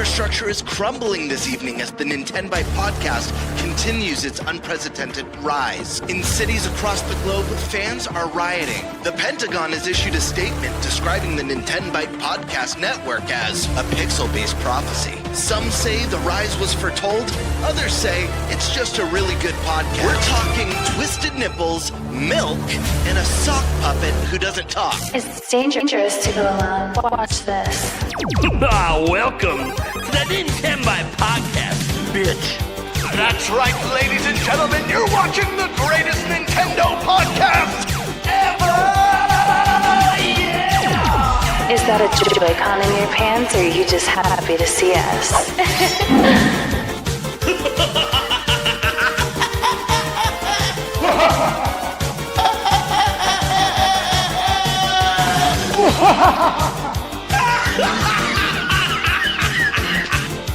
infrastructure is crumbling this evening as the NintenByte Podcast continues its unprecedented rise. In cities across the globe, fans are rioting. The Pentagon has issued a statement describing the NintenByte Podcast network as a pixel-based prophecy. Some say the rise was foretold, others say it's just a really good podcast. We're talking twisted nipples, milk, and a sock puppet who doesn't talk. It's dangerous to go alone. Watch this. Welcome to the NintenByte Podcast, bitch. That's right, ladies and gentlemen, you're watching the greatest Nintendo podcast ever! Yeah! Is that a Joy-Con in your pants, or are you just happy to see us?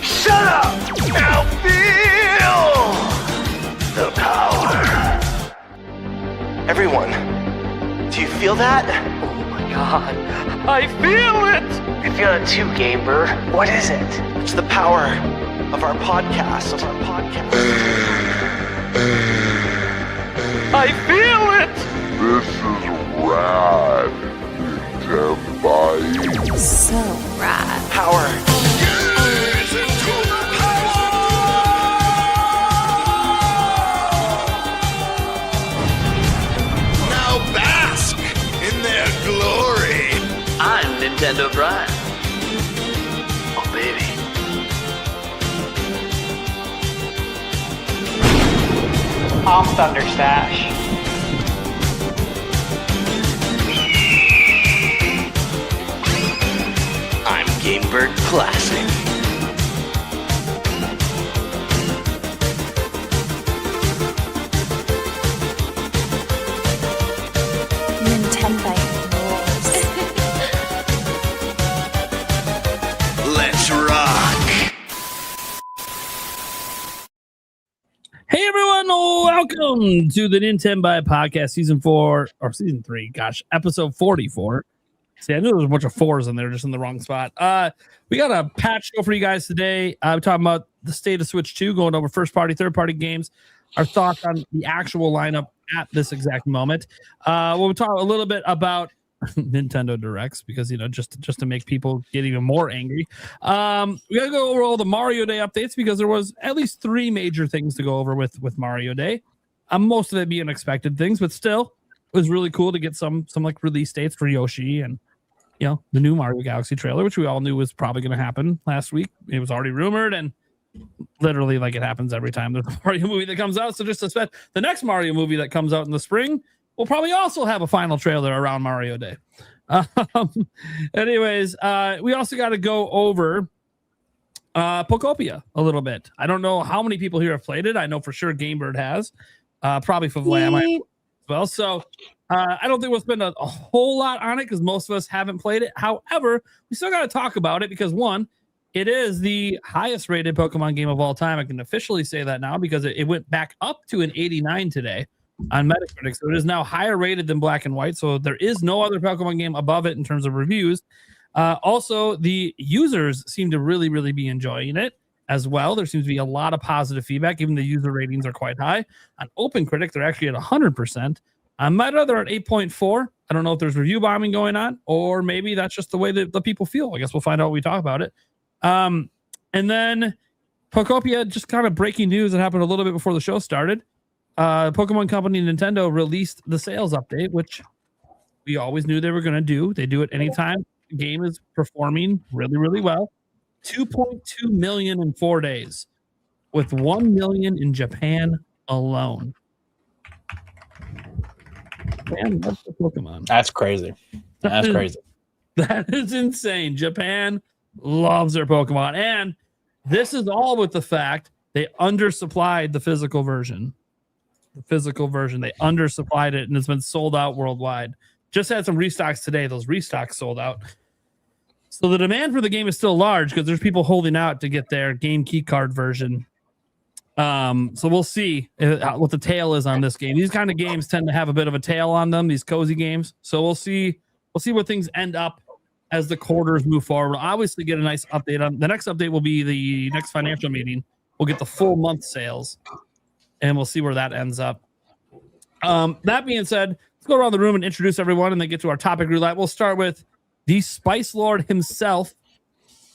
Shut up! Now feel the power. Everyone, do you feel that? Oh my god, I feel it! I feel it too, Gamer. What is it? It's the power of our podcast, I feel it! This is rad, NintenByte. So rad. Power. Now bask in their glory. I'm Nintendo Brian. Oh baby. I'm Thunderstash. I'm Gamebird Classic. NintenByte rules. Let's rock. Hey everyone, welcome to the NintenByte Podcast, season 4 or season 3. Gosh, episode 44. See, I knew there was a bunch of 4s in there, just in the wrong spot. We got a patch show for you guys today. We're talking about the state of Switch 2, going over first-party, third-party games, our thoughts on the actual lineup at this exact moment. We'll talk a little bit about Nintendo Directs, because just to make people get even more angry. We gotta go over all the Mario Day updates, because there was at least 3 major things to go over with Mario Day. Most of it being expected things, but still, it was really cool to get some like release dates for Yoshi and the new Mario Galaxy trailer, which we all knew was probably going to happen last week. It was already rumored, and literally, like, it happens every time there's a Mario movie that comes out. So just expect the next Mario movie that comes out in the spring will probably also have a final trailer around Mario Day. Anyways, we also got to go over Pokopia a little bit. I don't know how many people here have played it. I know for sure Gamebird has. Probably for Vlam as well. So I don't think we'll spend a whole lot on it, because most of us haven't played it. However, we still got to talk about it, because one, it is the highest rated Pokemon game of all time. I can officially say that now, because it went back up to an 89 today on Metacritic. So it is now higher rated than Black and White. So there is no other Pokemon game above it in terms of reviews. Also, the users seem to really, really be enjoying it as well. There seems to be a lot of positive feedback. Even the user ratings are quite high. On OpenCritic, they're actually at 100%. On Meta, they're at 8.4. I don't know if there's review bombing going on, or maybe that's just the way that the people feel. I guess we'll find out when we talk about it. And then Pokopia, just kind of breaking news that happened a little bit before the show started. Pokemon Company Nintendo released the sales update, which we always knew they were going to do. They do it anytime the game is performing really, really well. 2.2 million in 4 days, with 1 million in Japan alone. Man, that's the Pokemon. That's crazy. That's crazy. That is insane. Japan loves their Pokemon. And this is all with the fact they undersupplied the physical version. They undersupplied it, and it's been sold out worldwide. Just had some restocks today. Those restocks sold out. So the demand for the game is still large, because there's people holding out to get their game key card version. So we'll see what the tail is on this game. These kind of games tend to have a bit of a tail on them, these cozy games. So we'll see what things end up as the quarters move forward. We'll obviously get a nice update on the next update will be the next financial meeting. We'll get the full month sales and we'll see where that ends up. That being said, let's go around the room and introduce everyone and then get to our topic roulette. We'll start with the Spice Lord himself,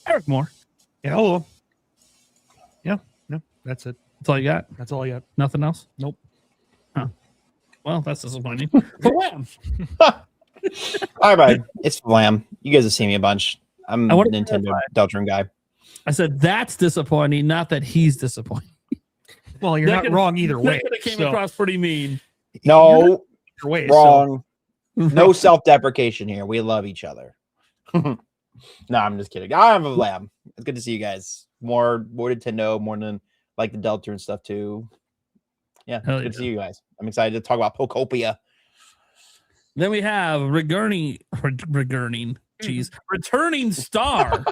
Eric Moore. Yeah, hello. Yeah, no, that's it. That's all you got? That's all I got. Nothing else? Nope. Huh. Well, that's disappointing. Wham! All right, bud. It's Flam. You guys have seen me a bunch. I'm a Nintendo Deltron guy. I said that's disappointing, not that he's disappointing. Well, you're not wrong either way. That came across pretty mean. No, Way, wrong. No self-deprecation here. We love each other. No, I'm just kidding. I'm a Lamb. It's good to see you guys. More Nintendo, more than like the Delta and stuff too. Yeah, good to see you guys. I'm excited to talk about Pokopia. Then we have returning star,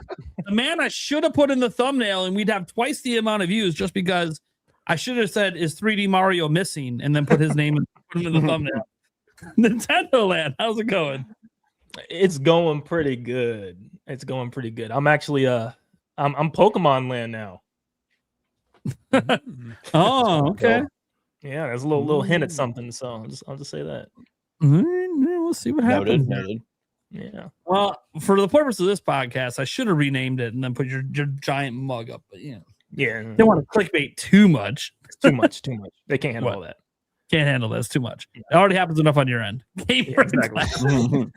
the man I should have put in the thumbnail, and we'd have twice the amount of views just because I should have said is 3D Mario missing, and then put his name and put him in the thumbnail. Nintendo Land, how's it going? It's going pretty good. I'm actually I'm Pokemon Land now. Oh, okay. Yeah, there's a little hint at something, so I'll just say that. We'll see what happens. Noted. Yeah. Well, for the purpose of this podcast, I should have renamed it and then put your giant mug up. But Yeah. don't want to clickbait too much. Too much. They can't handle all that. Can't handle this too much. It already happens enough on your end. Exactly.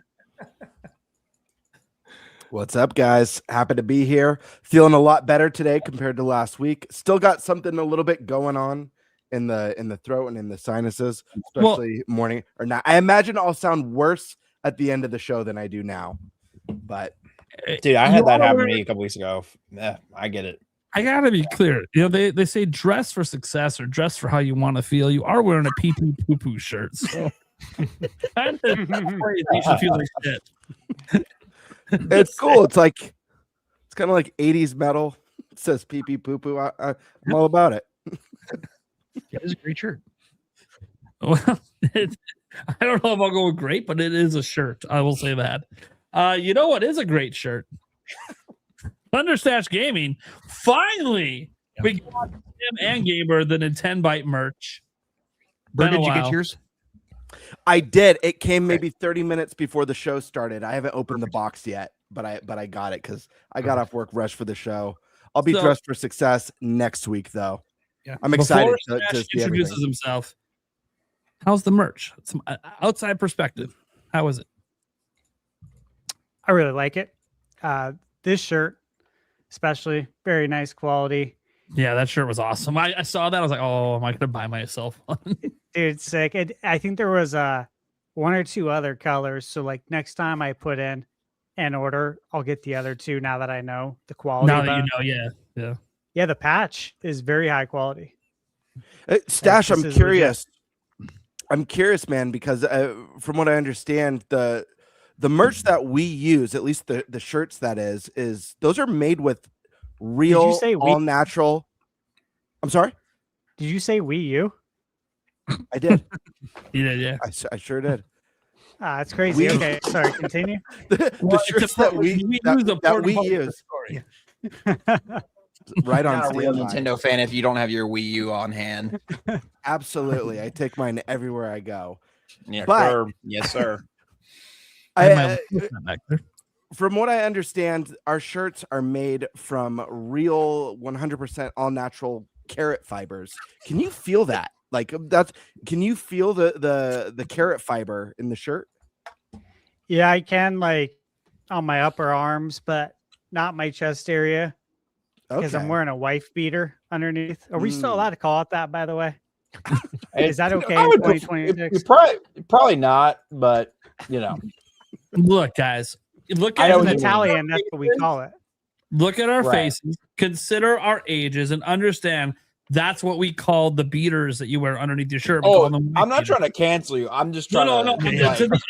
What's up, guys? Happy to be here. Feeling a lot better today compared to last week. Still got something a little bit going on in the throat and in the sinuses, especially morning or night. I imagine I'll sound worse at the end of the show than I do now. But dude, I had that happen to me a couple weeks ago. Yeah, I get it. I gotta be clear. They say dress for success or dress for how you want to feel. You are wearing a pee pee poo poo shirt, so you should feel like shit. It's cool. It's kind of like 80s metal. It says pee pee poo poo. I'm all about it. Yeah, it's a great shirt. Well, I don't know if I'll go with great, but it is a shirt. I will say that. You know what is a great shirt? Thunderstash Gaming. Finally, we got Tim and Gaber the NintenByte merch. Bird, did you get yours? I did. It came maybe 30 minutes before the show started. I haven't opened the box yet, but I got it because I got off work rushed for the show. I'll be dressed for success next week, though. Yeah, I'm excited to see introduces everything. himself. How's the merch? Some outside perspective. How is it? I really like it. This shirt, especially, very nice quality. Yeah, that shirt was awesome. I saw that. I was like, oh, am I going to buy myself one? Dude, it's sick. I think there was one or two other colors. So, like, next time I put in an order, I'll get the other two now that I know the quality. Now that you know, yeah. Yeah, the patch is very high quality. Stash, I'm curious. I'm curious, man, because from what I understand, the merch that we use, at least the shirts that is those are made with real, Did you say all natural. I'm sorry? Did you say Wii U? I did. You did, yeah. I sure did. That's crazy. Okay, sorry, continue. The shirts that we use. Right on. Not a real Nintendo fan if you don't have your Wii U on hand. Absolutely. I take mine everywhere I go. Yeah, but, sir. Yes, sir. From what I understand, our shirts are made from real 100% all natural carrot fibers. Can you feel that? Can you feel the carrot fiber in the shirt? Yeah, I can, like, on my upper arms, but not my chest area. Because I'm wearing a wife beater underneath. Are we still allowed to call it that, by the way? Is that okay in 2026? Probably not, but Look, guys. Look at an Italian, that's what we call it. Look at our faces, consider our ages, and understand that's what we call the beaters that you wear underneath your shirt. I'm not trying to cancel you. I'm just trying to the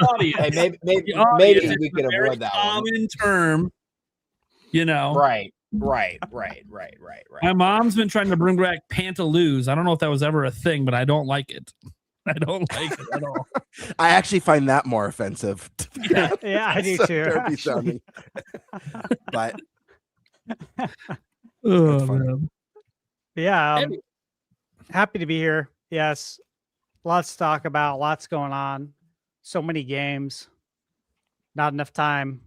audience. Hey, maybe we could avoid that common term, Right. My mom's been trying to bring back pantaloons. I don't know if that was ever a thing, but I don't like it. I don't like it at all. I actually find that more offensive. Yeah, I do So too. derpy actually. sounding. But Oh, fun. man. Yeah, Hey, happy to be here. Yes, lots to talk about, lots going on, so many games, not enough time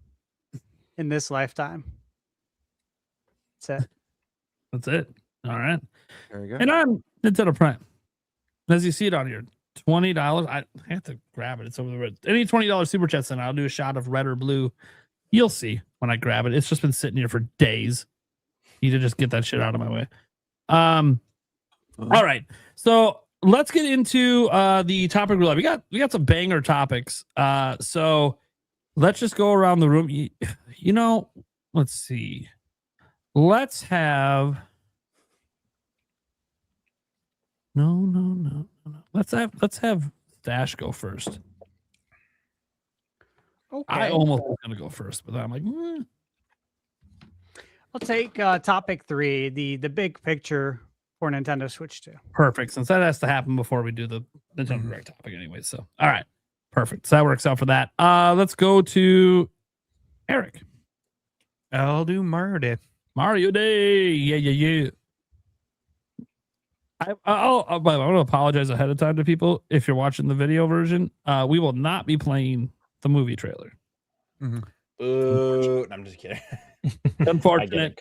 in this lifetime. That's it. that's it. All right. There you go. And I'm Nintendo Prime. As you see it on here, $20. I have to grab it. It's over the red. Any $20 super chats, and I'll do a shot of red or blue. You'll see when I grab it. It's just been sitting here for days. You need to just get that shit out of my way. All right. So let's get into the topic roulette. We got some banger topics. So let's just go around the room. You know, let's see. Let's have no. Let's have Dash go first. Okay. I almost was gonna go first, but I'm like, I'll take topic 3, the big picture for Nintendo Switch 2. perfect. Since that has to happen before we do the Nintendo Direct topic anyway. So all right. Perfect. So that works out for that. Let's go to Eric. I'll do Mario Day. Mario Day. Yeah. I want to apologize ahead of time to people if you're watching the video version. We will not be playing the movie trailer. Ooh, I'm just kidding. Unfortunate.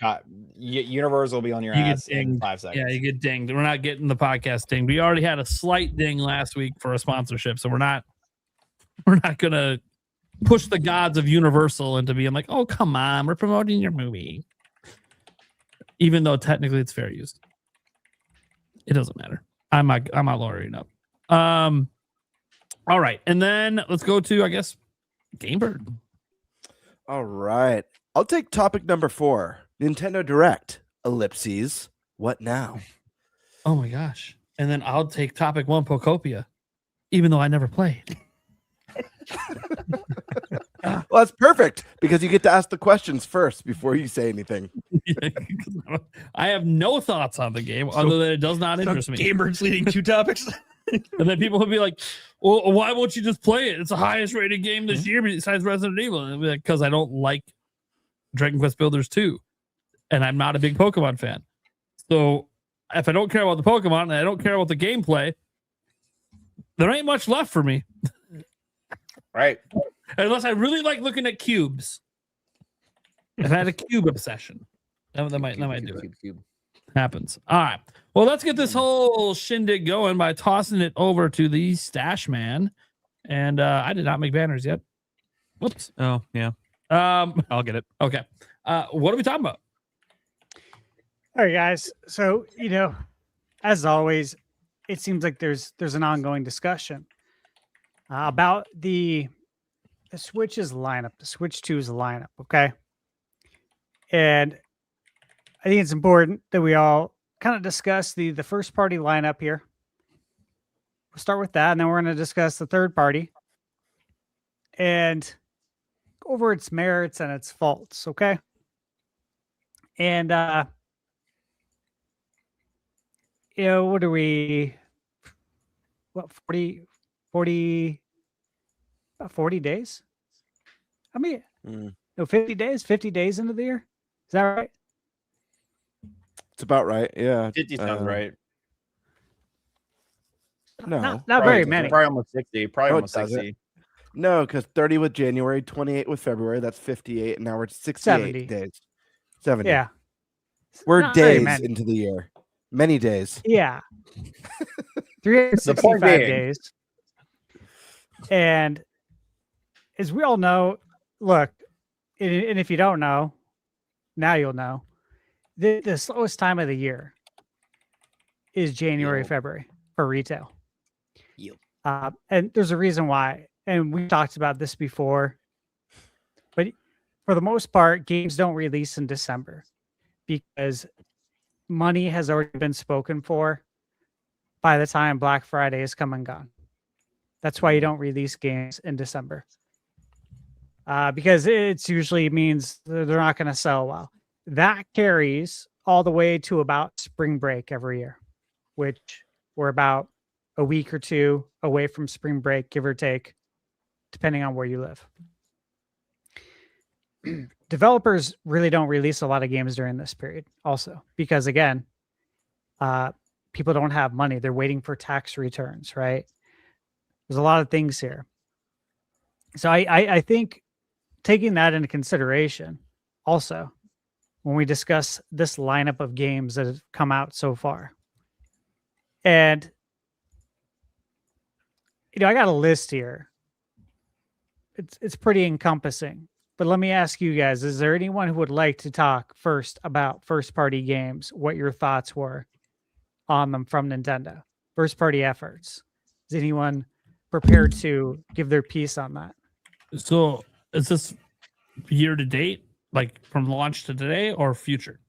Universal will be on your You get ass in dinged. 5 seconds. Yeah, you get dinged. We're not getting the podcast dinged. We already had a slight ding last week for a sponsorship, so we're not gonna push the gods of Universal into being like, oh, come on, we're promoting your movie. Even though technically it's fair use. It doesn't matter. I'm not lawyering up. All right. And then let's go to, I guess, Gamebird. All right. I'll take topic number 4. Nintendo Direct. Ellipses. What now? Oh my gosh. And then I'll take topic 1, Pokopia, even though I never played. Well, that's perfect because you get to ask the questions first before you say anything. I have no thoughts on the game other than it does not interest me. Gamebird's leading 2 topics. And then people will be like, well, why won't you just play it? It's the highest rated game this year besides Resident Evil. And I'll be like, because I don't like Dragon Quest Builders 2. And I'm not a big Pokemon fan. So if I don't care about the Pokemon and I don't care about the gameplay, there ain't much left for me. Right. Unless I really like looking at cubes. If I had a cube obsession, that might do it. Cube. Happens. All right. Well, let's get this whole shindig going by tossing it over to the stash man. And I did not make banners yet. Whoops. Oh, yeah. I'll get it. Okay. What are we talking about? All right, guys. So, as always, it seems like there's an ongoing discussion about the Switch's lineup, the Switch 2's lineup. Okay. And I think it's important that we all kind of discuss the first party lineup here. We'll start with that, and then we're going to discuss the third party and go over its merits and its faults. Okay. And, what are we? What, 40 days? I mean, no, 50 days? 50 days into the year? Is that right? It's about right. Yeah. 50 sounds right. No. Not very many. Probably almost 60. Probably No, it almost 60. doesn't. No, because 30 with January, 28 with February. That's 58. And now we're at 68 70. days. 70. Yeah. We're Not very days many. into the year. Many days. Yeah. The point 365 being- days. And as we all know, look, and if you don't know, now you'll know, the slowest time of the year is January, Yep. February for retail. Yep. And there's a reason why. And we talked about this before. But for the most part, games don't release in December because money has already been spoken for by the time Black Friday is come and gone. That's why you don't release games in December. Because it usually means they're not going to sell well. That carries all the way to about spring break every year, which we're about a week or two away from spring break, give or take, depending on where you live. Developers really don't release a lot of games during this period also, because again, people don't have money. They're waiting for tax returns, right? There's a lot of things here. So I think taking that into consideration also, when we discuss this lineup of games that have come out so far. And, I got a list here. It's pretty encompassing. But let me ask you guys, is there anyone who would like to talk first about first-party games, what your thoughts were on them from Nintendo? First-party efforts. Is anyone prepared to give their piece on that? So is this year to date, like from launch to today, or future?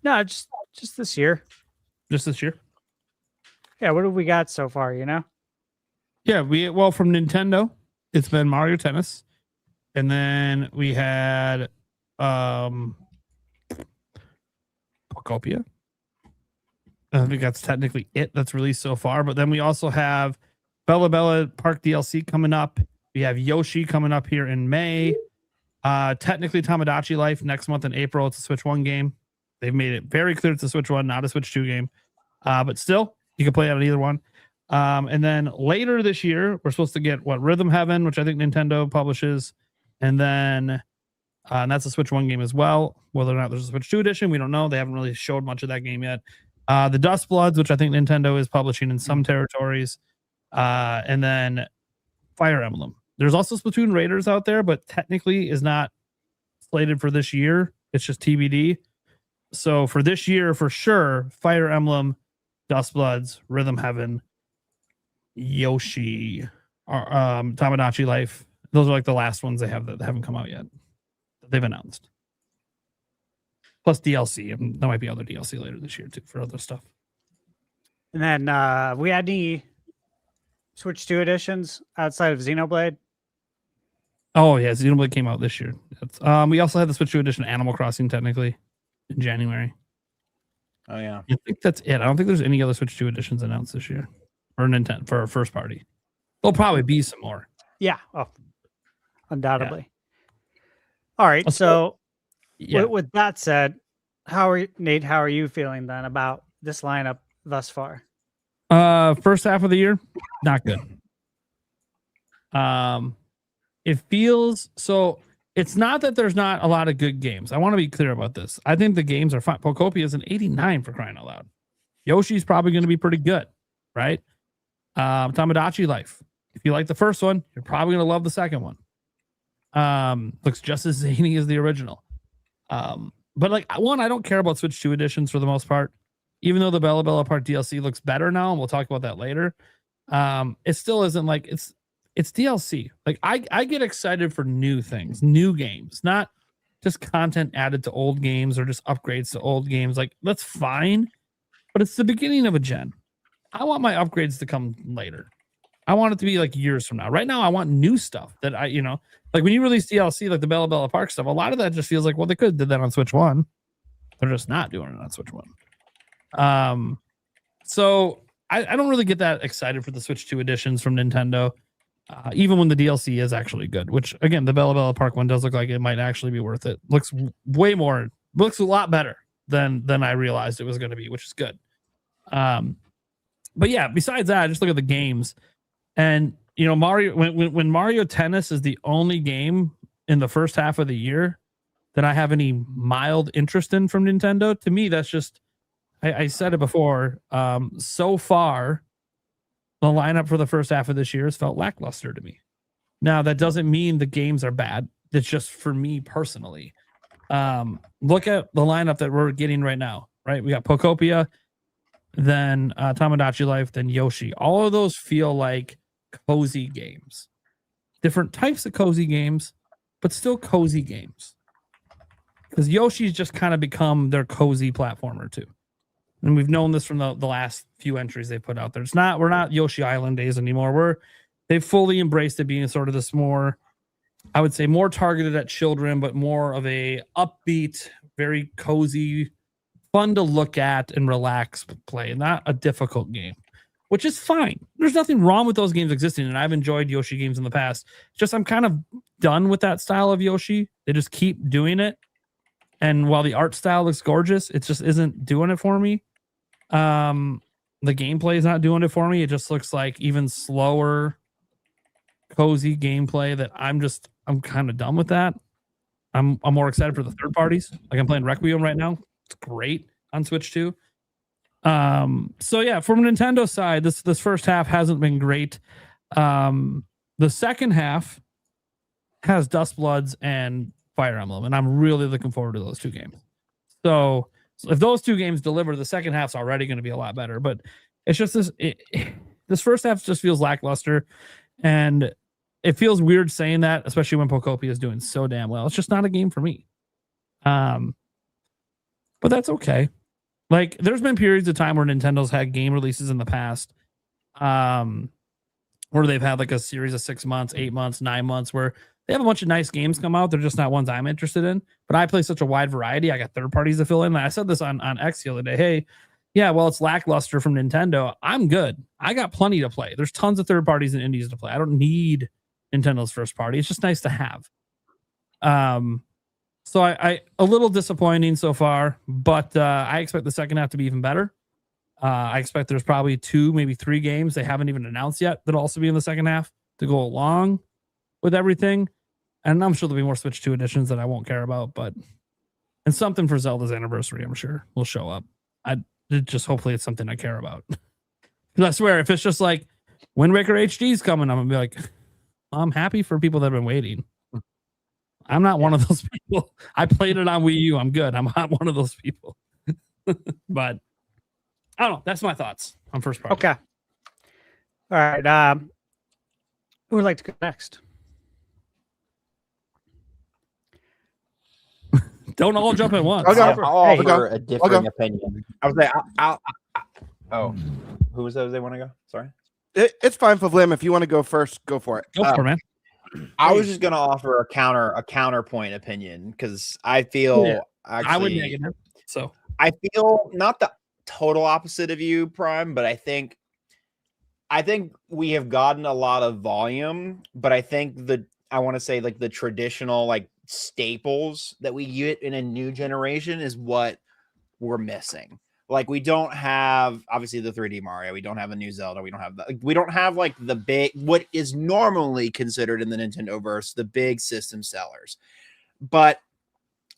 No, just this year. Just this year? Yeah, what have we got so far, Yeah, from Nintendo, it's been Mario Tennis. And then we had Pokopia. I think that's technically it that's released so far. But then we also have Bella Park DLC coming up. We have Yoshi coming up here in May. Technically Tamagotchi Life next month in April. It's a Switch 1 game. They've made it very clear it's a Switch 1, not a Switch 2 game. But still, you can play it on either one. And then later this year, we're supposed to get Rhythm Heaven, which I think Nintendo publishes. And then and that's a Switch 1 game as well. Whether or not there's a Switch 2 edition, we don't know. They haven't really showed much of that game yet. The Dust Bloods, which I think Nintendo is publishing in some territories. And then Fire Emblem. There's also Splatoon Raiders out there, but technically is not slated for this year. It's just TBD. So for this year, for sure, Fire Emblem, Dust Bloods, Rhythm Heaven, Yoshi, Tamagotchi Life. Those are like the last ones they have that haven't come out yet. That they've announced. Plus DLC. And there might be other DLC later this year too for other stuff. And then we had any Switch 2 editions outside of Xenoblade? Oh yeah, Xenoblade came out this year. We also had the Switch 2 edition Animal Crossing technically in January. Oh yeah. I think that's it. I don't think there's any other Switch 2 editions announced this year. Or Nintendo for first party. There'll probably be some more. Yeah. Oh, undoubtedly. Yeah. All right. So with that said, Nate, how are you feeling then about this lineup thus far? First half of the year, not good. It feels so. It's not that there's not a lot of good games. I want to be clear about this. I think the games are fine. Pokopia is an 89 for crying out loud. Yoshi's probably going to be pretty good, right? Tamagotchi Life. If you like the first one, you're probably going to love the second one. Looks just as zany as the original. But like one, I don't care about Switch 2 editions for the most part. Even though the Bella Park DLC looks better now, and we'll talk about that later. It still isn't like it's DLC. Like I get excited for new things, new games, not just content added to old games or just upgrades to old games. Like that's fine, but it's the beginning of a gen. I want my upgrades to come later. I want it to be like years from now. Right now, I want new stuff that like when you release DLC, like the Bella Park stuff, a lot of that just feels like, well, they could have did that on Switch 1. They're just not doing it on Switch 1. So I don't really get that excited for the Switch 2 editions from Nintendo, even when the DLC is actually good, which again, the Bella Park one does look like it might actually be worth it. Looks a lot better than I realized it was going to be, which is good. But yeah, besides that, just look at the games. And Mario, when Mario Tennis is the only game in the first half of the year that I have any mild interest in from Nintendo, to me, that's just, I said it before. So far, the lineup for the first half of this year has felt lackluster to me. Now, that doesn't mean the games are bad. It's just for me personally. Look at the lineup that we're getting right now, right? We got Pokopia, then Tamagotchi Life, then Yoshi. All of those feel like cozy games. Different types of cozy games, but still cozy games. Because Yoshi's just kind of become their cozy platformer too. And we've known this from the last few entries they put out there. We're not Yoshi Island days anymore. They've fully embraced it being sort of this more, I would say, more targeted at children, but more of a upbeat, very cozy, fun to look at and relax play, not a difficult game. which is fine. There's nothing wrong with those games existing, and I've enjoyed Yoshi games in the past. Just I'm kind of done with that style of Yoshi. They just keep doing it, and while the art style looks gorgeous, it just isn't doing it for me. The gameplay is not doing it for me. It just looks like even slower, cozy gameplay that I'm kind of done with that. I'm more excited for the third parties. Like I'm playing Requiem right now. It's great on Switch too. So yeah, from Nintendo side, this first half hasn't been great. The second half has Dust Bloods and Fire Emblem, and I'm really looking forward to those two games. So if those two games deliver, the second half's already going to be a lot better. But it's just this first half just feels lackluster, and it feels weird saying that, especially when Pokopia is doing so damn well. It's just not a game for me. But that's okay. Like, there's been periods of time where Nintendo's had game releases in the past, where they've had like a series of 6 months, 8 months, 9 months, where they have a bunch of nice games come out. They're just not ones I'm interested in. But I play such a wide variety. I got third parties to fill in. I said this on X the other day. Hey, yeah, well, it's lackluster from Nintendo. I'm good. I got plenty to play. There's tons of third parties and indies to play. I don't need Nintendo's first party. It's just nice to have. So I a little disappointing so far, but I expect the second half to be even better. I expect there's probably 2, maybe 3 games they haven't even announced yet that'll also be in the second half to go along with everything. And I'm sure there'll be more Switch 2 editions that I won't care about, and something for Zelda's anniversary, I'm sure will show up. Hopefully it's something I care about. Because I swear, if it's just like Wind Waker HD's coming, I'm gonna be like, I'm happy for people that have been waiting. I'm not one of those people. I played it on Wii U. I'm good. I'm not one of those people. But I don't know. That's my thoughts on first party. Okay. All right. Who would like to go next? Don't all jump at once. I'll offer a differing opinion. I was like, oh, who was those they want to go? Sorry. It's fine for Vlim. If you want to go first, go for it. Go for it, man. I was just gonna offer a counterpoint opinion because I feel actually I would negative. So I feel not the total opposite of you, Prime, but I think we have gotten a lot of volume, but I think I want to say like the traditional like staples that we get in a new generation is what we're missing. Like we don't have obviously the 3D Mario, we don't have a new Zelda, we don't have like the big what is normally considered in the Nintendo verse the big system sellers. But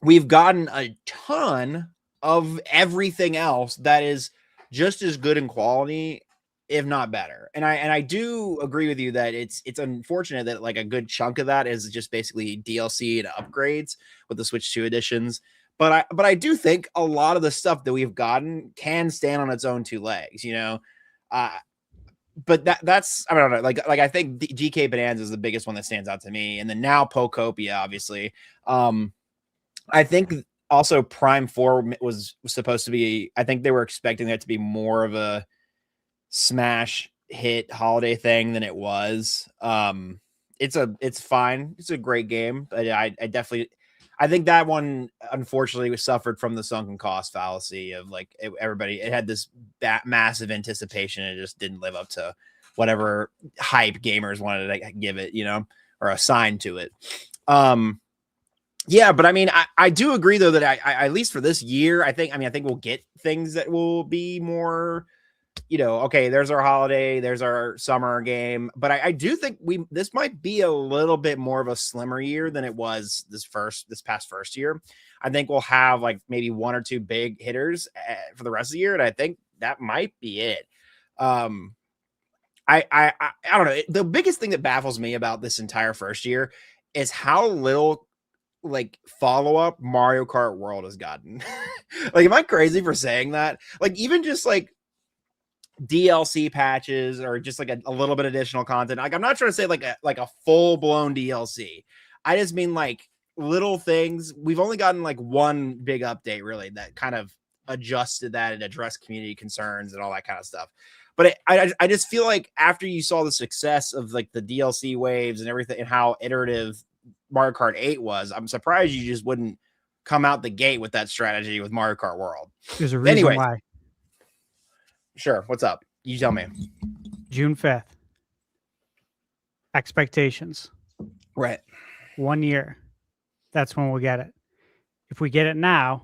we've gotten a ton of everything else that is just as good in quality, if not better. And I do agree with you that it's unfortunate that like a good chunk of that is just basically DLC and upgrades with the Switch 2 editions. But I do think a lot of the stuff that we've gotten can stand on its own 2 legs, you know. But that's I don't know, like I think GK Bonanza is the biggest one that stands out to me, and then now Pokopia, obviously. I think also Prime 4 was supposed to be. I think they were expecting that to be more of a smash hit holiday thing than it was. It's fine. It's a great game, but I think that one unfortunately was suffered from the sunken cost fallacy of like it had this massive anticipation and it just didn't live up to whatever hype gamers wanted to give it, you know, or assign to it. Yeah, but I mean, I do agree though that I at least for this year, I think we'll get things that will be more, you know, okay, there's our holiday, there's our summer game, but I do think this might be a little bit more of a slimmer year than it was this past first year. I think we'll have like maybe 1 or 2 big hitters for the rest of the year, and I think that might be it. I don't know. The biggest thing that baffles me about this entire first year is how little like follow-up Mario Kart World has gotten. Like, am I crazy for saying that? Like, even just like DLC patches or just like a little bit additional content. Like, I'm not trying to say like a full-blown DLC. I just mean like little things. We've only gotten like 1 big update really that kind of adjusted that and addressed community concerns and all that kind of stuff. But I just feel like after you saw the success of like the DLC waves and everything and how iterative Mario Kart 8 was, I'm surprised you just wouldn't come out the gate with that strategy with Mario Kart World. There's a reason why. Sure. What's up? You tell me. June 5th. Expectations. Right. 1 year. That's when we'll get it. If we get it now,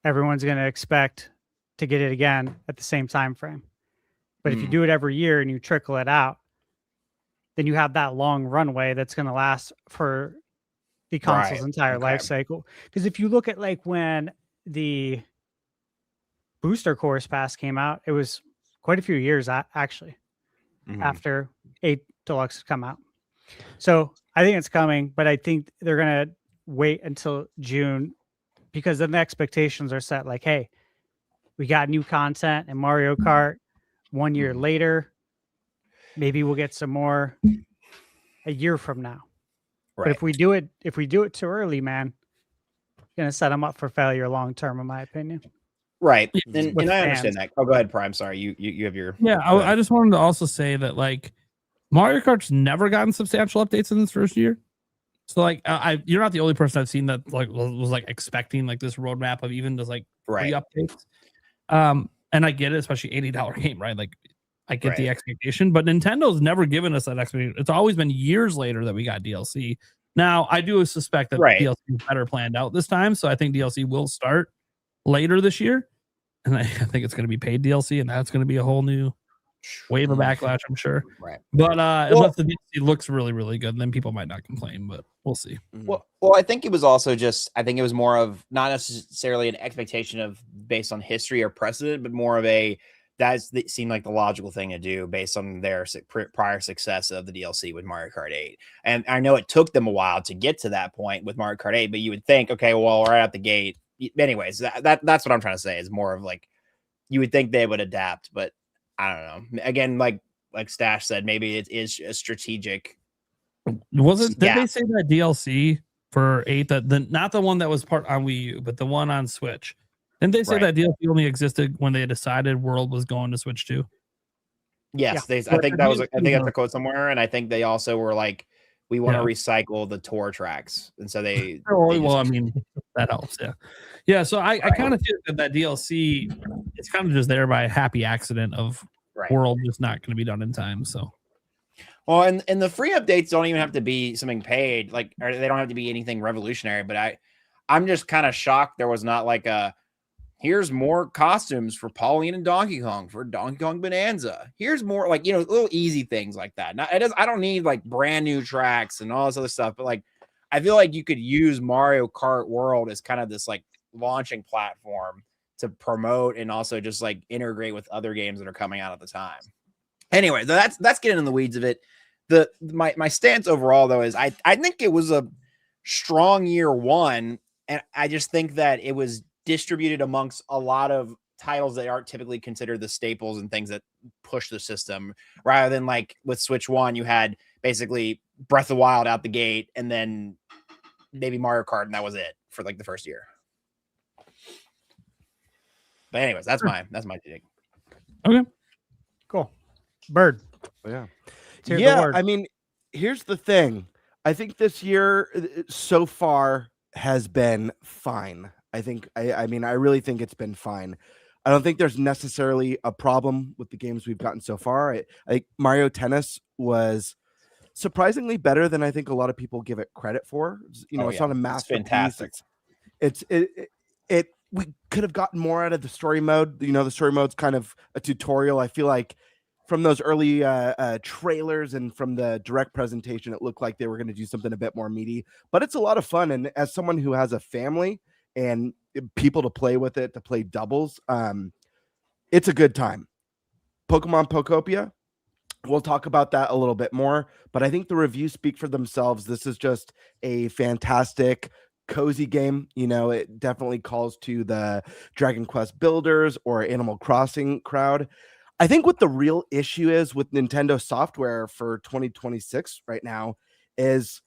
everyone's going to expect to get it again at the same time frame. But if you do it every year and you trickle it out, then you have that long runway that's going to last for the console's entire life cycle. Because if you look at like when the booster course pass came out, it was quite a few years actually after 8 Deluxe come out. So I think it's coming, but I think they're going to wait until June because then the expectations are set like, hey, we got new content in Mario Kart 1 year later. Maybe we'll get some more a year from now. Right. But if we do it too early, man, going to set them up for failure long term, in my opinion. Right. And I understand that. Oh, go ahead, Prime. Sorry, you have your. Yeah, I just wanted to also say that like Mario Kart's never gotten substantial updates in this first year. So like, you're not the only person I've seen that like was like expecting like this roadmap of even just like 3 updates. And I get it, especially $80 game, right? Like, I get the expectation, but Nintendo's never given us that expectation. It's always been years later that we got DLC. Now, I do suspect that DLC is better planned out this time, so I think DLC will start later this year, and I think it's going to be paid DLC, and that's going to be a whole new wave of backlash, I'm sure. Right. But unless the DLC looks really, really good, then people might not complain, but we'll see. Well, I think it was also just, I think it was more of not necessarily an expectation of based on history or precedent, but more of a, that seemed like the logical thing to do based on their prior success of the DLC with Mario Kart 8. And I know it took them a while to get to that point with Mario Kart 8, but you would think, okay, well, right out the gate. Anyways, that's what I'm trying to say is more of like, you would think they would adapt, but I don't know. Again, like Stash said, maybe it is a strategic. Did they say that DLC for 8 that not the one that was part on Wii U, but the one on Switch? Didn't they say that DLC only existed when they decided World was going to Switch 2? Yes, I think that was. I think that's a quote somewhere, and I think they also were like, "We want to recycle the tour tracks," and so they. Well, I mean, that helps. Yeah. So I kind of feel that DLC it's kind of just there by a happy accident of World just not going to be done in time. So. Well, and the free updates don't even have to be something paid, like, or they don't have to be anything revolutionary. But I'm just kind of shocked there was not like a. Here's more costumes for Pauline and Donkey Kong for Donkey Kong Bonanza. Here's more like, little easy things like that. Now, I don't need like brand new tracks and all this other stuff, but like, I feel like you could use Mario Kart World as kind of this like launching platform to promote and also just like integrate with other games that are coming out at the time. Anyway, that's getting in the weeds of it. My stance overall though is I think it was a strong year one, and I just think that it was distributed amongst a lot of titles that aren't typically considered the staples and things that push the system, rather than like with Switch 1, you had basically Breath of the Wild out the gate and then maybe Mario Kart, and that was it for like the first year. But anyways, that's my take. Okay, cool. Bird. Yeah. I mean, here's the thing. I think this year so far has been fine. I mean, I really think it's been fine. I don't think there's necessarily a problem with the games we've gotten so far. I think Mario Tennis was surprisingly better than I think a lot of people give it credit for. It's not a masterpiece. Fantastic. We could have gotten more out of the story mode. The story mode's kind of a tutorial. I feel like from those early trailers and from the direct presentation, it looked like they were going to do something a bit more meaty. But it's a lot of fun, and as someone who has a family and people to play with it, to play doubles, it's a good time. Pokemon Pokopia, we'll talk about that a little bit more, but I think the reviews speak for themselves. This is just a fantastic, cozy game. It definitely calls to the Dragon Quest builders or Animal Crossing crowd. I think what the real issue is with Nintendo software for 2026 right now is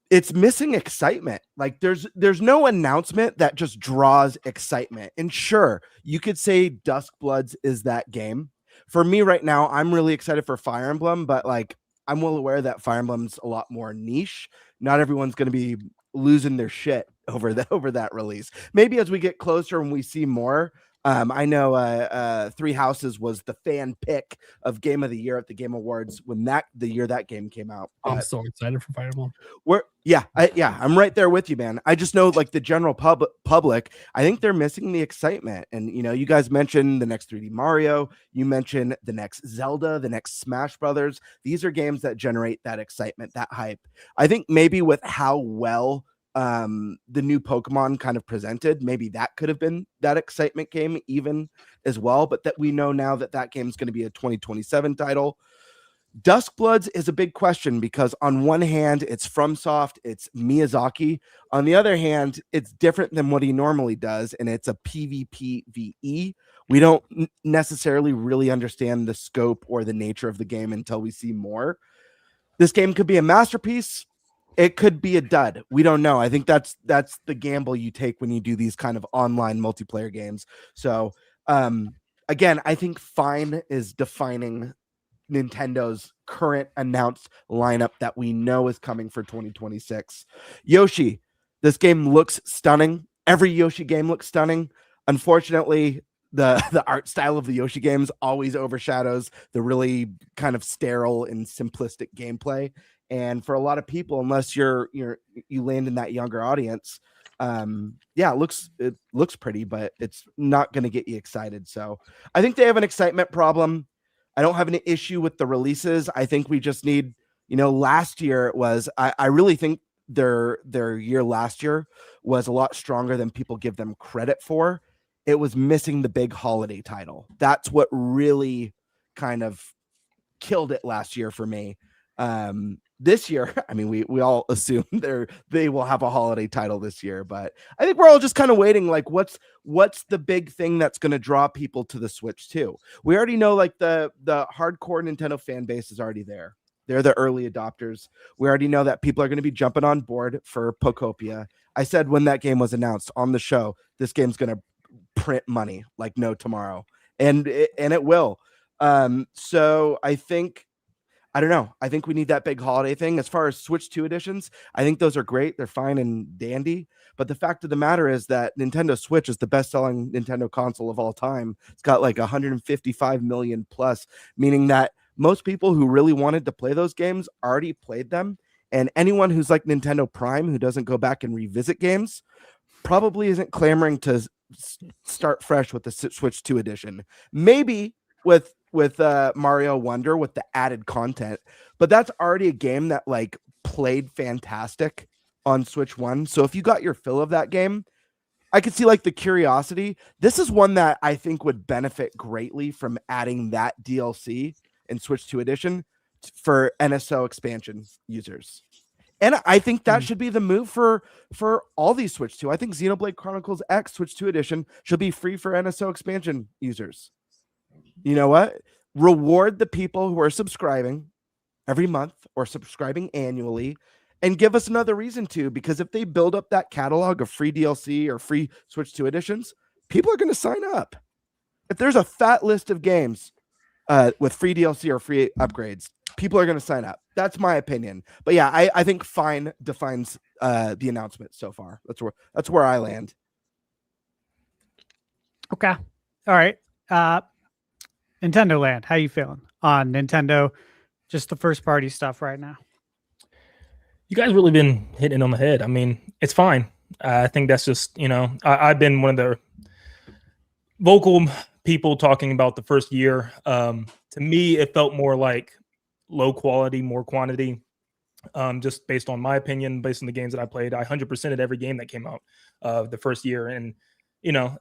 it's missing excitement. Like there's no announcement that just draws excitement. And sure, you could say Duskbloods is that game. For me right now, I'm really excited for Fire Emblem, but like I'm well aware that Fire Emblem's a lot more niche. Not everyone's going to be losing their shit over that release. Maybe as we get closer and we see more, I know Three Houses was the fan pick of Game of the Year at the Game Awards when the year that game came out. I'm so excited for Fire Emblem. I'm right there with you, man. I just know like the general public, I think they're missing the excitement. And you guys mentioned the next 3D Mario, you mentioned the next Zelda, the next Smash Brothers. These are games that generate that excitement, that hype. I think maybe with how well the new Pokemon kind of presented, maybe that could have been that excitement game even as well, but that we know now that game is going to be a 2027 title. Duskbloods is a big question because on one hand it's FromSoft, it's Miyazaki. On the other hand, it's different than what he normally does, and it's a PvPvE. We don't necessarily really understand the scope or the nature of the game until we see more. This game could be a masterpiece. It could be a dud. We don't know. I think that's the gamble you take when you do these kind of online multiplayer games. So again, I think fine is defining Nintendo's current announced lineup that we know is coming for 2026. Yoshi, this game looks stunning. Every Yoshi game looks stunning. Unfortunately, the art style of the Yoshi games always overshadows the really kind of sterile and simplistic gameplay. And for a lot of people, unless you land in that younger audience, it looks pretty, but it's not going to get you excited. So I think they have an excitement problem. I don't have an issue with the releases. I think we just need, last year I really think their year last year was a lot stronger than people give them credit for. It was missing the big holiday title. That's what really kind of killed it last year for me. This year, I mean, we all assume they will have a holiday title this year, but I think we're all just kind of waiting. Like, what's the big thing that's going to draw people to the Switch 2? We already know, like the hardcore Nintendo fan base is already there. They're the early adopters. We already know that people are going to be jumping on board for Pokopia. I said when that game was announced on the show, this game's going to print money like no tomorrow, and it will. So I don't know. I think we need that big holiday thing. As far as Switch 2 editions, I think those are great. They're fine and dandy. But the fact of the matter is that Nintendo Switch is the best-selling Nintendo console of all time. It's got like 155 million plus, meaning that most people who really wanted to play those games already played them. And anyone who's like Nintendo Prime, who doesn't go back and revisit games, probably isn't clamoring to start fresh with the Switch 2 edition. Maybe with Mario Wonder with the added content, but that's already a game that like played fantastic on Switch 1. So if you got your fill of that game, I could see like the curiosity. This is one that I think would benefit greatly from adding that DLC in Switch 2 edition for NSO expansion users. And I think that should be the move for all these Switch 2. I think Xenoblade Chronicles X Switch 2 edition should be free for NSO expansion users. You know what? Reward the people who are subscribing every month or subscribing annually and give us another reason to, because if they build up that catalog of free DLC or free Switch 2 editions, people are going to sign up. If there's a fat list of games with free DLC or free upgrades, people are going to sign up. That's my opinion. But yeah, I think fine defines the announcement so far. That's where I land. Okay. All right. Nintendo Land, how you feeling on Nintendo? Just the first party stuff right now. You guys really been hitting it on the head. I mean, it's fine. I think that's just, I've been one of the vocal people talking about the first year. To me, it felt more like low quality, more quantity. Just based on my opinion, based on the games that I played, I 100%ed every game that came out the first year. And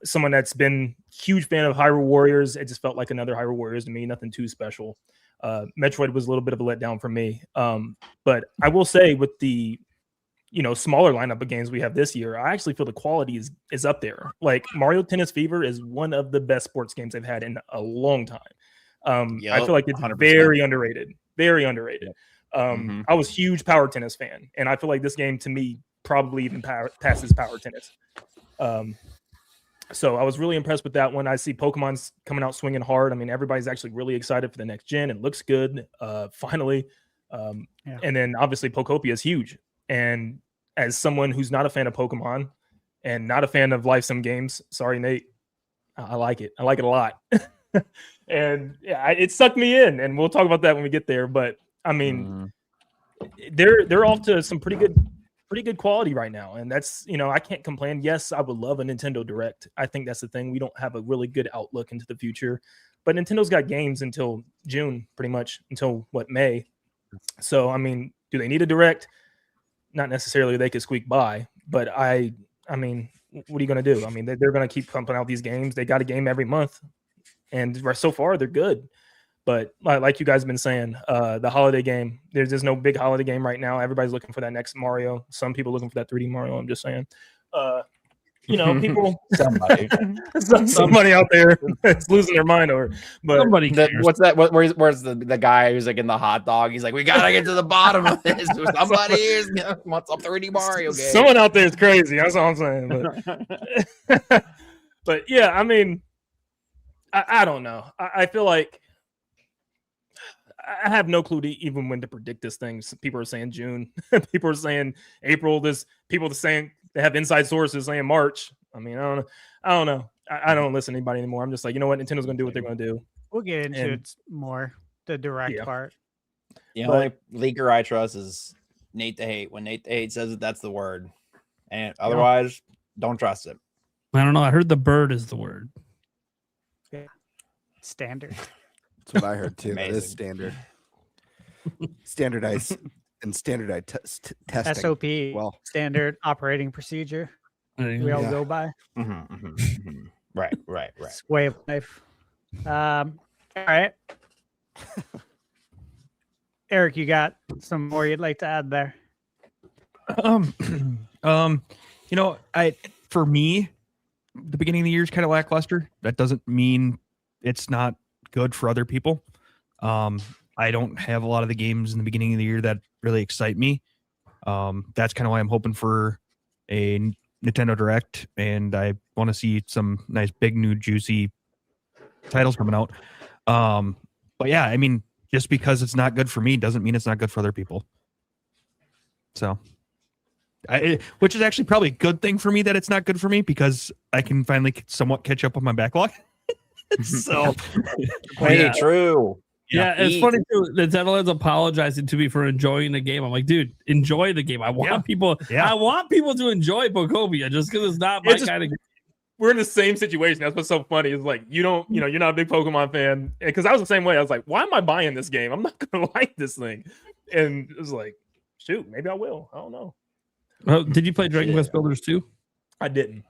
someone that's been huge fan of Hyrule Warriors, it just felt like another Hyrule Warriors to me, nothing too special. Metroid was a little bit of a letdown for me. But I will say with the, smaller lineup of games we have this year, I actually feel the quality is up there. Like Mario Tennis Fever is one of the best sports games I've had in a long time. I feel like it's 100%. Very underrated. Very underrated. I was a huge Power Tennis fan, and I feel like this game to me probably even passes Power Tennis. So I was really impressed with that one. I see Pokemon's coming out swinging hard. I mean, everybody's actually really excited for the next gen. It looks good, finally. And then obviously Pokopia is huge. And as someone who's not a fan of Pokemon and not a fan of life sim games, sorry, Nate, I like it. I like it a lot. And yeah, it sucked me in, and we'll talk about that when we get there. But I mean, they're off to some pretty good quality right now, and that's, I can't complain. Yes, I would love a Nintendo Direct. I think that's the thing. We don't have a really good outlook into the future, but Nintendo's got games until June, pretty much until May. So I mean, do they need a Direct? Not necessarily. They could squeak by, but I mean, what are you going to do? I mean, they're going to keep pumping out these games. They got a game every month, and so far they're good. But like you guys have been saying, the holiday game, there's just no big holiday game right now. Everybody's looking for that next Mario. Some people looking for that 3D Mario. I'm just saying, people, somebody out there is losing their mind over. But Somebody cares. What's that? Where's the guy who's like in the hot dog? He's like, we gotta get to the bottom of this. Somebody wants a 3D Mario game. Someone out there is crazy. That's all I'm saying. But, but yeah, I mean, I don't know. I feel like I have no clue to even when to predict this thing. People are saying June. People are saying April. People are saying they have inside sources saying March. I mean, I don't know. I don't listen to anybody anymore. I'm just like, you know what? Nintendo's going to do what they're going to do. We'll get into it more, the direct part. The only leaker I trust is Nate the Hate. When Nate the Hate says it, that's the word. And otherwise, don't trust it. I don't know. I heard the bird is the word. Yeah. Standard. That's what I heard too. That is standard. Standardized and standardized testing. SOP. Well, standard operating procedure. We all go by. Right. It's way of life. All right. Eric, you got some more you'd like to add there? For me, the beginning of the year is kind of lackluster. That doesn't mean it's not good for other people. I don't have a lot of the games in the beginning of the year that really excite me. That's kind of why I'm hoping for a Nintendo Direct, and I want to see some nice big new juicy titles coming out. But yeah, I mean, just because it's not good for me doesn't mean it's not good for other people. So, which is actually probably a good thing for me that it's not good for me, because I can finally somewhat catch up on my backlog. So, true. Yeah, it's funny too. Nintendo's apologizing to me for enjoying the game. I'm like, dude, enjoy the game. I want people. Yeah. I want people to enjoy Pokopia just because it's not my kind of game. We're in the same situation. That's what's so funny. It's like you're not a big Pokemon fan. Because I was the same way. I was like, why am I buying this game? I'm not gonna like this thing. And it was like, shoot, maybe I will. I don't know. Did you play Dragon Quest Builders 2? I didn't.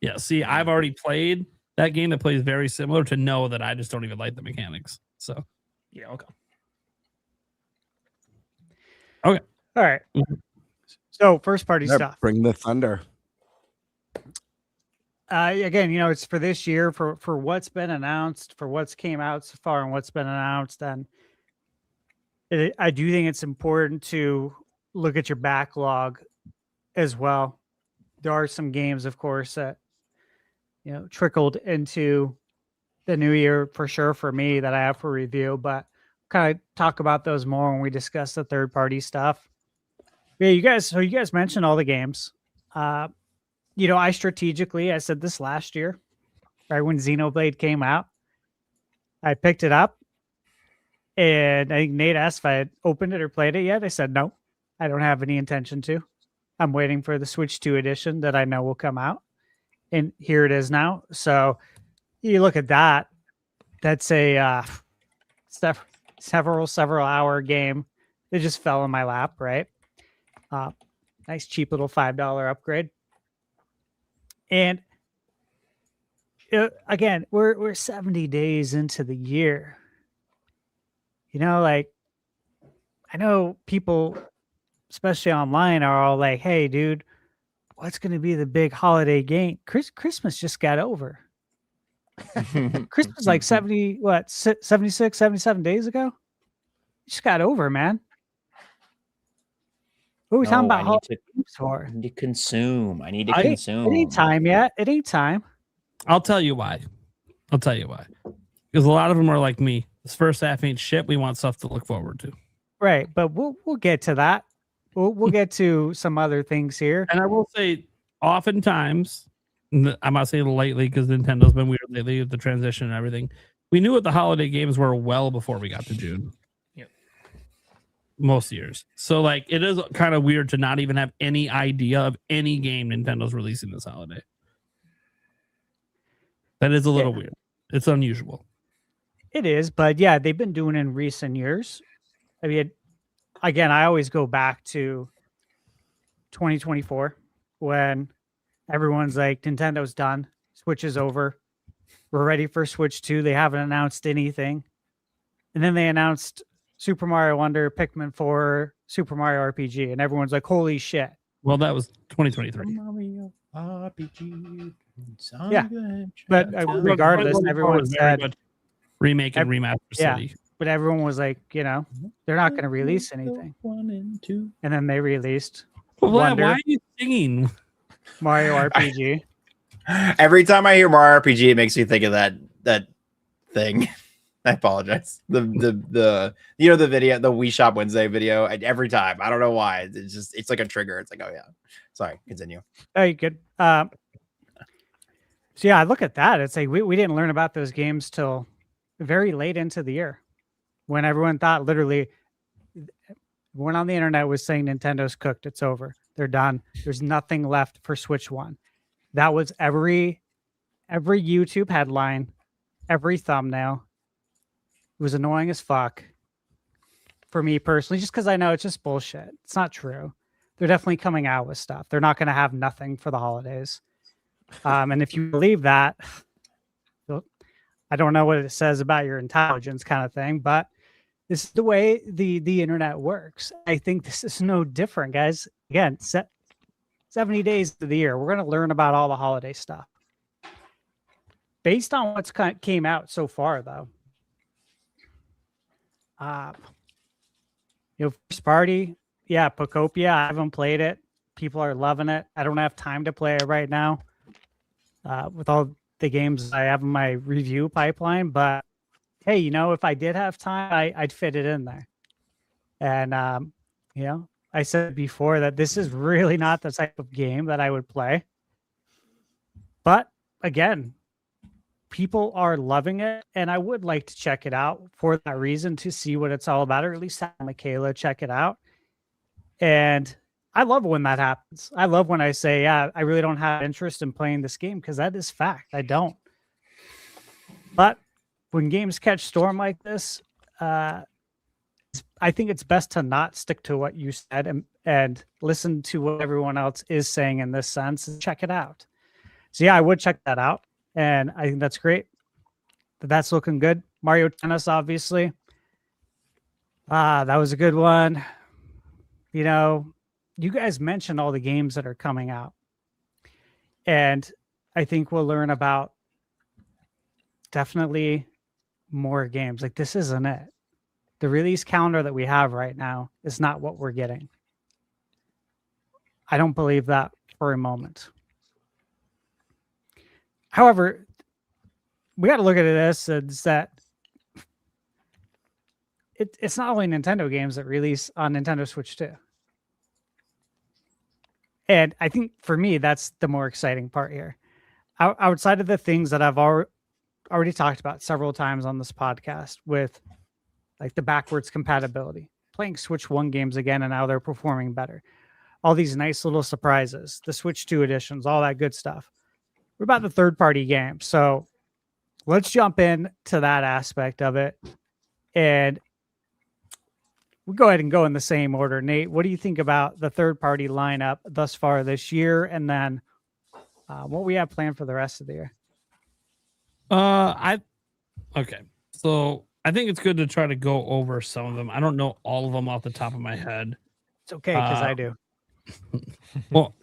Yeah, see, I've already played that game that plays very similar to know that I just don't even like the mechanics. So yeah, okay. All right. So first party stuff. Bring the thunder. Again, it's for this year, for what's been announced, for what's came out so far and what's been announced. And I do think it's important to look at your backlog as well. There are some games, of course, that, trickled into the new year for sure for me that I have for review, but kind of talk about those more when we discuss the third party stuff. Yeah, you guys mentioned all the games. I said this last year, right when Xenoblade came out, I picked it up, and I think Nate asked if I had opened it or played it yet. I said, no, I don't have any intention to. I'm waiting for the Switch 2 edition that I know will come out, and here it is now. So you look at that, that's a several hour game that just fell in my lap, right? Nice cheap little $5 upgrade. And again, we're 70 days into the year. I know people, especially online, are all like, hey, dude, what's going to be the big holiday game? Christmas just got over. Christmas like 76, 77 days ago? It just got over, man. What are we talking about holiday games for? I need to consume. It ain't time yet. It ain't time. I'll tell you why. Because a lot of them are like me. This first half ain't shit. We want stuff to look forward to. Right, but we'll get to that. We'll get to some other things here. And I will say, oftentimes, I'm not saying lately because Nintendo's been weird lately with the transition and everything. We knew what the holiday games were well before we got to June. Yep. Most years. So like it is kind of weird to not even have any idea of any game Nintendo's releasing this holiday. That is a little weird. It's unusual. It is, but yeah, they've been doing it in recent years. I mean, again, I always go back to 2024 when everyone's like, Nintendo's done, Switch is over, we're ready for Switch 2. They haven't announced anything. And then they announced Super Mario Wonder, Pikmin 4, Super Mario RPG, and everyone's like, holy shit. Well, that was 2023. Mario RPG. Yeah, but regardless, everyone said remake and remaster city. But everyone was like, you know, they're not going to release anything. 1 and 2. And then they released Why are you singing Mario RPG? Every time I hear Mario RPG, it makes me think of that thing. I apologize. The the video, the Wii Shop Wednesday video. Every time, I don't know why. It's like a trigger. It's like, oh yeah. Sorry, continue. Oh, you good. So yeah, I look at that. It's like we didn't learn about those games till very late into the year, when everyone thought literally, everyone on the internet was saying Nintendo's cooked. It's over. They're done. There's nothing left for Switch 1. That was every YouTube headline, every thumbnail. It was annoying as fuck for me personally, just because I know it's just bullshit. It's not true. They're definitely coming out with stuff. They're not going to have nothing for the holidays. And if you believe that, I don't know what it says about your intelligence kind of thing, but this is the way the internet works. I think this is no different, guys. Again, 70 days of the year, we're going to learn about all the holiday stuff. Based on what's came out so far, though, first party, yeah, Pokopia. I haven't played it. People are loving it. I don't have time to play it right now. With all the games I have in my review pipeline, but hey, if I did have time, I'd fit it in there. And I said before that this is really not the type of game that I would play. But again, people are loving it, and I would like to check it out for that reason, to see what it's all about, or at least have Michaela check it out. And I love when that happens. I love when I say, yeah, I really don't have interest in playing this game, because that is fact. I don't. But when games catch storm like this, I think it's best to not stick to what you said and listen to what everyone else is saying in this sense and check it out. So yeah, I would check that out. And I think that's great. That's looking good. Mario Tennis, obviously. That was a good one. You guys mentioned all the games that are coming out. And I think we'll learn about definitely more games. Like, this isn't it. The release calendar that we have right now is not what we're getting. I don't believe that for a moment. However, we got to look at this as that it's not only Nintendo games that release on Nintendo Switch 2. And I think for me, that's the more exciting part here. Outside of the things that I've already talked about several times on this podcast, with like the backwards compatibility, playing Switch 1 games again, and now they're performing better. All these nice little surprises, the Switch 2 editions, all that good stuff. We're about the third-party games. So let's jump in to that aspect of it. And we'll go ahead and go in the same order. Nate, what do you think about the third-party lineup thus far this year? And then what we have planned for the rest of the year? Okay. So I think it's good to try to go over some of them. I don't know all of them off the top of my head. It's okay, because I do. Well,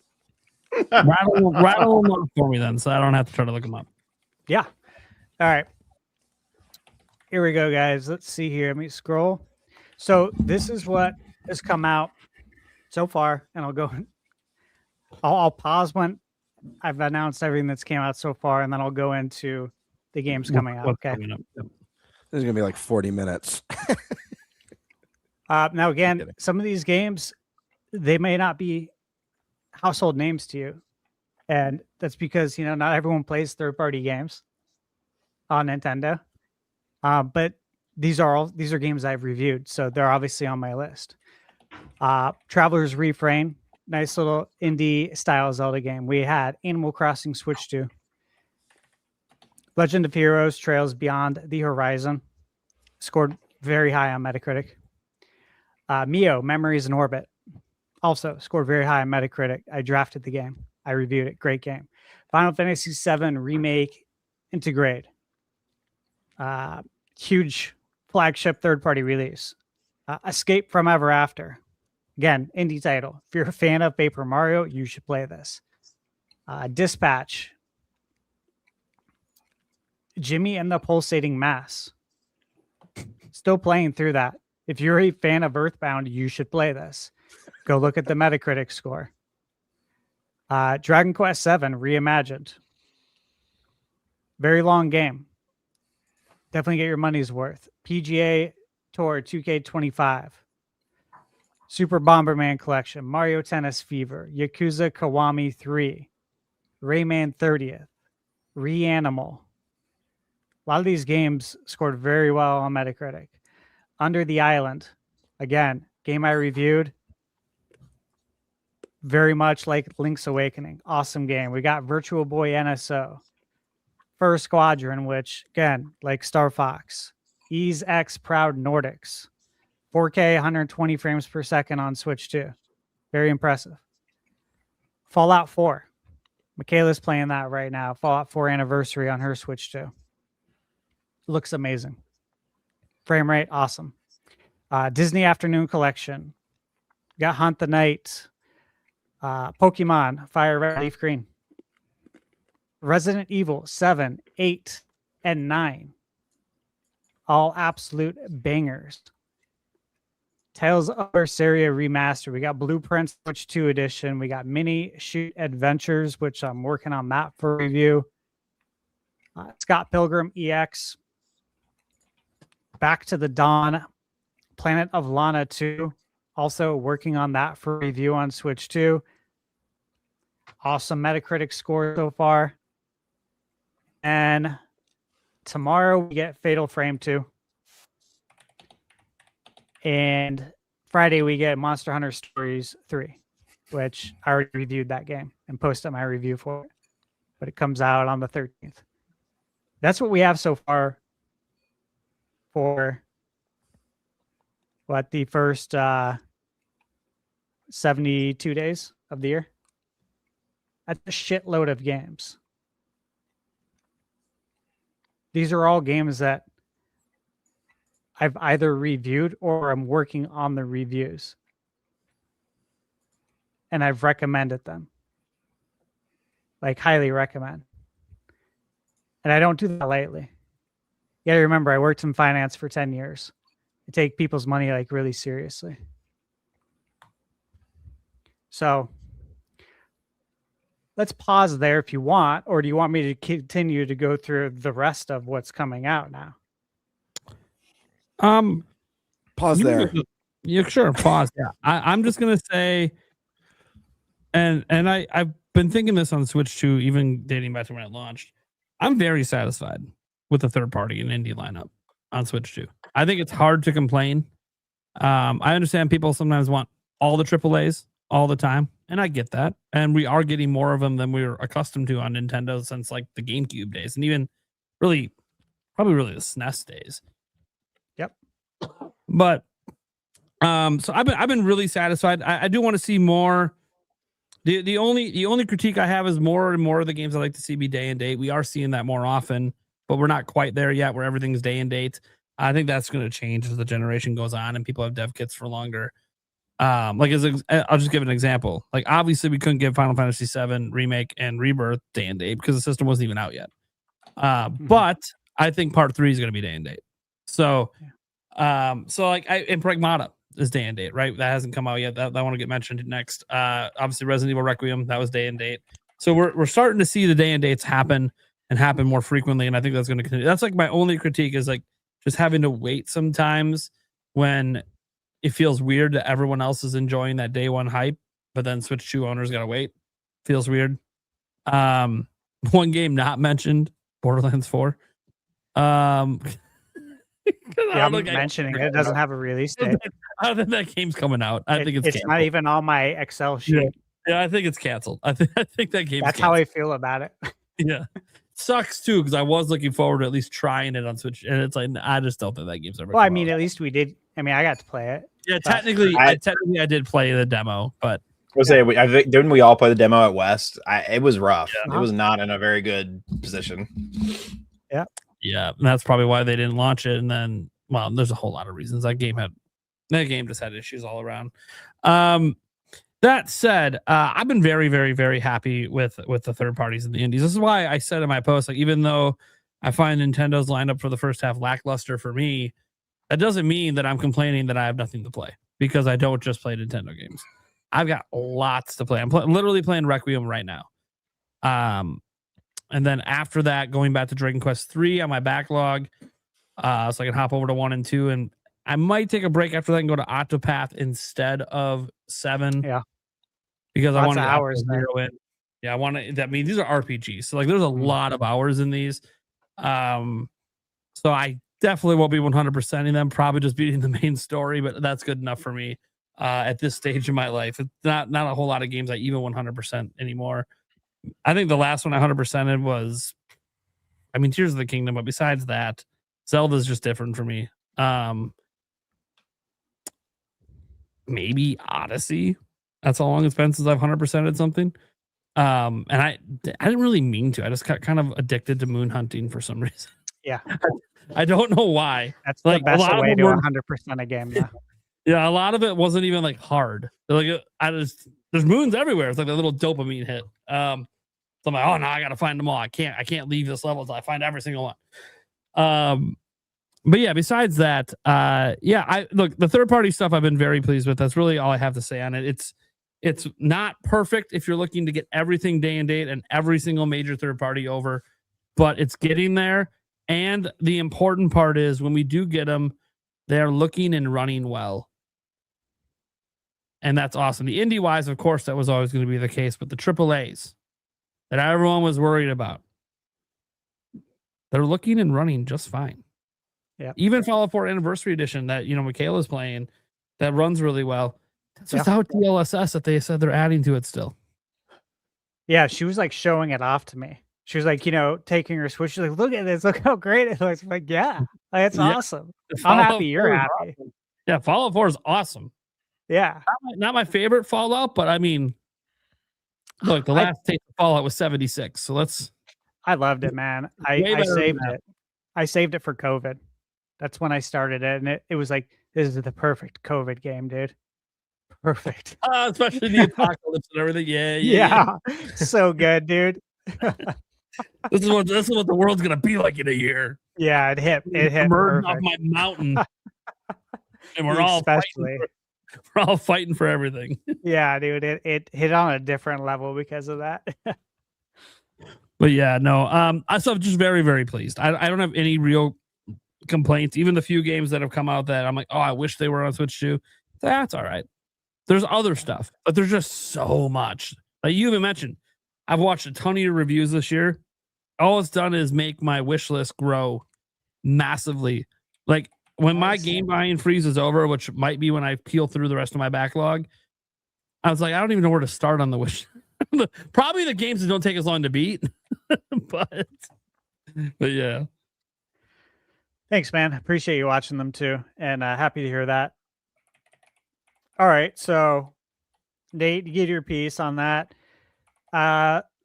rattle them up for me then, so I don't have to try to look them up. Yeah. All right. Here we go, guys. Let's see here. Let me scroll. So this is what has come out so far, and I'll pause when I've announced everything that's came out so far, and then I'll go into the games coming out. Okay. This is gonna be like 40 minutes. Now, again, some of these games, they may not be household names to you. And that's because, not everyone plays third-party games on Nintendo. But these are games I've reviewed, so they're obviously on my list. Traveler's Refrain, nice little indie style Zelda game. We had Animal Crossing Switch 2. Legend of Heroes Trails Beyond the Horizon scored very high on Metacritic. Mio Memories in Orbit also scored very high on Metacritic. I drafted the game. I reviewed it. Great game. Final Fantasy VII Remake Integrate. Huge flagship third-party release. Escape from Ever After. Again, indie title. If you're a fan of Paper Mario, you should play this. Dispatch. Jimmy and the Pulsating Mass. Still playing through that. If you're a fan of Earthbound, you should play this. Go look at the Metacritic score. Dragon Quest VII Reimagined. Very long game. Definitely get your money's worth. PGA Tour 2K25. Super Bomberman Collection. Mario Tennis Fever. Yakuza Kiwami 3. Rayman 30th. Reanimal. A lot of these games scored very well on Metacritic. Under the Island. Again, game I reviewed. Very much like Link's Awakening. Awesome game. We got Virtual Boy NSO. First Squadron, which, again, like Star Fox. Ease X Proud Nordics. 4K 120 frames per second on Switch 2. Very impressive. Fallout 4. Michaela's playing that right now. Fallout 4 Anniversary on her Switch 2. Looks amazing. Frame rate, awesome. Disney Afternoon Collection. Got Hunt the Night. Pokemon Fire Red Leaf Green. Resident Evil 7, 8, and 9. All absolute bangers. Tales of Berseria Remastered. We got Blueprint Switch 2 Edition. We got Mini Shoot Adventures, which I'm working on that for review. Scott Pilgrim EX. Back to the Dawn. Planet of Lana 2. Also working on that for review on Switch 2. Awesome Metacritic score so far. And tomorrow we get Fatal Frame 2. And Friday we get Monster Hunter Stories 3, which I already reviewed that game and posted my review for it. But it comes out on the 13th. That's what we have so far for the first 72 days of the year. That's a shitload of games. These are all games that I've either reviewed or I'm working on the reviews. And I've recommended them. Like, highly recommend. And I don't do that lightly. You gotta remember, I worked in finance for 10 years. I take people's money like really seriously. So let's pause there if you want, or do you want me to continue to go through the rest of what's coming out now? Pause there. Yeah, sure. Pause. Yeah. I'm just gonna say, and I've been thinking this on Switch 2, even dating back to when it launched. I'm very satisfied with the third party and indie lineup on Switch 2. I think it's hard to complain. I understand people sometimes want all the AAAs all the time, and I get that. And we are getting more of them than we were accustomed to on Nintendo since like the GameCube days, and even probably the SNES days. Yep. But so I've been really satisfied. I do want to see more. The only critique I have is more and more of the games I like to see be day and date. We are seeing that more often, but we're not quite there yet where everything's day and date. I think that's going to change as the generation goes on and people have dev kits for longer. I'll just give an example. Like, obviously we couldn't give Final Fantasy VII Remake and Rebirth day and date because the system wasn't even out yet. But I think Part 3 is going to be day and date. So and Pragmata is day and date, right? That hasn't come out yet. That want to get mentioned next. Obviously Resident Evil Requiem, that was day and date. So we're starting to see the day and dates happen more frequently, and I think that's going to continue. That's like my only critique is like just having to wait sometimes when it feels weird that everyone else is enjoying that day one hype, but then Switch 2 owners got to wait. Feels weird. One game not mentioned, Borderlands 4. I'm mentioning it. It doesn't have a release date. I think that game's coming out. I think it's not even on my Excel sheet. Yeah, I think it's canceled. I think that game's That's canceled. how I feel about it. Yeah. Sucks too, because I was looking forward to at least trying it on Switch, and it's like I just don't think that game's ever. Well, I mean, at least we did. I mean, I got to play it. Yeah, technically, I did play the demo, but didn't we all play the demo at West? It was rough. Yeah. It was not in a very good position. Yeah, and that's probably why they didn't launch it. And then, well, there's a whole lot of reasons. That game just had issues all around. That said, I've been very, very, very happy with the third parties and the indies. This is why I said in my post, like, even though I find Nintendo's lineup for the first half lackluster for me, that doesn't mean that I'm complaining that I have nothing to play, because I don't just play Nintendo games. I've got lots to play. I'm literally playing Requiem right now. And then after that, going back to Dragon Quest 3 on my backlog, so I can hop over to 1 and 2, and I might take a break after that and go to Octopath instead of 7. Yeah, because lots I want of hours zero in. Yeah, I want to. That means these are RPGs, so like there's a lot of hours in these. So I definitely won't be 100%ing them. Probably just beating the main story, but that's good enough for me at this stage of my life. It's not a whole lot of games I even 100% anymore. I think the last one I 100%ed was, I mean, Tears of the Kingdom, but besides that, Zelda's just different for me. Maybe Odyssey. That's how long it's been since I've 100%ed something. And I didn't really mean to. I just got kind of addicted to moon hunting for some reason. Yeah. I don't know why. That's like the best way to 100% a game. Yeah. Yeah, a lot of it wasn't even like hard. Like there's moons everywhere. It's like a little dopamine hit. So I'm like, oh no, I gotta find them all. I can't leave this level until I find every single one. But yeah, besides that, I look, the third party stuff I've been very pleased with. That's really all I have to say on it. It's not perfect if you're looking to get everything day and date and every single major third party over, but it's getting there. And the important part is when we do get them, they're looking and running well. And that's awesome. The indie wise, of course, that was always going to be the case, but the AAAs that everyone was worried about, they're looking and running just fine. Yeah. Even Fallout 4 Anniversary Edition that, Michaela's playing, that runs really well. That's without DLSS that they said they're adding to it still. Yeah, she was like showing it off to me. She was like, taking her Switch. She's like, look at this. Look how great it looks. I'm like, yeah, it's awesome. I'm happy you're happy. Awesome. Yeah, Fallout 4 is awesome. Yeah. Not my favorite Fallout, but I mean, look, the last taste of Fallout was 76. So I loved it, man. I saved it. I saved it for COVID. That's when I started it. And it was like, this is the perfect COVID game, dude. Perfect. Especially the apocalypse and everything. Yeah. So good, dude. This is what the world's gonna be like in a year. Yeah, it hit off my mountain. And we're all fighting for everything. Yeah, dude. It hit on a different level because of that. But yeah, no. I'm just very, very pleased. I don't have any real complaints. Even the few games that have come out that I'm like, oh, I wish they were on Switch too. That's all right. There's other stuff, but there's just so much. Like you even mentioned, I've watched a ton of your reviews this year. All it's done is make my wish list grow massively. Like when my game buying freeze is over, which might be when I peel through the rest of my backlog, I was like, I don't even know where to start on the wish. Probably the games that don't take as long to beat. but yeah. Thanks, man. Appreciate you watching them too. And happy to hear that. All right. So Nate, you get your piece on that.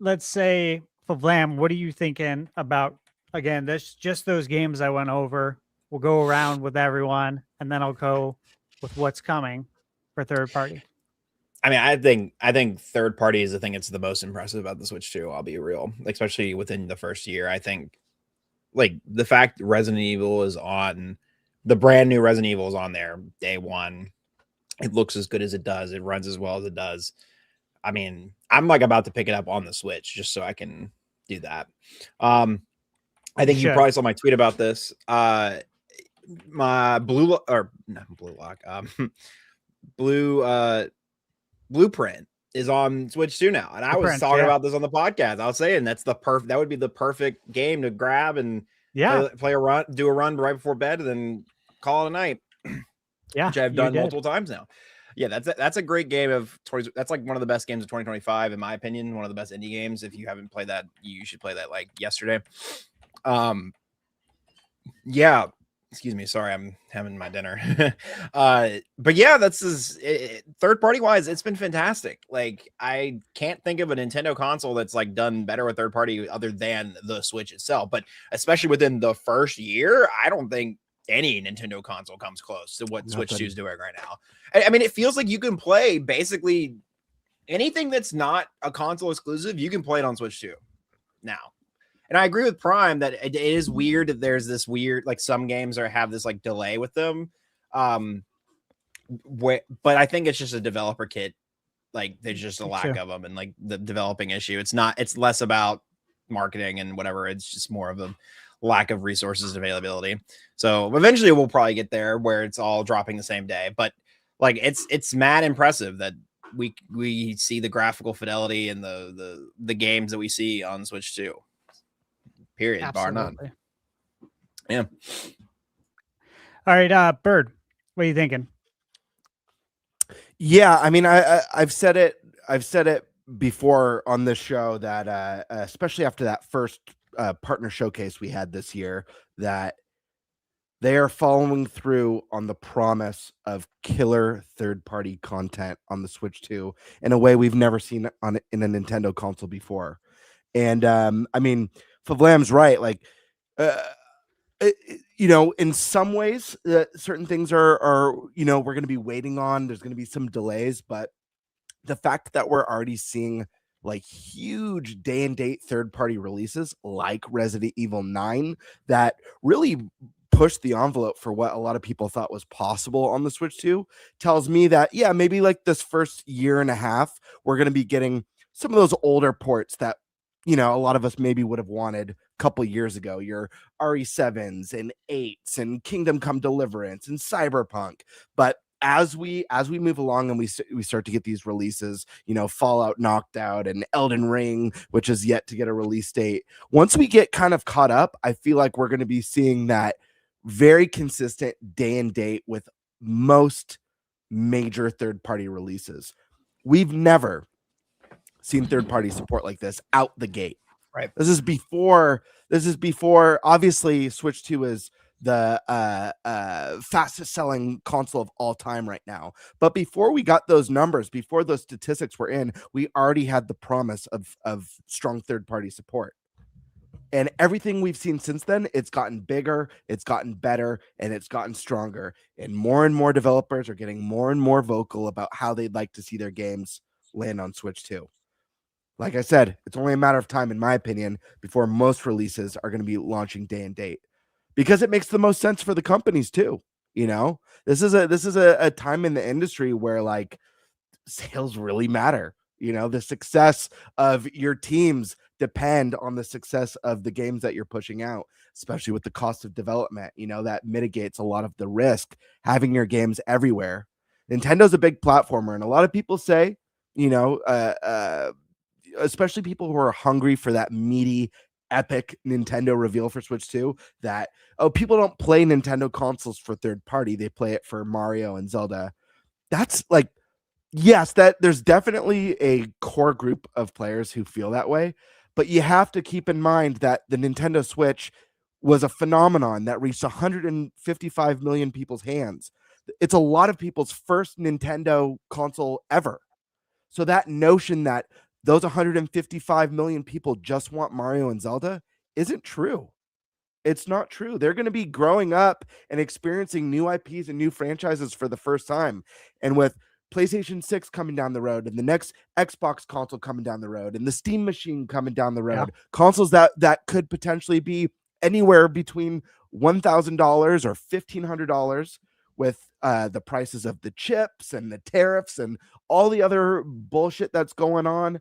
Let's say for Vlam, what are you thinking about? Again, this just those games I went over. We'll go around with everyone, and then I'll go with what's coming for third party. I mean, I think third party is the thing that's the most impressive about the Switch 2. I'll be real, especially within the first year. I think, like the fact Resident Evil is on, the brand new Resident Evil is on there day one. It looks as good as it does. It runs as well as it does. I mean, I'm like about to pick it up on the Switch just so I can do that. I think you probably saw my tweet about this. My Blueprint is on Switch 2 now. And I was Prince, talking yeah. about this on the podcast. I was saying that would be the perfect game to grab and play a run, do a run right before bed, and then call it a night. Yeah, which I've done multiple times now. Yeah, that's a great game of 20. That's like one of the best games of 2025, in my opinion. One of the best indie games. If you haven't played that, you should play that like yesterday. Yeah. Excuse me. Sorry, I'm having my dinner. But yeah, third party wise, it's been fantastic. Like, I can't think of a Nintendo console that's like done better with third party other than the Switch itself. But especially within the first year, I don't think any Nintendo console comes close to what Switch 2 is doing right now. I mean, it feels like you can play basically anything that's not a console exclusive. You can play it on Switch 2 now. And I agree with Prime that it is weird that there's this weird, like some games have this like delay with them. But I think it's just a developer kit. Like there's just a lack of them and like the developing issue. It's less about marketing and whatever. It's just more of a lack of resources and availability. So eventually we'll probably get there where it's all dropping the same day. But like it's mad impressive that we see the graphical fidelity and the games that we see on Switch 2. Period. Absolutely. Bar none. Yeah. All right, Bird, what are you thinking? Yeah, I mean, I've said it before on this show that especially after that first partner showcase we had this year, that they are following through on the promise of killer third-party content on the Switch 2 in a way we've never seen in a Nintendo console before. And I mean, Favlam's right. Like, in some ways, certain things are we're going to be waiting on. There's going to be some delays, but the fact that we're already seeing like huge day and date third-party releases like Resident Evil 9 that really pushed the envelope for what a lot of people thought was possible on the Switch 2 tells me that, yeah, maybe like this first year and a half, we're going to be getting some of those older ports that, a lot of us maybe would have wanted a couple years ago, your RE7s and 8s and Kingdom Come Deliverance and Cyberpunk. But as we move along and we start to get these releases, Fallout Knocked Out and Elden Ring, which is yet to get a release date. Once we get kind of caught up, I feel like we're going to be seeing that very consistent day and date with most major third-party releases. We've never seen third-party support like this out the gate. Right. This is before obviously Switch 2 is the fastest selling console of all time right now. But before we got those numbers, before those statistics were in, we already had the promise of strong third-party support. And everything we've seen since then, it's gotten bigger, it's gotten better, and it's gotten stronger. And more developers are getting more and more vocal about how they'd like to see their games land on Switch 2. Like I said, it's only a matter of time, in my opinion, before most releases are going to be launching day and date, because it makes the most sense for the companies too. This is a time in the industry where like sales really matter. The success of your teams depend on the success of the games that you're pushing out, especially with the cost of development. That mitigates a lot of the risk having your games everywhere. Nintendo's a big platformer, and a lot of people say, especially people who are hungry for that meaty, epic Nintendo reveal for Switch 2, that, people don't play Nintendo consoles for third party. They play it for Mario and Zelda. That's like, yes, that there's definitely a core group of players who feel that way, but you have to keep in mind that the Nintendo Switch was a phenomenon that reached 155 million people's hands. It's a lot of people's first Nintendo console ever. So that notion that those 155 million people just want Mario and Zelda isn't true. It's not true. They're going to be growing up and experiencing new IPs and new franchises for the first time. And with PlayStation 6 coming down the road, and the next Xbox console coming down the road, and the Steam machine coming down the road, consoles that could potentially be anywhere between $1,000 or $1,500 with the prices of the chips and the tariffs and all the other bullshit that's going on.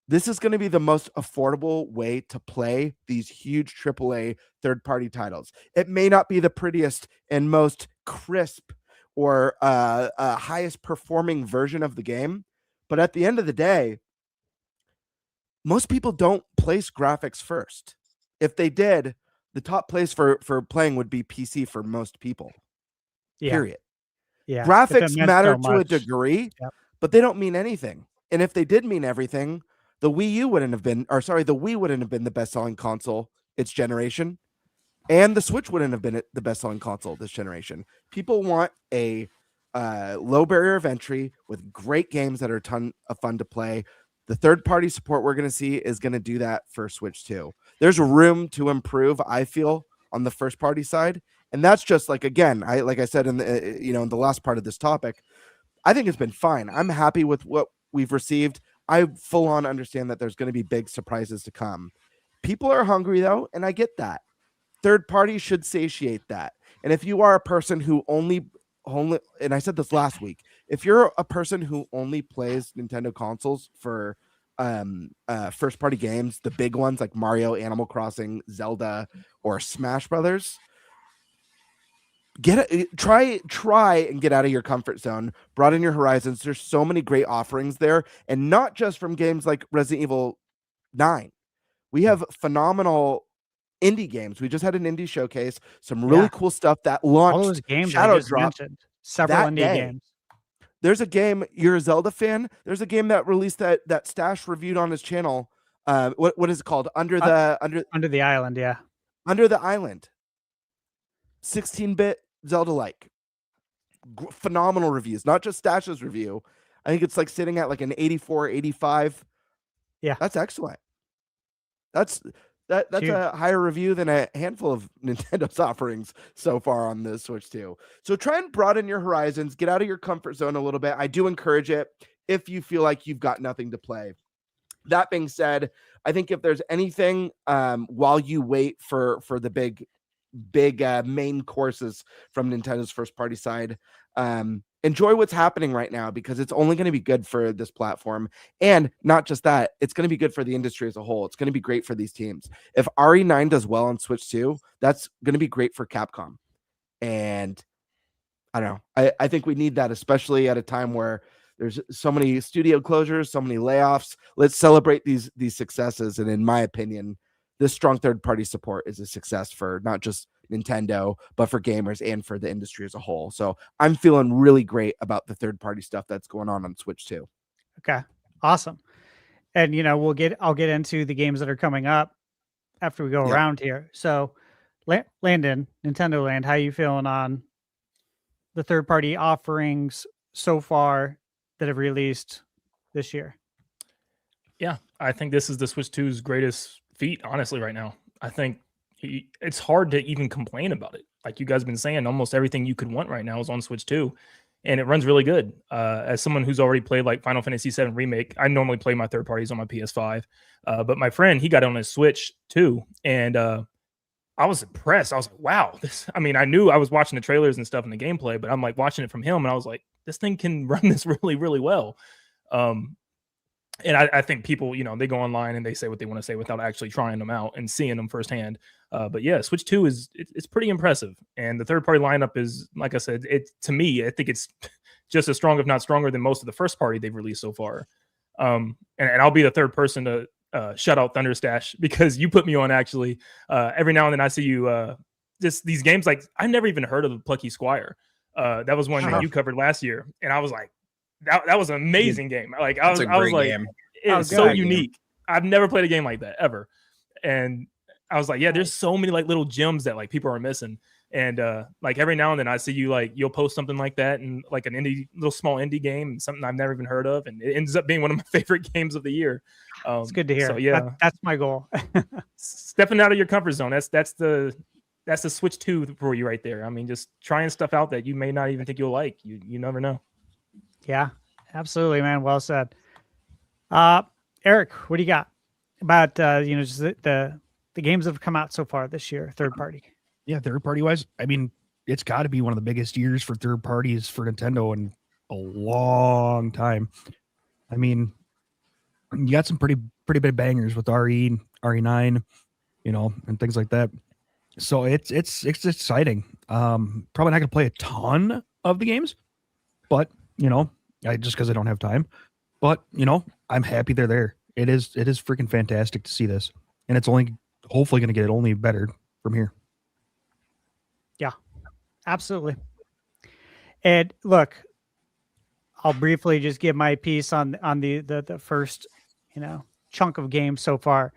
This is going to be the most affordable way to play these huge AAA third-party titles. It may not be the prettiest and most crisp or highest performing version of the game, But at the end of the day, most people don't place graphics first. If they did, the top place for playing would be PC for most people. Yeah. Period. Yeah. Graphics matter to a degree, Yep. but they don't mean anything. And if they did mean everything, the Wii wouldn't have been the best-selling console its generation, and the Switch wouldn't have been the best-selling console this generation. People want a low barrier of entry with great games that are a ton of fun to play. The third-party support we're going to see is going to do that for Switch 2. There's room to improve, I feel, on the first-party side, and that's just like, again, like I said in the in the last part of this topic, I think it's been fine. I'm happy with what we've received. I full on understand that there's going to be big surprises to come. People are hungry though, and I get that. Third party should satiate that. And if you are a person who only, and I said this last week, if you're a person who only plays Nintendo consoles for first party games, the big ones like Mario, Animal Crossing, Zelda, or Smash Brothers, try and get out of your comfort zone, broaden your horizons. There's so many great offerings there, and not just from games like Resident Evil 9. We have phenomenal indie games. We just had an indie showcase, some really cool stuff that launched. All those games Shadow I just Drop mentioned, several that indie day. games. There's a game, you're a Zelda fan, there's a game that released that Stash reviewed on his channel. What is it called? Under the Island, yeah. Under the Island. 16-bit Zelda-like. Phenomenal reviews, not just Stash's review. I think it's like sitting at like an 84, 85. Yeah. That's excellent. That's a higher review than a handful of Nintendo's offerings so far on the Switch 2. So try and broaden your horizons, get out of your comfort zone a little bit. I do encourage it if you feel like you've got nothing to play. That being said, I think if there's anything while you wait for the big main courses from Nintendo's first party side, enjoy what's happening right now, because it's only going to be good for this platform. And not just that, it's going to be good for the industry as a whole. It's going to be great for these teams. If RE9 does well on Switch 2, that's going to be great for Capcom. And I don't know. I think we need that, especially at a time where there's so many studio closures, so many layoffs. Let's celebrate these successes. And in my opinion, this strong third-party support is a success for not just Nintendo, but for gamers and for the industry as a whole. So I'm feeling really great about the third-party stuff that's going on Switch 2. Okay, awesome. And I'll get into the games that are coming up after we go around here. So, Landon, Nintendo Land, how you feeling on the third-party offerings so far that have released this year? Yeah, I think this is the Switch 2's greatest feat, honestly, right now. I think it's hard to even complain about it. Like you guys have been saying, almost everything you could want right now is on Switch 2, and it runs really good. As someone who's already played like Final Fantasy VII Remake, I normally play my third parties on my PS5, but my friend, he got it on his Switch too, and I was impressed. I was like, wow, I knew I was watching the trailers and stuff and the gameplay, but I'm like watching it from him, and I was like, this thing can run this really, really well. And I think people, they go online and they say what they want to say without actually trying them out and seeing them firsthand. But yeah, Switch 2 it's pretty impressive. And the third-party lineup is, like I said, to me, I think it's just as strong, if not stronger, than most of the first-party they've released so far. And I'll be the third person to shout out Thunderstash, because you put me on, actually. Every now and then I see you just these games, like I never even heard of the Plucky Squire. That was one that you covered last year, and I was like, that was an amazing game. Like I was like, game. It's so unique. I've never played a game like that ever. And I was like, yeah, there's so many like little gems that like people are missing. And like every now and then I see you, like you'll post something like that and like an little small indie game, something I've never even heard of, and it ends up being one of my favorite games of the year. It's good to hear. So yeah, that's my goal. Stepping out of your comfort zone. That's the Switch 2 for you right there. Just trying stuff out that you may not even think you'll like. You never know. Yeah, absolutely, man. Well said. Eric, what do you got about just the games that have come out so far this year, third party? Yeah, third party wise, it's got to be one of the biggest years for third parties for Nintendo in a long time. You got some pretty big bangers with RE9, and things like that. So it's exciting. Probably not gonna play a ton of the games, but just because I don't have time. But I'm happy they're there. It is freaking fantastic to see this, and it's only hopefully going to get only better from here. Yeah, absolutely. And look, I'll briefly just give my piece on the first, chunk of games so far.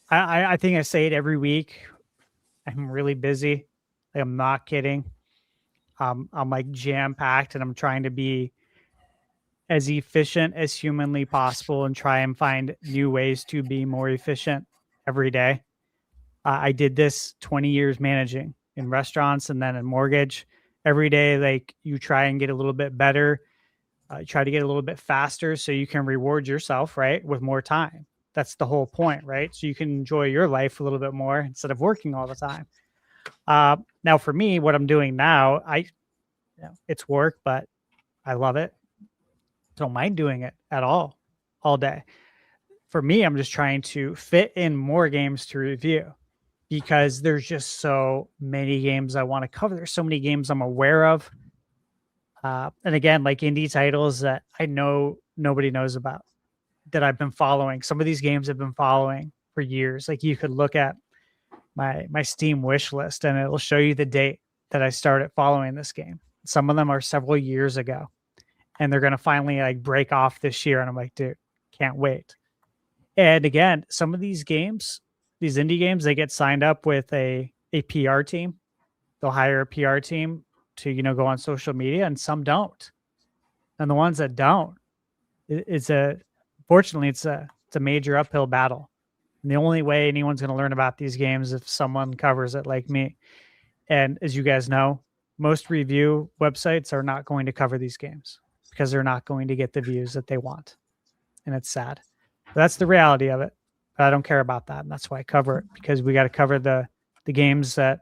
I think I say it every week. I'm really busy. I'm not kidding. I'm like jam packed, and I'm trying to be as efficient as humanly possible and try and find new ways to be more efficient every day. I did this 20 years managing in restaurants and then in mortgage. Every day, like, you try and get a little bit better, try to get a little bit faster so you can reward yourself, right, with more time. That's the whole point, right? So you can enjoy your life a little bit more instead of working all the time. Now, for me, what I'm doing now, it's work, but I love it. Don't mind doing it at all day. For me, I'm just trying to fit in more games to review because there's just so many games I want to cover. There's so many games I'm aware of. And again, like indie titles that I know nobody knows about that I've been following. Some of these games I've been following for years. Like, you could look at my Steam wish list and it'll show you the date that I started following this game. Some of them are several years ago, and they're going to finally like break off this year. And I'm like, dude, can't wait. And again, some of these games, these indie games, they get signed up with a PR team. They'll hire a PR team to, go on social media, and some don't. And the ones that don't, fortunately, it's a major uphill battle. And the only way anyone's going to learn about these games is if someone covers it like me. And as you guys know, most review websites are not going to cover these games because they're not going to get the views that they want. And it's sad. But that's the reality of it. But I don't care about that. And that's why I cover it, because we got to cover the games that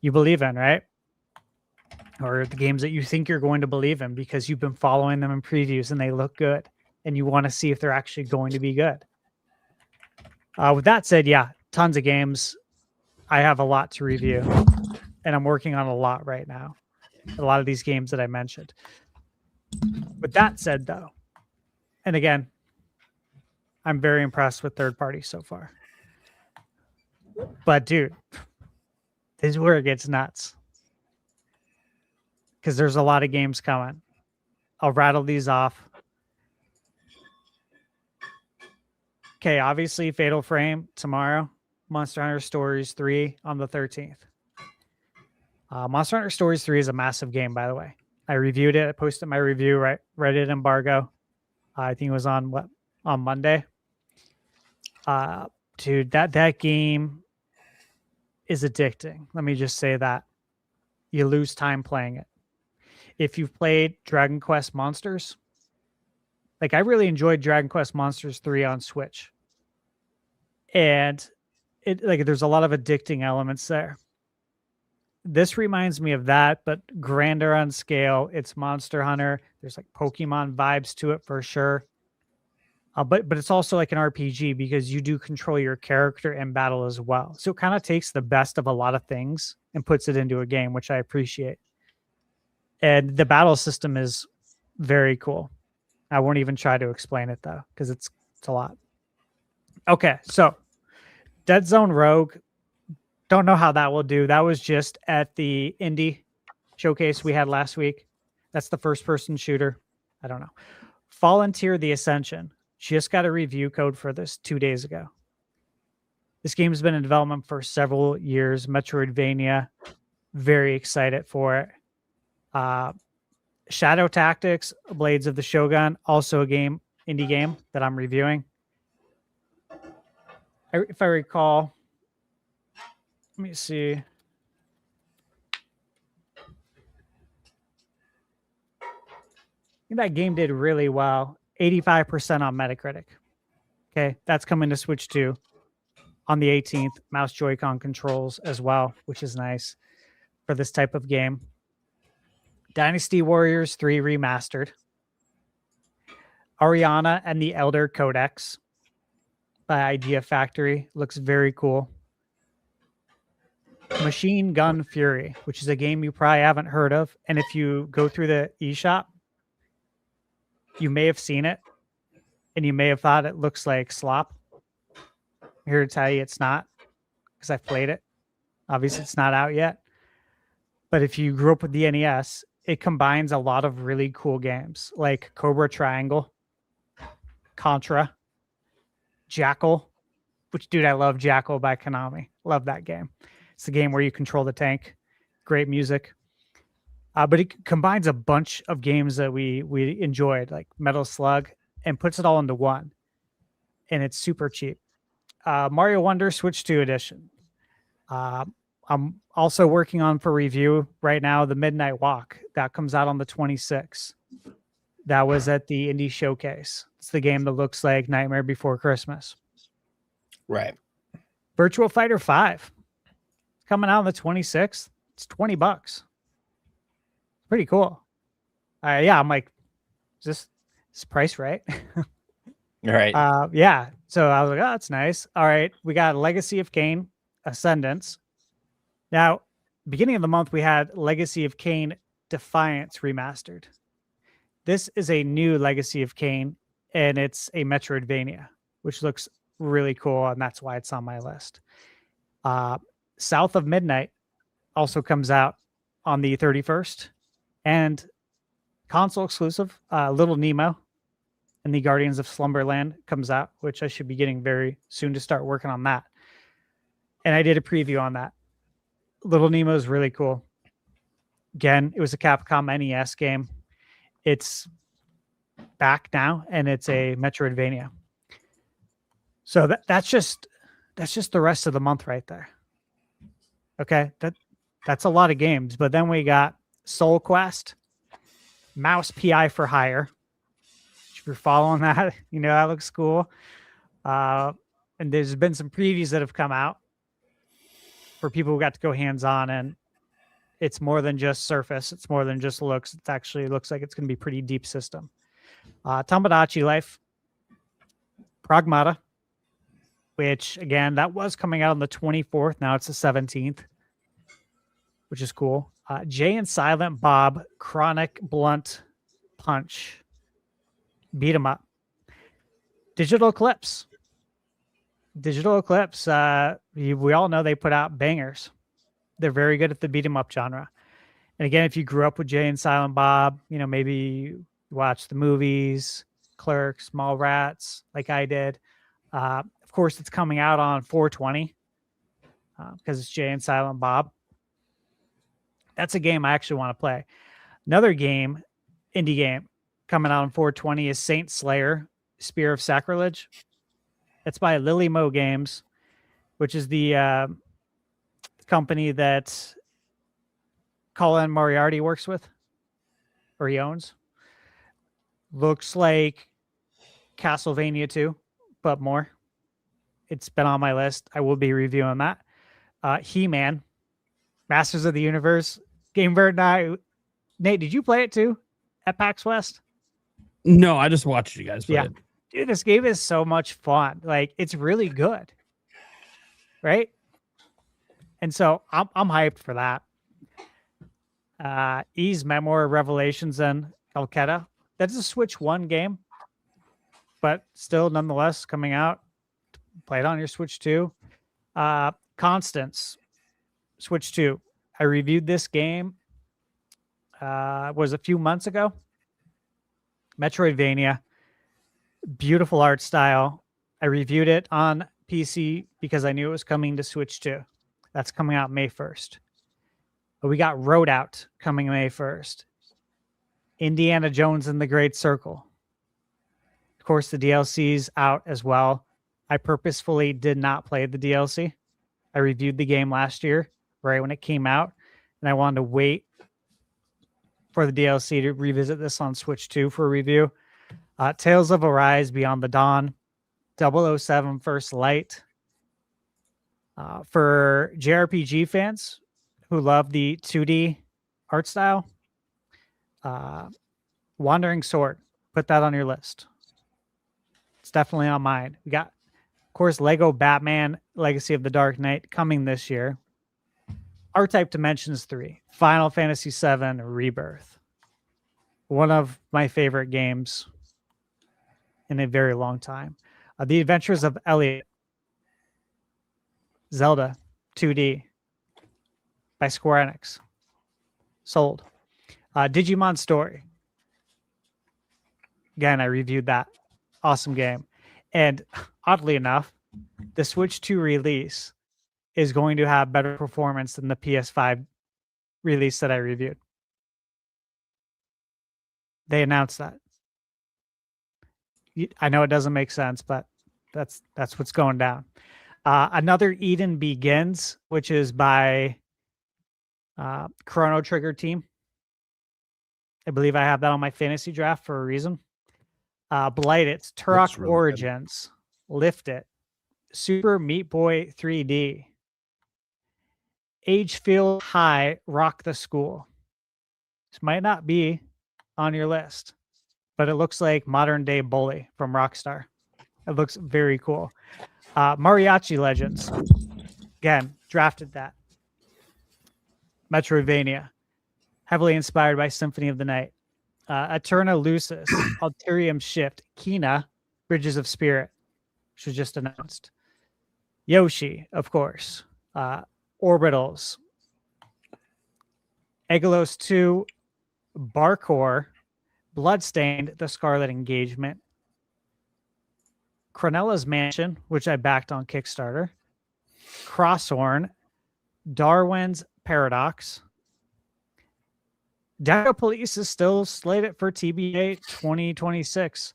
you believe in, right? Or the games that you think you're going to believe in because you've been following them in previews and they look good and you want to see if they're actually going to be good. With that said, yeah, tons of games. I have a lot to review, and I'm working on a lot right now. A lot of these games that I mentioned. With that said, though, and again, I'm very impressed with third party so far. But dude, this is where it gets nuts. Because there's a lot of games coming. I'll rattle these off. Okay, obviously Fatal Frame tomorrow. Monster Hunter Stories 3 on the 13th. Monster Hunter Stories 3 is a massive game, by the way. I reviewed it. I posted my review, right? Reddit embargo. I think it was on Monday. Dude, that game is addicting. Let me just say that. You lose time playing it. If you've played Dragon Quest Monsters, like, I really enjoyed Dragon Quest Monsters 3 on Switch. And there's a lot of addicting elements there. This reminds me of that, but grander on scale. It's Monster Hunter. There's like Pokemon vibes to it for sure. But it's also like an RPG because you do control your character in battle as well. So it kind of takes the best of a lot of things and puts it into a game, which I appreciate. And the battle system is very cool. I won't even try to explain it though, because it's a lot. Okay, so Dead Zone Rogue. Don't know how that will do. That was just at the indie showcase we had last week. That's the first-person shooter. I don't know. Fallen Tier: The Ascension. Just got a review code for this 2 days ago. This game has been in development for several years. Metroidvania. Very excited for it. Shadow Tactics: Blades of the Shogun. Also a indie game that I'm reviewing. If I recall, let me see. I think that game did really well. 85% on Metacritic. Okay, that's coming to Switch 2 on the 18th. Mouse Joy-Con controls as well, which is nice for this type of game. Dynasty Warriors 3 Remastered. Ariana and the Elder Codex by Idea Factory. Looks very cool. Machine Gun Fury, which is a game you probably haven't heard of. And if you go through the eShop, you may have seen it, and you may have thought it looks like slop. I'm here to tell you it's not, because I've played it. Obviously, it's not out yet. But if you grew up with the NES, it combines a lot of really cool games like Cobra Triangle, Contra, Jackal, which, dude, I love Jackal by Konami. Love that game. It's the game where you control the tank. Great music. But it combines a bunch of games that we enjoyed, like Metal Slug, and puts it all into one. And it's super cheap. Mario Wonder Switch 2 edition. I'm also working on for review right now the Midnight Walk. That comes out on the 26th. That was at the Indie Showcase. It's the game that looks like Nightmare Before Christmas. Right. Virtual Fighter 5. Coming out on the 26th. It's $20. Pretty cool. Yeah, I'm like, is this price right? All right. Yeah. So I was like, oh, that's nice. All right. We got Legacy of Kain Ascendance. Now, beginning of the month, we had Legacy of Kain Defiance Remastered. This is a new Legacy of Kain, and it's a Metroidvania, which looks really cool, and that's why it's on my list. South of Midnight also comes out on the 31st, and console exclusive, Little Nemo and the Guardians of Slumberland comes out, which I should be getting very soon to start working on that. And I did a preview on that. Little Nemo is really cool. Again, it was a Capcom NES game. It's back now, and it's a Metroidvania. So that's just the rest of the month right there. Okay, that's a lot of games. But then we got Soul Quest, Mouse PI for Hire. If you're following that, you know that looks cool. And there's been some previews that have come out for people who got to go hands-on, and it's more than just surface. It's more than just looks. It actually looks like it's going to be pretty deep system. Tomodachi Life, Pragmata, which, again, that was coming out on the 24th. Now it's the 17th, which is cool. Jay and Silent Bob, Chronic Blunt Punch, Beat 'em Up. Digital Eclipse. Digital Eclipse, we all know they put out bangers. They're very good at the beat 'em up genre. And again, if you grew up with Jay and Silent Bob, you know, maybe you watched the movies, Clerks, Mallrats, like I did. Of course, it's coming out on 4/20 because it's Jay and Silent Bob. That's a game I actually want to play. Another game, indie game, coming out on 4/20 is Saint Slayer, Spear of Sacrilege. It's by Lily Mo Games, which is the company that Colin Moriarty works with, or he owns. Looks like Castlevania 2, but more. It's been on my list. I will be reviewing that. He-Man, Masters of the Universe. Gamebird and I. Nate, did you play it too at PAX West? No, I just watched you guys play it. Dude, this game is so much fun. Like, it's really good. Right? And so I'm hyped for that. Ys Memoir Revelations and Calcutta. That's a Switch 1 game, but still nonetheless coming out. Play it on your Switch 2. Constance, Switch 2. I reviewed this game was a few months ago. Metroidvania. Beautiful art style. I reviewed it on PC because I knew it was coming to Switch 2. That's coming out May 1st. But we got Road Out coming May 1st. Indiana Jones and the Great Circle. Of course, the DLC's out as well. I purposefully did not play the DLC. I reviewed the game last year, right when it came out, and I wanted to wait for the DLC to revisit this on Switch 2 for a review. Tales of Arise, Beyond the Dawn, 007 First Light. For JRPG fans who love the 2D art style, Wandering Sword, put that on your list. It's definitely on mine. We got, of course, Lego Batman Legacy of the Dark Knight coming this year. R-Type Dimensions 3, Final Fantasy VII Rebirth. One of my favorite games in a very long time. The Adventures of Elliot, Zelda 2D by Square Enix, sold. Digimon Story. Again, I reviewed that. Awesome game. And oddly enough, the Switch 2 release is going to have better performance than the PS5 release that I reviewed. They announced that. I know it doesn't make sense, but that's what's going down. Another Eden Begins, which is by Chrono Trigger team. I believe I have that on my fantasy draft for a reason. Blight It's Turok really Origins, good. Lift It, Super Meat Boy 3D, Agefield High, Rock the School. This might not be on your list, but it looks like modern day Bully from Rockstar. It looks very cool. Mariachi Legends. Again, drafted that. Metroidvania. Heavily inspired by Symphony of the Night. Eterna Lucis, Alterium Shift, Kina, Bridges of Spirit, which was just announced. Yoshi, of course. Orbitals. Egalos 2, Barkor, Bloodstained, The Scarlet Engagement. Cronella's Mansion, which I backed on Kickstarter. Crosshorn, Darwin's Paradox. Data Police is still slated for TBA 2026.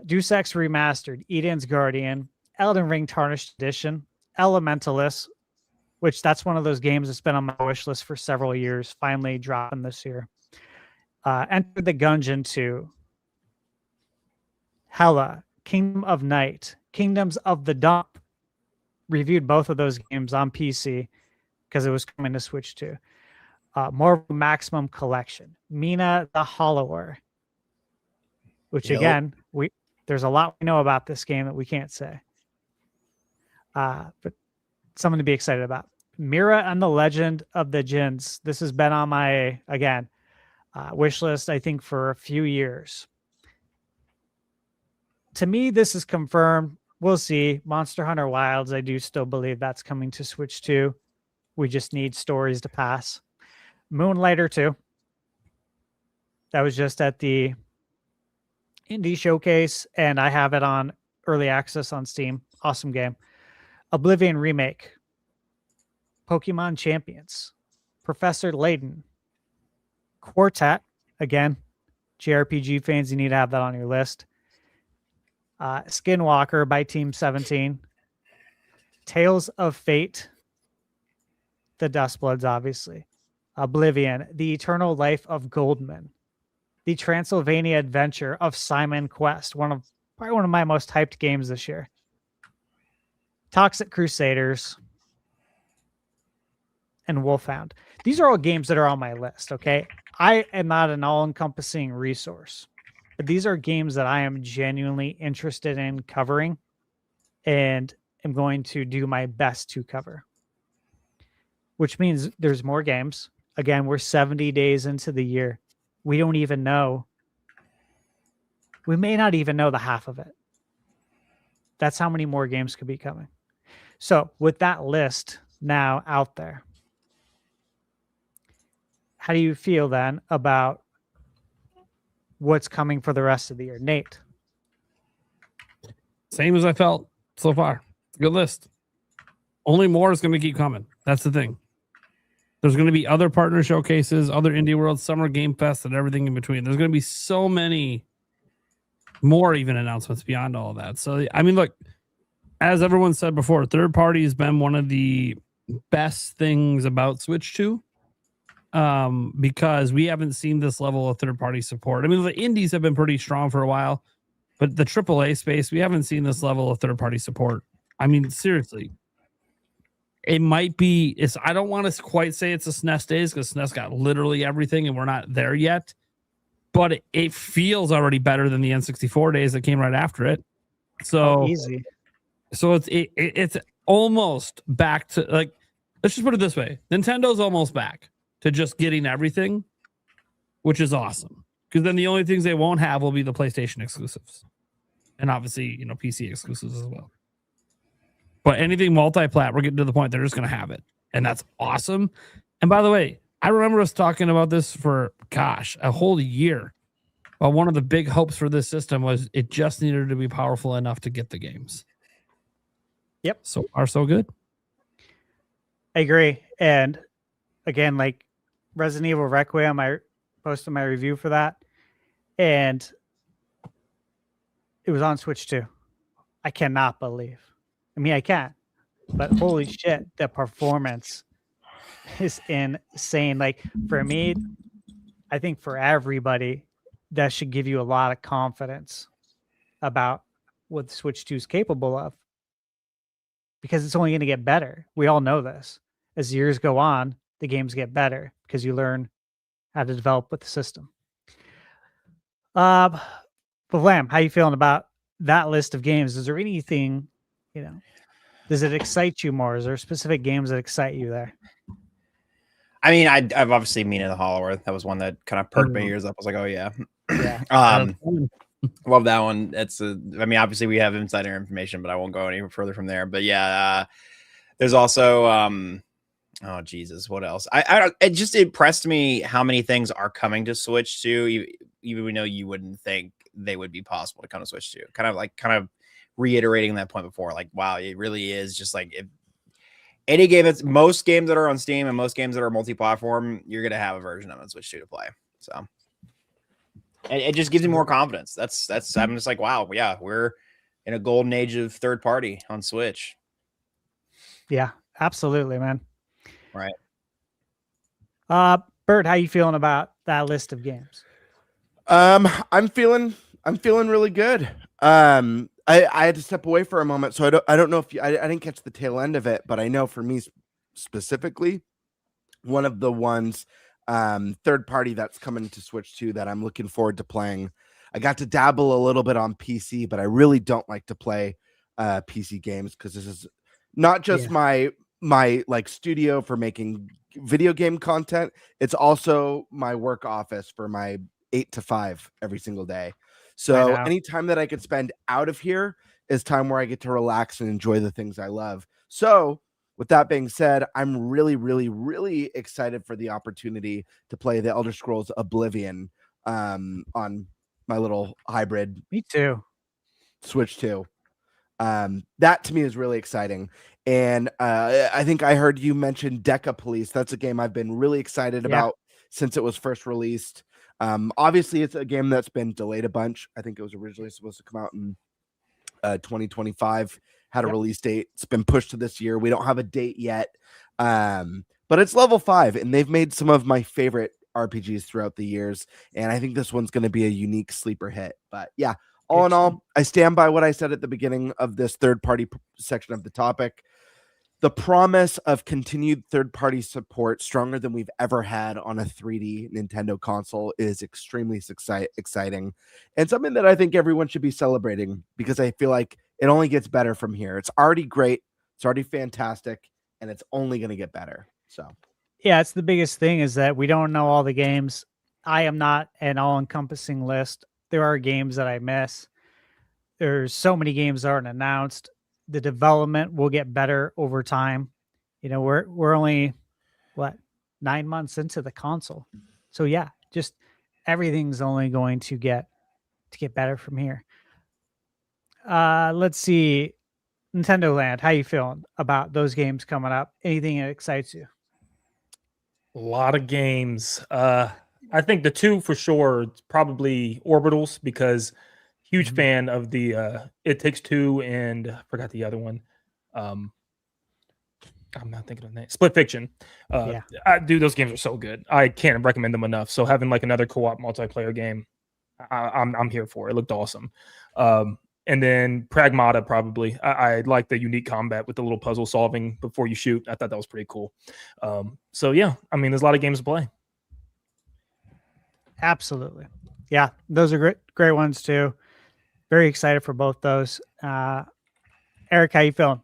Deus Ex Remastered, Eden's Guardian, Elden Ring Tarnished Edition, Elementalist, which that's one of those games that's been on my wish list for several years, finally dropping this year. Enter the Gungeon 2, Hella, Kingdom of Night, Kingdoms of the Dump. Reviewed both of those games on PC because it was coming to Switch 2. Marvel Maximum Collection, Mina the Hollower, which again, there's a lot we know about this game that we can't say. But something to be excited about. Mira and the Legend of the Jinns. This has been on my, again, wish list, I think, for a few years. To me, this is confirmed. We'll see. Monster Hunter Wilds, I do still believe that's coming to Switch 2. We just need stories to pass. Moonlighter 2. That was just at the Indie Showcase, and I have it on early access on Steam. Awesome game. Oblivion Remake. Pokemon Champions. Professor Layton. Quartet. Again, JRPG fans, you need to have that on your list. Skinwalker by Team 17. Tales of Fate. The Dustbloods, obviously. Oblivion, The Eternal Life of Goldman, The Transylvania Adventure of Simon Quest, probably one of my most hyped games this year. Toxic Crusaders, and Wolfhound. These are all games that are on my list, okay? I am not an all-encompassing resource, but these are games that I am genuinely interested in covering and am going to do my best to cover, which means there's more games. Again, we're 70 days into the year. We don't even know. We may not even know the half of it. That's how many more games could be coming. So with that list now out there, how do you feel then about what's coming for the rest of the year? Nate? Same as I felt so far. Good list. Only more is going to keep coming. That's the thing. There's going to be other partner showcases, other Indie World, Summer Game Fest, and everything in between. There's going to be so many more even announcements beyond all of that. So, I mean, look, as everyone said before, third party has been one of the best things about Switch 2 because we haven't seen this level of third party support. I mean, the indies have been pretty strong for a while, but the AAA space, we haven't seen this level of third party support. I mean, seriously. It might be, I don't want to quite say it's a SNES days because SNES got literally everything and we're not there yet. But it feels already better than the N64 days that came right after it. So easy. So it's almost back to, like, let's just put it this way. Nintendo's almost back to just getting everything, which is awesome. Because then the only things they won't have will be the PlayStation exclusives. and obviously, PC exclusives as well. But anything multi-plat, we're getting to the point they're just going to have it, and that's awesome. And by the way, I remember us talking about this for a whole year. Well, one of the big hopes for this system was it just needed to be powerful enough to get the games. Yep. So far, so good. I agree. And again, like Resident Evil Requiem, I posted my review for that, and it was on Switch too. I cannot believe. I mean, I can't, but holy shit, the performance is insane. Like for me, I think for everybody, that should give you a lot of confidence about what the Switch 2 is capable of, because it's only going to get better. We all know this. As years go on, the games get better because you learn how to develop with the system. But Lamb, how you feeling about that list of games? Is there anything, does it excite you more? Is there specific games that excite you there? I mean, I've obviously Mina the Hollower. That was one that kind of perked my ears up. I was like, oh yeah. Love that one. Obviously we have insider information, but I won't go any further from there. But yeah, there's also oh Jesus, what else? It just impressed me how many things are coming to Switch 2, even though you wouldn't think they would be possible to come to Switch 2. Kind of reiterating that point before, like, wow, it really is just like any game most games that are on Steam and most games that are multi-platform, you're gonna have a version of it on Switch 2 to play. So it just gives me more confidence. That's I'm just like, wow, yeah, we're in a golden age of third party on Switch. Yeah, absolutely, man. Right. Bert, how you feeling about that list of games? I'm feeling really good. I had to step away for a moment, so I don't know if I didn't catch the tail end of it, but I know for me specifically, one of the ones third party that's coming to Switch 2 that I'm looking forward to playing. I got to dabble a little bit on PC, but I really don't like to play PC games because this is not just my like studio for making video game content. It's also my work office for my 8 to 5 every single day. So any time that I could spend out of here is time where I get to relax and enjoy the things I love. So with that being said, I'm really, really, really excited for the opportunity to play the Elder Scrolls Oblivion on my little hybrid. Me too. Switch 2. That to me is really exciting. And I think I heard you mention Deca Police. That's a game I've been really excited about since it was first released. Obviously, it's a game that's been delayed a bunch. I think it was originally supposed to come out in 2025, had a release date. It's been pushed to this year. We don't have a date yet, but it's level 5, and they've made some of my favorite RPGs throughout the years, and I think this one's going to be a unique sleeper hit. But yeah, all in all, I stand by what I said at the beginning of this third-party section of the topic. The promise of continued third-party support, stronger than we've ever had on a 3D Nintendo console, is extremely exciting, and something that I think everyone should be celebrating, because I feel like it only gets better from here. It's already great, it's already fantastic, and it's only going to get better. So yeah, it's the biggest thing is that we don't know all the games. I am not an all-encompassing list. There are games that I miss. There's so many games that aren't announced. The development will get better over time. We're only 9 months into the console. So yeah, just everything's only going to get better from here. Let's see. Nintendo Land, how you feeling about those games coming up? Anything that excites you? A lot of games. I think the two for sure, probably Orbitals, because huge fan of the It Takes Two, and I forgot the other one. I'm not thinking of the name. Split Fiction. Dude, those games are so good. I can't recommend them enough. So having like another co-op multiplayer game, I'm here for. It looked awesome. And then Pragmata, probably. I like the unique combat with the little puzzle solving before you shoot. I thought that was pretty cool. So yeah, I mean, there's a lot of games to play. Absolutely. Yeah, those are great ones too. Very excited for both those. Eric, how you feeling?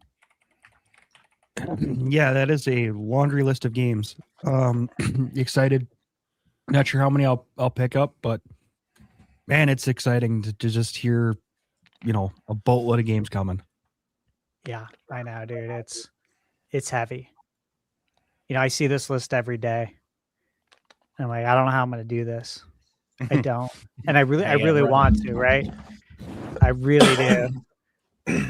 Yeah, that is a laundry list of games. Excited. Not sure how many I'll pick up, but man, it's exciting to just hear a boatload of games coming. Yeah, I know, dude. It's heavy. I see this list every day. And I'm like, I don't know how I'm going to do this. I don't. And I really want to, right? I really do.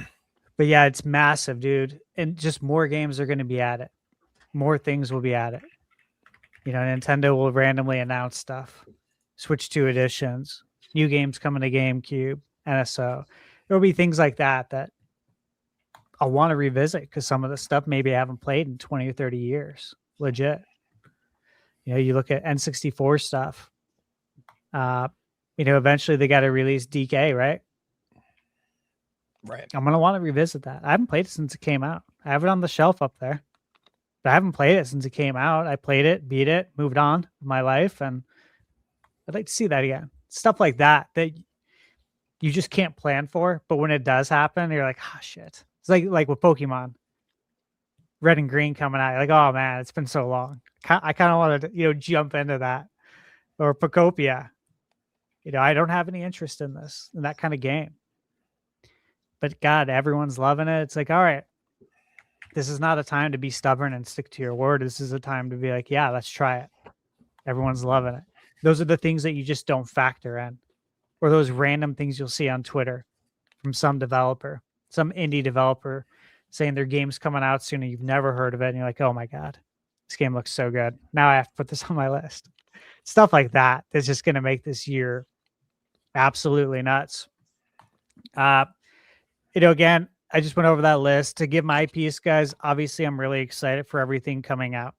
But yeah, it's massive, dude. And just more games are going to be at it. More things will be at it. Nintendo will randomly announce stuff. Switch 2 editions, new games coming to GameCube, NSO. There'll be things like that I'll want to revisit because some of the stuff maybe I haven't played in 20 or 30 years. Legit. You look at N64 stuff. Eventually they got to release DK, right? Right. I'm going to want to revisit that. I haven't played it since it came out. I have it on the shelf up there. But I haven't played it since it came out. I played it, beat it, moved on with my life, and I'd like to see that again. Stuff like that you just can't plan for, but when it does happen, you're like, oh shit. It's like with Pokemon Red and Green coming out. You're like, oh man, it's been so long. I kind of want to, jump into that. Or Pokopia. I don't have any interest in that kind of game. But God, everyone's loving it. It's like, all right, this is not a time to be stubborn and stick to your word. This is a time to be like, yeah, let's try it. Everyone's loving it. Those are the things that you just don't factor in. Or those random things you'll see on Twitter from some developer, some indie developer saying their game's coming out soon and you've never heard of it. And you're like, oh my God, this game looks so good. Now I have to put this on my list. Stuff like that is just going to make this year absolutely nuts. Again, I just went over that list to give my piece, guys. Obviously, I'm really excited for everything coming out.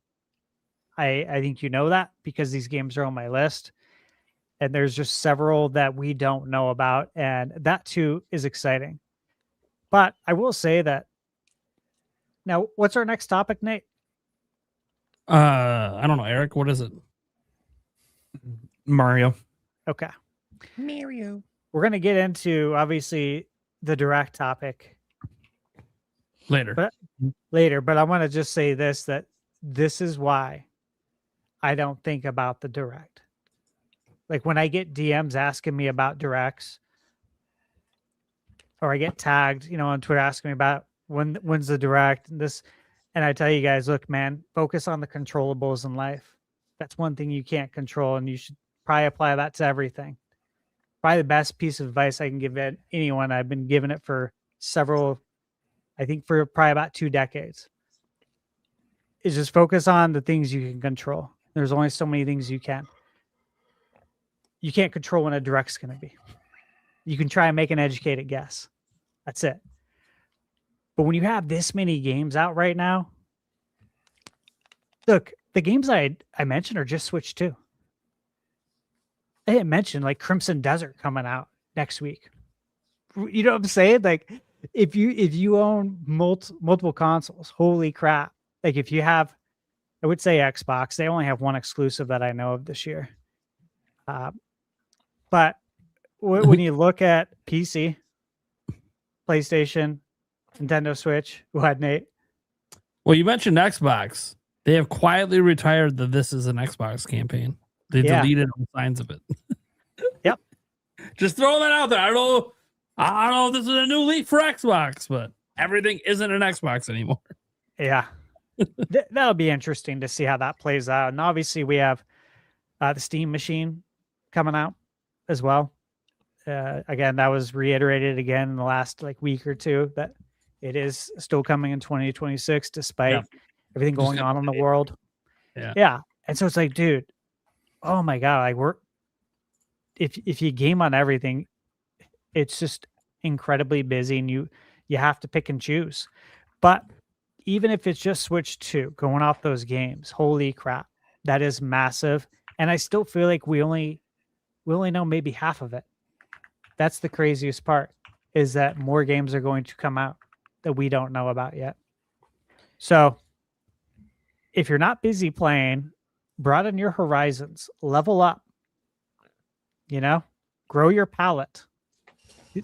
I think that because these games are on my list. And there's just several that we don't know about. And that too is exciting. But I will say that now, what's our next topic, Nate? I don't know, Eric. What is it? Mario. Okay. Mario. We're going to get into, obviously, the direct topic later. But I want to just say that this is why I don't think about the direct. Like when I get DMs asking me about directs, or I get tagged, on Twitter asking me about when's the direct and this, and I tell you guys, look, man, focus on the controllables in life. That's one thing you can't control, and you should probably apply that to everything. Probably the best piece of advice I can give anyone. I've been giving it for for probably about 2 decades. Is just focus on the things you can control. There's only so many things you can. You can't control when a direct's going to be. You can try and make an educated guess. That's it. But when you have this many games out right now, look, the games I mentioned are just Switch 2. I didn't mention like Crimson Desert coming out next week. You know what I'm saying? Like if you own multiple consoles, holy crap. Like if you have, I would say Xbox, they only have one exclusive that I know of this year. But when you look at PC, PlayStation, Nintendo Switch, go ahead, Nate. Well, you mentioned Xbox. They have quietly retired the "This is an Xbox" campaign. They deleted all signs of it. Yep. Just throwing that out there. I don't know if this is a new leaf for Xbox, but everything isn't an Xbox anymore. Yeah. That'll be interesting to see how that plays out. And obviously we have the Steam machine coming out as well. Again, that was reiterated again in the last week or two that it is still coming in 2026 despite everything going on in the world. Yeah. And so it's like, dude, oh my God, if you game on everything, it's just incredibly busy and you have to pick and choose. But even if it's just Switch 2 going off those games, holy crap, that is massive. And I still feel like we only know maybe half of it. That's the craziest part, is that more games are going to come out that we don't know about yet. So if you're not busy playing, broaden your horizons, level up, grow your palette.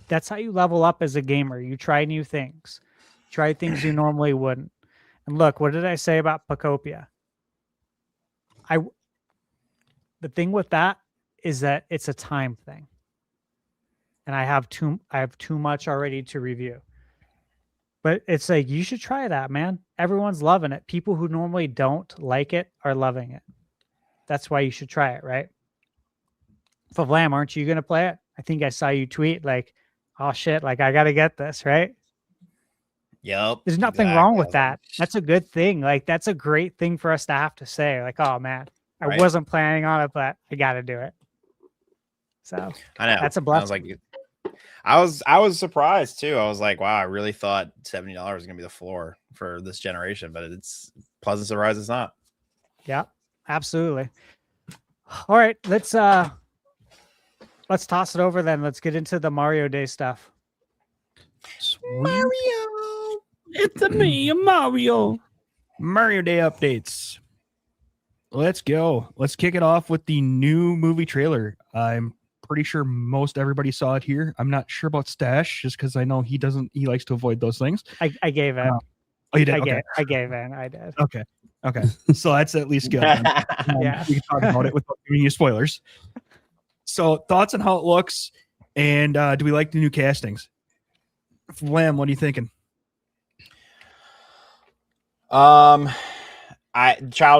That's how you level up as a gamer. You try new things, try things you normally wouldn't. And look, what did I say about Pokopia? The thing with that is that it's a time thing. and I have too much already to review. But it's like, you should try that, man. Everyone's loving it. People who normally don't like it are loving it. That's why you should try it, right? Favlam, aren't you going to play it? I think I saw you tweet like, oh shit, like I got to get this, right? Yep. There's nothing wrong with that. That's a good thing. Like, that's a great thing for us to have to say. Like, oh man, I wasn't planning on it, but I got to do it. So I know that's a blessing. I was surprised too. I was like, wow, I really thought $70 was gonna be the floor for this generation, but it's pleasant surprise it's not. Yeah, absolutely. All right, let's toss it over then. Let's get into the Mario Day stuff. Mario, it's me, Mario. Mario Day updates. Let's go. Let's kick it off with the new movie trailer. I'm pretty sure most everybody saw it here. I'm not sure about Stash, just because I know he likes to avoid those things. I gave in. Oh, you did? Okay. I gave in. I did. Okay. So that's at least good. Yeah. We can talk about it without giving you spoilers. So thoughts on how it looks, and do we like the new castings? Lamb, what are you thinking? Childish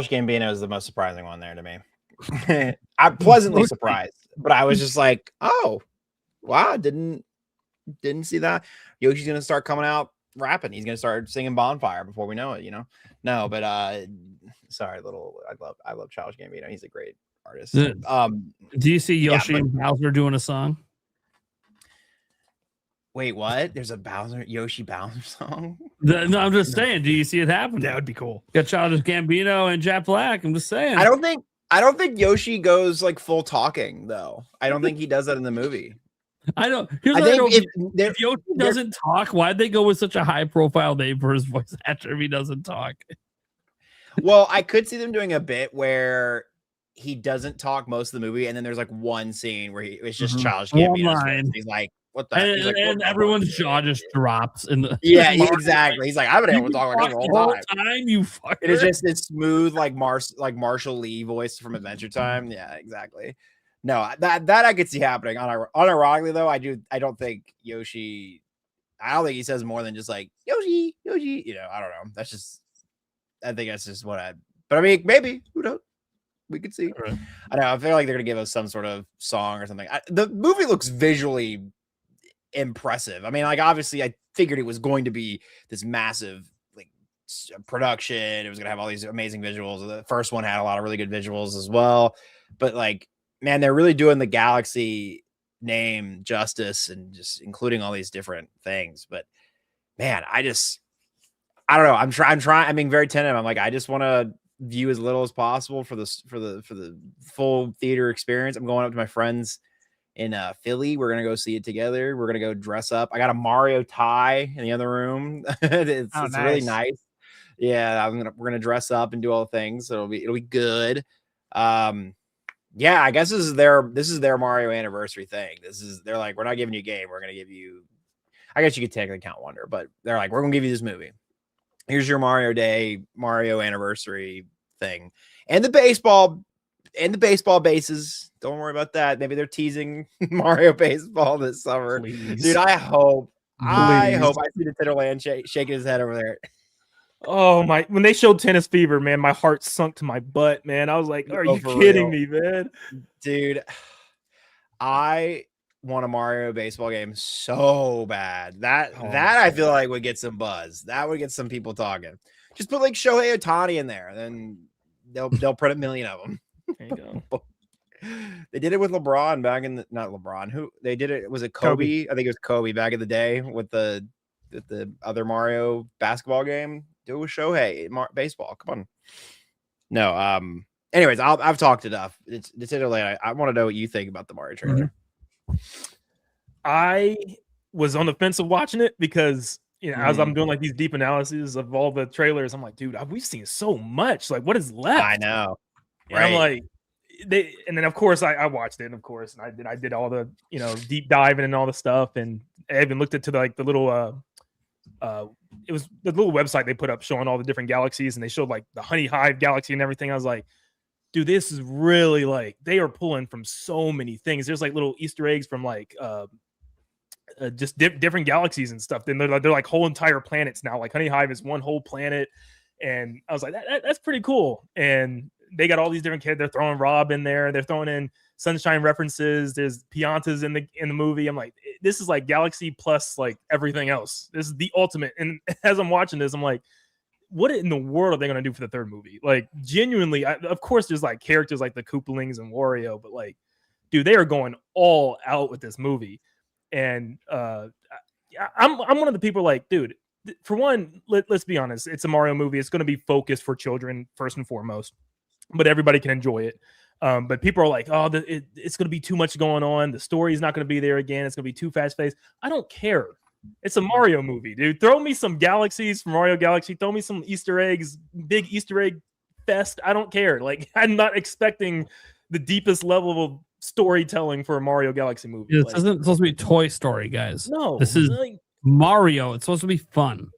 Gambino is the most surprising one there to me. I'm pleasantly surprised, but I was just like, oh, wow, didn't see that. Yoshi's gonna start coming out rapping. He's gonna start singing Bonfire before we know it, No, but sorry, I love Childish Gambino. He's a great artist. Do you see Yoshi and Bowser doing a song? Wait, what? There's a Yoshi Bowser song? No, I'm just saying. Do you see it happen? That would be cool. Got Childish Gambino and Jack Black. I'm just saying. I don't think Yoshi goes like full talking though. I don't think he does that in the movie. I don't. If Yoshi doesn't talk, why'd they go with such a high profile name for his voice actor if he doesn't talk? Well, I could see them doing a bit where he doesn't talk most of the movie, and then there's like one scene where it's just Childish Gambino. He's like, "What the?" And, like, and everyone's jaw just drops. In the exactly. He's like, "I've been able to talk like this the whole time." You fucker. It is just this smooth, like Marshall Lee voice from Adventure Time. Yeah, exactly. No, that I could see happening. Unironically, though, I don't think Yoshi. I don't think he says more than just like Yoshi. I don't know. I think that's just what I. But I mean, maybe who knows? We could see. Right. I know. I feel like they're gonna give us some sort of song or something. The movie looks visually impressive. I mean, like obviously, I figured it was going to be this massive like production. It was gonna have all these amazing visuals. The first one had a lot of really good visuals as well. But like, man, they're really doing the Galaxy name justice and just including all these different things. But man, I don't know. I'm trying. I'm being very tentative. I'm like, I just want to view as little as possible for the full theater experience. I'm going up to my friends in Philly. We're gonna go see it together. We're gonna go dress up. I got a Mario tie in the other room. It's nice. Really nice. Yeah, we're gonna dress up and do all the things. So it'll be good. Yeah, I guess this is their Mario anniversary thing. They're like, we're not giving you a game. We're gonna give you. I guess you could technically count Wonder, but they're like, we're gonna give you this movie. Here's your Mario Day, Mario anniversary thing, and the baseball bases. Don't worry about that. Maybe they're teasing Mario baseball this summer. Please. Dude, I hope I see the Titterland shaking his head over there. Oh my! When they showed Tennis Fever, man, my heart sunk to my butt, man. I was like, "Are you kidding me, man?" Dude, I want a Mario baseball game so bad. That I feel like would get some buzz. That would get some people talking. Just put like Shohei Ohtani in there, then they'll print 1 million of them. There you go. They did it with LeBron back in not LeBron. Who they did it? Was it Kobe? I think it was Kobe back in the day with the other Mario basketball game. Do it with Shohei baseball. Come on. No. Anyways, I've talked enough. It's late. I want to know what you think about the Mario trailer. I was on the fence of watching it because as I'm doing like these deep analyses of all the trailers, I'm like, dude, we've seen so much. Like, what is left? I know. And I'm like, and then of course I watched it, and of course, and I did all the deep diving and all the stuff, and I even looked into like the little it was the little website they put up showing all the different galaxies, and they showed like the Honey Hive galaxy and everything. I was like, dude, this is really like they are pulling from so many things. There's like little Easter eggs from like just different galaxies and stuff. Then they're like whole entire planets now. Like Honey Hive is one whole planet, and I was like, that's pretty cool. And they got all these different kids. They're throwing Rob in there. They're throwing in Sunshine references. There's Piantas in the movie. I'm like, this is like Galaxy plus like everything else. This is the ultimate. And as I'm watching this, I'm like, what in the world are they going to do for the third movie? Like, genuinely, of course, there's like characters like the Koopalings and Wario, but like, dude, they are going all out with this movie. And I'm one of the people like, dude, for one, let's be honest, it's a Mario movie. It's going to be focused for children first and foremost, but everybody can enjoy it. But people are like, oh, it's going to be too much going on. The story's not going to be there again. It's going to be too fast-paced. I don't care. It's a Mario movie, dude. Throw me some galaxies from Mario Galaxy. Throw me some Easter eggs, big Easter egg fest. I don't care. Like, I'm not expecting the deepest level of storytelling for a Mario Galaxy movie. This isn't supposed to be Toy Story, guys. No, this is like, Mario. It's supposed to be fun.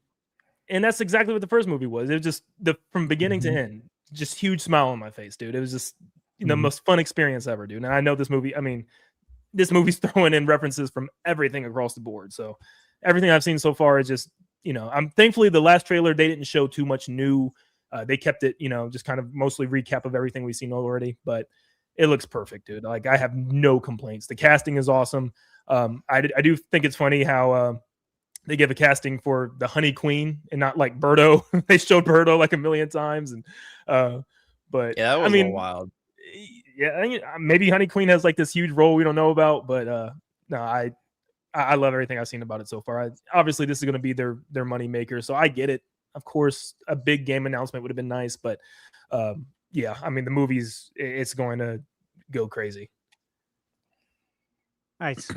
And that's exactly what the first movie was. It was just from beginning to end, just huge smile on my face, dude. It was just the most fun experience ever, dude. And I know this movie, this movie's throwing in references from everything across the board. So everything I've seen so far is just, I'm thankfully the last trailer, they didn't show too much new. They kept it, just kind of mostly recap of everything we've seen already, but it looks perfect, dude. Like, I have no complaints. The casting is awesome. I do think it's funny how they give a casting for the Honey Queen and not like Birdo. They showed Birdo like a million times, and but Yeah, that was a little wild. Yeah, maybe Honey Queen has like this huge role we don't know about, but no, I love everything I've seen about it so far. Obviously, this is going to be their money maker, so I get it. Of course, a big game announcement would have been nice, but yeah, the movie's it's going to go crazy. Nice.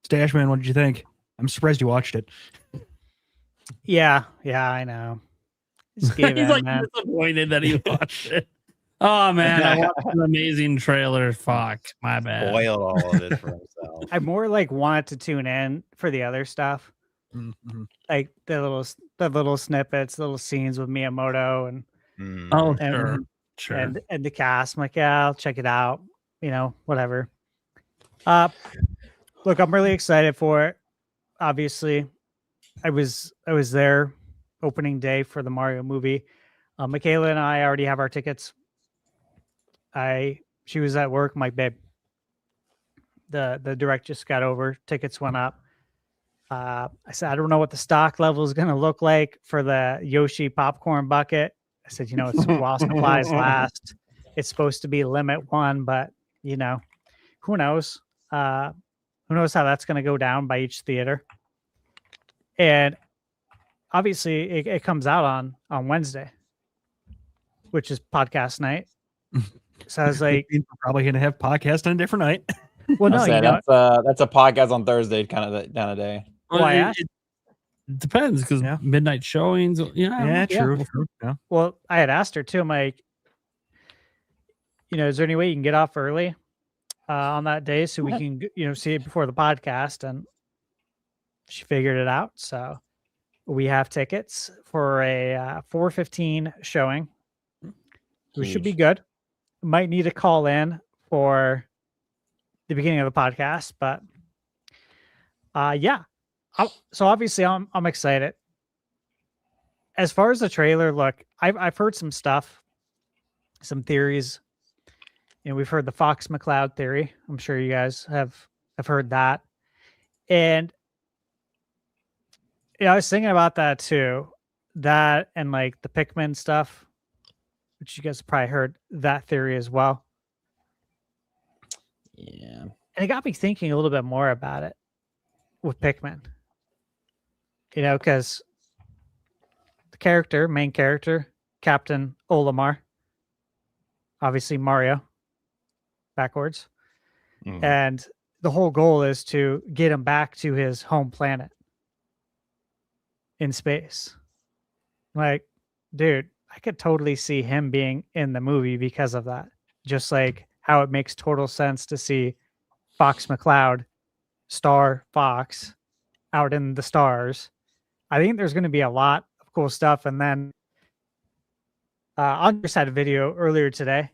Stash Man, what did you think? I'm surprised you watched it. Yeah, I know. Just gave He's in, like man. disappointed that he watched it. Oh man, I watched an amazing trailer. Fuck, my bad. Spoiled all of it for himself. I more like wanted to tune in for the other stuff, like the little snippets, little scenes with Miyamoto and Oh, and, sure. and the cast. I'm like, yeah, I'll check it out. Whatever. Look, I'm really excited for it. Obviously, I was there opening day for the Mario movie. Michaela and I already have our tickets. She was at work. I'm like, babe, the direct just got over. Tickets went up. I said, I don't know what the stock level is going to look like for the Yoshi popcorn bucket. I said, it's while supplies last. It's supposed to be limit one, but who knows? Who knows how that's going to go down by each theater? And obviously, it comes out on Wednesday, which is podcast night. So I was like, we're probably going to have podcast on a different night. Well, no, that's a podcast on Thursday kind of day. Well, it depends because midnight showings. Yeah, true. Yeah. Well, I had asked her too. I'm like, is there any way you can get off early on that day so we can, see it before the podcast? And she figured it out. So we have tickets for a 4:15 showing. We should be good. Might need to call in for the beginning of the podcast, but yeah. So obviously I'm excited. As far as the trailer, look, I've heard some stuff, some theories. We've heard the Fox McCloud theory. I'm sure you guys have heard that. And I was thinking about that too. That and like the Pikmin stuff, which you guys probably heard that theory as well. Yeah. And it got me thinking a little bit more about it with Pikmin. Because the main character, Captain Olimar, obviously Mario, backwards. And the whole goal is to get him back to his home planet in space. Like, dude, I could totally see him being in the movie because of that. Just like how it makes total sense to see Fox McCloud, Star Fox, out in the stars. I think there's going to be a lot of cool stuff. And then Andres had a video earlier today,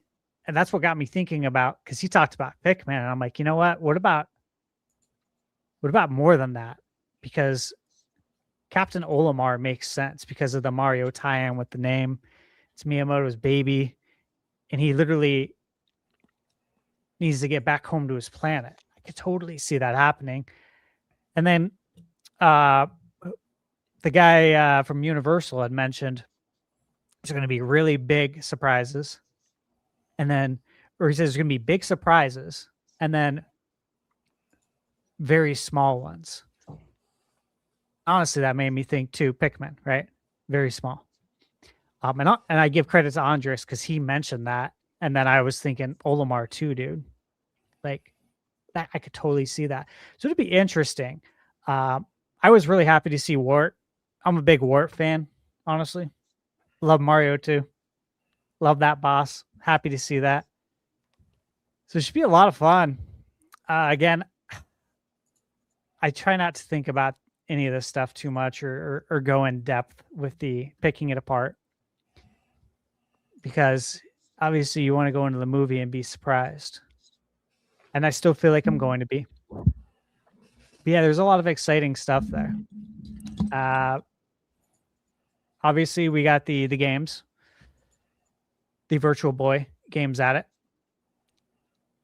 and that's what got me thinking about, because he talked about Pikmin, and I'm like, you know what? What about What about more than that? Because Captain Olimar makes sense because of the Mario tie-in with the name. It's Miyamoto's baby, and he literally needs to get back home to his planet. I could totally see that happening. And then the guy from Universal had mentioned there's going to be really big surprises. And then, or he says there's going to be big surprises and then very small ones. Honestly, that made me think too, Pikmin, right? Very small. And I give credit to Andres because he mentioned that. And then I was thinking Olimar too, dude. Like that, I could totally see that. So it'd be interesting. I was really happy to see Wart. I'm a big Wart fan, honestly. Love Mario too. Love that boss. Happy to see that. So it should be a lot of fun. Again, I try not to think about any of this stuff too much or go in depth with the picking it apart. Because obviously you want to go into the movie and be surprised. And I still feel like I'm going to be. But yeah, there's a lot of exciting stuff there. Obviously, we got the games. The Virtual Boy games at it.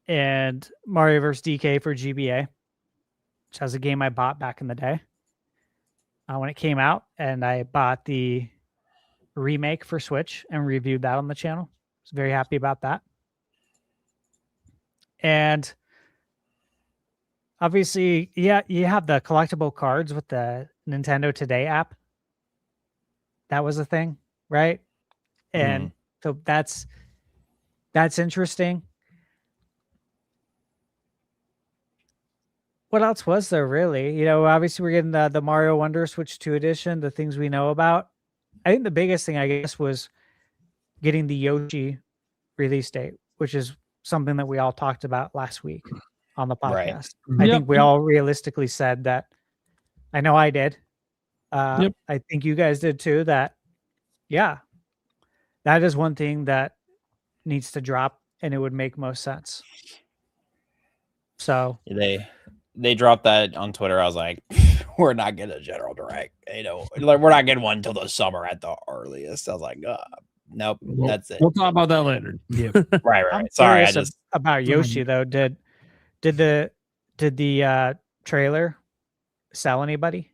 And Mario vs. DK for GBA, which was a game I bought back in the day when it came out. And I bought the remake for Switch and reviewed that on the channel. I was very happy about that. And obviously, yeah, you have the collectible cards with the Nintendo Today app. That was a thing, right? And so that's interesting. What else was there really? You know, obviously we're getting the Mario Wonder Switch 2 edition, the things we know about. I think the biggest thing, I guess, was getting the Yoshi release date, which is something that we all talked about last week on the podcast. Right. I think we all realistically said that. I know I did. I think you guys did too. That, yeah, that is one thing that needs to drop, and it would make most sense. So they dropped that on Twitter. I was like, we're not getting a general direct. You know, like we're not getting one until the summer at the earliest. I was like, nope, that's it. We'll talk about that later. Yeah, right. Sorry, I just about Yoshi though. Did the trailer sell anybody?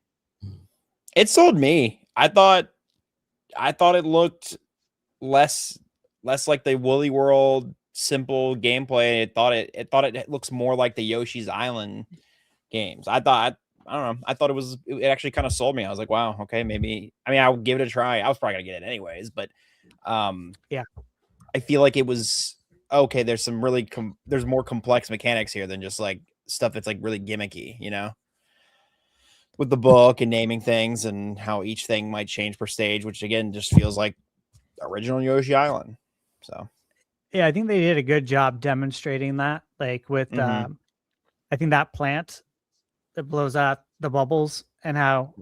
It sold me. I thought it looked less like the Woolly World simple gameplay. It thought it looks more like the Yoshi's Island games. I don't know. I thought it actually kind of sold me. I was like, wow, okay, maybe. I mean, I'll give it a try. I was probably gonna get it anyways, but yeah, I feel like it was okay. There's some really there's more complex mechanics here than just like stuff that's like really gimmicky, you know, with the book and naming things and how each thing might change per stage, which again just feels like original Yoshi Island. So yeah, I think they did a good job demonstrating that, like with I think that plant that blows out the bubbles and how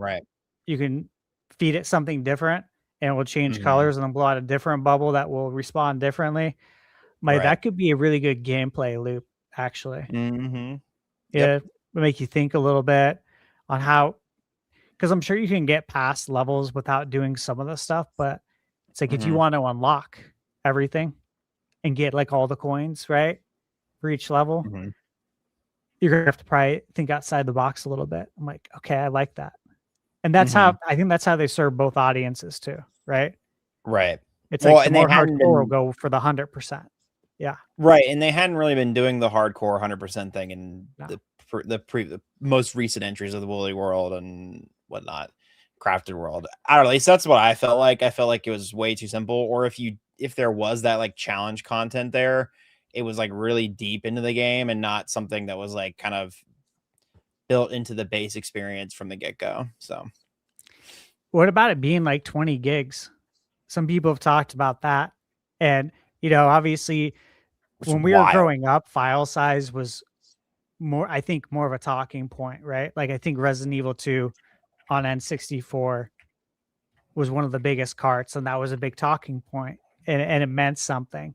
you can feed it something different and it will change colors and then blow out a different bubble that will respond differently. That could be a really good gameplay loop, actually. Yeah, make you think a little bit on how, because I'm sure you can get past levels without doing some of the stuff, but it's like if you want to unlock everything and get like all the coins, right, for each level, you're gonna have to probably think outside the box a little bit. I'm like, okay, I like that. And that's how I think that's how they serve both audiences too, right? Right. It's like the more hardcore will go for the 100%. Yeah. Right. And they hadn't really been doing the hardcore 100% thing in the most recent entries of the Woolly World and whatnot, Crafted World. I don't know. At least that's what I felt like. I felt like it was way too simple. Or if there was that like challenge content there, it was like really deep into the game and not something that was like kind of built into the base experience from the get-go. So what about it being like 20 gigs? Some people have talked about that. And, you know, obviously when we were growing up, file size was more of a talking point, right? Like I think Resident Evil 2 on N64 was one of the biggest carts, and that was a big talking point, and it meant something.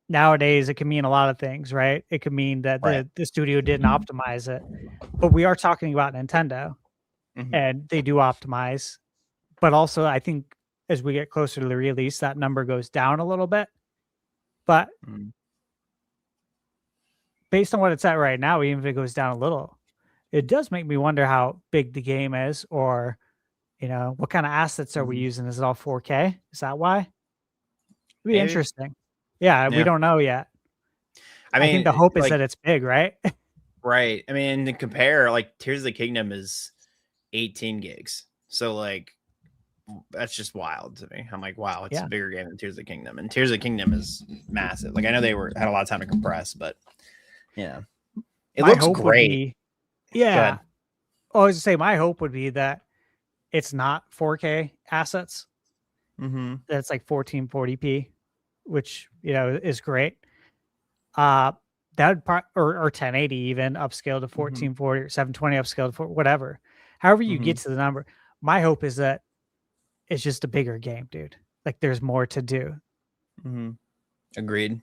nowadays it can mean a lot of things, right? It could mean that the studio didn't optimize it, but we are talking about Nintendo, and they do optimize. But also, I think as we get closer to the release, that number goes down a little bit. But based on what it's at right now, even if it goes down a little, it does make me wonder how big the game is, or what kind of assets are we using? Is it all 4K? Is that why? It'd be interesting. Yeah, we don't know yet. I think the hope is that it's big, right? Right. I mean, to compare, like Tears of the Kingdom is 18 gigs. So like that's just wild to me. I'm like, wow, it's a bigger game than Tears of the Kingdom. And Tears of the Kingdom is massive. Like I know they had a lot of time to compress, but it looks great. I was to say my hope would be that it's not 4K assets. That's like 1440p, which is great. That would or 1080 even upscale to 1440 or 720 upscale to whatever. However you get to the number, my hope is that it's just a bigger game, dude. Like there's more to do. Agreed.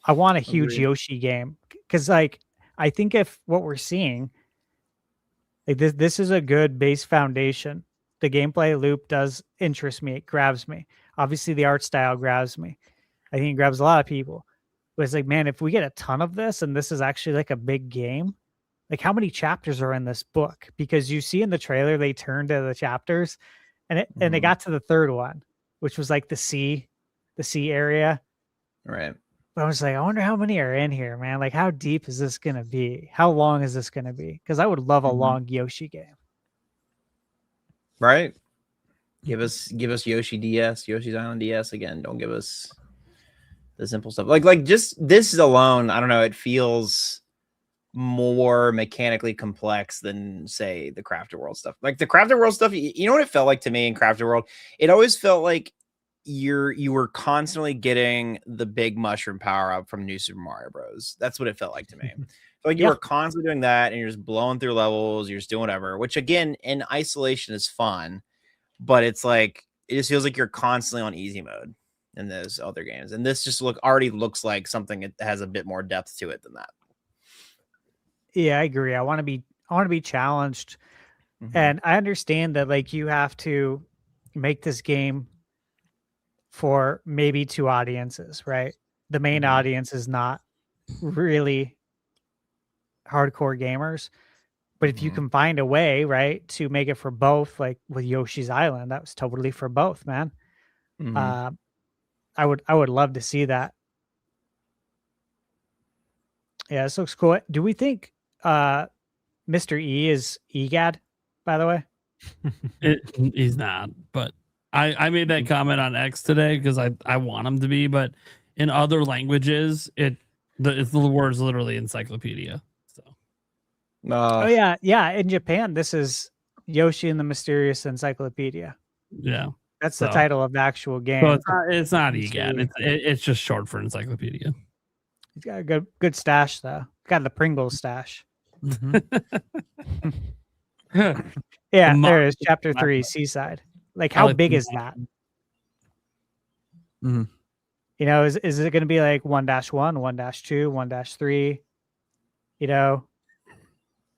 I want a huge Yoshi game because like I think if what we're seeing, like this is a good base foundation. The gameplay loop does interest me. It grabs me. Obviously, the art style grabs me. I think it grabs a lot of people. But it's like, man, if we get a ton of this and this is actually like a big game, like how many chapters are in this book? Because you see in the trailer, they turn to the chapters and they got to the third one, which was like the sea area. Right. But I was like, I wonder how many are in here, man. Like, how deep is this going to be? How long is this going to be? Because I would love a long Yoshi game. Right. Give us Yoshi DS, Yoshi's Island DS again. Don't give us the simple stuff. Like just this alone, I don't know, it feels more mechanically complex than say the Crafted World stuff. Like the Crafted World stuff, you know what it felt like to me in Crafted World? It always felt like you were constantly getting the big mushroom power up from New Super Mario Bros. That's what it felt like to me. Like you were constantly doing that and you're just blowing through levels, you're just doing whatever, which again in isolation is fun, but it's like it just feels like you're constantly on easy mode in those other games. And this just already looks like something that has a bit more depth to it than that. Yeah, I agree. I want to be challenged. And I understand that like you have to make this game for maybe two audiences, right? The main audience is not really hardcore gamers, but if you can find a way, right, to make it for both, like with Yoshi's Island, that was totally for both, man. I would love to see that. Yeah, this looks cool. Do we think Mr. E is EGAD, by the way? He's not, but I made that comment on X today because I want him to be, but in other languages, it's the word's literally encyclopedia. So oh yeah. In Japan, this is Yoshi and the Mysterious Encyclopedia. Yeah. That's the title of the actual game. So it's not EGAD. It's just short for encyclopedia. He's got a good stash though. Got the Pringles stash. Yeah, there it is. Chapter 3, Seaside. Like, how big is that? You know, is it going to be like 1-1, 1-2, 1-3? You know,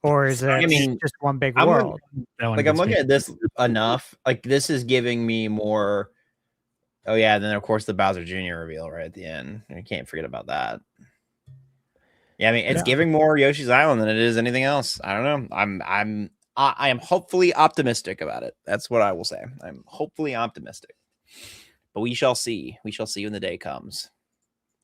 or is it just one big world? I'm looking at this enough. Like, this is giving me more. Oh yeah, then of course the Bowser Jr. reveal right at the end. I can't forget about that. Yeah, I mean it's giving more Yoshi's Island than it is anything else. I don't know. I am hopefully optimistic about it. That's what I will say. I'm hopefully optimistic. But we shall see. We shall see when the day comes.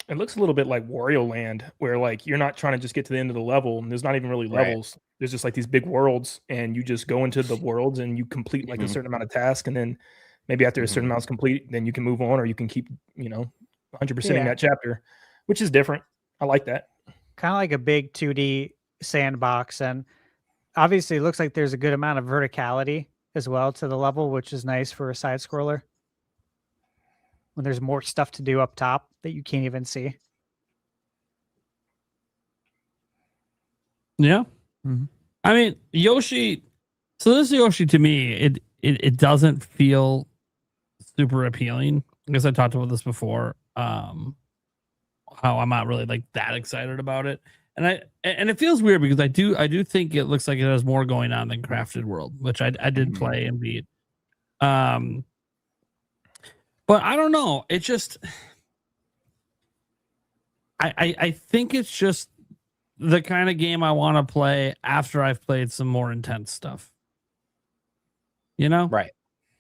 It looks a little bit like Wario Land, where like you're not trying to just get to the end of the level, and there's not even really levels. There's just like these big worlds, and you just go into the worlds and you complete like a certain amount of tasks, and then maybe after a certain amount's complete, then you can move on, or you can keep, 100%ing that chapter, which is different. I like that. Kind of like a big 2D sandbox, and obviously it looks like there's a good amount of verticality as well to the level, which is nice for a side scroller. When there's more stuff to do up top that you can't even see. Yeah. I mean, Yoshi. So this Yoshi to me, it doesn't feel super appealing. I guess I talked about this before. how I'm not really like that excited about it. And it feels weird because I do think it looks like it has more going on than Crafted World, which I did play and beat. But I don't know. It just I think it's just the kind of game I want to play after I've played some more intense stuff. You know? Right.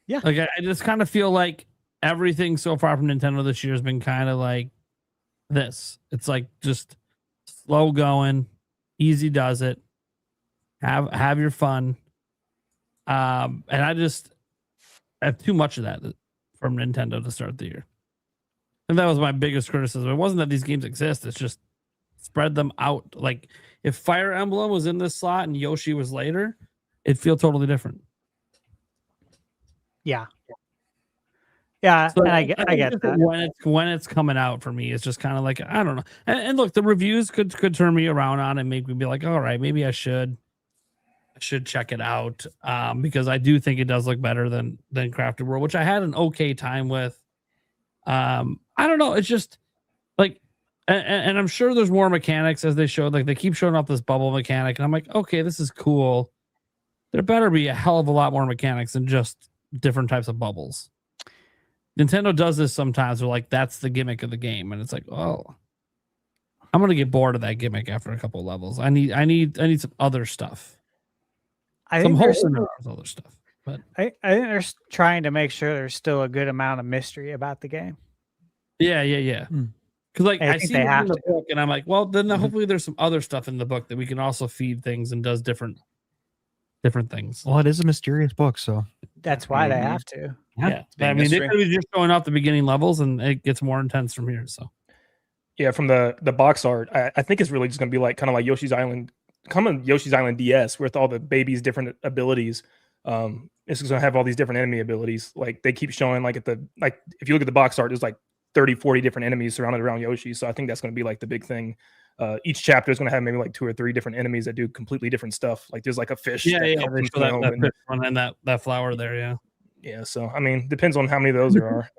Yeah. Like I just kind of feel like everything so far from Nintendo this year has been kind of like this. It's like just slow going, easy does it. Have your fun. And I have too much of that from Nintendo to start the year. And that was my biggest criticism. It wasn't that these games exist, it's just spread them out. Like if Fire Emblem was in this slot and Yoshi was later, it'd feel totally different. Yeah. Yeah, So and I get that. When it's coming out for me, it's just kind of like I don't know. And look, the reviews could turn me around on and make me be like, all right, maybe I should check it out, because I do think it does look better than Crafted World, which I had an okay time with. I don't know. It's just like, and I'm sure there's more mechanics as they showed. Like they keep showing off this bubble mechanic, and I'm like, okay, this is cool. There better be a hell of a lot more mechanics than just different types of bubbles. Nintendo does this sometimes. They're like, that's the gimmick of the game, and it's like, oh, I'm gonna get bored of that gimmick after a couple of levels. I need some other stuff. I Some think there's other stuff. But I think they're trying to make sure there's still a good amount of mystery about the game. yeah. Because like I think see they it have in the to. book, and I'm like, well, then hopefully there's some other stuff in the book that we can also feed things and does different things. Well, it is a mysterious book, so That's why they have to. Yeah. I mean, they could be just showing off the beginning levels, and it gets more intense from here. So Yeah, from the box art, I think it's really just going to be like kind of like Yoshi's Island, Yoshi's Island DS with all the baby's different abilities. It's going to have all these different enemy abilities. Like they keep showing like if you look at the box art, there's like 30, 40 different enemies surrounded around Yoshi. So I think that's going to be like the big thing. Each chapter is going to have maybe like 2 or 3 different enemies that do completely different stuff. Like there's like a fish. yeah. They show that fish one and that flower there. Yeah. Yeah. So I mean, depends on how many of those there are.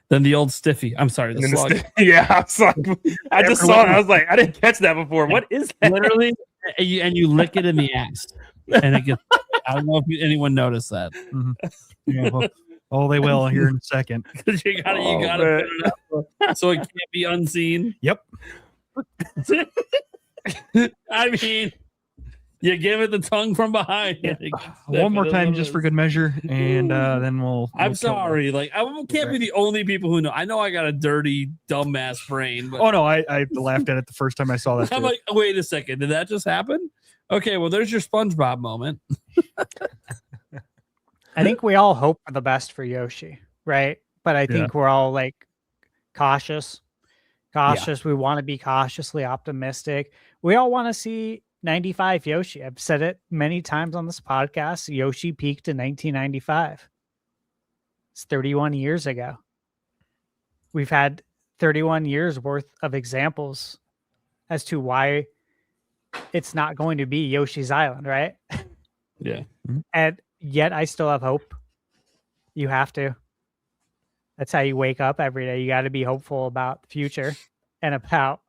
Then the old stiffy. I'm sorry, the slug. Yeah, I just saw it. I was like, I didn't catch that before. What is that? Literally, and you lick it in the ass, and it gets. I don't know if anyone noticed that. Yeah, well, they will here in a second. Because you gotta put it up so it can't be unseen. Yep. I mean, you give it the tongue from behind. Yeah. One more time, just for good measure, and then we'll. I'm sorry, like I can't be the only people who know. I know I got a dirty, dumbass brain. But Oh no, I laughed at it the first time I saw that. I'm like, wait a second, did that just happen? Okay, well, there's your SpongeBob moment. I think we all hope for the best for Yoshi, right? But I think we're all like cautious. We want to be cautiously optimistic. We all want to see 95 Yoshi. I've said it many times on this podcast. Yoshi peaked in 1995. It's 31 years ago. We've had 31 years worth of examples as to why it's not going to be Yoshi's Island, right? Yeah. And yet I still have hope. You have to. That's how you wake up every day. You got to be hopeful about the future and about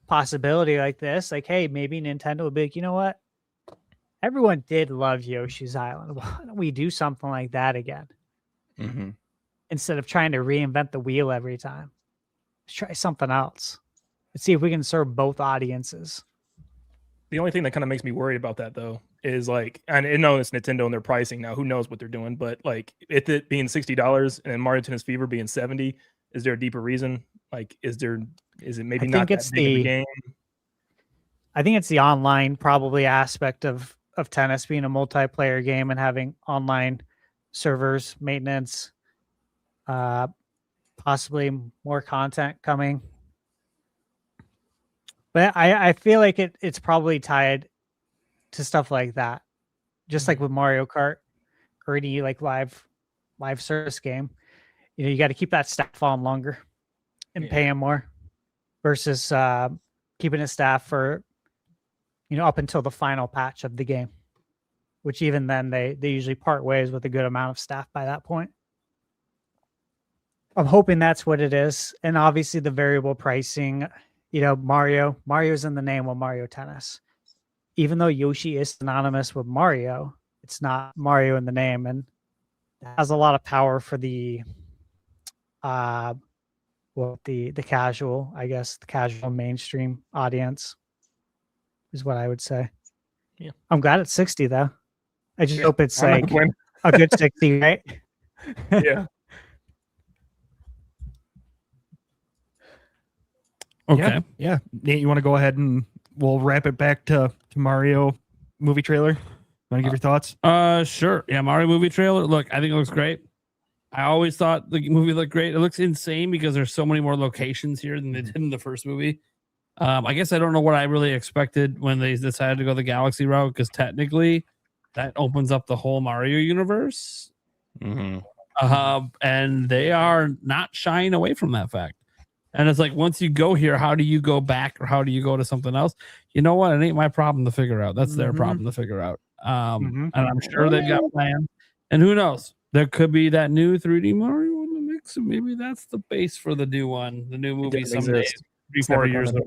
possibility like this. Like, hey, maybe Nintendo will be like, you know what? Everyone did love Yoshi's Island. Why don't we do something like that again? Instead of trying to reinvent the wheel every time. Let's try something else. Let's see if we can serve both audiences. The only thing that kind of makes me worried about that though is like, and I know it's Nintendo and their pricing now, who knows what they're doing, but like it being $60 and Mario Tennis Fever being 70, is there a deeper reason? Like, is it maybe not that big of a game? I think it's the online probably aspect of tennis being a multiplayer game and having online servers, maintenance, possibly more content coming. But I feel like it's probably tied to stuff like that. Just like with Mario Kart or any like live service game. You know, you got to keep that staff on longer and pay them more versus keeping a staff for, you know, up until the final patch of the game, which even then they usually part ways with a good amount of staff by that point. I'm hoping that's what it is. And obviously the variable pricing, Mario's in the name of Mario Tennis. Even though Yoshi is synonymous with Mario, it's not Mario in the name, and it has a lot of power for the casual, I guess, the casual mainstream audience is what I would say. Yeah. I'm glad it's 60 though. I just hope it's like a good 60, right? Yeah. Okay. Yeah. Nate, you want to go ahead and we'll wrap it back to Mario movie trailer? Want to give your thoughts? Sure. Yeah, Mario movie trailer. Look, I think it looks great. I always thought the movie looked great. It looks insane because there's so many more locations here than they did in the first movie. I guess I don't know what I really expected when they decided to go the Galaxy route, because technically that opens up the whole Mario universe. And they are not shying away from that fact. And it's like, once you go here, how do you go back, or how do you go to something else? You know what? It ain't my problem to figure out. That's their problem to figure out. And I'm sure they've got plans. And who knows? There could be that new 3D Mario in the mix, and maybe that's the base for the new one, the new movie someday, 3-4 years ago.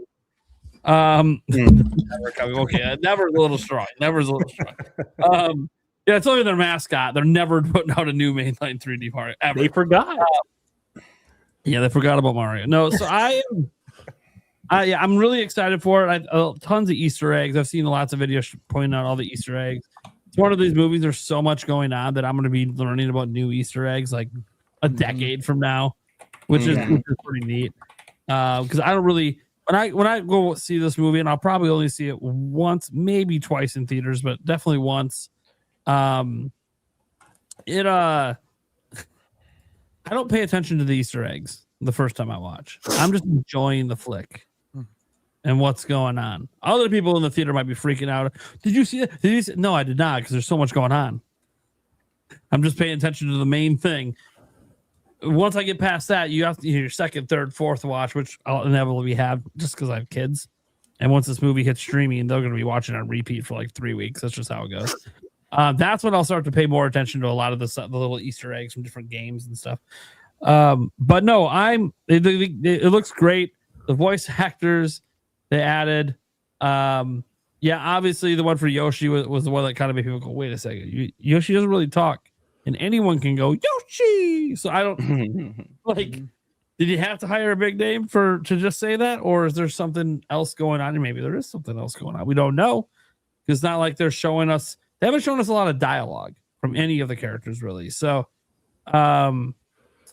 Never coming. Okay, never's a little strong. Never's a little strong. Yeah, it's only their mascot. They're never putting out a new mainline 3D Mario ever. They forgot. Yeah, they forgot about Mario. No, so I'm really excited for it. Tons of Easter eggs. I've seen lots of videos pointing out all the Easter eggs. It's one of these movies. There's so much going on that I'm going to be learning about new Easter eggs like a decade from now, which is pretty neat. Because I don't really, when I go see this movie, and I'll probably only see it once, maybe twice in theaters, but definitely once. I don't pay attention to the Easter eggs the first time I watch. I'm just enjoying the flick and what's going on. Other people in the theater might be freaking out. Did you see it? Did you see it? No, I did not, because there's so much going on. I'm just paying attention to the main thing. Once I get past that, you have to your second, third, fourth watch, which I'll inevitably have just because I have kids. And once this movie hits streaming, they're going to be watching it on repeat for like 3 weeks. That's just how it goes. That's when I'll start to pay more attention to a lot of the little Easter eggs from different games and stuff. But no, it looks great. The voice actors they added. Yeah, obviously the one for Yoshi was the one that kind of made people go, wait a second. Yoshi doesn't really talk, and anyone can go Yoshi. So I don't like. Did you have to hire a big name to just say that, or is there something else going on? And maybe there is something else going on. We don't know, because it's not like they're showing us. They haven't shown us a lot of dialogue from any of the characters, really. So, so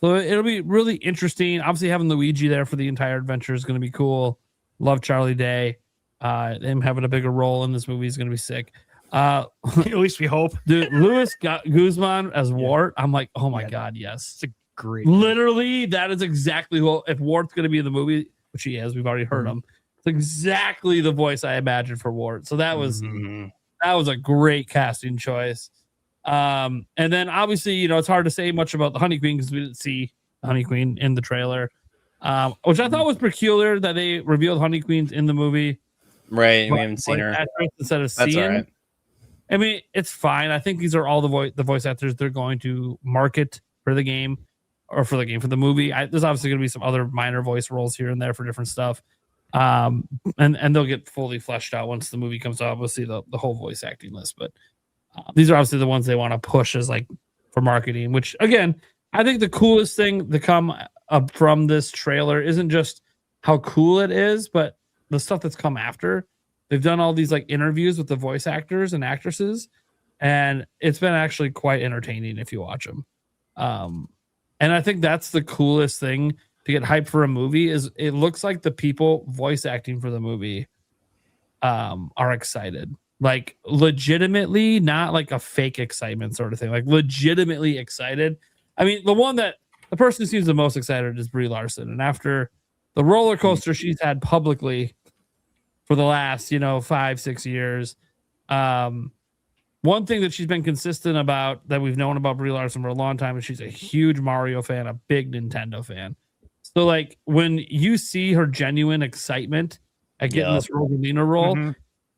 it'll be really interesting. Obviously, having Luigi there for the entire adventure is going to be cool. Love Charlie Day. Him having a bigger role in this movie is going to be sick. At least we hope. Dude, Luis Guzman as Wart. I'm like, oh my God, yes. It's a great. Literally, that is exactly if Wart's going to be in the movie, which he is. We've already heard him. It's exactly the voice I imagined for Wart. So that was. That was a great casting choice. And then obviously, it's hard to say much about the Honey Queen because we didn't see Honey Queen in the trailer, which I thought was peculiar that they revealed Honey Queens in the movie. Right. We haven't seen her. Instead of That's seeing. all right. I mean, it's fine. I think these are all the voice actors they're going to market for the game or for the movie. There's obviously going to be some other minor voice roles here and there for different stuff. And they'll get fully fleshed out once the movie comes out. We'll see the whole voice acting list, but these are obviously the ones they want to push as like for marketing, which again, I think the coolest thing to come up from this trailer isn't just how cool it is, but the stuff that's come after. They've done all these like interviews with the voice actors and actresses, and it's been actually quite entertaining if you watch them. And I think that's the coolest thing to get hyped for a movie is it looks like the people voice acting for the movie are excited, like legitimately, not like a fake excitement sort of thing, like legitimately excited. I mean, the person who seems the most excited is Brie Larson, and after the roller coaster she's had publicly for the last 5-6 years, one thing that she's been consistent about that we've known about Brie Larson for a long time is she's a huge Mario fan, a big Nintendo fan. So, like, when you see her genuine excitement at getting this Rosalina role,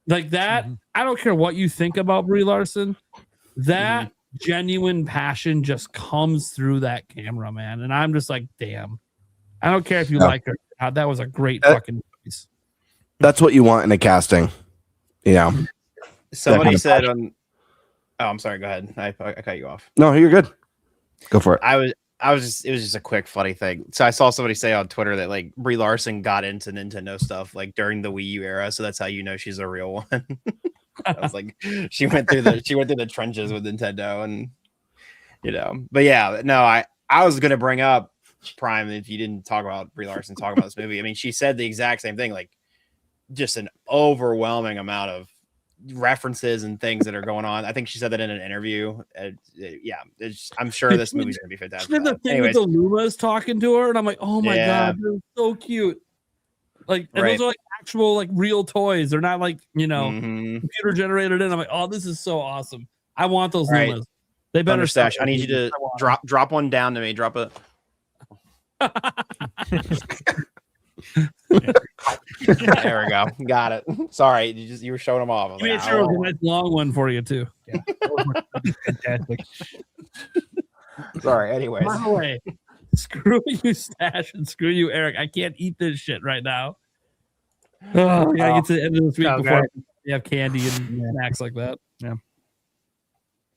like that, I don't care what you think about Brie Larson, that genuine passion just comes through that camera, man. And I'm just like, damn. I don't care if you like her. That was a great fucking piece. That's what you want in a casting. Yeah. Somebody said on. Oh, I'm sorry. Go ahead. I cut you off. No, you're good. Go for it. It was just a quick funny thing. So I saw somebody say on Twitter that like Brie Larson got into Nintendo stuff like during the Wii U era, so that's how you know she's a real one. I was like, she went through the trenches with Nintendo, and But yeah, no, I was gonna bring up Prime if you didn't talk about Brie Larson talking about this movie. I mean, she said the exact same thing, like just an overwhelming amount of references and things that are going on. I think she said that in an interview. I'm sure this movie's gonna be fantastic. The thing with the Lumas talking to her, and I'm like, oh my god, they're so cute. Like, and those are like actual, like real toys. They're not like computer generated. In. I'm like, oh, this is so awesome. I want those Lumas. They better stash. I need you to drop one down to me. Drop it. There we go. Got it. Sorry, you were showing them off. You made sure it was a nice long one for you too. Yeah. Fantastic. Sorry. Anyways. By the way, screw you, Stash, and screw you, Eric. I can't eat this shit right now. Oh, we gotta get to the end of this week before we have candy and snacks like that. Yeah.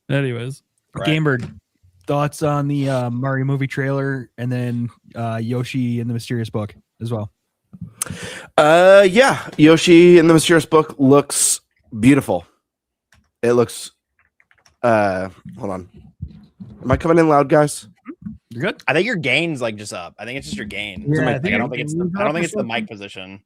Anyways, Gamebird, thoughts on the Mario movie trailer, and then Yoshi and the Mysterious Book as well. Yeah, Yoshi and the Mysterious Book looks beautiful. It looks. Hold on. Am I coming in loud, guys? You're good. I think your gain's like just up. I think it's just your gain. Yeah, I don't think it's the mic position.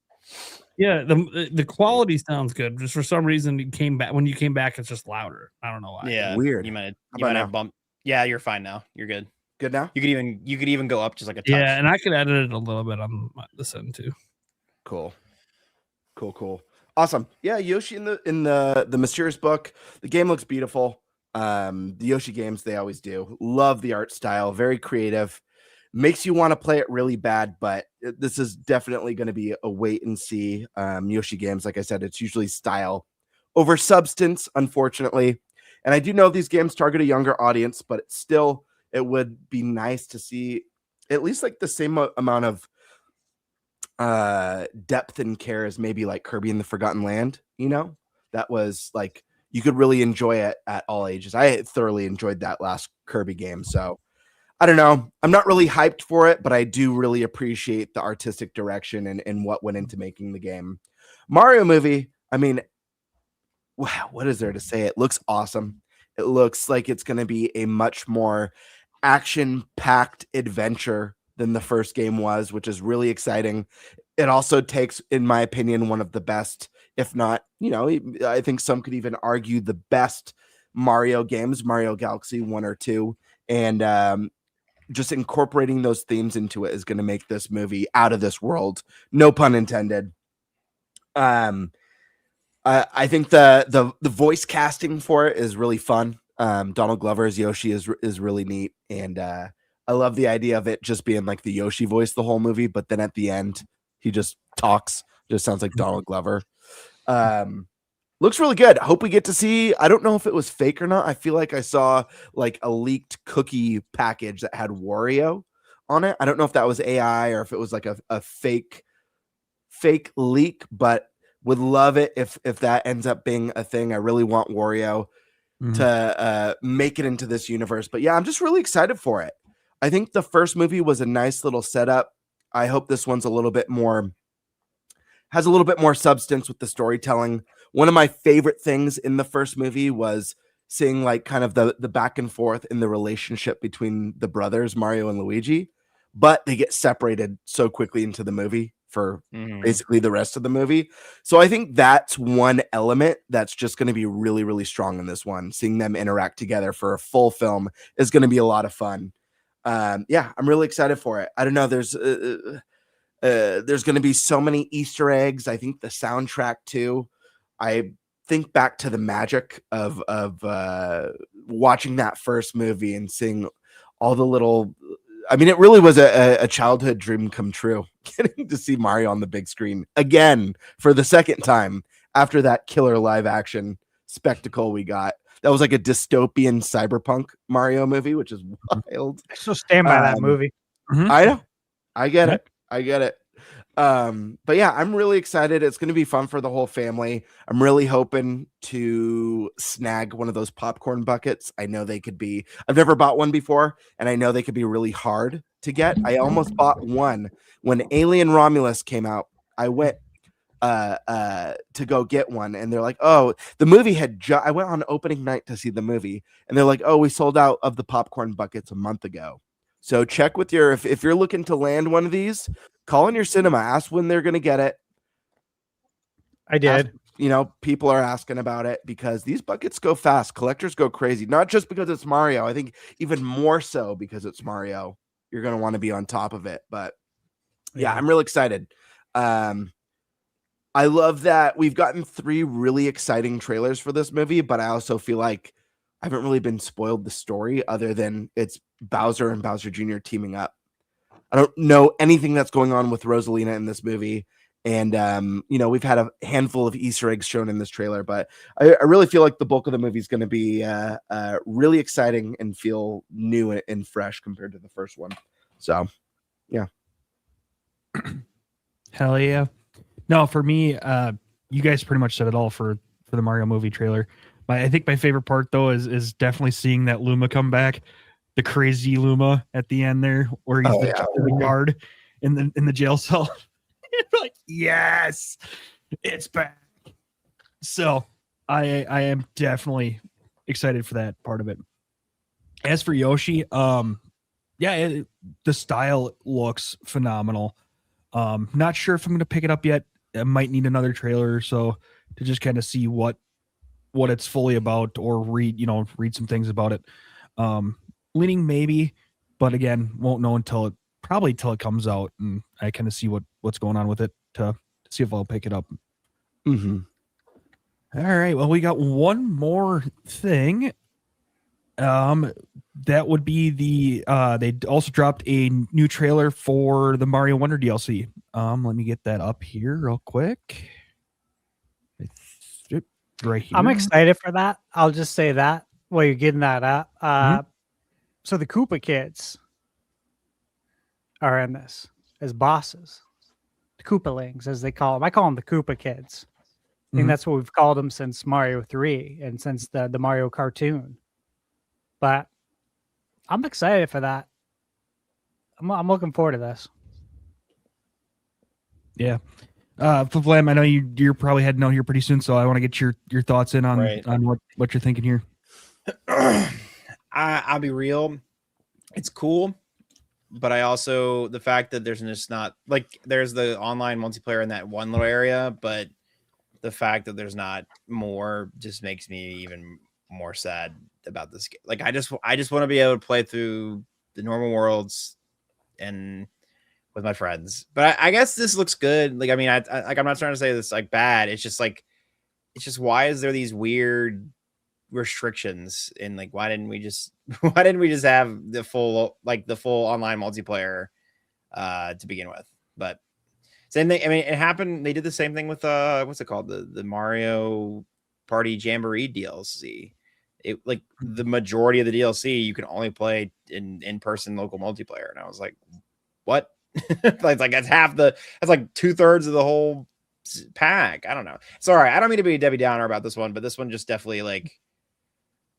Yeah, the quality sounds good. Just for some reason, when you came back, it's just louder. I don't know why. Yeah, weird. You might have bumped. Yeah, you're fine now. You're good. Good now. You could even go up just like a touch. Yeah, and I could edit it a little bit on this end too. Cool. Awesome. Yeah, Yoshi in the Mysterious Book. The game looks beautiful. The Yoshi games, they always do. Love the art style. Very creative. Makes you want to play it really bad, but this is definitely going to be a wait and see. Yoshi games, like I said, it's usually style over substance, unfortunately. And I do know these games target a younger audience, but it would be nice to see at least like the same amount of depth and care as maybe like Kirby and the Forgotten Land. That was like you could really enjoy it at all ages. I thoroughly enjoyed that last Kirby game, so I don't know. I'm not really hyped for it, but I do really appreciate the artistic direction and what went into making the game. Mario movie, I mean, wow, what is there to say? It looks awesome. It looks like it's going to be a much more action-packed adventure than the first game was, which is really exciting. It also takes, in my opinion, one of the best, if not, I think some could even argue the best Mario games, Mario Galaxy 1 or 2, and just incorporating those themes into it is going to make this movie out of this world. No pun intended. I think the voice casting for it is really fun. Donald Glover as Yoshi is really neat, and I love the idea of it just being like the Yoshi voice the whole movie, but then at the end he just talks, just sounds like Donald Glover. Looks really good. Hope we get to see. I don't know if it was fake or not. I feel like I saw like a leaked cookie package that had Wario on it. I don't know if that was AI or if it was like a fake leak, but would love it if that ends up being a thing. I really want Wario to make it into this universe. But yeah, I'm just really excited for it. I think the first movie was a nice little setup. I hope this one's has a little bit more substance with the storytelling. One of my favorite things in the first movie was seeing like kind of the back and forth in the relationship between the brothers, Mario and Luigi, but they get separated so quickly into the movie for basically the rest of the movie. So I think that's one element that's just going to be really, really strong in this one. Seeing them interact together for a full film is going to be a lot of fun. Yeah, I'm really excited for it. I don't know. There's going to be so many Easter eggs. I think the soundtrack too. I think back to the magic of watching that first movie and seeing all the little. I mean, it really was a childhood dream come true. Getting to see Mario on the big screen again for the second time after that killer live action spectacle we got. that was like a dystopian cyberpunk Mario movie, which is wild. I still stand by that movie. I know. I get it. I get it. But yeah, I'm really excited. It's going to be fun for the whole family. I'm really hoping to snag one of those popcorn buckets. I know they could be, I've never bought one before, and I know they could be really hard to get. I almost bought one when Alien Romulus came out. I went to go get one, and they're like, oh, the movie had I went on opening night to see the movie, and they're like, oh, we sold out of the popcorn buckets a month ago. So check with your, if you're looking to land one of these, call in your cinema, ask when they're going to get it. I did. People are asking about it because these buckets go fast. Collectors go crazy, not just because it's Mario. I think even more so because it's Mario. You're going to want to be on top of it. But yeah, I'm really excited. I love that we've gotten 3 really exciting trailers for this movie, but I also feel like I haven't really been spoiled the story other than it's Bowser and Bowser Jr. teaming up. I don't know anything that's going on with Rosalina in this movie. And, we've had a handful of Easter eggs shown in this trailer, but I really feel like the bulk of the movie is going to be really exciting and feel new and fresh compared to the first one. So, yeah. Hell yeah. No, for me, you guys pretty much said it all for the Mario movie trailer. I think my favorite part though is definitely seeing that Luma come back, the crazy Luma at the end there, where he's the guard in the jail cell. Like, yes, it's back. So I am definitely excited for that part of it. As for Yoshi, the style looks phenomenal. Not sure if I'm going to pick it up yet. I might need another trailer or so to just kind of see what it's fully about, or read some things about it. Leaning maybe, but again, won't know until it comes out and I kind of see what's going on with it to see if I'll pick it up. Mm-hmm. All right. Well, we got one more thing. That would be they also dropped a new trailer for the Mario Wonder DLC. Let me get that up here real quick. Right here. I'm excited for that. I'll just say that while you're getting that up. So the Koopa kids are in this as bosses. The Koopalings, as they call them. I call them the Koopa kids. I think that's what we've called them since Mario 3 and since the Mario cartoon. But I'm excited for that. I'm looking forward to this. Yeah. Flam, I know you're probably heading out here pretty soon, so I want to get your thoughts in on what you're thinking here. I'll be real. It's cool, but I also, the fact that there's just not, like, there's the online multiplayer in that one little area, but the fact that there's not more just makes me even more sad about this game. Like, I just want to be able to play through the normal worlds and with my friends. But I guess this looks good. Like, I mean, I'm not trying to say this like bad. It's just why is there these weird restrictions in, like, why didn't we just have the full online multiplayer to begin with? But same thing. I mean, it happened. They did the same thing with what's it called, the Mario Party Jamboree DLC. It, like, the majority of the DLC you can only play in person local multiplayer, and I was like, what? It's like that's like 2/3 of the whole pack. I don't know. Sorry, I don't mean to be a Debbie Downer about this one, but this one just definitely, like,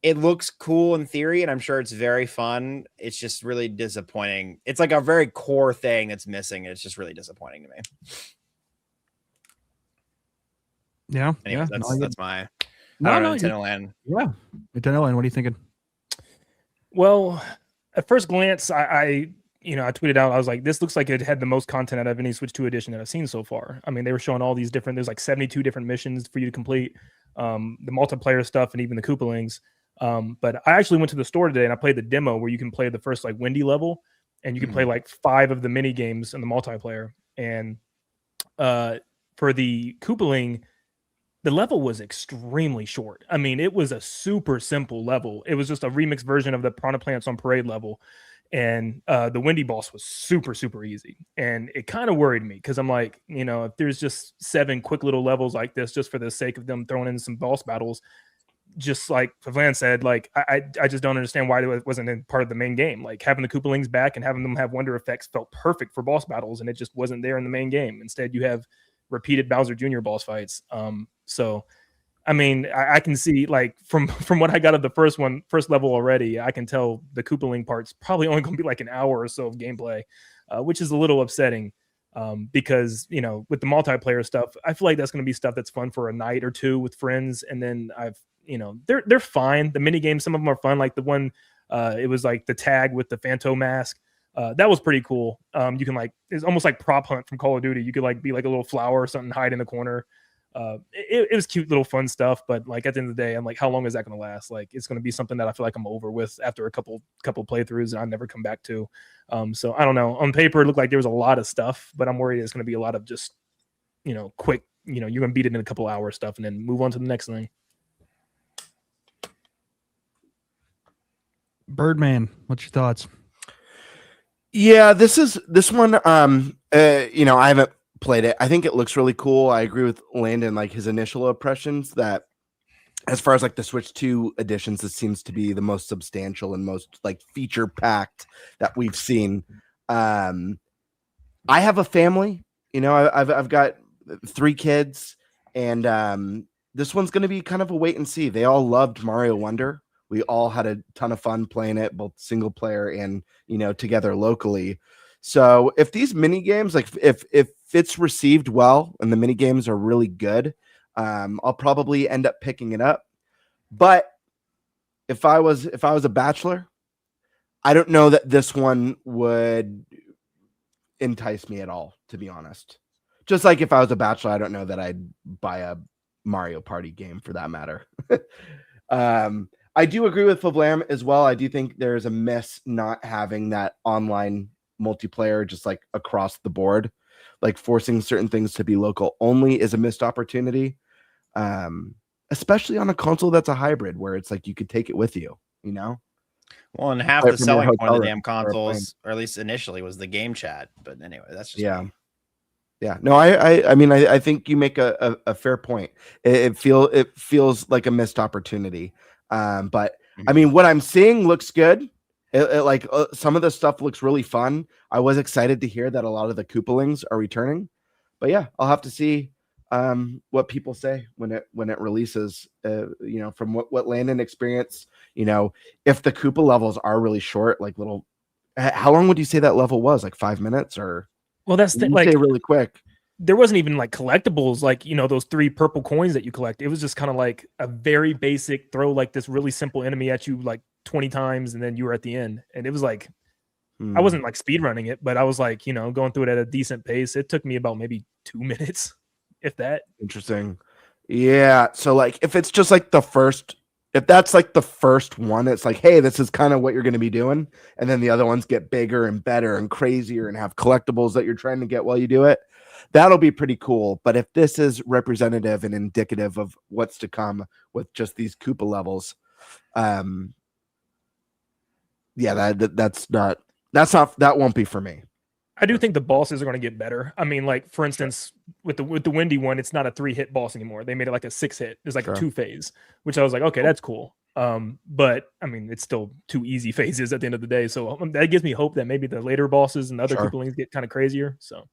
it looks cool in theory, and I'm sure it's very fun. It's just really disappointing. It's like a very core thing that's missing, and it's just really disappointing to me. Yeah. Anyway, that's my Nintendo Land. Yeah. Nintendo Land, what are you thinking? Well, at first glance, I tweeted out, I was like, this looks like it had the most content out of any Switch 2 edition that I've seen so far. I mean, they were showing all these there's like 72 different missions for you to complete, the multiplayer stuff, and even the Koopalings. But I actually went to the store today and I played the demo where you can play the first, like, Windy level, and you can play like 5 of the mini games in the multiplayer. And for the Koopaling, the level was extremely short. I mean, it was a super simple level. It was just a remixed version of the Piranha Plants on Parade level. And the Windy boss was super, super easy. And it kind of worried me because I'm like, if there's just 7 quick little levels like this just for the sake of them throwing in some boss battles, just like Van said, like I just don't understand why it wasn't in part of the main game. Like having the Koopalings back and having them have wonder effects felt perfect for boss battles, and it just wasn't there in the main game. Instead, you have repeated Bowser Jr. boss fights. So I mean, I can see like from what I got of the first level already, I can tell the Koopaling part's probably only going to be like an hour or so of gameplay, which is a little upsetting. Because with the multiplayer stuff, I feel like that's going to be stuff that's fun for a night or two with friends, and then they're fine. The mini games, some of them are fun, like the one it was like the tag with the Phantom mask. That was pretty cool. You can it's almost like prop hunt from Call of Duty. You could like be like a little flower or something, hide in the corner. It was cute little fun stuff, but like at the end of the day, I'm like, how long is that going to last? Like it's going to be something that I feel like I'm over with after a couple playthroughs and I never come back to. So I don't know. On paper, it looked like there was a lot of stuff, but I'm worried it's going to be a lot of just quick. You're going to beat it in a couple hours stuff and then move on to the next thing. Birdman, what's your thoughts? Yeah, this one. I haven't played it. I think it looks really cool. I agree with Landon, like his initial impressions that as far as like the Switch 2 editions, this seems to be the most substantial and most like feature packed that we've seen. I have a family, I've got 3 kids, and this one's going to be kind of a wait and see. They all loved Mario Wonder. We all had a ton of fun playing it, both single player and, together locally. So if these mini games, like if it's received well and the mini games are really good, I'll probably end up picking it up. But if I was a bachelor, I don't know that this one would entice me at all, to be honest. Just like if I was a bachelor, I don't know that I'd buy a Mario Party game for that matter. I do agree with Fablam as well. I do think there's a miss not having that online multiplayer just like across the board. Like forcing certain things to be local only is a missed opportunity. Especially on a console that's a hybrid where it's like you could take it with you, Well, and half the selling point of the damn consoles, or at least initially, was the game chat. But anyway, that's just me. Yeah. No, I mean, I think you make a fair point. It feels like a missed opportunity. But I mean, what I'm seeing looks good. Some of the stuff looks really fun. I was excited to hear that a lot of the Koopalings are returning. But yeah, I'll have to see what people say when it releases. From what Landon experienced, if the Koopa levels are really short, like little. How long would you say that level was? Like 5 minutes or? Well, that's like really quick. There wasn't even like collectibles, like those 3 purple coins that you collect. It was just kind of like a very basic throw, like this really simple enemy at you like 20 times, and then you were at the end. And it was like I wasn't like speed running it, but I was like going through it at a decent pace. It took me about maybe 2 minutes, if that. Interesting. Yeah. So like if it's just like if that's like the first one, it's like, hey, this is kind of what you're going to be doing. And then the other ones get bigger and better and crazier and have collectibles that you're trying to get while you do it. That'll be pretty cool. But if this is representative and indicative of what's to come with just these Koopa levels, that won't be for me. I do think the bosses are going to get better. I mean, like for instance, with the windy one, it's not a 3-hit boss anymore. They made it like a 6-hit. It's like a 2 phase, which I was like, okay, that's cool. But I mean, it's still 2 easy phases at the end of the day. So that gives me hope that maybe the later bosses and the other Koopalings get kind of crazier. So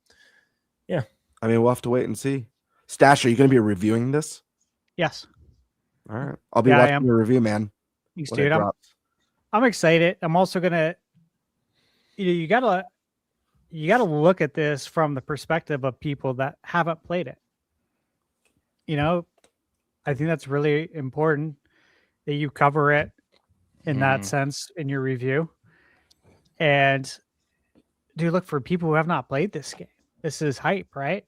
yeah, I mean, we'll have to wait and see. Stash, are you going to be reviewing this? Yes. All right, I'll be watching your review, man. Thanks, dude. I'm excited. I'm also gonna. You gotta look at this from the perspective of people that haven't played it. I think that's really important that you cover it in that sense in your review. And do look for people who have not played this game. This is hype, right?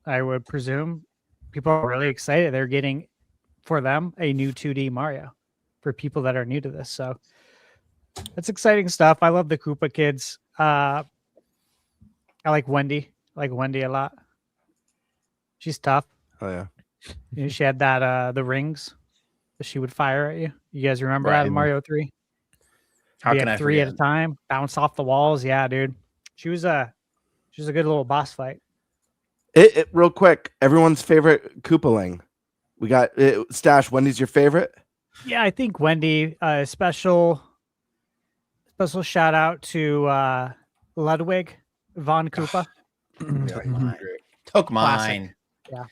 I would presume people are really excited. They're getting, for them, a new 2D Mario for people that are new to this. So that's exciting stuff. I love the Koopa kids. I like Wendy. I like Wendy a lot. She's tough. Oh yeah. She had that the rings that she would fire at you. You guys remember that in Mario 3? How can I 3 at a time, bounce off the walls. Yeah, dude. She was a good little boss fight. Real quick, everyone's favorite Koopaling. We got Stash. Wendy's your favorite? Yeah, I think Wendy, special shout out to Ludwig von Koopa. Took Classic. mine. Yeah.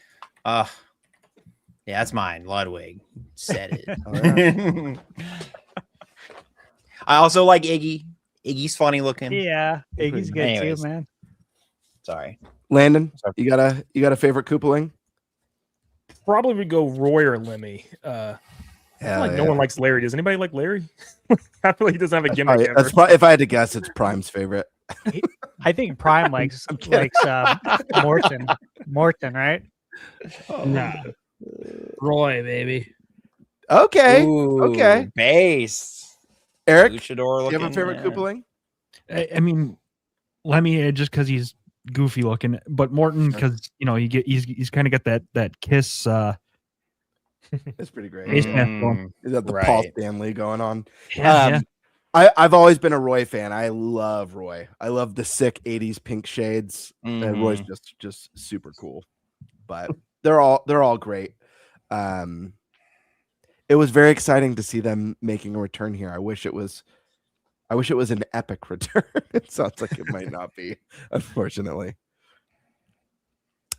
Yeah, that's mine. Ludwig said it. I also like Iggy. Iggy's funny looking. Yeah, Iggy's good Anyways. too, man. Sorry, Landon, you got a favorite Koopaling? Probably would go Roy or Lemmy. I feel like no one likes Larry. Does anybody like Larry? I feel like he doesn't have a gimmick. That's probably, if I had to guess, it's Prime's favorite. I think Prime likes Morton. Morton, right? Nah. Roy, baby. Okay. Ooh, Okay. Base. Eric, Luchador do you have a looking, favorite yeah. Koopaling? I mean, Lemmy just because he's goofy looking, but Morton because he's kind of got that kiss. It's pretty great. Face mask going. Is that the right. Paul Stanley going on? Yeah, I've always been a Roy fan. I love Roy. I love the sick 80s pink shades. Roy's just super cool. But they're all great. It was very exciting to see them making a return here. I wish it was an epic return. It sounds like it might not be, unfortunately.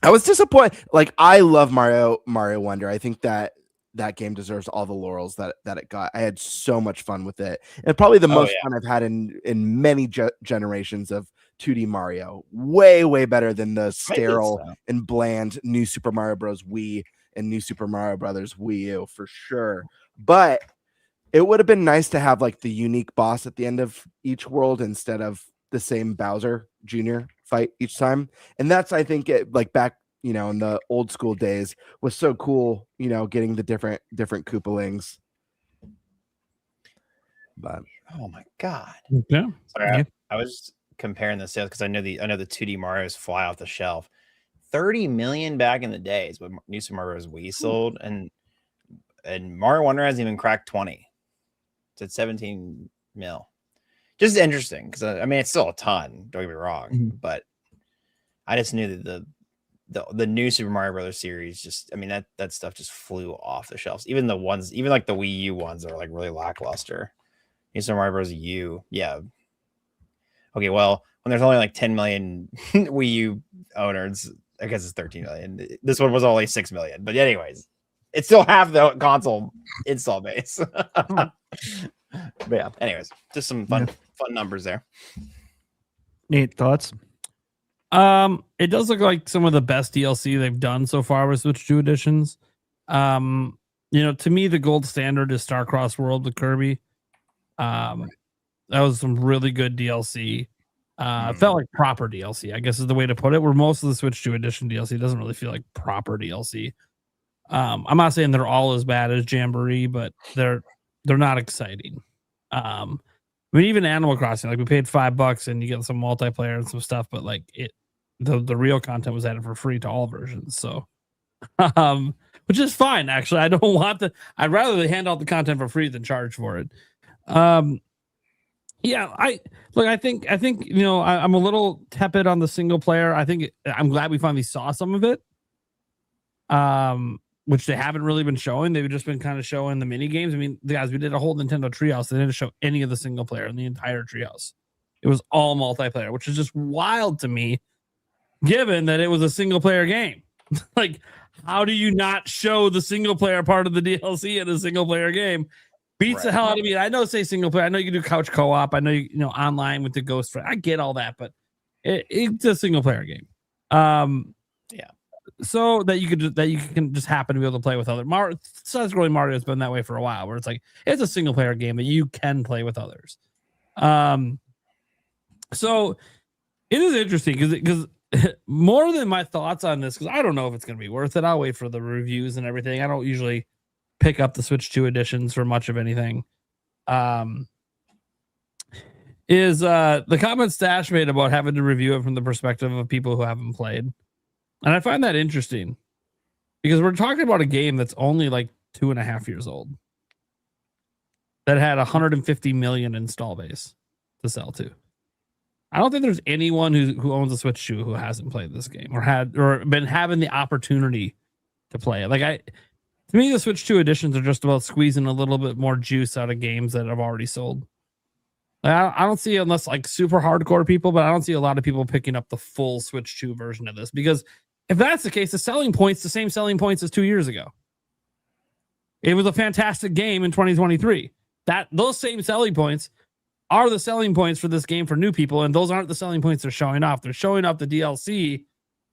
I was disappointed. Like, I love Mario Wonder. I think that game deserves all the laurels that it got. I had so much fun with it, and probably the most fun I've had in many generations of 2D Mario. Way better than the sterile and bland New Super Mario Bros. Wii and New Super Mario Brothers Wii U for sure. But it would have been nice to have like the unique boss at the end of each world instead of the same Bowser Jr. fight each time. And that's, I think, like back, in the old school days was so cool, getting the different Koopalings. But oh my god. Yeah. Sorry, I was comparing the sales because I know the 2D Marios fly off the shelf. 30 million back in the day is what New Super Mario Bros. Wii sold, and Mario Wonder hasn't even cracked 20. It's at 17 mil. Just interesting because I mean it's still a ton. Don't get me wrong, but I just knew that the new Super Mario Brothers series that stuff just flew off the shelves. Even the ones, even like the Wii U ones are like really lackluster. New Super Mario Bros. U, yeah. Okay, well, when there's only like 10 million Wii U owners, I guess it's 13 million. This one was only 6 million, but anyways, it's still half the console install base. But yeah, anyways, just some fun numbers there. Nate, thoughts? It does look like some of the best DLC they've done so far with Switch 2 editions. To me, the gold standard is Starcross World with Kirby. That was some really good DLC. It felt like proper DLC, I guess is the way to put it, where most of the Switch 2 edition DLC doesn't really feel like proper DLC. I'm not saying they're all as bad as Jamboree, but they're not exciting. I mean, even Animal Crossing, like we paid $5 and you get some multiplayer and some stuff, but like the real content was added for free to all versions. So, which is fine. Actually, I don't want to. I'd rather they hand out the content for free than charge for it. Yeah, I think I'm a little tepid on the single player. I'm glad we finally saw some of it. Which they haven't really been showing. They've just been kind of showing the mini games. I mean, guys, we did a whole Nintendo Treehouse. They didn't show any of the single player in the entire Treehouse. It was all multiplayer, which is just wild to me, given that it was a single player game. Like, how do you not show the single player part of the DLC in a single player game? Beats the hell out of me. I know say single player. I know you can do couch co-op. I know you know online with the ghost friend. I get all that, but it's a single player game. Yeah. So that you can just happen to be able to play with other Mario. Side-scrolling Mario has been that way for a while, where it's like it's a single player game that you can play with others. So it is interesting because more than my thoughts on this, because I don't know if it's going to be worth it. I'll wait for the reviews and everything. I don't usually pick up the Switch 2 editions for much of anything. Is the comment Stash made about having to review it from the perspective of people who haven't played. And I find that interesting because we're talking about a game that's only like 2.5 years old that had 150 million install base to sell to. I don't think there's anyone who owns a Switch 2 who hasn't played this game or been having the opportunity to play it. Like To me, the Switch 2 editions are just about squeezing a little bit more juice out of games that have already sold. I don't see, unless like super hardcore people, but I don't see a lot of people picking up the full Switch 2 version of this, because if that's the case, the selling points, the same selling points as 2 years ago. It was a fantastic game in 2023. Those same selling points are the selling points for this game for new people, and those aren't the selling points they're showing off. They're showing off the DLC,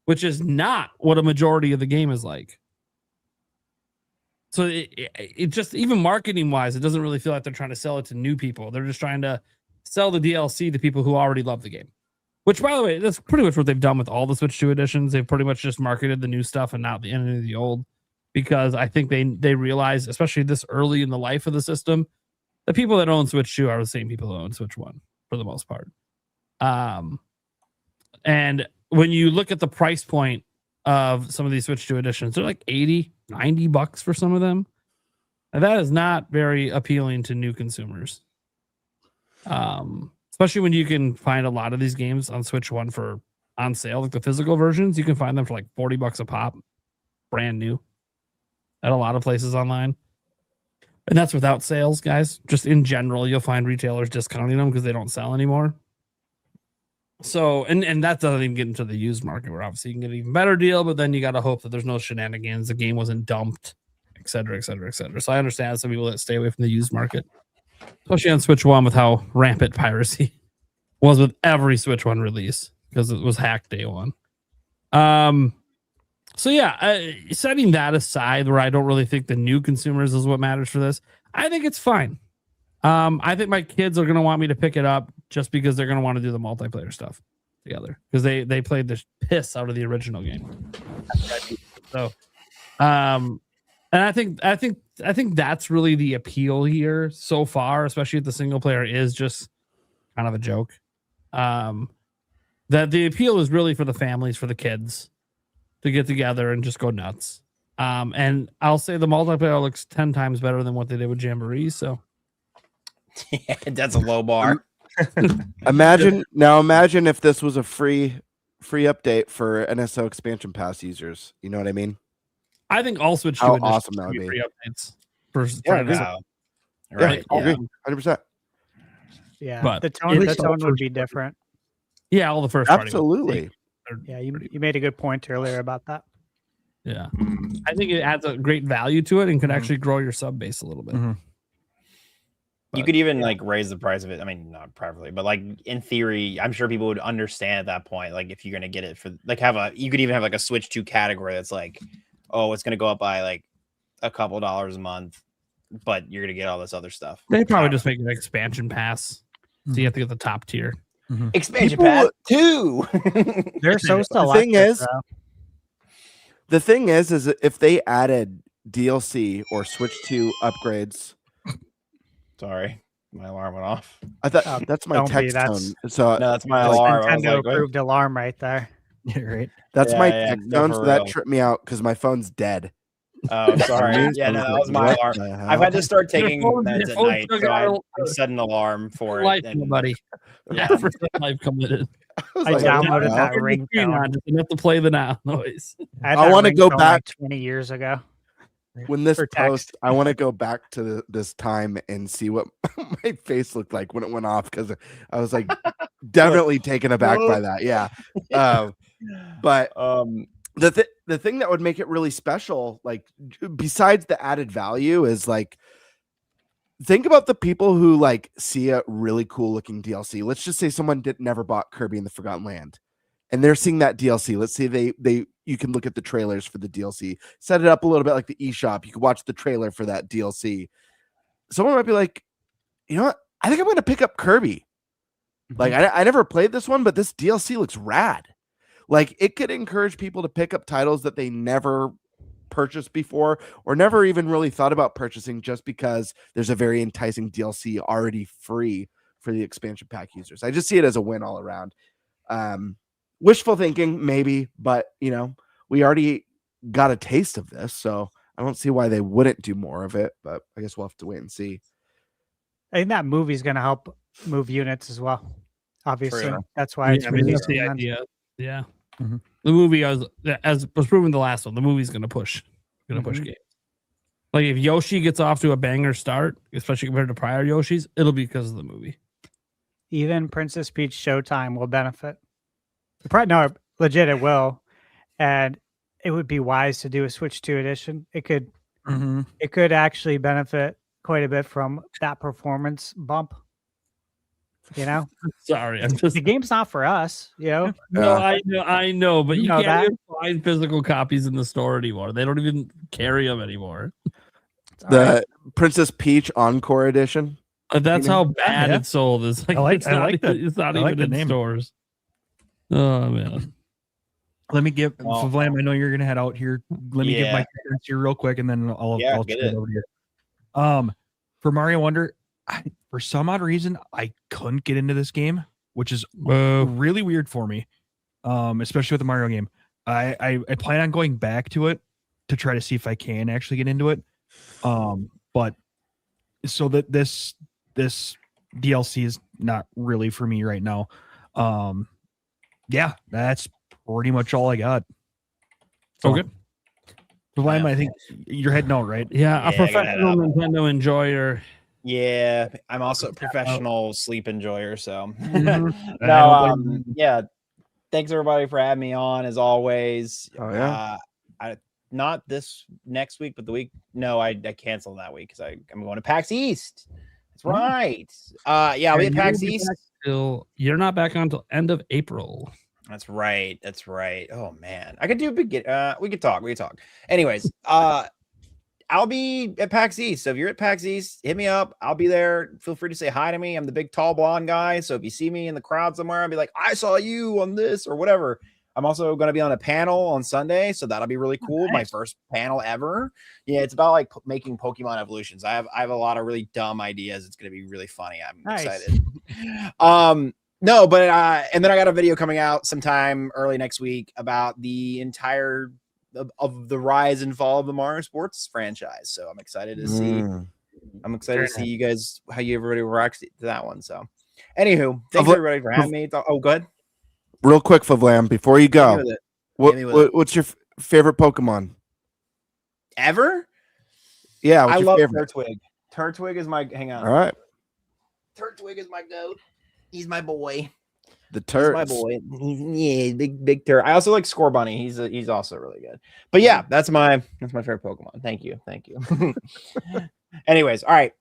which is not what a majority of the game is like. So it just, even marketing wise, it doesn't really feel like they're trying to sell it to new people. They're just trying to sell the DLC to people who already love the game. Which, by the way, that's pretty much what they've done with all the Switch 2 editions. They've pretty much just marketed the new stuff and not the end of the old, because I think they realize, especially this early in the life of the system, the people that own Switch 2 are the same people who own Switch 1 for the most part. And when you look at the price point of some of these Switch 2 editions, they're like $80-$90 for some of them. And that is not very appealing to new consumers. Especially when you can find a lot of these games on Switch 1 for on sale, like the physical versions, you can find them for like $40 a pop, brand new, at a lot of places online. And that's without sales, guys. Just in general, you'll find retailers discounting them because they don't sell anymore. So, and that doesn't even get into the used market, where obviously you can get an even better deal, but then you got to hope that there's no shenanigans, the game wasn't dumped, et cetera, et cetera, et cetera. So I understand some people that stay away from the used market, especially on Switch 1 with how rampant piracy was with every Switch 1 release, because it was hacked day one. So yeah, setting that aside, where I don't really think the new consumers is what matters for this, I think it's fine. I think my kids are going to want me to pick it up just because they're going to want to do the multiplayer stuff together, because they played the piss out of the original game. So, and I think that's really the appeal here so far, especially if the single player is just kind of a joke. That the appeal is really for the families, for the kids to get together and just go nuts. And I'll say the multiplayer looks 10 times better than what they did with Jamboree. So yeah, that's a low bar. Imagine if this was a free update for NSO expansion pass users. You know what I mean? I think all Switch 2 how awesome that would be. Free updates for right. I agree. 100%. Yeah, but the tone would be different. Yeah, all the first absolutely. Yeah, you made a good point earlier about that. Yeah, I think it adds a great value to it and can actually grow your sub base a little bit. You could even like raise the price of it. I mean, not privately, but like in theory, I'm sure people would understand at that point. Like if you're gonna get it for like you could even have like a Switch 2 category that's like, oh, it's gonna go up by like a couple dollars a month, but you're gonna get all this other stuff. They probably just make an expansion pass, so you have to get the top tier. Expansion pass 2. They're so the thing is if they added DLC or Switch 2 upgrades. Sorry, my alarm went off. I thought that's my text tone. So no, that's my alarm. Nintendo approved alarm right there. Yeah, right. That's my text tone, so that tripped me out because my phone's dead. Oh, sorry. Yeah, no, that was my alarm. I've had to start taking meds at night, so I set an alarm for it. Life, buddy. Yeah, for life committed. I downloaded that ringtone. Just enough to play the now noise. I want to go back 20 years ago. When this post, I want to go back to this time and see what my face looked like when it went off, because I was like definitely taken aback by that. Yeah. But the thing that would make it really special, like besides the added value, is like, think about the people who like see a really cool looking DLC. Let's just say someone never bought Kirby in the Forgotten Land, and they're seeing that DLC. Let's say you can look at the trailers for the DLC, set it up a little bit like the eShop. You can watch the trailer for that DLC. Someone might be like, you know what? I think I'm going to pick up Kirby. Like I never played this one, but this DLC looks rad. Like it could encourage people to pick up titles that they never purchased before or never even really thought about purchasing, just because there's a very enticing DLC already free for the expansion pack users. I just see it as a win all around. Wishful thinking, maybe, but we already got a taste of this, so I don't see why they wouldn't do more of it. But I guess we'll have to wait and see. I think that movie's going to help move units as well. Obviously, sure. That's why it's that's the idea. Yeah, the movie, as was proven the last one, the movie's going to push games. Like if Yoshi gets off to a banger start, especially compared to prior Yoshis, it'll be because of the movie. Even Princess Peach Showtime will benefit. No, legit, it will, and it would be wise to do a Switch 2 edition. It could actually benefit quite a bit from that performance bump. You know, sorry, I'm just the game's not for us. You know, no, I know, but you know can't even find physical copies in the store anymore. They don't even carry them anymore. The Princess Peach Encore Edition. That's how bad it's sold. It's like it's not even in stores. Oh man. Let me give Vlam. I know you're gonna head out here. Let me give my comments here real quick, and then I'll turn it over to you. For Mario Wonder, for some odd reason, I couldn't get into this game, which is really weird for me. Especially with the Mario game. I plan on going back to it to try to see if I can actually get into it. But so that this DLC is not really for me right now. Yeah, that's pretty much all I got. Okay. Vlam, I think you're heading out, right? Yeah, a professional Nintendo enjoyer. Yeah, I'm also a professional sleep enjoyer. So, yeah. Thanks everybody for having me on as always. Oh yeah. Not this next week, but the week. No, I canceled that week because I'm going to PAX East. That's right. Yeah, I'll be at PAX East. You're not back on until end of April. That's right. That's right. Oh man, I could do a big. We could talk. Anyways, I'll be at PAX East. So if you're at PAX East, hit me up. I'll be there. Feel free to say hi to me. I'm the big, tall, blonde guy. So if you see me in the crowd somewhere, I'll be like, I saw you on this or whatever. I'm also going to be on a panel on Sunday. So that'll be really cool. Nice. My first panel ever. Yeah. It's about like making Pokemon evolutions. I have a lot of really dumb ideas. It's going to be really funny. I'm excited. No, but and then I got a video coming out sometime early next week about the entire of the rise and fall of the Mario Sports franchise. So I'm excited to see. I'm excited to see you guys how everybody reacts to that one. So, anywho, thanks everybody for having me. Oh, go ahead. Real quick, Favlam, before you go, what's your favorite Pokemon ever? Yeah, I love Turtwig. Turtwig is my. Hang on. All right. Turtwig is my goat. He's my boy. The Turts. My boy. He's big Turt. I also like Scorbunny. He's also really good. But yeah, that's my favorite Pokemon. Thank you. Anyways, all right.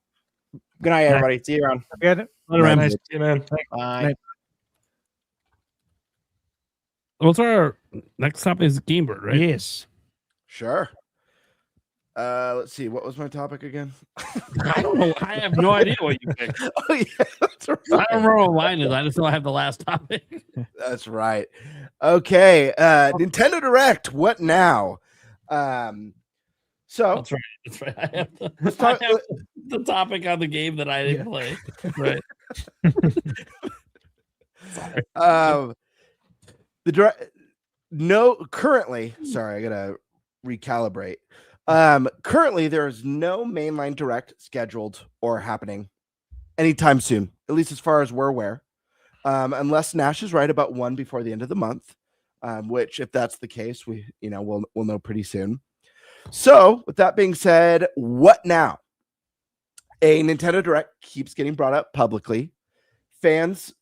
Good night, everybody. See you around. Good. Nice. See you, man. Bye. What's our next topic? Is Game Bird, right? Yes. Sure. Let's see. What was my topic again? I don't know. I have no idea what you picked. Oh yeah, that's right. I don't remember what mine is. I just know I have the last topic. That's right. Okay. Nintendo Direct. What now? So that's right. I have the topic on the game that I didn't play. Right. Sorry. The direct. No. Currently, sorry, I gotta recalibrate. Currently, there is no mainline direct scheduled or happening anytime soon, at least as far as we're aware. Unless Nash is right about one before the end of the month, which if that's the case, we'll know pretty soon. So with that being said, what now? A Nintendo Direct keeps getting brought up publicly. Fans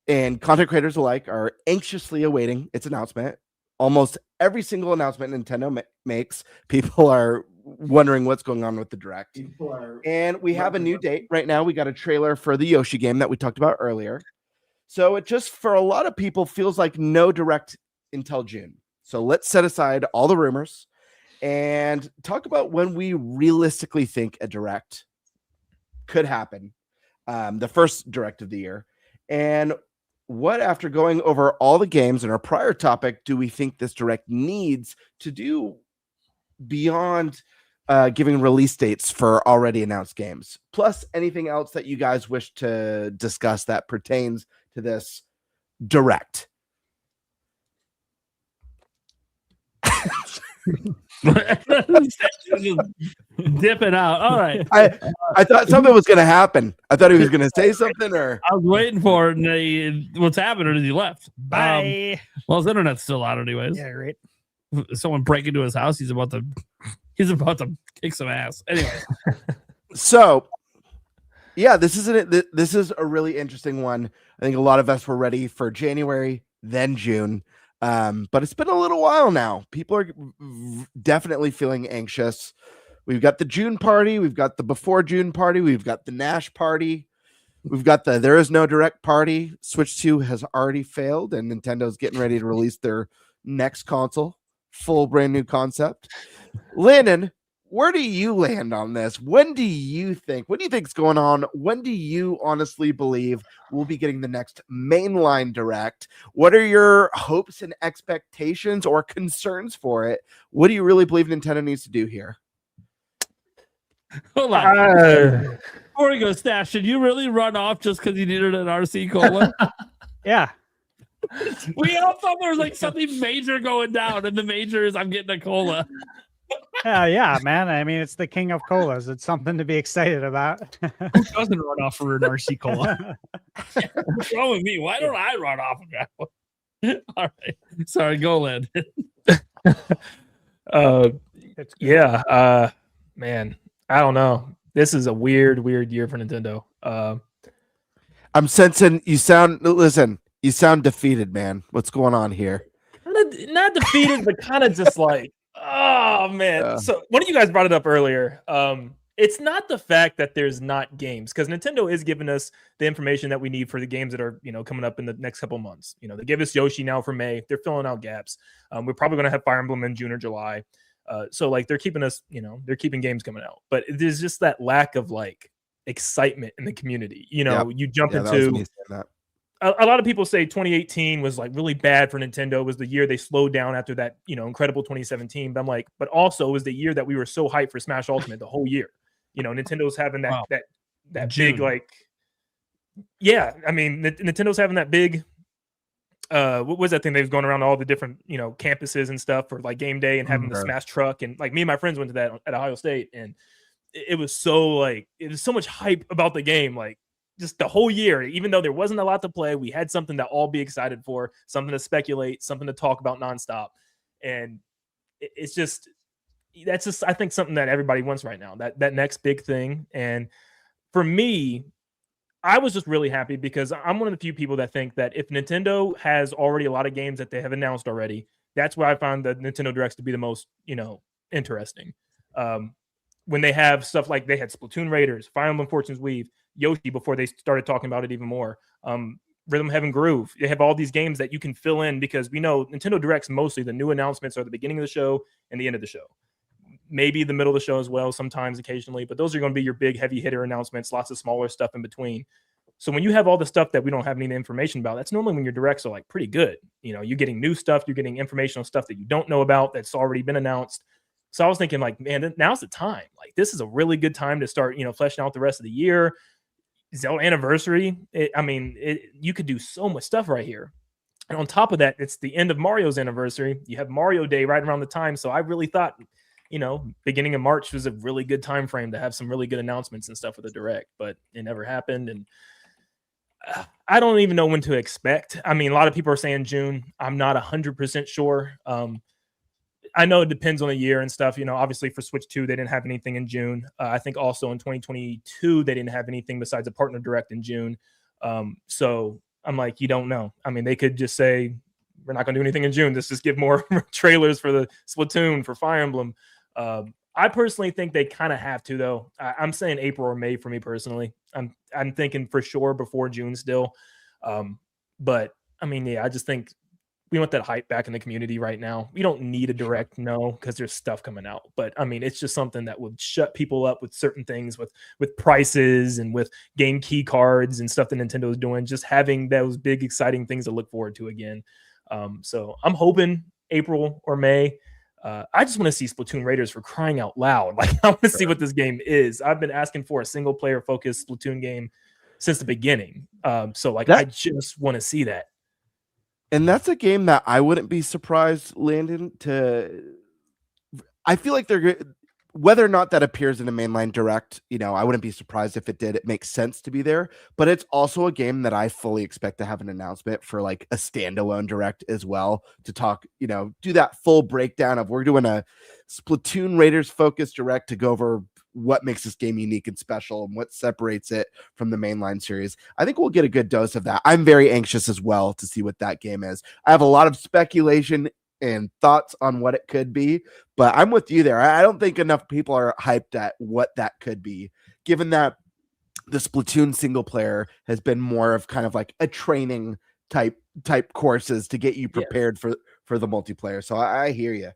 and content creators alike are anxiously awaiting its announcement. Almost every single announcement Nintendo makes, people are wondering what's going on with the Direct. And we have a new date right now. We got a trailer for the Yoshi game that we talked about earlier. So it just, for a lot of people, feels like no Direct until June. So let's set aside all the rumors and talk about when we realistically think a Direct could happen. The first Direct of the year. And what, after going over all the games in our prior topic, do we think this Direct needs to do beyond giving release dates for already announced games? Plus anything else that you guys wish to discuss that pertains to this Direct. Dipping out. All right. I thought something was going to happen. I thought he was going to say something, or I was waiting for it. And what's happened is he left. Bye. Well, his internet's still out, anyways. Yeah, right. Someone break into his house. He's about to He's about to kick some ass. Anyway. So, yeah, this is a really interesting one. I think a lot of us were ready for January, then June. But it's been a little while now. People are definitely feeling anxious. We've got the June party. We've got the before June party. We've got the Nash party. We've got the there is no direct party. Switch 2 has already failed, and Nintendo's getting ready to release their next console. Full brand new concept. Landon, where do you land on this? What do you think's going on? When do you honestly believe we'll be getting the next mainline direct? What are your hopes and expectations or concerns for it? What do you really believe Nintendo needs to do here? Hold on. Before we go, Stash, should you really run off just because you needed an RC Cola? Yeah. We all thought there was like something major going down, and the major is I'm getting a cola. Yeah, man. I mean, it's the king of colas. It's something to be excited about. Who doesn't run off for an RC Cola? What's wrong with me? Why don't I run off of that one? All right. Sorry, go Led. Man, I don't know. This is a weird year for Nintendo. I'm sensing you sound defeated, man. What's going on here? Not defeated, but kind of just like, oh man. Yeah. So one of you guys brought it up earlier. It's not the fact that there's not games, because Nintendo is giving us the information that we need for the games that are, coming up in the next couple months. They give us Yoshi now for May. They're filling out gaps. We're probably going to have Fire Emblem in June or July. So like they're keeping us, they're keeping games coming out, but there's just that lack of like excitement in the community. You jump into a lot of people say 2018 was like really bad for Nintendo. It was the year they slowed down after that, incredible 2017. But I'm like, but also it was the year that we were so hyped for Smash Ultimate the whole year. Nintendo's having that big like, yeah. I mean, Nintendo's having that big. What was that thing they was going around all the different campuses and stuff for like game day and having the Smash truck, and like me and my friends went to that at Ohio State, and it was so much hype about the game, like just the whole year. Even though there wasn't a lot to play, we had something to all be excited for, something to speculate, something to talk about nonstop, and it's just that's just I think something that everybody wants right now, that next big thing. And for me, I was just really happy because I'm one of the few people that think that if Nintendo has already a lot of games that they have announced already, that's where I found the Nintendo Directs to be the most, interesting. When they have stuff like they had Splatoon Raiders, Fire Emblem Fortune's Weave, Yoshi before they started talking about it even more, Rhythm Heaven Groove. They have all these games that you can fill in because we know Nintendo Directs, mostly the new announcements are the beginning of the show and the end of the show. Maybe the middle of the show as well, sometimes occasionally, but those are going to be your big heavy hitter announcements, lots of smaller stuff in between. So when you have all the stuff that we don't have any information about, that's normally when your directs are like pretty good. You're getting new stuff, you're getting informational stuff that you don't know about that's already been announced. So I was thinking like, man, now's the time. Like this is a really good time to start, fleshing out the rest of the year. Zelda anniversary. You could do so much stuff right here. And on top of that, it's the end of Mario's anniversary. You have Mario Day right around the time. So I really thought, beginning of March was a really good time frame to have some really good announcements and stuff with the direct, but it never happened. And I don't even know when to expect. I mean, a lot of people are saying June. I'm not 100% sure. I know it depends on the year and stuff. Obviously for Switch 2, they didn't have anything in June. I think also in 2022, they didn't have anything besides a partner direct in June. So I'm like, you don't know. I mean, they could just say, we're not going to do anything in June. Let's just give more trailers for the Splatoon, for Fire Emblem. I personally think they kind of have to, though. I'm saying April or May for me personally. I'm thinking for sure before June still. But I mean, yeah, I just think we want that hype back in the community right now. We don't need a direct, no, because there's stuff coming out. But I mean, it's just something that would shut people up with certain things, with prices and with game key cards and stuff that Nintendo is doing. Just having those big, exciting things to look forward to again. So I'm hoping April or May. I just want to see Splatoon Raiders, for crying out loud. Like, I want to see what this game is. I've been asking for a single player focused Splatoon game since the beginning. So like, I just want to see that. And that's a game that I wouldn't be surprised, Landon, to. I feel like whether or not that appears in a mainline direct, I wouldn't be surprised if it did. It makes sense to be there, but it's also a game that I fully expect to have an announcement for like a standalone direct as well to talk, do that full breakdown of we're doing a Splatoon Raiders focused direct to go over what makes this game unique and special and what separates it from the mainline series. I think we'll get a good dose of that. I'm very anxious as well to see what that game is. I have a lot of speculation and thoughts on what it could be, but I'm with you there. I don't think enough people are hyped at what that could be, given that the Splatoon single player has been more of kind of like a training type courses to get you prepared for the multiplayer. So I hear you.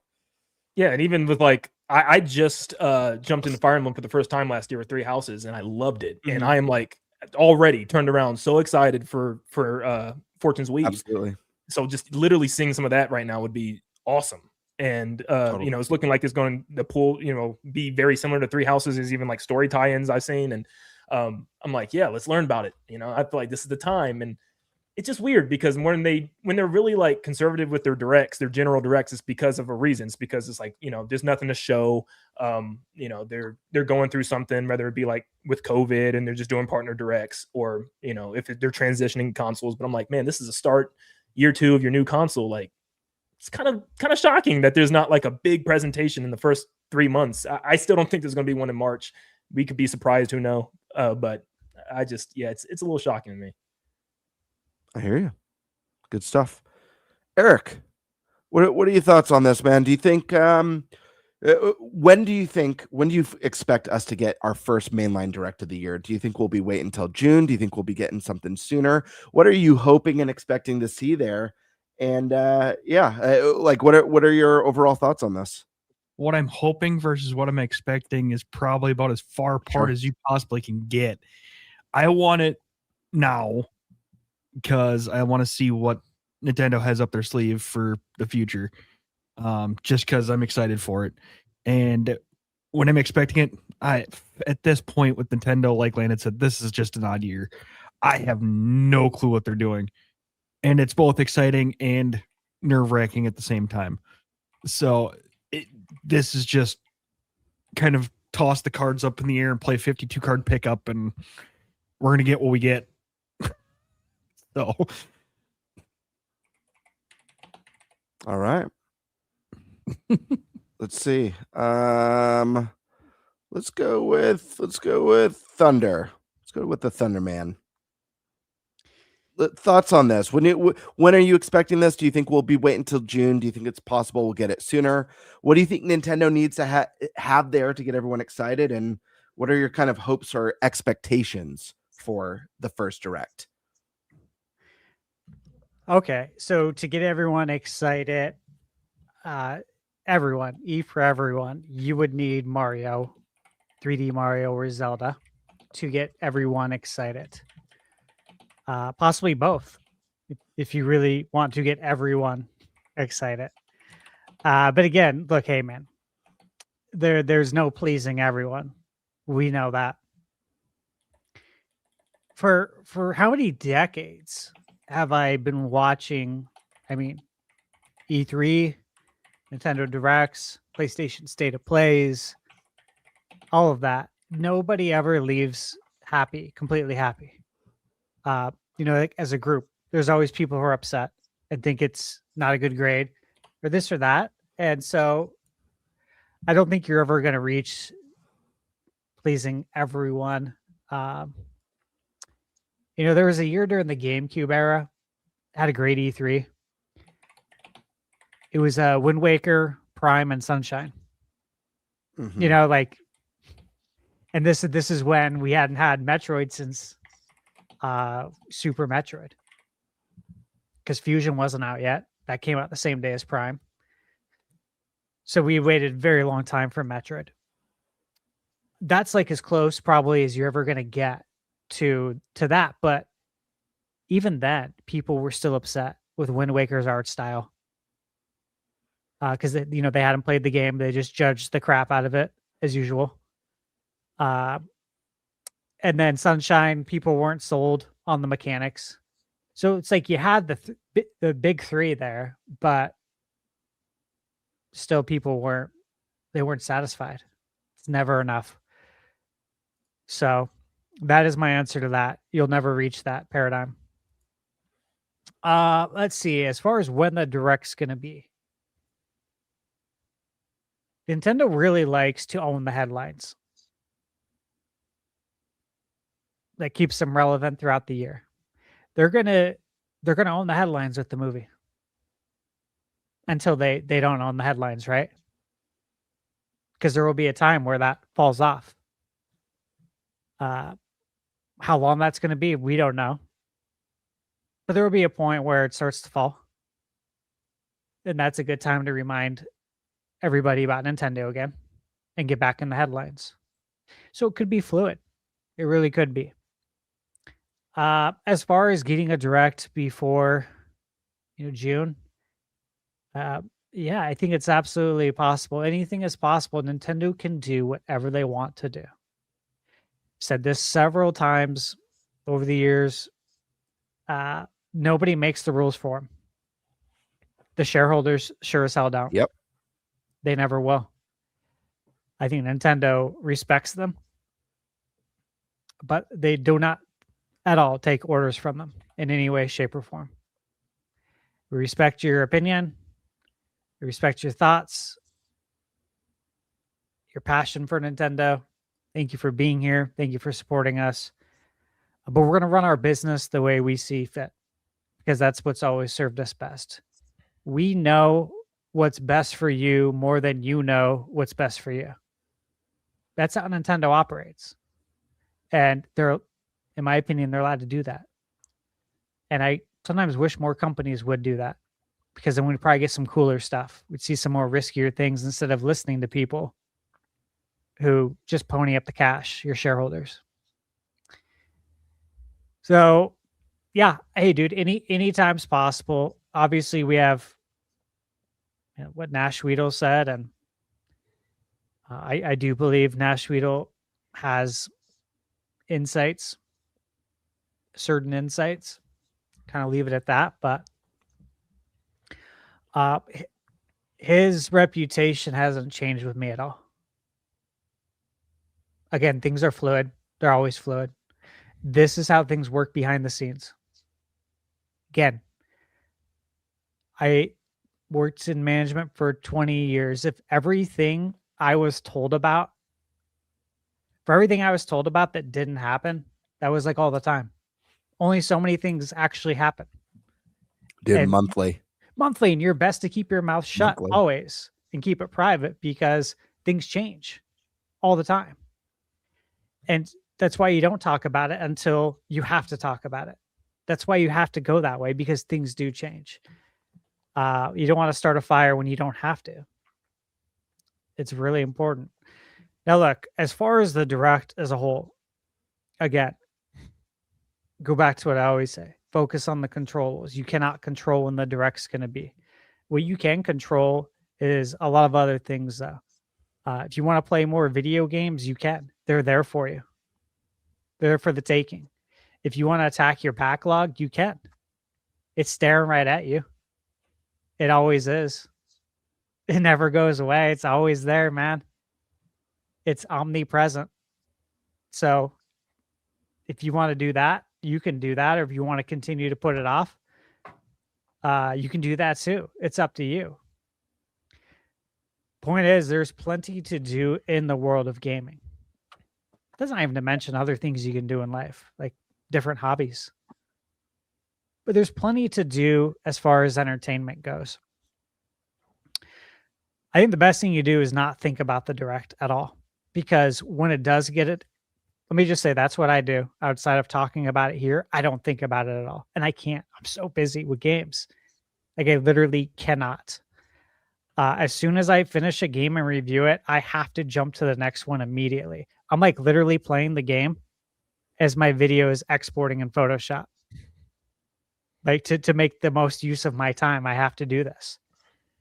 Yeah, and even with like I just jumped into Fire Emblem for the first time last year with 3 houses, and I loved it. And I am like already turned around, so excited for Fortune's Weave. Absolutely. So just literally seeing some of that right now would be awesome. And Totally. it's looking like it's going to pull, be very similar to 3 houses. There's even like story tie-ins I've seen, and I'm like, yeah, let's learn about it. I feel like this is the time. And it's just weird because when they're really like conservative with their directs, their general directs, it's because of a reason. It's because it's like, there's nothing to show. They're going through something, whether it be like with COVID and they're just doing partner directs, or if they're transitioning consoles. But I'm like, man, this is a start year 2 of your new console. Like, it's kind of shocking that there's not like a big presentation in the first 3 months. I still don't think there's going to be one in March. We could be surprised, who knows? But I just, it's a little shocking to me. I hear you. Good stuff. Eric, what are your thoughts on this, man? Do you think when do you expect us to get our first mainline direct of the year? Do you think we'll be waiting until June? Do you think we'll be getting something sooner? What are you hoping and expecting to see there? And like what are your overall thoughts on this? What I'm hoping versus what I'm expecting is probably about as far apart as you possibly can get. I want it now because I want to see what Nintendo has up their sleeve for the future. Just because I'm excited for it. And when I'm expecting it, at this point with Nintendo, like Landon said, this is just an odd year. I have no clue what they're doing. And it's both exciting and nerve-wracking at the same time. So this is just kind of toss the cards up in the air and play 52 card pickup, and we're going to get what we get. So, all right. Let's see. Let's go with Thunder. Let's go with the Thunder Man. Thoughts on this? When are you expecting this? Do you think we'll be waiting until June? Do you think it's possible we'll get it sooner? What do you think Nintendo needs to have there to get everyone excited? And what are your kind of hopes or expectations for the first direct? Okay, so to get everyone excited, everyone, for everyone, you would need Mario, 3D Mario or Zelda to get everyone excited. Possibly both, if you really want to get everyone excited. But again, look, hey man, there's no pleasing everyone. We know that. For how many decades have I been watching? I mean, E3, Nintendo Directs, PlayStation State of Plays, all of that. Nobody ever leaves completely happy. Like as a group, there's always people who are upset and think it's not a good grade or this or that. And so I don't think you're ever going to reach pleasing everyone. There was a year during the GameCube era, had a great E3. It was Wind Waker, Prime, and Sunshine. Mm-hmm. And this is when we hadn't had Metroid since Super Metroid, because Fusion wasn't out yet. That came out the same day as Prime. So we waited a very long time for Metroid. That's like as close probably as you're ever going to get to that. But even then, people were still upset with Wind Waker's art style. Because they hadn't played the game. They just judged the crap out of it as usual. And then Sunshine, people weren't sold on the mechanics. So it's like you had the big three there, but still people weren't satisfied. never enough. So that is my answer to that. You'll never reach that paradigm. Let's see. As far as when the Direct's going to be, Nintendo really likes to own the headlines. That keeps them relevant throughout the year. They're gonna own the headlines with the movie until they don't own the headlines, right? Because there will be a time where that falls off. How long that's going to be, we don't know. But there will be a point where it starts to fall. And that's a good time to remind everybody about Nintendo again and get back in the headlines. So it could be fluid. It really could be. As far as getting a Direct before, June, yeah, I think it's absolutely possible. Anything is possible. Nintendo can do whatever they want to do. Said this several times over the years. Nobody makes the rules for them. The shareholders sure as hell don't. Yep. They never will. I think Nintendo respects them, but they do not at all take orders from them in any way, shape, or form. We respect your opinion. We respect your thoughts, your passion for Nintendo. Thank you for being here. Thank you for supporting us. But we're going to run our business the way we see fit, because that's what's always served us best. We know what's best for you more than you know what's best for you. That's how Nintendo operates. And in my opinion, they're allowed to do that. And I sometimes wish more companies would do that, because then we'd probably get some cooler stuff. We'd see some more riskier things instead of listening to people who just pony up the cash, your shareholders. So, yeah, hey, dude, any time's possible. Obviously, we have what Nash Weedle said, and I do believe Nash Weedle has insights, certain insights. Kind of leave it at that, but his reputation hasn't changed with me at all. Again, things are fluid. They're always fluid. This is how things work behind the scenes. Again, I worked in management for 20 years. If everything I was told about, that didn't happen, that was like all the time. Only so many things actually happen. Monthly, and you're best to keep your mouth shut always and keep it private, because things change all the time. And that's why you don't talk about it until you have to talk about it. That's why you have to go that way, because things do change. You don't want to start a fire when you don't have to. It's really important. Now, look, as far as the Direct as a whole, again, go back to what I always say. Focus on the controls. You cannot control when the Direct's going to be. What you can control is a lot of other things, though. If you want to play more video games, you can. They're there for you. They're there for the taking. If you want to attack your backlog, you can. It's staring right at you. It always is. It never goes away. It's always there, man. It's omnipresent. So if you want to do that, you can do that. Or if you want to continue to put it off, you can do that too. It's up to you. Point is, there's plenty to do in the world of gaming. That's not even to mention other things you can do in life, like different hobbies. But there's plenty to do as far as entertainment goes. I think the best thing you do is not think about the Direct at all, because when it does get it, let me just say that's what I do outside of talking about it here. I don't think about it at all. And I can't. I'm so busy with games. Like, I literally cannot. As soon as I finish a game and review it, I have to jump to the next one immediately. I'm like literally playing the game as my video is exporting in Photoshop. Like, to make the most use of my time, I have to do this.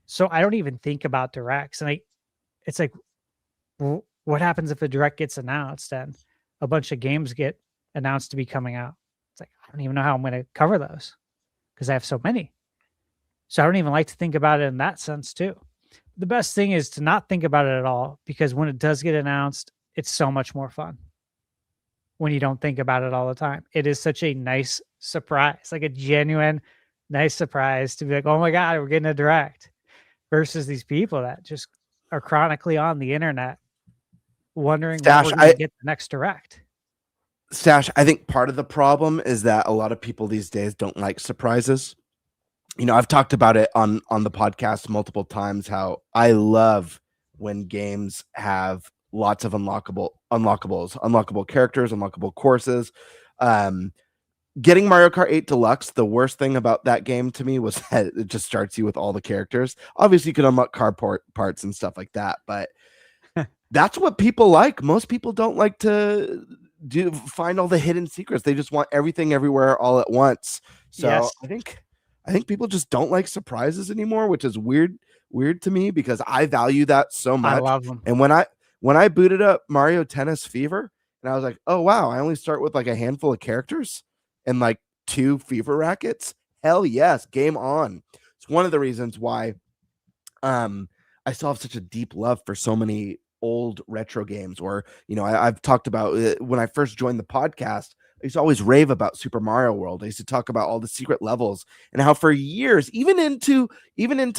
So I don't even think about Directs. And it's like, what happens if a Direct gets announced and a bunch of games get announced to be coming out? It's like, I don't even know how I'm going to cover those, because I have so many. So I don't even like to think about it in that sense too. the best thing is to not think about it at all, because when it does get announced, it's so much more fun when you don't think about it all the time. It is such a nice surprise, like a genuine nice surprise to be like, oh my God, we're getting a direct, versus these people that just are chronically on the internet wondering when we're going to get the next direct. Stash, I think part of the problem is that a lot of people these days don't like surprises. You know, I've talked about it on the podcast multiple times, how I love when games have lots of unlockable characters, unlockable courses. Getting Mario Kart 8 Deluxe, the worst thing about that game to me was that it just starts you with all the characters. Obviously, you can unlock car parts and stuff like that, but that's what people like. Most people don't like to find all the hidden secrets. They just want everything everywhere all at once. So yes. I think people just don't like surprises anymore, which is weird to me, because I value that so much. I love them. And when I booted up Mario Tennis Fever, and I was like, oh wow, I only start with like a handful of characters and like 2 Fever rackets. Hell yes, game on. It's one of the reasons why I still have such a deep love for so many old retro games. Or, you know, I've talked about when I first joined the podcast, I used to always rave about Super Mario World. I used to talk about all the secret levels and how for years, even into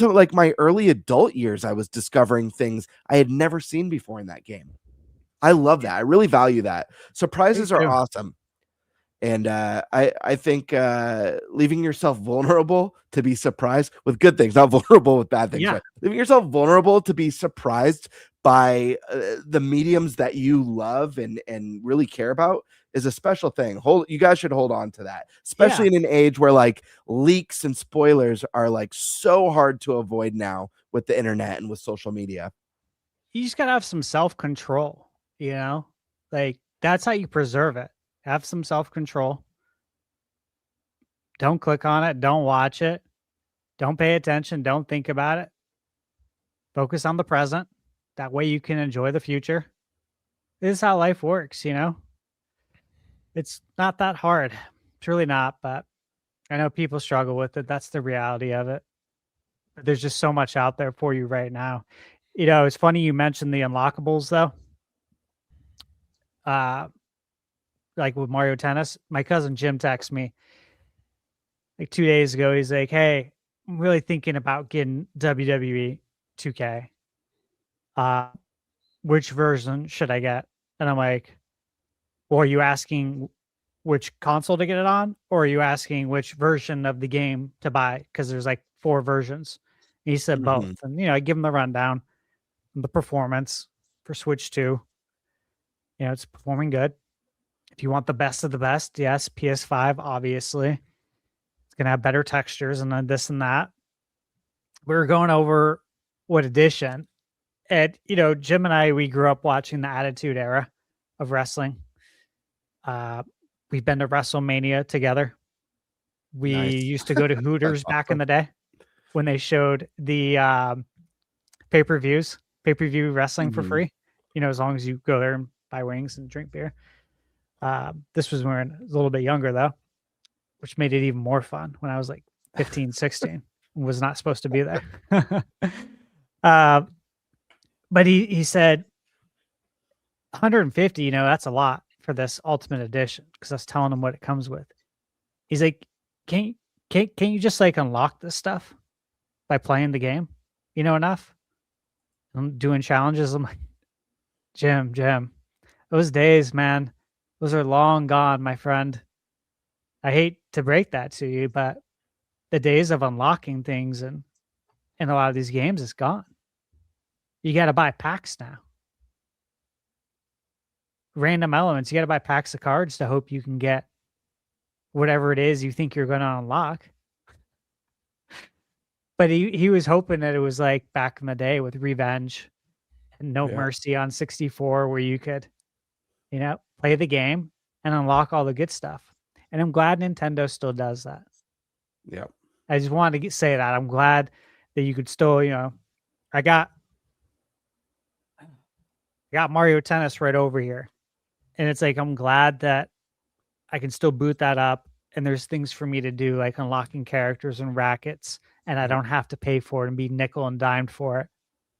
like my early adult years, I was discovering things I had never seen before in that game. I love that. I really value that. Surprises are awesome. And I think leaving yourself vulnerable to be surprised with good things, not vulnerable with bad things. Yeah. Right? Leaving yourself vulnerable to be surprised by the mediums that you love and really care about is a special thing. You guys should hold on to that, especially in an age where like leaks and spoilers are like so hard to avoid now with the internet and with social media. You just gotta have some self-control, you know, like that's how you preserve it. Have some self-control. Don't click on it. Don't watch it. Don't pay attention. Don't think about it. Focus on the present. That way you can enjoy the future. This is how life works, you know? It's not that hard. It's really not, but I know people struggle with it. That's the reality of it. But there's just so much out there for you right now. You know, it's funny you mentioned the unlockables, though. Like with Mario Tennis, my cousin Jim texted me like 2 days ago. He's like, hey, I'm really thinking about getting WWE 2K. Which version should I get? And I'm like, well, are you asking which console to get it on? Or are you asking which version of the game to buy? Because there's like 4 versions. And he said both. And, you know, I give him the rundown, the performance for Switch 2. You know, it's performing good. If you want the best of the best, yes, PS5, obviously. It's going to have better textures and then this and that. We were going over what edition. And, you know, Jim and I, we grew up watching the Attitude Era of wrestling. We've been to WrestleMania together. We used to go to Hooters back in the day when they showed the pay-per-view wrestling for free. You know, as long as you go there and buy wings and drink beer. This was when we were a little bit younger, though, which made it even more fun when I was like 15, 16. Was not supposed to be there. But he said 150, you know, that's a lot for this Ultimate Edition, because I was telling him what it comes with. He's like, can't you just like unlock this stuff by playing the game? You know, enough? I'm doing challenges. I'm like, Jim, those days, man, those are long gone, my friend. I hate to break that to you, but the days of unlocking things in a lot of these games is gone. You got to buy packs now. Random elements. You got to buy packs of cards to hope you can get whatever it is you think you're going to unlock. But he was hoping that it was like back in the day with Revenge and No Mercy on 64, where you could, you know, play the game and unlock all the good stuff. And I'm glad Nintendo still does that. Yeah. I just wanted to say that. I'm glad that you could still, you know, I got Mario Tennis right over here. And it's like, I'm glad that I can still boot that up. And there's things for me to do, like unlocking characters and rackets. And I don't have to pay for it and be nickel and dimed for it.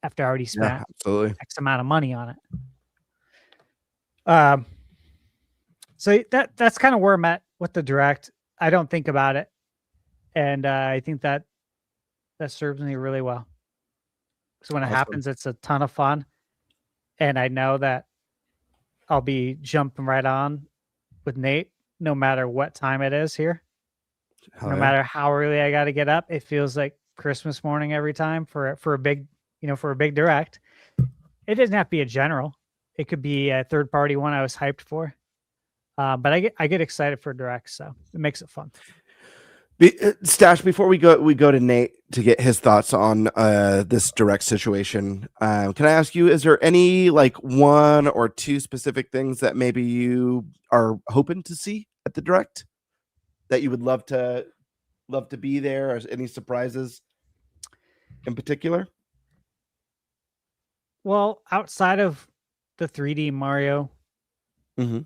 after I already spent absolutely X amount of money on it. So that's kind of where I'm at with the direct. I don't think about it, and I think that serves me really well. So when it happens, it's a ton of fun, and I know that I'll be jumping right on with Nate, no matter what time it is here. No matter how early I got to get up, it feels like Christmas morning every time for a big, for a big direct. It doesn't have to be a general. It could be a third party one I was hyped for. But I get excited for directs, so it makes it fun. Stash, before we go to Nate to get his thoughts on this direct situation, can I ask you, is there any like one or two specific things that maybe you are hoping to see at the direct that you would love to be there, or any surprises in particular? Well, outside of the 3D Mario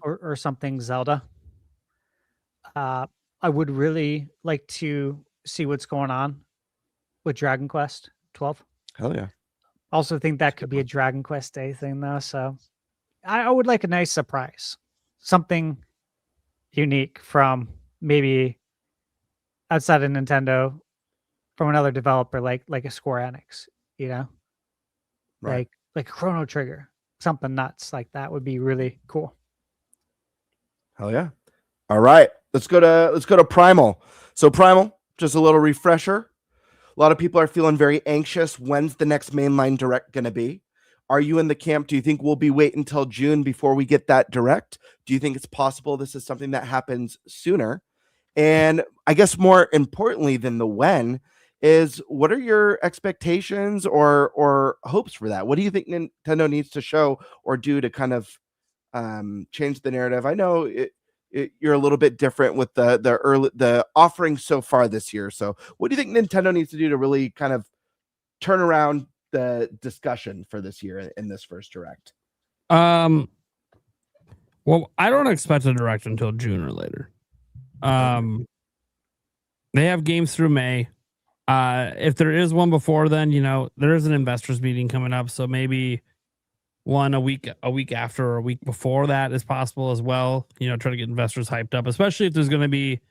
or something Zelda, I would really like to see what's going on with Dragon Quest 12. Hell yeah. Also think that could be a Dragon Quest Day thing though. So I would like a nice surprise, something unique from maybe outside of Nintendo, from another developer like a Square Enix, right. like Chrono Trigger, something nuts like that would be really cool. Hell yeah. All right, let's go to Primal. So Primal, just a little refresher. A lot of people are feeling very anxious. When's the next mainline direct going to be? Are you in the camp? Do you think we'll be waiting until June before we get that direct? Do you think it's possible this is something that happens sooner? And I guess more importantly than the when is, what are your expectations or hopes for that? What do you think Nintendo needs to show or do to kind of change the narrative? I know you're a little bit different with the offering so far this year. So what do you think Nintendo needs to do to really kind of turn around the discussion for this year in this first direct? Well, I don't expect a direct until June or later. They have games through May. If there is one before then, there is an investors meeting coming up, so maybe one a week after or a week before that is possible as well. Try to get investors hyped up, especially if there's going to be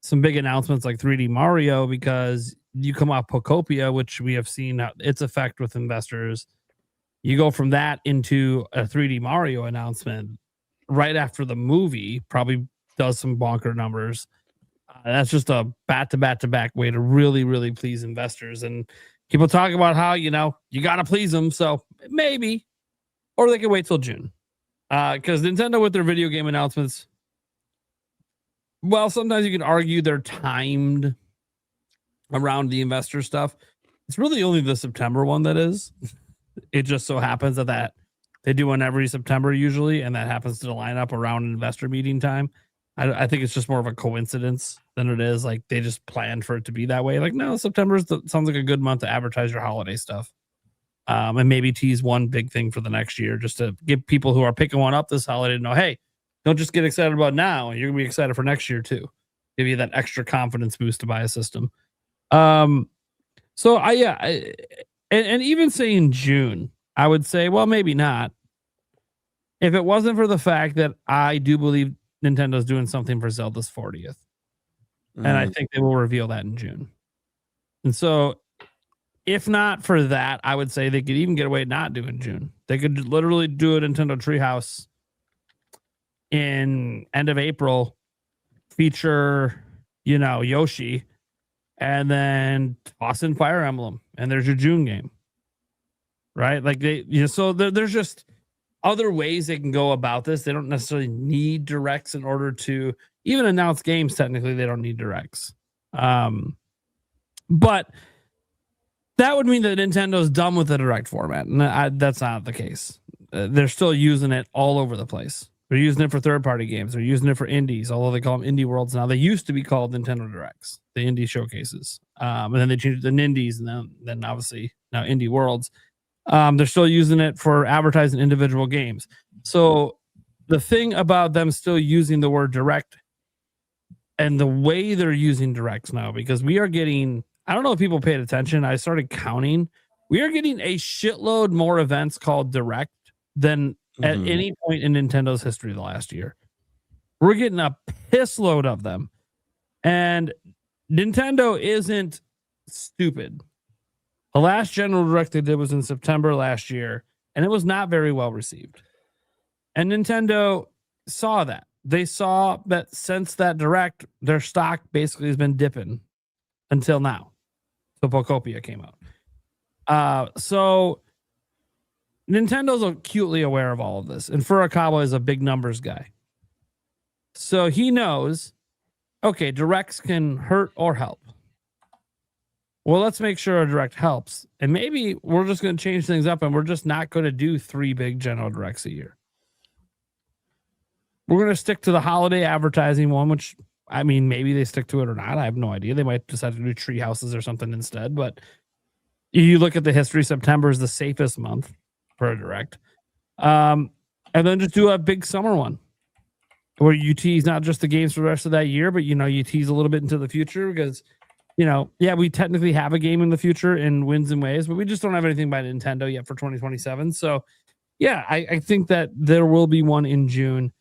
some big announcements like 3D Mario, because you come off Pokopia, which we have seen its effect with investors. You go from that into a 3D Mario announcement right after the movie, probably does some bonker numbers. That's just a back-to-back way to really, really please investors. And people talk about how, you got to please them. So maybe, or they can wait till June. Because Nintendo with their video game announcements, well, sometimes you can argue they're timed around the investor stuff. It's really only the September one that is. It just so happens that they do one every September usually, and that happens to line up around investor meeting time. I think it's just more of a coincidence than it is like they just planned for it to be that way. Like, no, September sounds like a good month to advertise your holiday stuff. And maybe tease one big thing for the next year, just to give people who are picking one up this holiday to know, hey, don't just get excited about now. You're going to be excited for next year too. Give you that extra confidence boost to buy a system. And even saying June, I would say, well, maybe not. If it wasn't for the fact that I do believe Nintendo's doing something for Zelda's 40th. And I think they will reveal that in June. And so if not for that, I would say they could even get away not doing June. They could literally do a Nintendo Treehouse in end of April, feature, Yoshi, and then toss in Fire Emblem, and there's your June game. Right? Like so there's just other ways they can go about this. They don't necessarily need directs in order to even announce games. Technically, they don't need directs. But that would mean that Nintendo's done with the direct format. And that's not the case. They're still using it all over the place. They're using it for third-party games. They're using it for indies, although they call them Indie Worlds now. They used to be called Nintendo Directs, the indie showcases. And then they changed it to Nindies, and then obviously now Indie Worlds. They're still using it for advertising individual games. So the thing about them still using the word direct and the way they're using directs now, because we are getting, I don't know if people paid attention. I started counting. We are getting a shitload more events called Direct than at any point in Nintendo's history the last year. We're getting a piss load of them. And Nintendo isn't stupid. The last General Direct they did was in September last year, and it was not very well received. And Nintendo saw that. They saw that since that Direct, their stock basically has been dipping until now. So Pokopia came out. So Nintendo's acutely aware of all of this. And Furukawa is a big numbers guy. So he knows, okay, Directs can hurt or help. Well, let's make sure a Direct helps. And maybe we're just going to change things up and we're just not going to do 3 big General Directs a year. We're going to stick to the holiday advertising one, which, I mean, maybe they stick to it or not. I have no idea. They might decide to do tree houses or something instead. But you look at the history, September is the safest month for a Direct. And then just do a big summer one where you tease not just the games for the rest of that year, but, you tease a little bit into the future because, we technically have a game in the future in Winds and Waves, but we just don't have anything by Nintendo yet for 2027. So, yeah, I think that there will be one in June.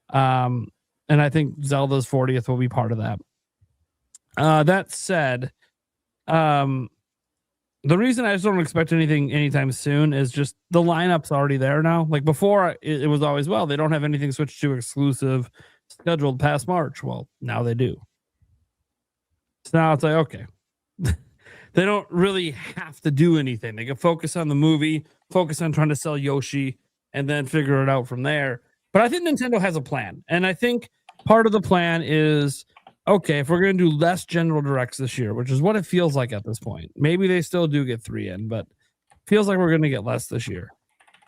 And I think Zelda's 40th will be part of that. That said, the reason I just don't expect anything anytime soon is just the lineup's already there now. Like before, it was always, they don't have anything switched to exclusive scheduled past March. Well, now they do. So now it's like, okay, they don't really have to do anything. They can focus on the movie, focus on trying to sell Yoshi, and then figure it out from there. But I think Nintendo has a plan. And I think part of the plan is, okay, if we're going to do less General Directs this year, which is what it feels like at this point, maybe they still do get 3 in, but feels like we're going to get less this year.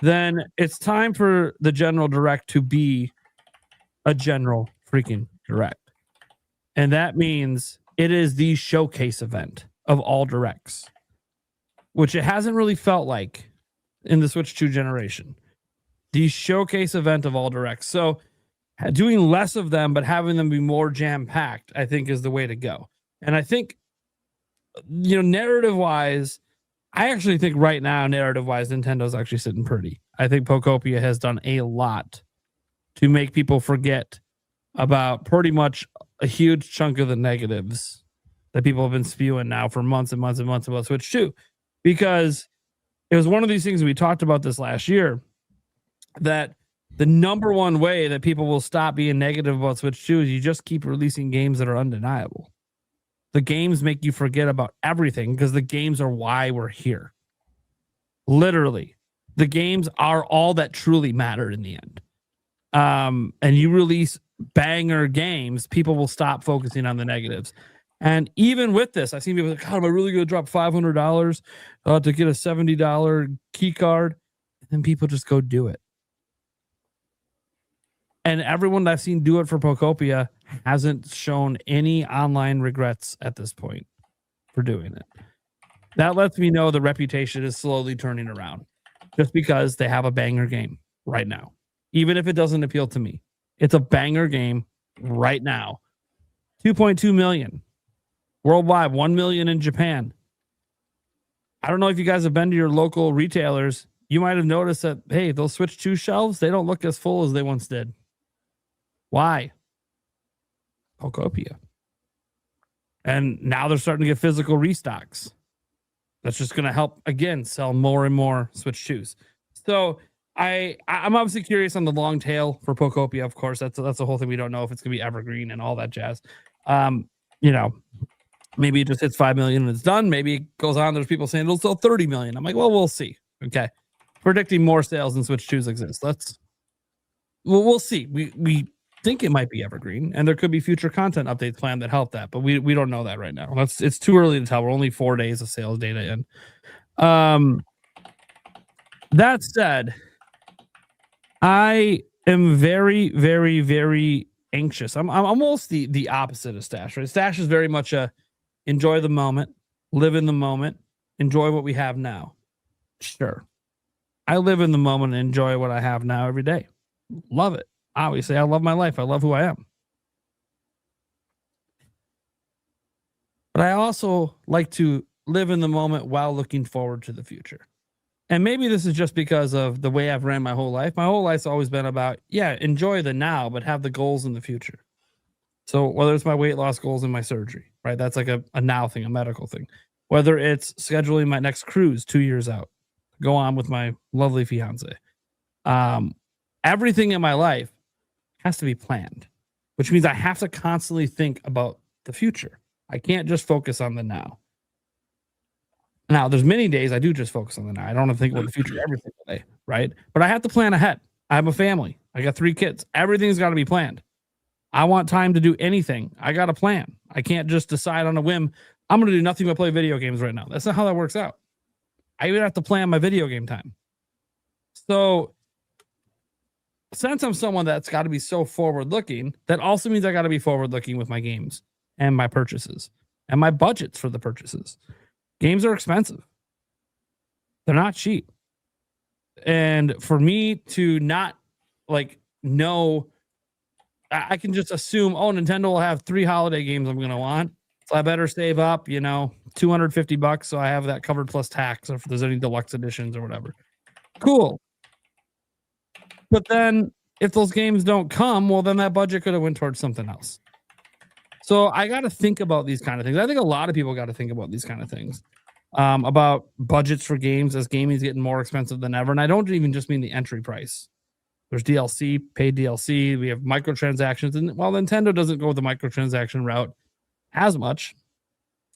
Then it's time for the General Direct to be a General freaking Direct. And that means it is the showcase event of all Directs, which it hasn't really felt like in the Switch 2 generation. The showcase event of all Directs. So doing less of them, but having them be more jam-packed, I think is the way to go. And I think, narrative-wise, I actually think right now, narrative-wise, Nintendo's actually sitting pretty. I think Pokopia has done a lot to make people forget about pretty much a huge chunk of the negatives that people have been spewing now for months and months and months about Switch 2. Because it was one of these things, we talked about this last year, that the number one way that people will stop being negative about Switch 2 is you just keep releasing games that are undeniable. The games make you forget about everything because the games are why we're here. Literally. The games are all that truly matter in the end. And you release banger games, people will stop focusing on the negatives. And even with this, I've seen people like, God, am I really going to drop $500 to get a $70 key card? And then people just go do it. And everyone that I've seen do it for Pokopia hasn't shown any online regrets at this point for doing it. That lets me know the reputation is slowly turning around just because they have a banger game right now. Even if it doesn't appeal to me, it's a banger game right now. 2.2 million worldwide, 1 million in Japan. I don't know if you guys have been to your local retailers. You might have noticed that, hey, those Switch 2 shelves, they don't look as full as they once did. Why? Pokopia. And now they're starting to get physical restocks. That's just going to help, again, sell more and more Switch 2s. So I'm obviously curious on the long tail for Pokopia, of course. That's the whole thing. We don't know if it's going to be evergreen and all that jazz. Maybe it just hits 5 million and it's done. Maybe it goes on. There's people saying it'll sell 30 million. I'm like, well, we'll see. Okay. Predicting more sales than Switch 2s exist. We'll see. We think it might be evergreen, and there could be future content updates planned that help that, but we don't know that right now. It's too early to tell. We're only 4 days of sales data in. That said, I am very, very, very anxious. I'm almost the opposite of Stash, right? Stash is very much a enjoy the moment, live in the moment, enjoy what we have now. Sure. I live in the moment and enjoy what I have now every day. Love it. Obviously, I love my life. I love who I am. But I also like to live in the moment while looking forward to the future. And maybe this is just because of the way I've ran my whole life. My whole life's always been about, enjoy the now, but have the goals in the future. So whether it's my weight loss goals and my surgery, right? That's like a now thing, a medical thing. Whether it's scheduling my next cruise 2 years out, go on with my lovely fiance. Everything in my life has to be planned, which means I have to constantly think about the future. I can't just focus on the now. Now, there's many days I do just focus on the now. I don't have to think about the future every single day, right? But I have to plan ahead. I have a family. I got 3 kids. Everything's got to be planned. I want time to do anything. I got a plan. I can't just decide on a whim, I'm going to do nothing but play video games right now. That's not how that works out. I even have to plan my video game time. So since I'm someone that's got to be so forward looking, that also means I got to be forward looking with my games and my purchases and my budgets for the purchases. Games are expensive. They're not cheap. And for me to not know, I can just assume, Nintendo will have 3 holiday games I'm going to want. So I better save up, $250 so I have that covered plus tax if there's any deluxe editions or whatever. Cool. But then if those games don't come, well, then that budget could have went towards something else. So I got to think about these kind of things. I think a lot of people got to think about these kind of things, about budgets for games as gaming is getting more expensive than ever. And I don't even just mean the entry price. There's DLC, paid DLC. We have microtransactions. And while Nintendo doesn't go the microtransaction route as much,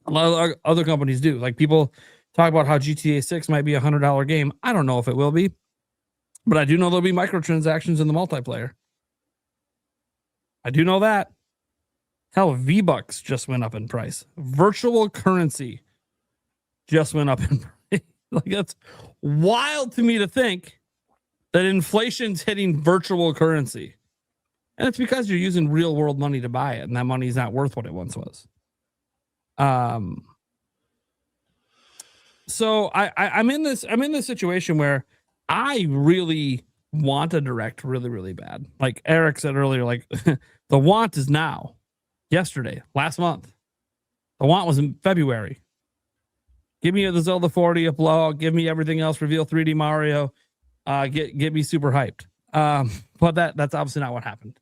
a lot of other companies do. Like, people talk about how GTA 6 might be a $100 game. I don't know if it will be, but I do know there'll be microtransactions in the multiplayer. I do know that. Hell, V-Bucks just went up in price. Virtual currency just went up in price. That's wild to me to think that inflation's hitting virtual currency. And it's because you're using real world money to buy it, and that money's not worth what it once was. So I'm in this situation where I really want a direct really, really bad. Like Eric said earlier, the want is now. Yesterday, last month. The want was in February. Give me the Zelda 40 a blowout. Give me everything else. Reveal 3D Mario. Get me super hyped. But that's obviously not what happened.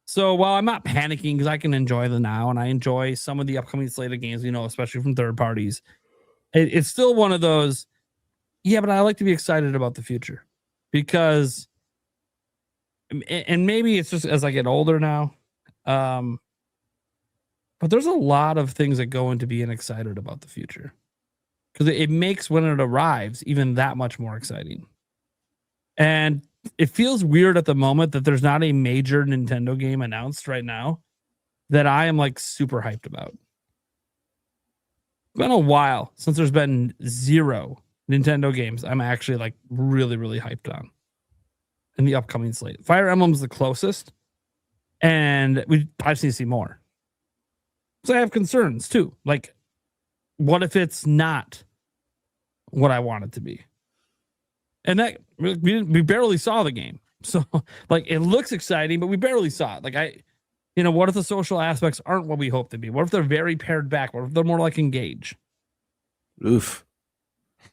So while I'm not panicking because I can enjoy the now and I enjoy some of the upcoming slate of games, especially from third parties, it's still one of those. Yeah, but I like to be excited about the future because, and maybe it's just as I get older now. But there's a lot of things that go into being excited about the future because it makes when it arrives even that much more exciting. And it feels weird at the moment that there's not a major Nintendo game announced right now that I am super hyped about. It's been a while since there's been 0 Nintendo games I'm actually really, really hyped on in the upcoming slate. Fire Emblem's the closest, and I just need to see more. So I have concerns too. What if it's not what I want it to be? And that we barely saw the game. So it looks exciting, but we barely saw it. What if the social aspects aren't what we hope to be? What if they're very pared back? What if they're more like Engage? Oof.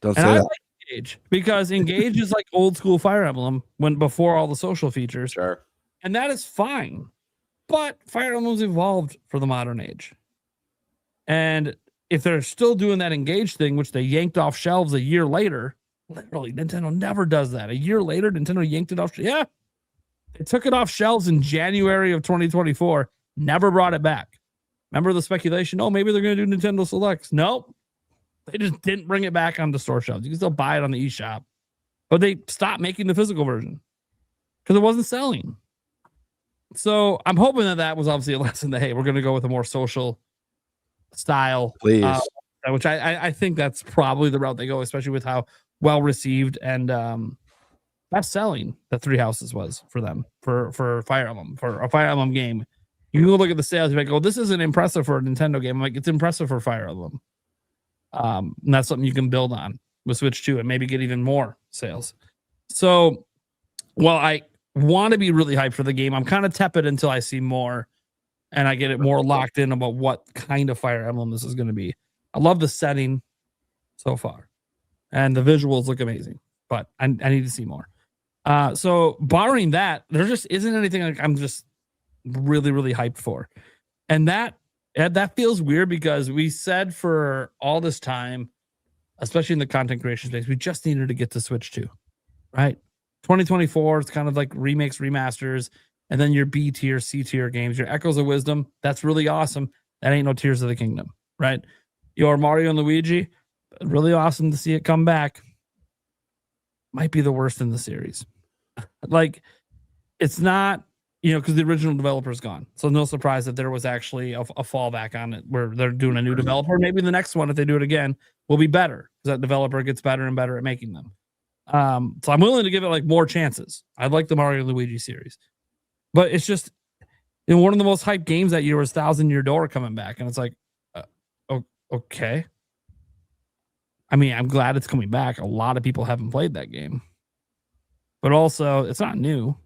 Don't say I that. like Engage because Engage is like old school Fire Emblem before all the social features. Sure. And that is fine. But Fire Emblem's evolved for the modern age. And if they're still doing that Engage thing, which they yanked off shelves a year later, literally, Nintendo never does that. A year later, Nintendo yanked it off. Yeah. They took it off shelves in January of 2024, never brought it back. Remember the speculation? Oh, maybe they're going to do Nintendo Selects. Nope. They just didn't bring it back on the store shelves. You can still buy it on the eShop. But they stopped making the physical version because it wasn't selling. So I'm hoping that was obviously a lesson that, hey, we're going to go with a more social style. Please. Which I think that's probably the route they go, especially with how well received and best selling the Three Houses was for them for Fire Emblem, for a Fire Emblem game. You can go look at the sales. You might go, this isn't impressive for a Nintendo game. I'm like, it's impressive for Fire Emblem. And that's something you can build on with Switch 2 and maybe get even more sales. So while I want to be really hyped for the game, I'm kind of tepid until I see more and I get it more locked in about what kind of Fire Emblem this is going to be. I love the setting. so far, and the visuals look amazing. But I need to see more. So barring that, there just isn't anything like I'm just really, really hyped for. And that feels weird because we said for all this time, especially in the content creation space, we just needed to get to Switch 2, right? 2024, it's kind of like remakes, remasters, and then your B tier, C tier games, your Echoes of Wisdom. That's really awesome. That ain't no Tears of the Kingdom, right? Your Mario and Luigi, really awesome to see it come back. Might be the worst in the series. Like, it's not, because the original developer is gone. So no surprise that there was actually a fallback on it where they're doing a new developer. Maybe the next one, if they do it again, will be better because that developer gets better and better at making them. So I'm willing to give it like more chances. I like the Mario and Luigi series, but it's just one of the most hyped games that year was Thousand Year Door coming back, and it's like, okay. I mean, I'm glad it's coming back. A lot of people haven't played that game, but also it's not new.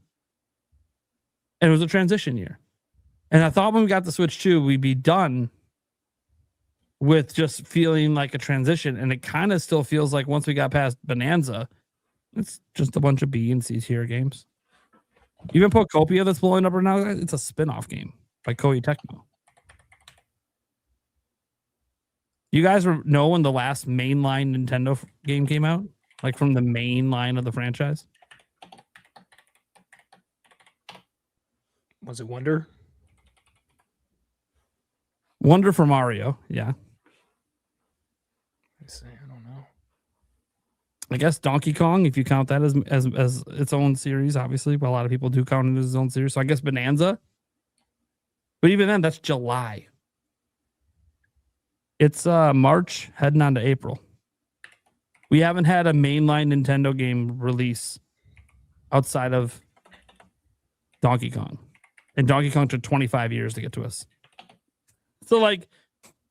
And it was a transition year. And I thought when we got the Switch 2, we'd be done with just feeling like a transition. And it kind of still feels like once we got past Bonanza, it's just a bunch of B and C tier games. Even Pokopia that's blowing up right now, it's a spin-off game by Koei Tecmo. You guys know when the last mainline Nintendo game came out? Like from the main line of the franchise? Was it Wonder? Wonder for Mario, yeah. I don't know. I guess Donkey Kong, if you count that as its own series, obviously, but a lot of people do count it as its own series. So I guess Bonanza. But even then, that's July. It's March heading on to April. We haven't had a mainline Nintendo game release outside of Donkey Kong. And Donkey Kong took 25 years to get to us. So, like,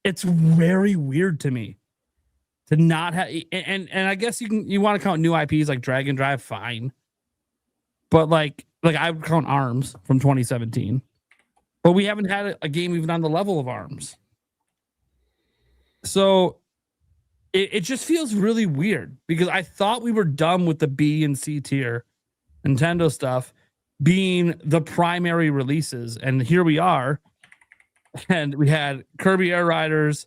it's very weird to me to not have... And I guess you want to count new IPs like Dragon Drive, fine. But, like I would count ARMS from 2017. But we haven't had a game even on the level of ARMS. So, it just feels really weird because I thought we were done with the B and C tier Nintendo stuff being the primary releases, and here we are, and we had Kirby Air Riders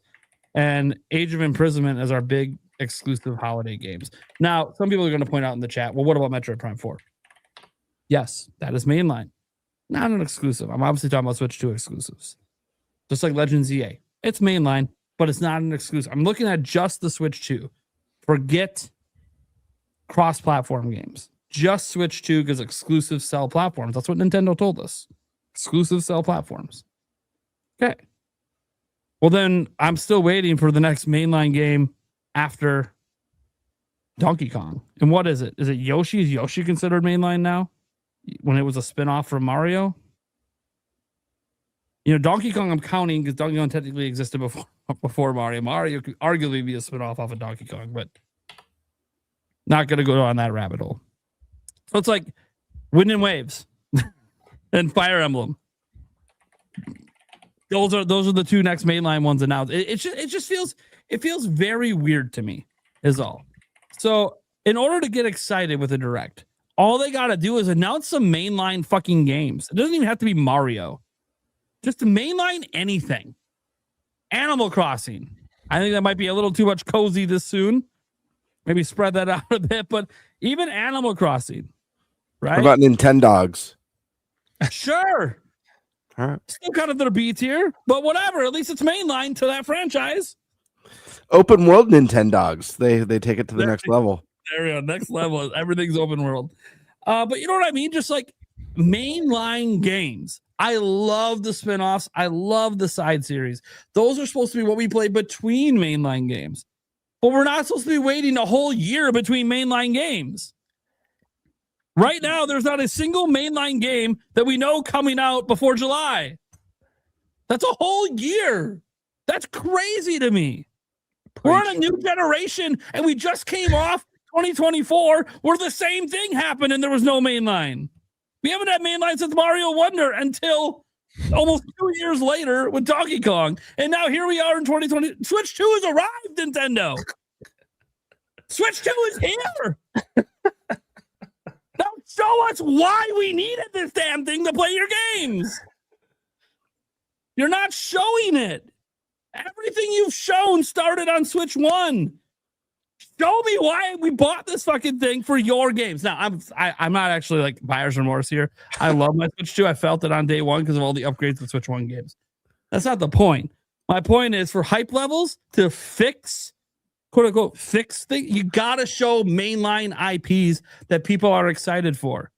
and Age of Imprisonment as our big exclusive holiday games. Now, some people are going to point out in the chat, well, what about Metroid Prime 4? Yes, that is mainline, not an exclusive. I'm obviously talking about Switch 2 exclusives, just like Legends EA. It's mainline, but it's not an exclusive. I'm looking at just the Switch 2. Forget cross-platform games. Just Switch 2 because exclusive sell platforms. That's what Nintendo told us. Exclusive sell platforms. Okay. Well, then I'm still waiting for the next mainline game after Donkey Kong. And what is it? Is it Yoshi? Is Yoshi considered mainline now? When it was a spinoff from Mario? Donkey Kong I'm counting because Donkey Kong technically existed before Mario. Mario could arguably be a spinoff off of Donkey Kong, but not going to go on that rabbit hole. So it's like Wind and Waves and Fire Emblem. Those are the two next mainline ones announced. It just feels very weird to me, is all. So in order to get excited with a direct, all they got to do is announce some mainline fucking games. It doesn't even have to be Mario. Just to mainline anything. Animal Crossing. I think that might be a little too much cozy this soon. Maybe spread that out a bit, but even Animal Crossing, right? What about Nintendogs? Sure. All right. Still kind of their B tier, but whatever. At least it's mainline to that franchise. Open world Nintendogs. They take it to the next level. There we go. Next level. Everything's open world. But you know what I mean? Just like mainline games. I love the spinoffs. I love the side series. Those are supposed to be what we play between mainline games. But we're not supposed to be waiting a whole year between mainline games. Right now, there's not a single mainline game that we know coming out before July. That's a whole year. That's crazy to me. We're on a new generation, and we just came off 2024 where the same thing happened and there was no mainline. We haven't had mainline since Mario Wonder until almost 2 years later with Donkey Kong. And now here we are in 2020. Switch 2 has arrived, Nintendo. Switch 2 is here. Now show us why we needed this damn thing to play your games. You're not showing it. Everything you've shown started on Switch 1. Show me why we bought this fucking thing for your games. Now, I'm not actually like buyer's remorse here. I love my Switch 2. I felt it on day one because of all the upgrades to Switch 1 games. That's not the point. My point is for hype levels to fix, quote unquote, fix things, you got to show mainline IPs that people are excited for.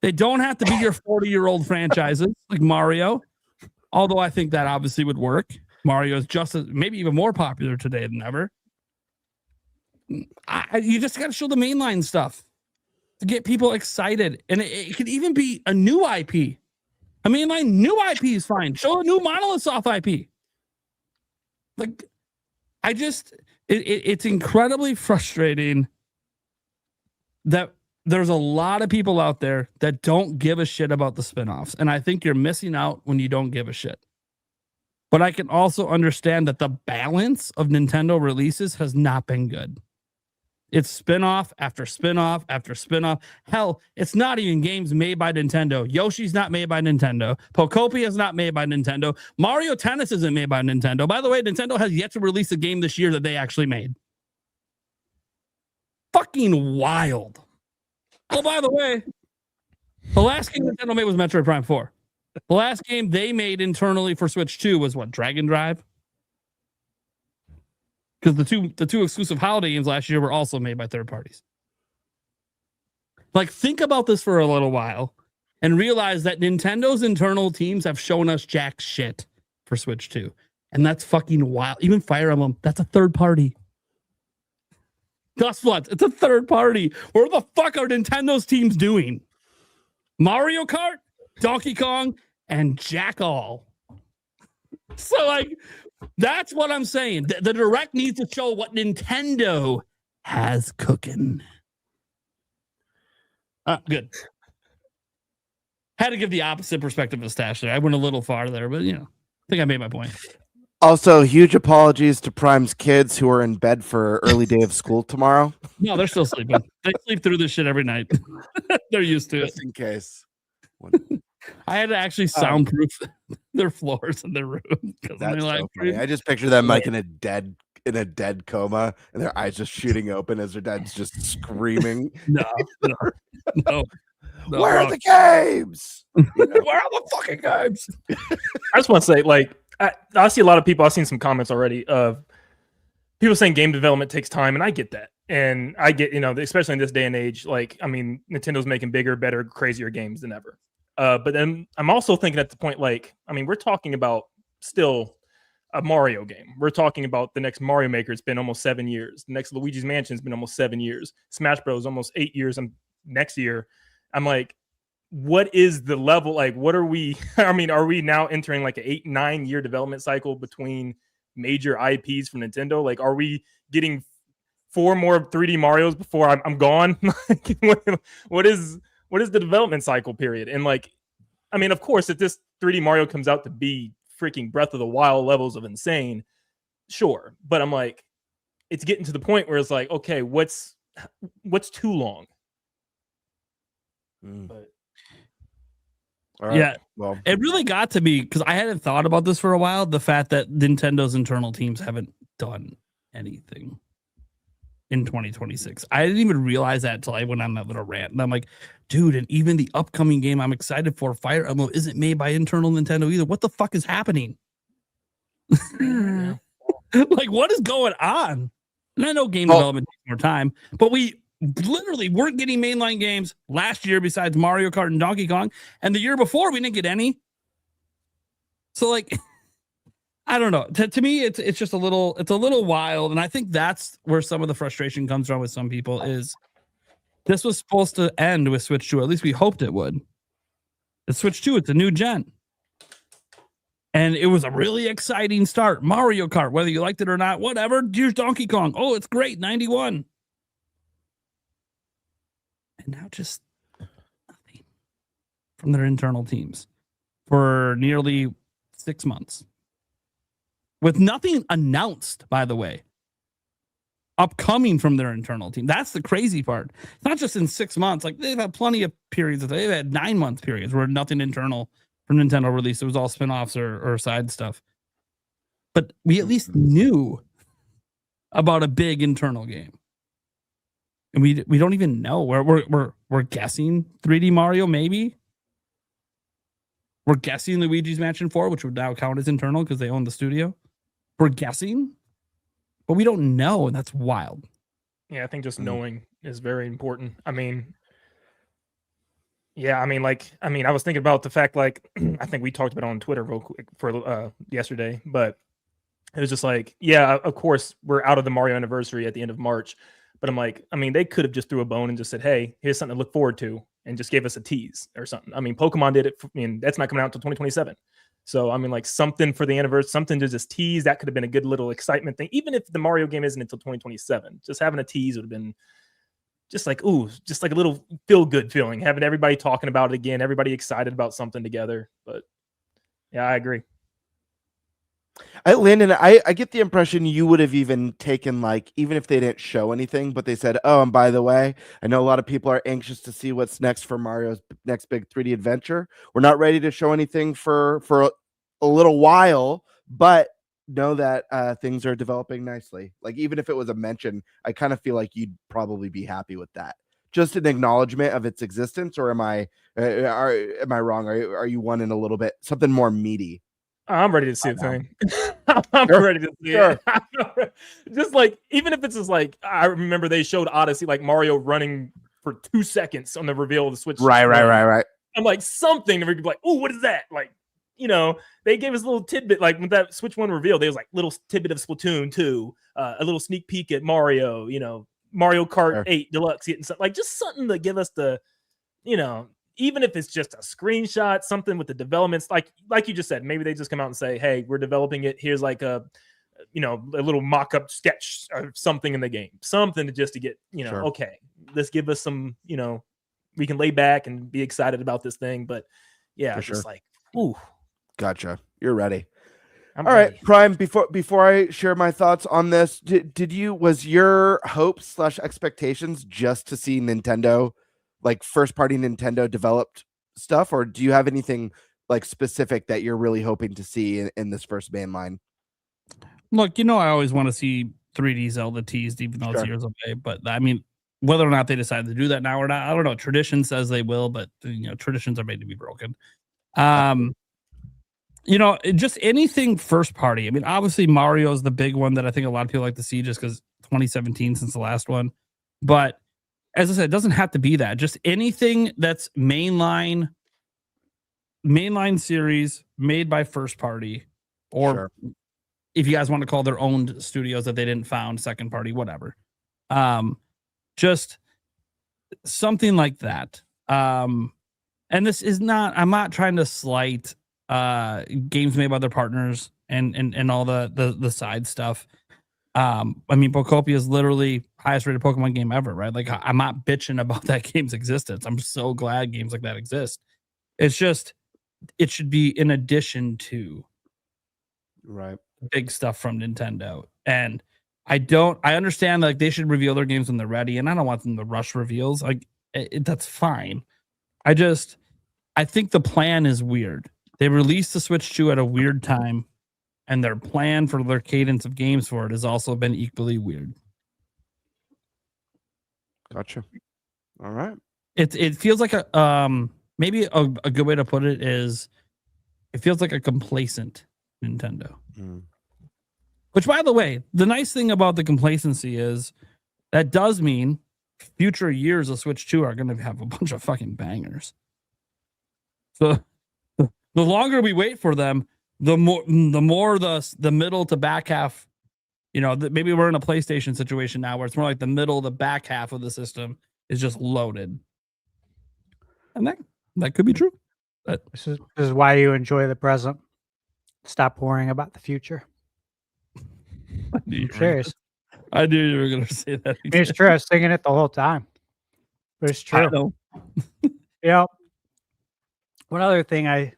They don't have to be your 40-year-old franchises like Mario, although I think that obviously would work. Mario is just as, maybe even more popular today than ever. You just got to show the mainline stuff to get people excited. And it could even be a new IP. I mean, my new IP is fine. Show a new Monolith Soft IP. Like, it's incredibly frustrating that there's a lot of people out there that don't give a shit about the spinoffs. And I think you're missing out when you don't give a shit. But I can also understand that the balance of Nintendo releases has not been good. It's spinoff after spinoff after spinoff. Hell, it's not even games made by Nintendo. Yoshi's not made by Nintendo. Pokopia is not made by Nintendo. Mario Tennis isn't made by Nintendo. By the way, Nintendo has yet to release a game this year that they actually made. Fucking wild. Oh, by the way, the last game Nintendo made was Metroid Prime 4. The last game they made internally for Switch 2 was what, Dragon Drive? Because the two exclusive holiday games last year were also made by third parties. Like, think about this for a little while and realize that Nintendo's internal teams have shown us jack shit for Switch 2. And that's fucking wild. Even Fire Emblem, that's a third party. Dust Floods, it's a third party. Where the fuck are Nintendo's teams doing? Mario Kart, Donkey Kong, and Jack All. So, like, that's what I'm saying. The Direct needs to show what Nintendo has cooking. Good. Had to give the opposite perspective of Stash there. I went a little far there, but, I think I made my point. Also, huge apologies to Prime's kids who are in bed for early day of school tomorrow. No, they're still sleeping. They sleep through this shit every night. They're used to it. Just in case. I had to actually soundproof their floors in their room. That's so funny. I just picture them like in a dead coma, and their eyes just shooting open as their dad's just screaming. No. Where are the games? Where are the fucking games? I just want to say, like, I see a lot of people. I've seen some comments already of people saying game development takes time, and I get that. And I get, especially in this day and age, like, I mean, Nintendo's making bigger, better, crazier games than ever. But then I'm also thinking at the point, like, I mean, we're talking about still a Mario game. We're talking about the next Mario Maker. It's been almost 7 years. The next Luigi's Mansion has been almost 7 years. Smash Bros. Almost 8 years. Next year, I'm like, what is the level? Like, what are we? I mean, are we now entering like an 8-9 year development cycle between major IPs from Nintendo? Like, are we getting 4 more 3D Marios before I'm gone? What is the development cycle period? And like, I mean, of course, if this 3D Mario comes out to be freaking Breath of the Wild levels of insane, sure. But I'm like, it's getting to the point where it's like, okay, what's too long? But, all right. Yeah, well, it really got to me because I hadn't thought about this for a while. The fact that Nintendo's internal teams haven't done anything in 2026. I didn't even realize that until I went on that little rant. And I'm like, dude, and even the upcoming game I'm excited for, Fire Emblem, isn't made by internal Nintendo either. What the fuck is happening? Like, what is going on? And I know game development takes more time, but we literally weren't getting mainline games last year besides Mario Kart and Donkey Kong. And the year before, we didn't get any. So, like, I don't know. To me, it's just a little wild. And I think that's where some of the frustration comes from with some people is this was supposed to end with Switch 2. At least we hoped it would. It's Switch 2. It's a new gen. And it was a really exciting start. Mario Kart, whether you liked it or not, whatever. Here's Donkey Kong. Oh, it's great. 91. And now just nothing from their internal teams for nearly 6 months. With nothing announced, by the way. upcoming from their internal team. That's the crazy part. It's not just in 6 months. Like they've had plenty of periods. They've had 9-month periods where nothing internal from Nintendo released. It was all spinoffs or side stuff. But we at least knew about a big internal game, and we don't even know. We're guessing 3D Mario, maybe. We're guessing Luigi's Mansion 4, which would now count as internal because they own the studio. We're guessing, but we don't know, and that's wild. Yeah, I think just knowing is very important. I mean, I was thinking about the fact, like, I think we talked about it on Twitter real quick for yesterday, but it was just like, yeah, of course, we're out of the Mario anniversary at the end of March, but I'm like, I mean, they could have just threw a bone and just said, hey, here's something to look forward to, and just gave us a tease or something. I mean, Pokemon did it. I mean, that's not coming out until 2027. So, I mean, like something for the anniversary, something to just tease. That could have been a good little excitement thing. Even if the Mario game isn't until 2027, just having a tease would have been just like, ooh, just like a little feel-good feeling. Having everybody talking about it again, everybody excited about something together. But yeah, I agree. Landon, I get the impression you would have even taken, like, even if they didn't show anything, but they said, oh, and by the way, I know a lot of people are anxious to see what's next for Mario's next big 3D adventure. We're not ready to show anything for a little while, but know that things are developing nicely. Like, even if it was a mention, I kind of feel like you'd probably be happy with that. Just an acknowledgement of its existence, or am I wrong? Are you wanting a little bit something more meaty? I'm ready to see the thing. I'm ready to see it. Just like, even if it's just like, I remember they showed Odyssey, like Mario running for 2 seconds on the reveal of the Switch. Right. I'm like, something to be like, oh, what is that? Like, you know, they gave us a little tidbit, like with that Switch 1 reveal, there was like little tidbit of Splatoon 2, a little sneak peek at Mario, you know, Mario Kart 8 Deluxe, getting something like just something to give us the, you know, even if it's just a screenshot, something with the developments, like you just said, maybe they just come out and say, hey, we're developing it. Here's like a little mock-up sketch or something in the game, something to just to get, okay, let's give us some, we can lay back and be excited about this thing. But yeah, just like, ooh. Gotcha. You're ready. All right, Prime, before I share my thoughts on this, was your hopes / expectations just to see Nintendo, like first party Nintendo developed stuff, or do you have anything like specific that you're really hoping to see in this first main line? Look, I always want to see 3D Zelda teased, even though it's years away. But I mean, whether or not they decide to do that now or not, I don't know. Tradition says they will, but traditions are made to be broken. Just anything first party. I mean, obviously Mario is the big one that I think a lot of people like to see just because 2017 since the last one. But as I said, it doesn't have to be that. Just anything that's mainline series made by first party, or if you guys want to call their own studios that they didn't found, second party, whatever. Just something like that. And this is not, I'm not trying to slight games made by their partners and all the side stuff. I mean, Pokopia is literally highest rated Pokemon game ever, right? Like, I'm not bitching about that game's existence. I'm so glad games like that exist. It's just, it should be in addition to big stuff from Nintendo. And I understand like they should reveal their games when they're ready, and I don't want them to rush reveals. Like that's fine. I think the plan is weird. They released the Switch 2 at a weird time, and their plan for their cadence of games for it has also been equally weird. Gotcha. All right. It feels like maybe a good way to put it is it feels like a complacent Nintendo. Which, by the way, the nice thing about the complacency is that does mean future years of Switch 2 are going to have a bunch of fucking bangers. So the longer we wait for them, the more the middle to back half, maybe we're in a PlayStation situation now where it's more like the middle, the back half of the system is just loaded. And that could be true. But this is why you enjoy the present. Stop worrying about the future. I'm serious. I knew you were going to say that. It's true. I was singing it the whole time. But it's true. I know. One other thing I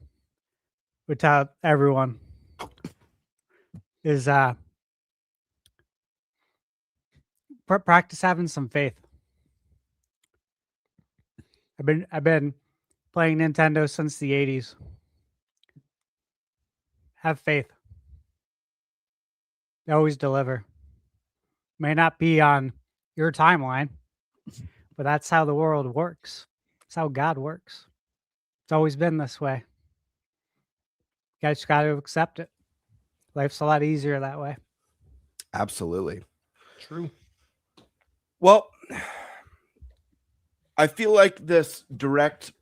would tell everyone is practice having some faith. I've been playing Nintendo since the 80s. Have faith. They always deliver. May not be on your timeline, but that's how the world works. It's how God works. It's always been this way. You guys got to accept it. Life's a lot easier that way. Absolutely. True. Well, I feel like this direct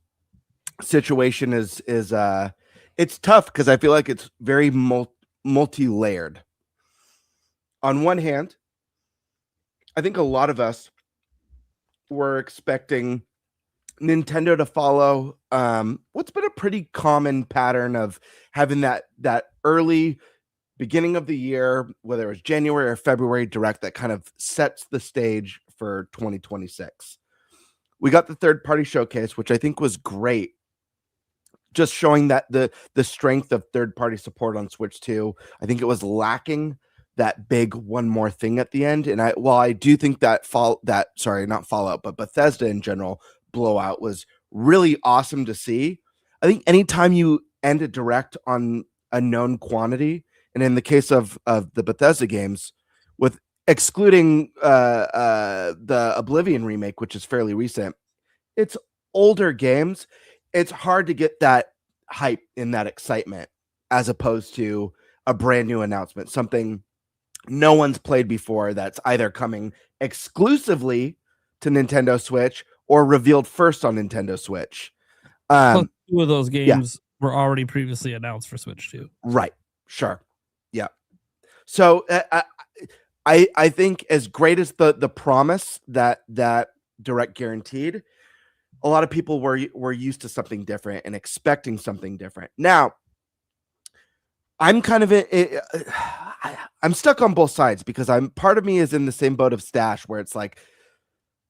situation is it's tough because I feel like it's very multi-layered. On one hand, I think a lot of us were expecting Nintendo to follow what's been a pretty common pattern of having that early beginning of the year, whether it was January or February direct, that kind of sets the stage for 2026. We got the third-party showcase, which I think was great, just showing that the strength of third-party support on Switch 2. I think it was lacking that big one more thing at the end. And while I do think that not Fallout, but Bethesda in general blowout was really awesome to see. I think anytime you end a direct on a known quantity, and in the case of the Bethesda games, with excluding the Oblivion remake, which is fairly recent, it's older games. It's hard to get that hype and that excitement as opposed to a brand new announcement, something no one's played before that's either coming exclusively to Nintendo Switch or revealed first on Nintendo Switch. Plus, two of those games were already previously announced for Switch 2. Right. Sure. Yeah. So I think as great as the promise that direct guaranteed, a lot of people were used to something different and expecting something different. Now, I'm kind of I'm stuck on both sides because part of me is in the same boat of Stash, where it's like,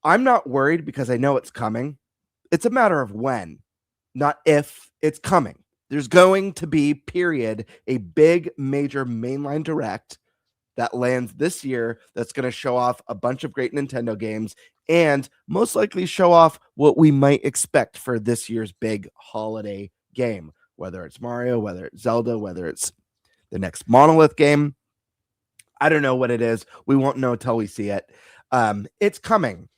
I'm not worried because I know it's coming. It's a matter of when, not if. It's coming. There's going to be, period, a big major mainline direct that lands this year that's going to show off a bunch of great Nintendo games and most likely show off what we might expect for this year's big holiday game, whether it's Mario, whether it's Zelda, whether it's the next Monolith game. I don't know what it is. We won't know until we see it. It's coming.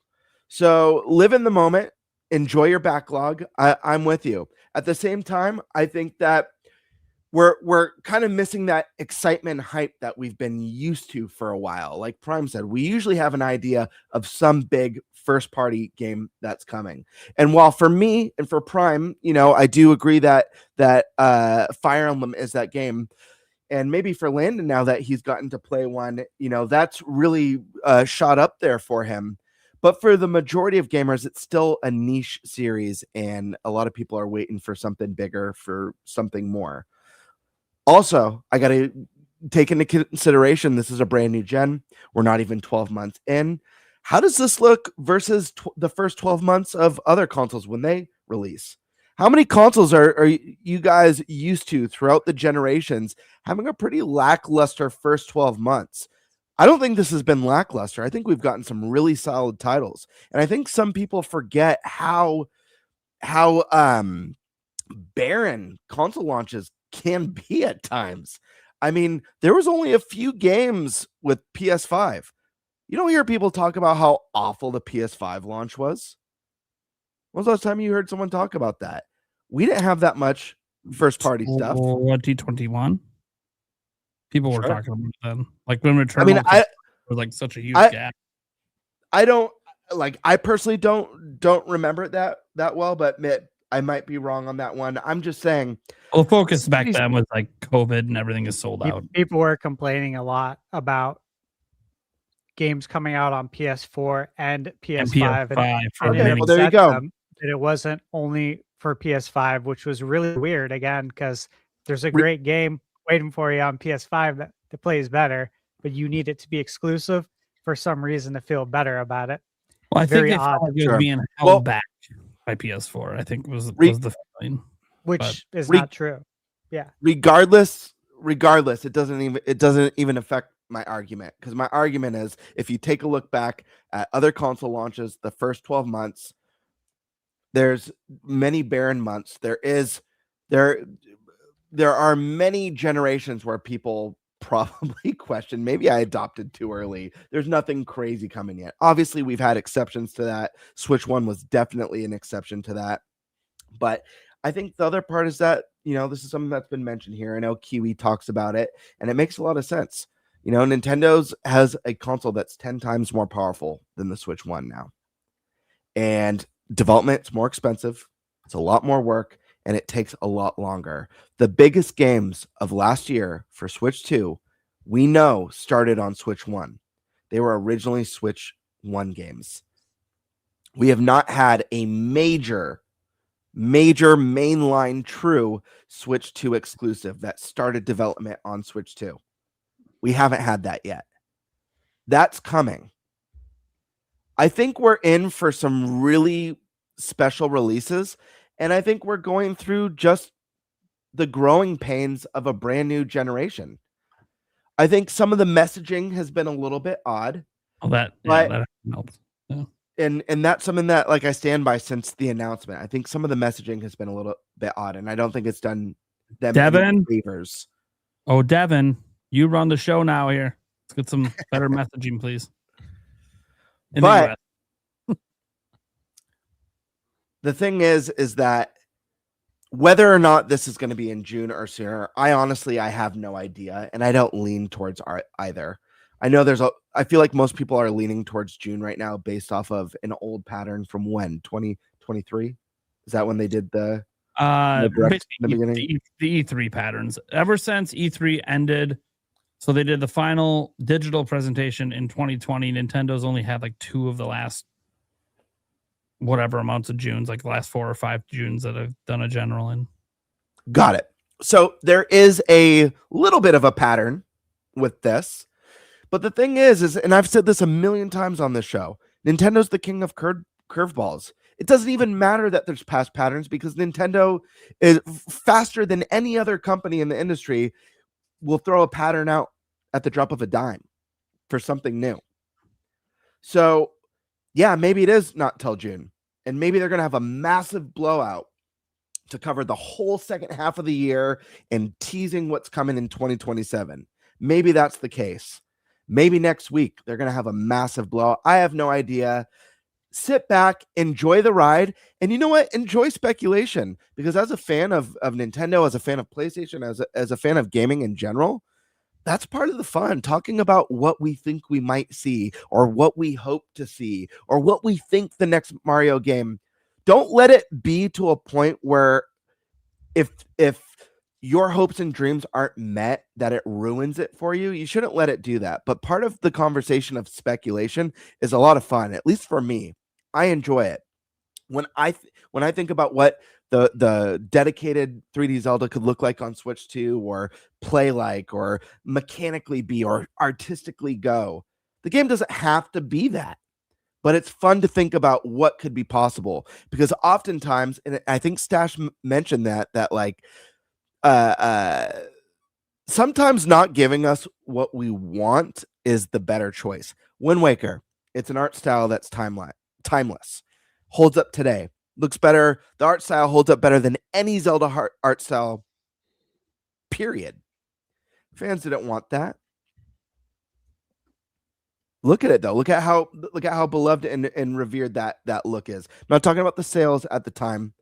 So live in the moment. Enjoy your backlog. I'm with you. At the same time, I think that we're kind of missing that excitement and hype that we've been used to for a while. Like Prime said, we usually have an idea of some big first-party game that's coming. And while for me and for Prime, I do agree that Fire Emblem is that game. And maybe for Landon, now that he's gotten to play one, that's really shot up there for him. But for the majority of gamers, it's still a niche series, and a lot of people are waiting for something bigger, for something more. Also, I got to take into consideration this is a brand new gen. We're not even 12 months in. How does this look versus the first 12 months of other consoles when they release? How many consoles are you guys used to throughout the generations having a pretty lackluster first 12 months? I don't think this has been lackluster. I think we've gotten some really solid titles. And I think some people forget how barren console launches can be at times. I mean, there was only a few games with PS5. You don't hear people talk about how awful the PS5 launch was. When was the last time you heard someone talk about that? We didn't have that much first-party stuff. 2021. People were talking about them, like when Returnal. I was like such a huge gap. I personally don't remember it that well, but I might be wrong on that one. I'm just saying. Well, the focus back then was like COVID and everything is sold out. People were complaining a lot about games coming out on PS4 and PS5. Well, there you go. And it wasn't only for PS5, which was really weird again, because there's a great game waiting for you on PS5 that plays better, but you need it to be exclusive for some reason to feel better about it. Well, I think they felt like it was being held back by PS4. I think was the feeling, which is not true. Yeah. Regardless, it doesn't even affect my argument, because my argument is if you take a look back at other console launches, the first 12 months, there's many barren months. There are many generations where people probably question, maybe I adopted too early. There's nothing crazy coming yet. Obviously, we've had exceptions to that. Switch 1 was definitely an exception to that. But I think the other part is that, this is something that's been mentioned here. I know Kiwi talks about it, and it makes a lot of sense. Nintendo's has a console that's 10 times more powerful than the Switch 1 now. And development's more expensive. It's a lot more work, and it takes a lot longer. The biggest games of last year for Switch 2, we know started on Switch 1. They were originally Switch 1 games. We have not had a major mainline true Switch 2 exclusive that started development on Switch 2. We haven't had that yet. That's coming. I think we're in for some really special releases, and I think we're going through just the growing pains of a brand new generation. I think some of the messaging has been a little bit odd. That helps. Yeah. And that's something that I stand by since the announcement. I think some of the messaging has been a little bit odd, and I don't think it's done them any favors. Oh, Devin, you run the show now here. Let's get some better messaging, please. But the thing is that whether or not this is going to be in June or sooner, I have no idea, and I don't lean towards either. I know I feel like most people are leaning towards June right now based off of an old pattern from when? 2023? Is that when they did the beginning? The E3 patterns. Ever since E3 ended, so they did the final digital presentation in 2020. Nintendo's only had 2 of the last whatever amounts of Junes, the last 4 or 5 Junes that I've done a general in. Got it. So there is a little bit of a pattern with this. But the thing is, and I've said this a million times on this show, Nintendo's the king of curveballs. It doesn't even matter that there's past patterns because Nintendo is faster than any other company in the industry will throw a pattern out at the drop of a dime for something new. So, yeah, maybe it is not till June. And maybe they're going to have a massive blowout to cover the whole second half of the year and teasing what's coming in 2027. Maybe that's the case. Maybe next week they're going to have a massive blowout. I have no idea. Sit back, enjoy the ride, and you know what? Enjoy speculation, because as a fan of Nintendo, as a fan of PlayStation, as a fan of gaming in general, that's part of the fun, talking about what we think we might see or what we hope to see or what we think the next Mario game. Don't let it be to a point where if your hopes and dreams aren't met, that it ruins it for you. You shouldn't let it do that. But part of the conversation of speculation is a lot of fun, at least for me. I enjoy it. When I think about what the dedicated 3D Zelda could look like on Switch 2 or play like or mechanically be or artistically go, the game doesn't have to be that. But it's fun to think about what could be possible, because oftentimes, and I think Stash mentioned that sometimes not giving us what we want is the better choice. Wind Waker, it's an art style that's timeless, holds up today, looks better. The art style holds up better than any Zelda art style, period. Fans didn't want that. Look at it though. Look at how beloved and revered that look is. I'm not talking about the sales at the time,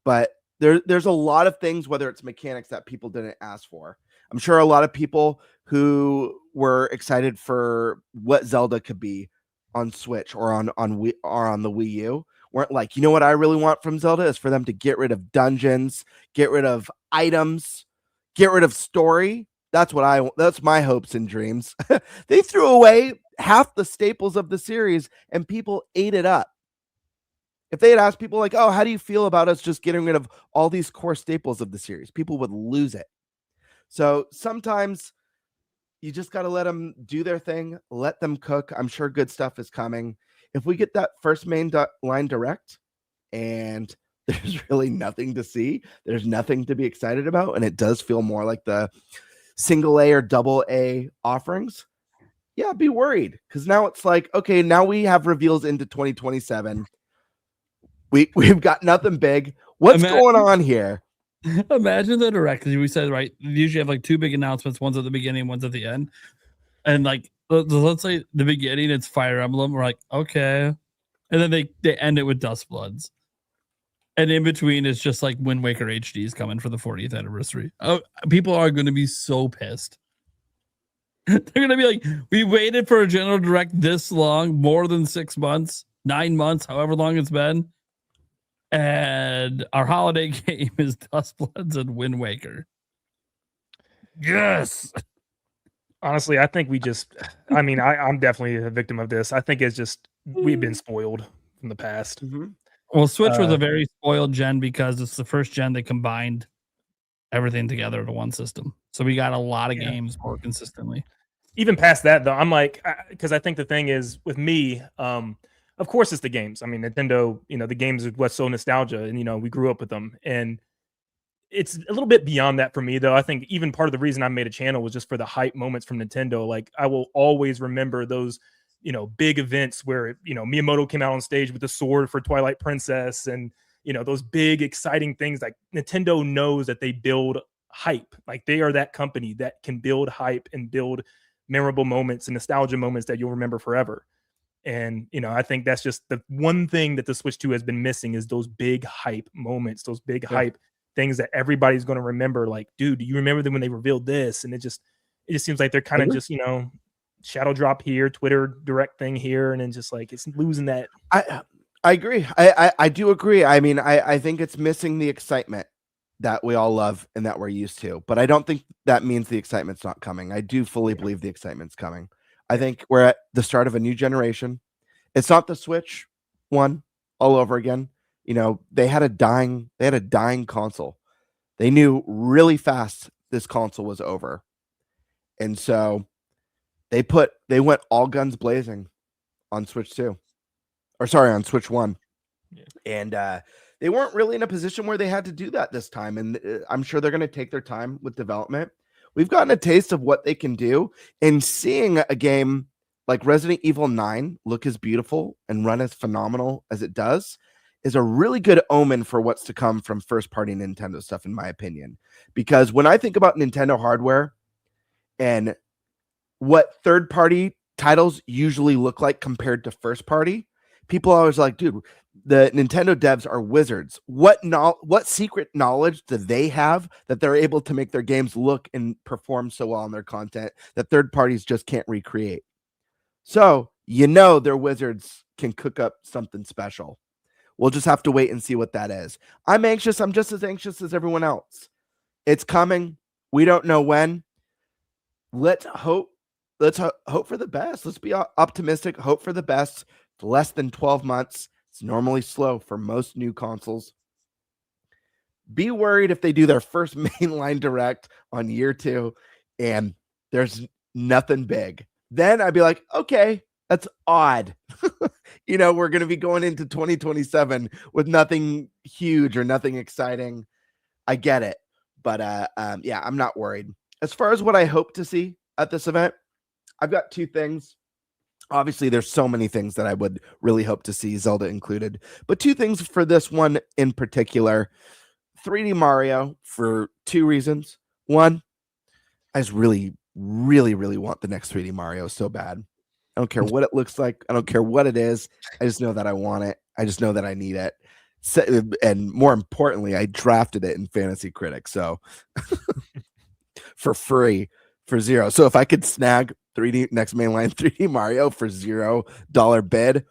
but there's a lot of things, whether it's mechanics, that people didn't ask for. I'm sure a lot of people who were excited for what Zelda could be on Switch or on the Wii U weren't like, you know what I really want from Zelda is for them to get rid of dungeons, get rid of items, get rid of story. That's my hopes and dreams. They threw away half the staples of the series and people ate it up. If they had asked people like, oh, how do you feel about us just getting rid of all these core staples of the series? People would lose it. So sometimes you just got to let them do their thing. Let them cook. I'm sure good stuff is coming. If we get that first main line direct and there's really nothing to see, there's nothing to be excited about, and it does feel more like the single A or double A offerings, yeah, be worried, because now it's like, okay, now we have reveals into 2027. We've got nothing big. What's going on here? Imagine the direct, because we said, right, you usually have like two big announcements, one's at the beginning, one's at the end. And like, let's say the beginning, it's Fire Emblem. We're like, okay. And then they end it with Dustbloods. And in between, it's just like Wind Waker HD is coming for the 40th anniversary. Oh, people are going to be so pissed. They're going to be like, we waited for a general direct this long, more than 6 months, 9 months, however long it's been. And our holiday game is Dustbloods and Wind Waker. Yes. Honestly, I think I'm definitely a victim of this. I think it's just we've been spoiled from the past. Mm-hmm. Well, Switch was a very spoiled gen because it's the first gen they combined everything together into one system. So we got a lot of games more consistently. Even past that, though, I'm like, because I think the thing is with me, of course, it's the games. I mean, Nintendo, the games is what's so nostalgia, and we grew up with them, and it's a little bit beyond that for me, though. I think even part of the reason I made a channel was just for the hype moments from Nintendo. Like, I will always remember those, big events where Miyamoto came out on stage with the sword for Twilight Princess, and those big exciting things. Like, Nintendo knows that they build hype. Like, they are that company that can build hype and build memorable moments and nostalgia moments that you'll remember forever. And, I think that's just the one thing that the Switch 2 has been missing is those big hype moments, those big hype things that everybody's going to remember. Like, dude, do you remember them when they revealed this? And it just seems like they're kind of just, shadow drop here, Twitter direct thing here. And then just like, it's losing that. I agree. I do agree. I mean, I think it's missing the excitement that we all love and that we're used to, but I don't think that means the excitement's not coming. I do fully believe the excitement's coming. I think we're at the start of a new generation. It's not the Switch one all over again. They had a dying console. They knew really fast this console was over. And so they went all guns blazing on Switch 2. Or sorry, on Switch 1. Yeah. And they weren't really in a position where they had to do that this time. And I'm sure they're going to take their time with development. We've gotten a taste of what they can do, and seeing a game like Resident Evil 9 look as beautiful and run as phenomenal as it does is a really good omen for what's to come from first-party Nintendo stuff, in my opinion. Because when I think about Nintendo hardware and what third-party titles usually look like compared to first-party, people are always like, dude, the Nintendo devs are wizards. What secret knowledge do they have that they're able to make their games look and perform so well on their content that third parties just can't recreate? So, their wizards can cook up something special. We'll just have to wait and see what that is. I'm anxious. I'm just as anxious as everyone else. It's coming. We don't know when. Let's hope for the best. Let's be optimistic. Hope for the best. It's less than 12 months. It's normally slow for most new consoles. Be worried if they do their first mainline direct on year 2 and there's nothing big. Then I'd be like, okay, that's odd. We're going to be going into 2027 with nothing huge or nothing exciting. I get it. But I'm not worried. As far as what I hope to see at this event, I've got 2 things. Obviously, there's so many things that I would really hope to see, Zelda included. But 2 things for this one in particular. 3D Mario for 2 reasons. One, I just really, really, really want the next 3D Mario so bad. I don't care what it looks like. I don't care what it is. I just know that I want it. I just know that I need it. So, and more importantly, I drafted it in Fantasy Critics. So for free, for $0. So if I could snag next mainline 3D Mario for $0 bid,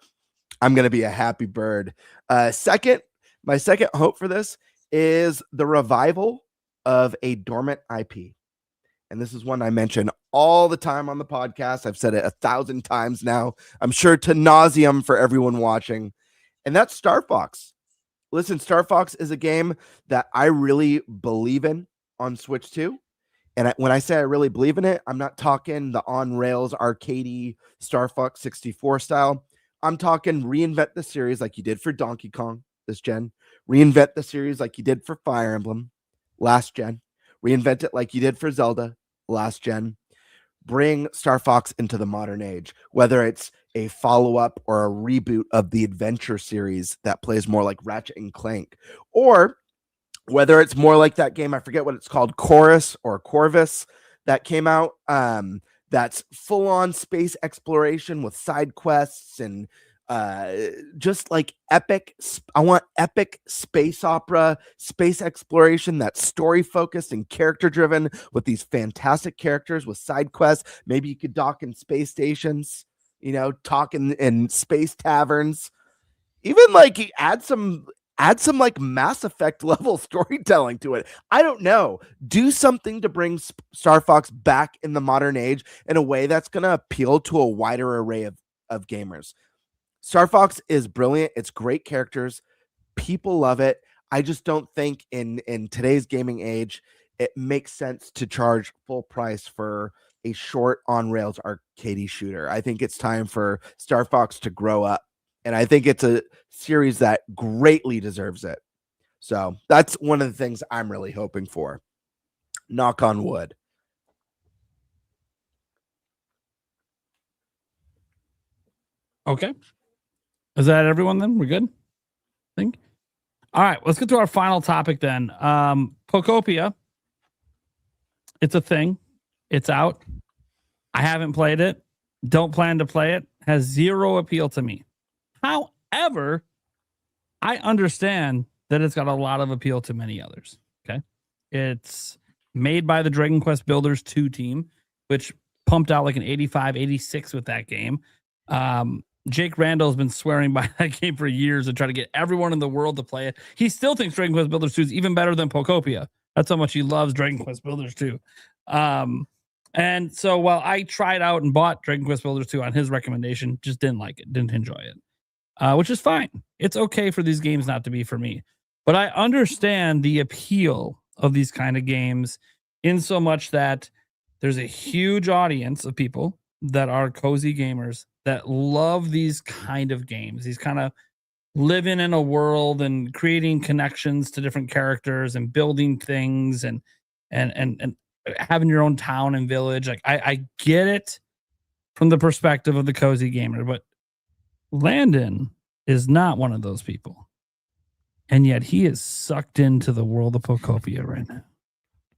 I'm going to be a happy bird. My second hope for this is the revival of a dormant IP. And this is one I mention all the time on the podcast. I've said it 1,000 times now. I'm sure to nauseum for everyone watching. And that's Star Fox. Listen, Star Fox is a game that I really believe in on Switch 2. And when I say I really believe in it, I'm not talking the on-rails arcadey Star Fox 64 style. I'm talking reinvent the series like you did for Donkey Kong this gen. Reinvent the series like you did for Fire Emblem last gen. Reinvent it like you did for Zelda last gen. bring Star Fox into the modern age, whether it's a follow-up or a reboot of the adventure series that plays more like Ratchet and Clank, or whether it's more like that game, I forget what it's called, Chorus or Corvus, that came out. That's full-on space exploration with side quests and just like epic. I want epic space opera, space exploration that's story focused and character driven with these fantastic characters with side quests. Maybe you could dock in space stations, talk in space taverns, even like add some like Mass Effect level storytelling to it. I don't know. Do something to bring Star Fox back in the modern age in a way that's going to appeal to a wider array of gamers. Star Fox is brilliant. It's great characters. People love it. I just don't think in today's gaming age, it makes sense to charge full price for a short on-rails arcade shooter. I think it's time for Star Fox to grow up. And I think it's a series that greatly deserves it. So that's one of the things I'm really hoping for. Knock on wood. Okay. Is that everyone then? We're good? I think. All right. Let's get to our final topic then. Pokopia. It's a thing. It's out. I haven't played it. Don't plan to play it. Has zero appeal to me. However, I understand that it's got a lot of appeal to many others. Okay. It's made by the Dragon Quest Builders 2 team, which pumped out like an 85, 86 with that game. Jake Randall's been swearing by that game for years and trying to get everyone in the world to play it. He still thinks Dragon Quest Builders 2 is even better than Pokopia. That's how much he loves Dragon Quest Builders 2. And so while I tried out and bought Dragon Quest Builders 2 on his recommendation, just didn't like it, didn't enjoy it. Which is fine. It's okay for these games not to be for me. But I understand the appeal of these kind of games in so much that there's a huge audience of people that are cozy gamers that love these kind of games, these kind of living in a world and creating connections to different characters and building things and having your own town and village. Like I get it from the perspective of the cozy gamer, but Landon is not one of those people. And yet he is sucked into the world of Pokopia right now.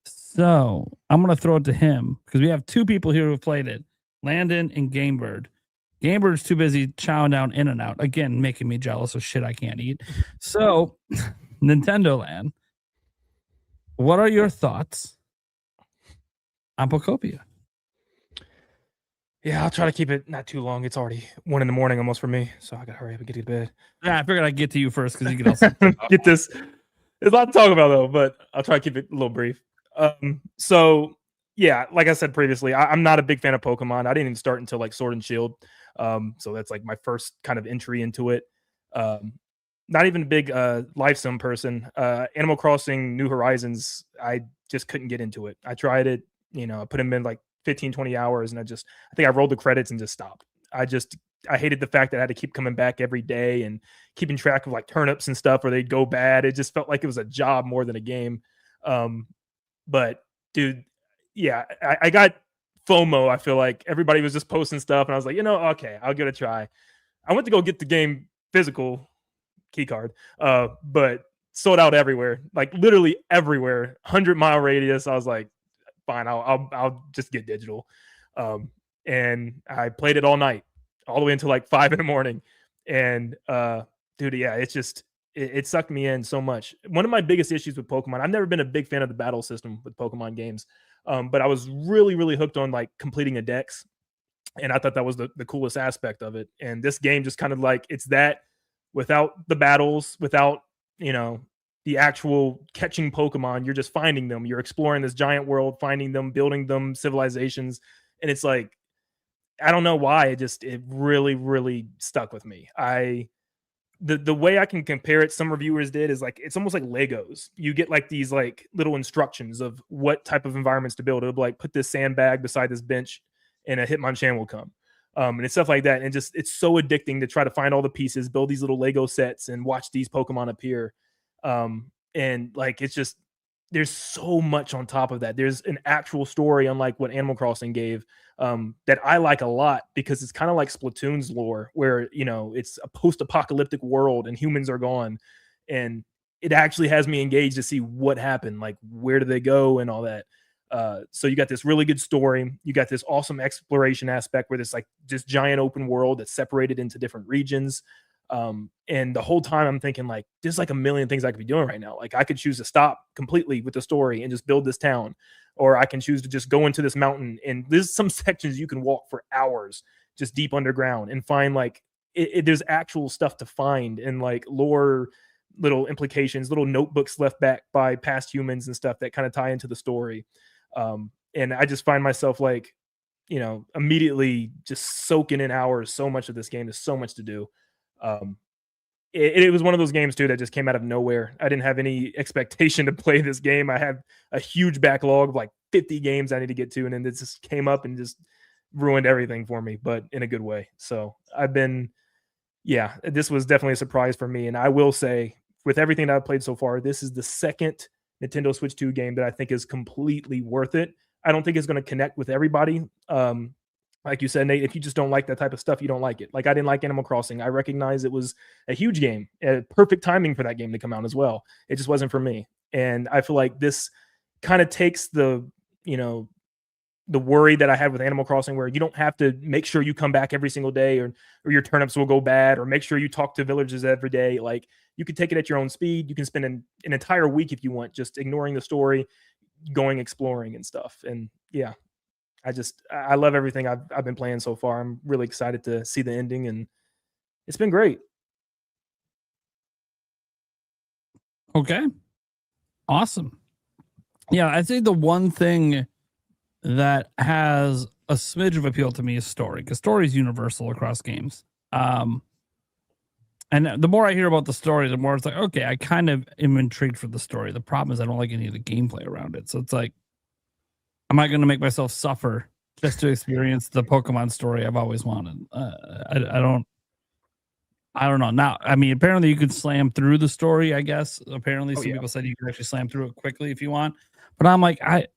So I'm going to throw it to him because we have two people here who have played it, Landon and Gamebird. Gamebird's too busy chowing down In and Out, again, making me jealous of shit I can't eat. So, Nintendo Land, what are your thoughts on Pokopia? Yeah, I'll try to keep it not too long. It's already 1 a.m. almost for me, so I gotta hurry up and get to bed. Yeah, I figured I'd get to you first because you can also get this. There's a lot to talk about though, but I'll try to keep it a little brief. So yeah, like I said previously, I'm not a big fan of Pokemon. I didn't even start until like Sword and Shield. So that's like my first kind of entry into it. Not even a big live sim person. Animal Crossing New Horizons, I just couldn't get into it. I tried it, I put them in like 15, 20 hours, and I think I rolled the credits and just stopped. I hated the fact that I had to keep coming back every day and keeping track of like turnips and stuff, or they'd go bad. It just felt like it was a job more than a game. But dude, yeah, I got FOMO. I feel like everybody was just posting stuff, and I was like, okay, I'll give it a try. I went to go get the game physical key card, but sold out everywhere, like literally everywhere, 100-mile radius. I was like, fine, I'll just get digital. And I played it all night, all the way until like 5 a.m. And dude, yeah, it's just it sucked me in so much. One of my biggest issues with Pokemon, I've never been a big fan of the battle system with Pokemon games. But I was really, really hooked on like completing a dex. And I thought that was the coolest aspect of it. And this game just kind of like, it's that without the battles, without, the actual catching Pokemon, you're just finding them. You're exploring this giant world, finding them, building them, civilizations. And it's like, I don't know why it really, really stuck with me. The way I can compare it, some reviewers did, is like, it's almost like Legos. You get like these like little instructions of what type of environments to build. It'll be like, put this sandbag beside this bench and a Hitmonchan will come. And it's stuff like that. And it's so addicting to try to find all the pieces, build these little Lego sets and watch these Pokemon appear. And like, it's just, there's so much on top of that. There's an actual story, unlike what Animal Crossing gave. that I like a lot because it's kind of like Splatoon's lore, where it's a post-apocalyptic world and humans are gone, and it actually has me engaged to see what happened, like where do they go and all that. So you got this really good story. You got this awesome exploration aspect where there's like this giant open world that's separated into different regions. And the whole time I'm thinking like, there's like a million things I could be doing right now. Like I could choose to stop completely with the story and just build this town, or I can choose to just go into this mountain, and there's some sections you can walk for hours just deep underground and find like there's actual stuff to find, and like lore, little implications, little notebooks left back by past humans and stuff that kind of tie into the story. And I just find myself like, immediately just soaking in hours. So much of this game, there's so much to do. It was one of those games too that just came out of nowhere. I didn't have any expectation to play this game. I had a huge backlog of like 50 games I need to get to, and then it just came up and just ruined everything for me, but in a good way. So this was definitely a surprise for me. And I will say, with everything that I've played so far, this is the second Nintendo Switch 2 game that I think is completely worth it. I don't think it's going to connect with everybody. Like you said, Nate, if you just don't like that type of stuff, you don't like it. Like I didn't like Animal Crossing. I recognize it was a huge game, perfect timing for that game to come out as well. It just wasn't for me. And I feel like this kind of takes the worry that I had with Animal Crossing, where you don't have to make sure you come back every single day, or your turnips will go bad, or make sure you talk to villagers every day. Like you can take it at your own speed. You can spend an entire week if you want, just ignoring the story, going exploring and stuff. And yeah, I love everything I've been playing so far. I'm really excited to see the ending, and it's been great. Okay. Awesome. Yeah, I'd say the one thing that has a smidge of appeal to me is story, because story is universal across games. And the more I hear about the story, the more it's like, okay, I kind of am intrigued for the story. The problem is I don't like any of the gameplay around it. So it's like, am I going to make myself suffer just to experience the Pokemon story I've always wanted? I don't know. Now, I mean, apparently you could slam through the story, I guess. Apparently some people said you could actually slam through it quickly if you want. But I'm like, I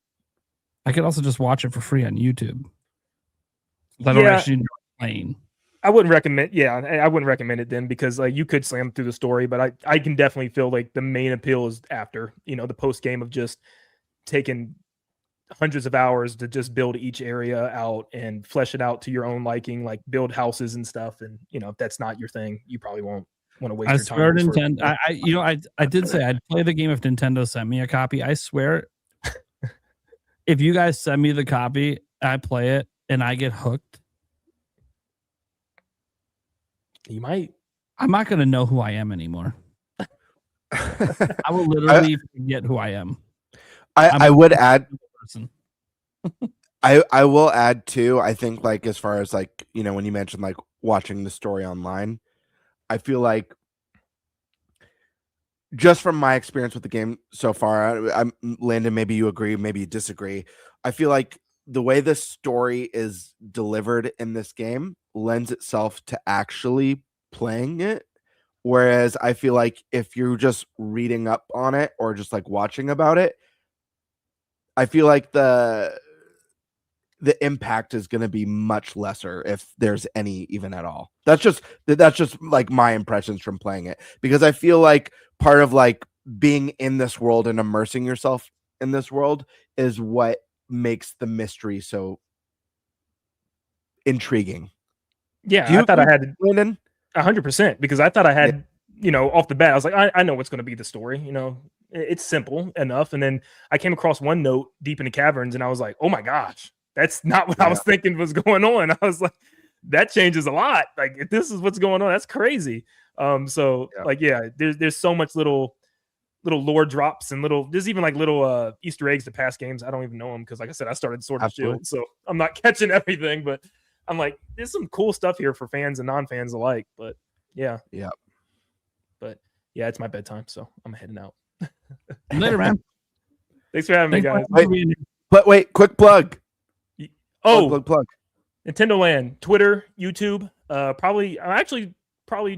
could also just watch it for free on YouTube. I don't actually enjoy playing. I wouldn't recommend. Yeah, I wouldn't recommend it then, because like you could slam through the story, but I can definitely feel like the main appeal is after, the post game of just taking hundreds of hours to just build each area out and flesh it out to your own liking, like build houses and stuff. And if that's not your thing, you probably won't want to waste your time. I swear, Nintendo. I did say I'd play the game if Nintendo sent me a copy. I swear, if you guys send me the copy, I play it and I get hooked. You might. I'm not going to know who I am anymore. I will literally forget who I am. I would add. I will add too. I think like as far as like when you mentioned like watching the story online, I feel like just from my experience with the game so far, I'm Landon. Maybe you agree, maybe you disagree. I feel like the way the story is delivered in this game lends itself to actually playing it. Whereas I feel like if you're just reading up on it or just like watching about it, I feel like the impact is going to be much lesser, if there's any even at all. That's just like my impressions from playing it, because I feel like part of like being in this world and immersing yourself in this world is what makes the mystery so intriguing. Yeah, I thought I had 100%, because I thought I had, off the bat, I was like, I know what's going to be the story. It's simple enough. And then I came across one note deep in the caverns, and I was like, oh my gosh, that's not what I was thinking was going on. I was like, that changes a lot. Like, if this is what's going on, that's crazy. There's so much little lore drops and there's even like little Easter eggs to past games. I don't even know them, because like I said, I started Sword and Shield, so I'm not catching everything, but I'm like, there's some cool stuff here for fans and non-fans alike. But yeah. But yeah, it's my bedtime, so I'm heading out. Later, man. Thanks for having me, guys. Wait, quick plug. Plug. Nintendo Land, Twitter, YouTube. I'll probably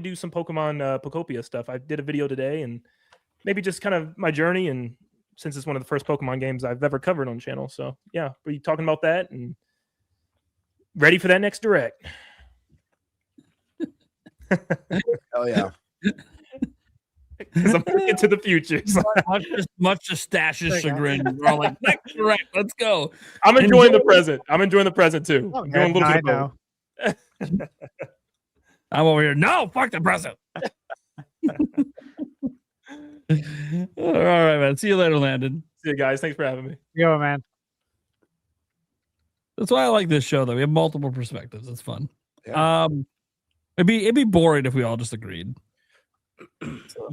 do some Pokemon Pokopia stuff. I did a video today, and maybe just kind of my journey, and since it's one of the first Pokemon games I've ever covered on the channel. So yeah, we're talking about that, and Ready for that next direct? Oh yeah. Because I'm looking to the future. So much to Stash's chagrin. We're all like, next direct, let's go. I'm enjoying the present. I'm enjoying the present too. Oh, I'm doing a little bit of both. I'm over here. No, fuck the present. All right, man. See you later, Landon. See you guys. Thanks for having me. Yo, man. That's why I like this show, though. We have multiple perspectives. It's fun. Yeah. It'd be boring if we all just agreed. So.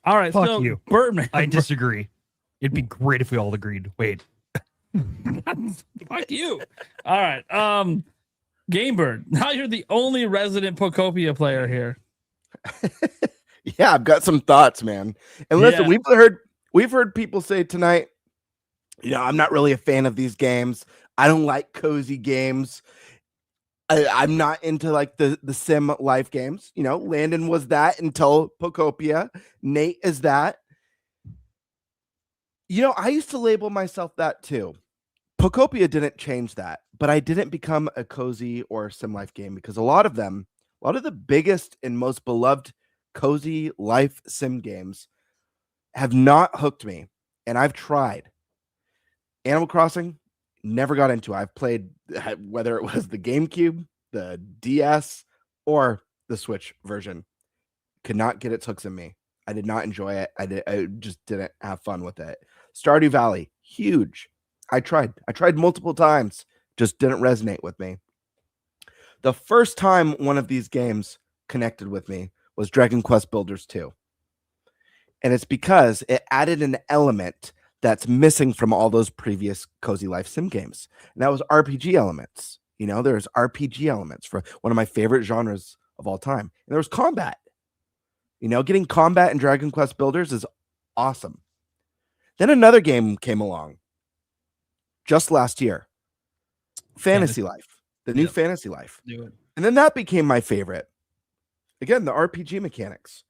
All right, Fuck so you. Birdman. I disagree. It'd be great if we all agreed. Wait. Fuck you. All right. Gamebird. Now you're the only resident Pokopia player here. Yeah, I've got some thoughts, man. And listen, we've heard people say tonight, I'm not really a fan of these games. I don't like cozy games. I'm not into like the sim life games. Landon was that until Pokopia. Nate is that. I used to label myself that too. Pokopia didn't change that, but I didn't become a cozy or sim life game because a lot of the biggest and most beloved cozy life sim games have not hooked me. And I've tried. Animal Crossing, never got into. I've played, whether it was the GameCube, the DS, or the Switch version. Could not get its hooks in me. I did not enjoy it. I just didn't have fun with it. Stardew Valley, huge. I tried multiple times, just didn't resonate with me. The first time one of these games connected with me was Dragon Quest Builders 2. And it's because it added an element that's missing from all those previous cozy life sim games. And that was RPG elements. There's RPG elements for one of my favorite genres of all time. And there was combat. Getting combat in Dragon Quest Builders is awesome. Then another game came along just last year. Fantasy Life. The new Fantasy Life. And then that became my favorite. Again, the RPG mechanics.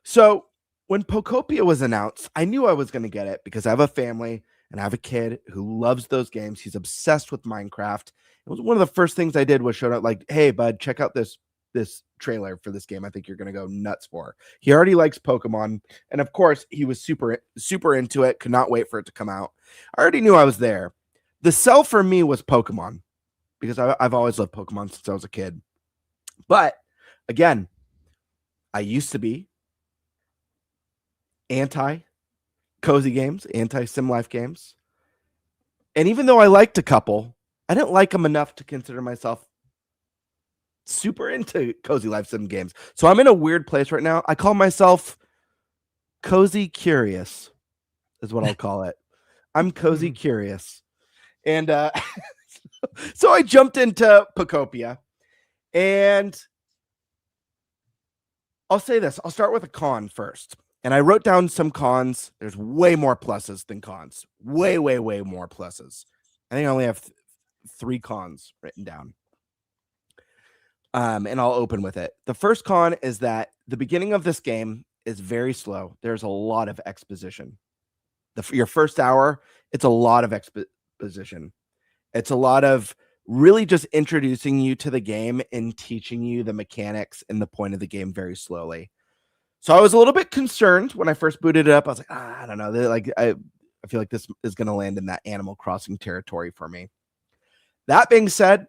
So when Pokopia was announced, I knew I was going to get it because I have a family and I have a kid who loves those games. He's obsessed with Minecraft. It was one of the first things I did was showed up like, hey, bud, check out this trailer for this game. I think you're going to go nuts for. He already likes Pokemon. And of course, he was super, super into it. Could not wait for it to come out. I already knew I was there. The sell for me was Pokemon because I've always loved Pokemon since I was a kid. But again, I used to be anti-cozy games, anti-sim life games. And even though I liked a couple, I didn't like them enough to consider myself super into cozy life sim games. So I'm in a weird place right now. I call myself cozy curious is what I'll call it. I'm cozy curious. And so I jumped into Pokopia. And I'll say this. I'll start with a con first. And I wrote down some cons. There's way more pluses than cons. Way, way, way more pluses. I think I only have 3 cons written down. And I'll open with it. The first con is that the beginning of this game is very slow. There's a lot of exposition. Your first hour, it's a lot of exposition. It's a lot of really just introducing you to the game and teaching you the mechanics and the point of the game very slowly. So I was a little bit concerned when I first booted it up. I was like, I don't know. I feel like this is going to land in that Animal Crossing territory for me. That being said,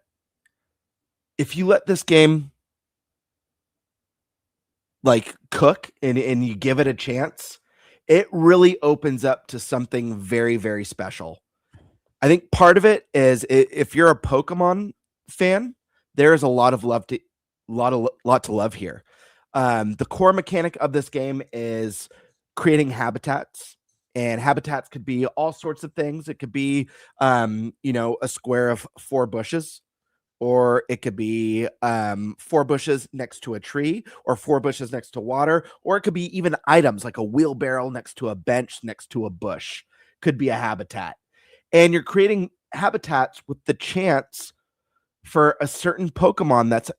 if you let this game like cook and you give it a chance, it really opens up to something very, very special. I think part of it is if you're a Pokemon fan, there is a lot of love to love here. The core mechanic of this game is creating habitats, and habitats could be all sorts of things. It could be, a square of 4 bushes, or it could be 4 bushes next to a tree, or 4 bushes next to water, or it could be even items like a wheelbarrow next to a bench, next to a bush. Could be a habitat. And you're creating habitats with the chance for a certain Pokemon that's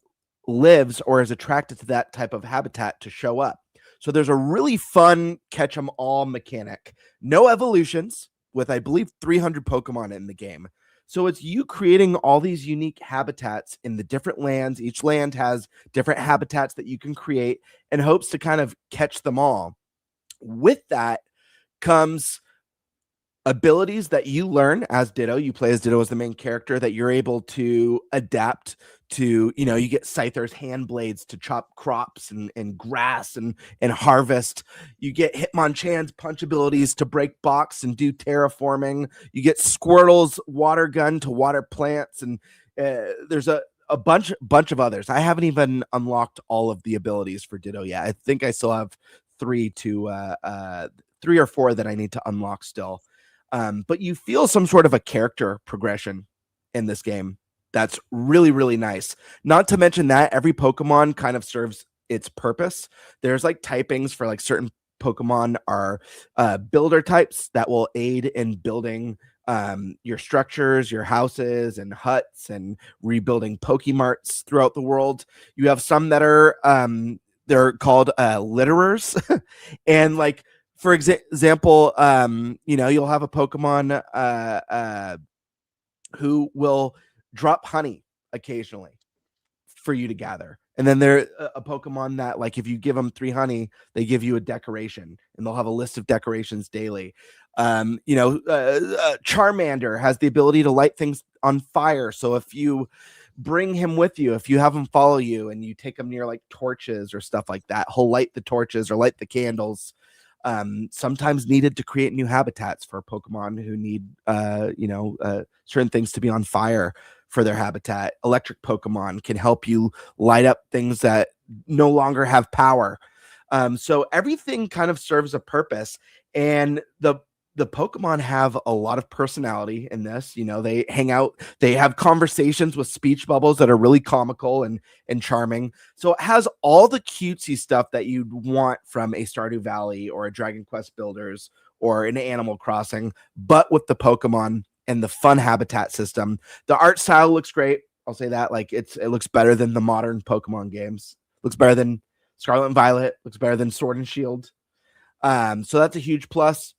lives or is attracted to that type of habitat to show up. So there's a really fun catch 'em all mechanic. No evolutions with, I believe, 300 Pokemon in the game. So it's you creating all these unique habitats in the different lands. Each land has different habitats that you can create in hopes to kind of catch them all. With that comes abilities that you learn as Ditto. You play as Ditto as the main character that you're able to adapt to. You get Scyther's hand blades to chop crops and grass and harvest. You get Hitmonchan's punch abilities to break blocks and do terraforming. You get Squirtle's water gun to water plants, and there's a bunch of others. I haven't even unlocked all of the abilities for Ditto yet. I think I still have 3 or 4 that I need to unlock still. But you feel some sort of a character progression in this game that's really, really nice. Not to mention that every Pokemon kind of serves its purpose. There's like typings for like certain Pokemon are builder types that will aid in building your structures, your houses and huts, and rebuilding Pokemarts throughout the world. You have some that are they're called litterers, and like, for example, you'll have a Pokemon who will drop honey occasionally for you to gather. And then there's a Pokemon that, like, if you give them 3 honey, they give you a decoration, and they'll have a list of decorations daily. Charmander has the ability to light things on fire. So if you bring him with you, if you have him follow you and you take him near like torches or stuff like that, he'll light the torches or light the candles. Sometimes needed to create new habitats for Pokemon who need certain things to be on fire for their habitat. Electric Pokemon can help you light up things that no longer have power. So everything kind of serves a purpose, and the Pokemon have a lot of personality in this. They hang out, they have conversations with speech bubbles that are really comical and charming. So it has all the cutesy stuff that you'd want from a Stardew Valley or a Dragon Quest Builders or an Animal Crossing, but with the Pokemon and the fun habitat system. The art style looks great. I'll say that. Like, it looks better than the modern Pokemon games. Looks better than Scarlet and Violet. Looks better than Sword and Shield. So that's a huge plus.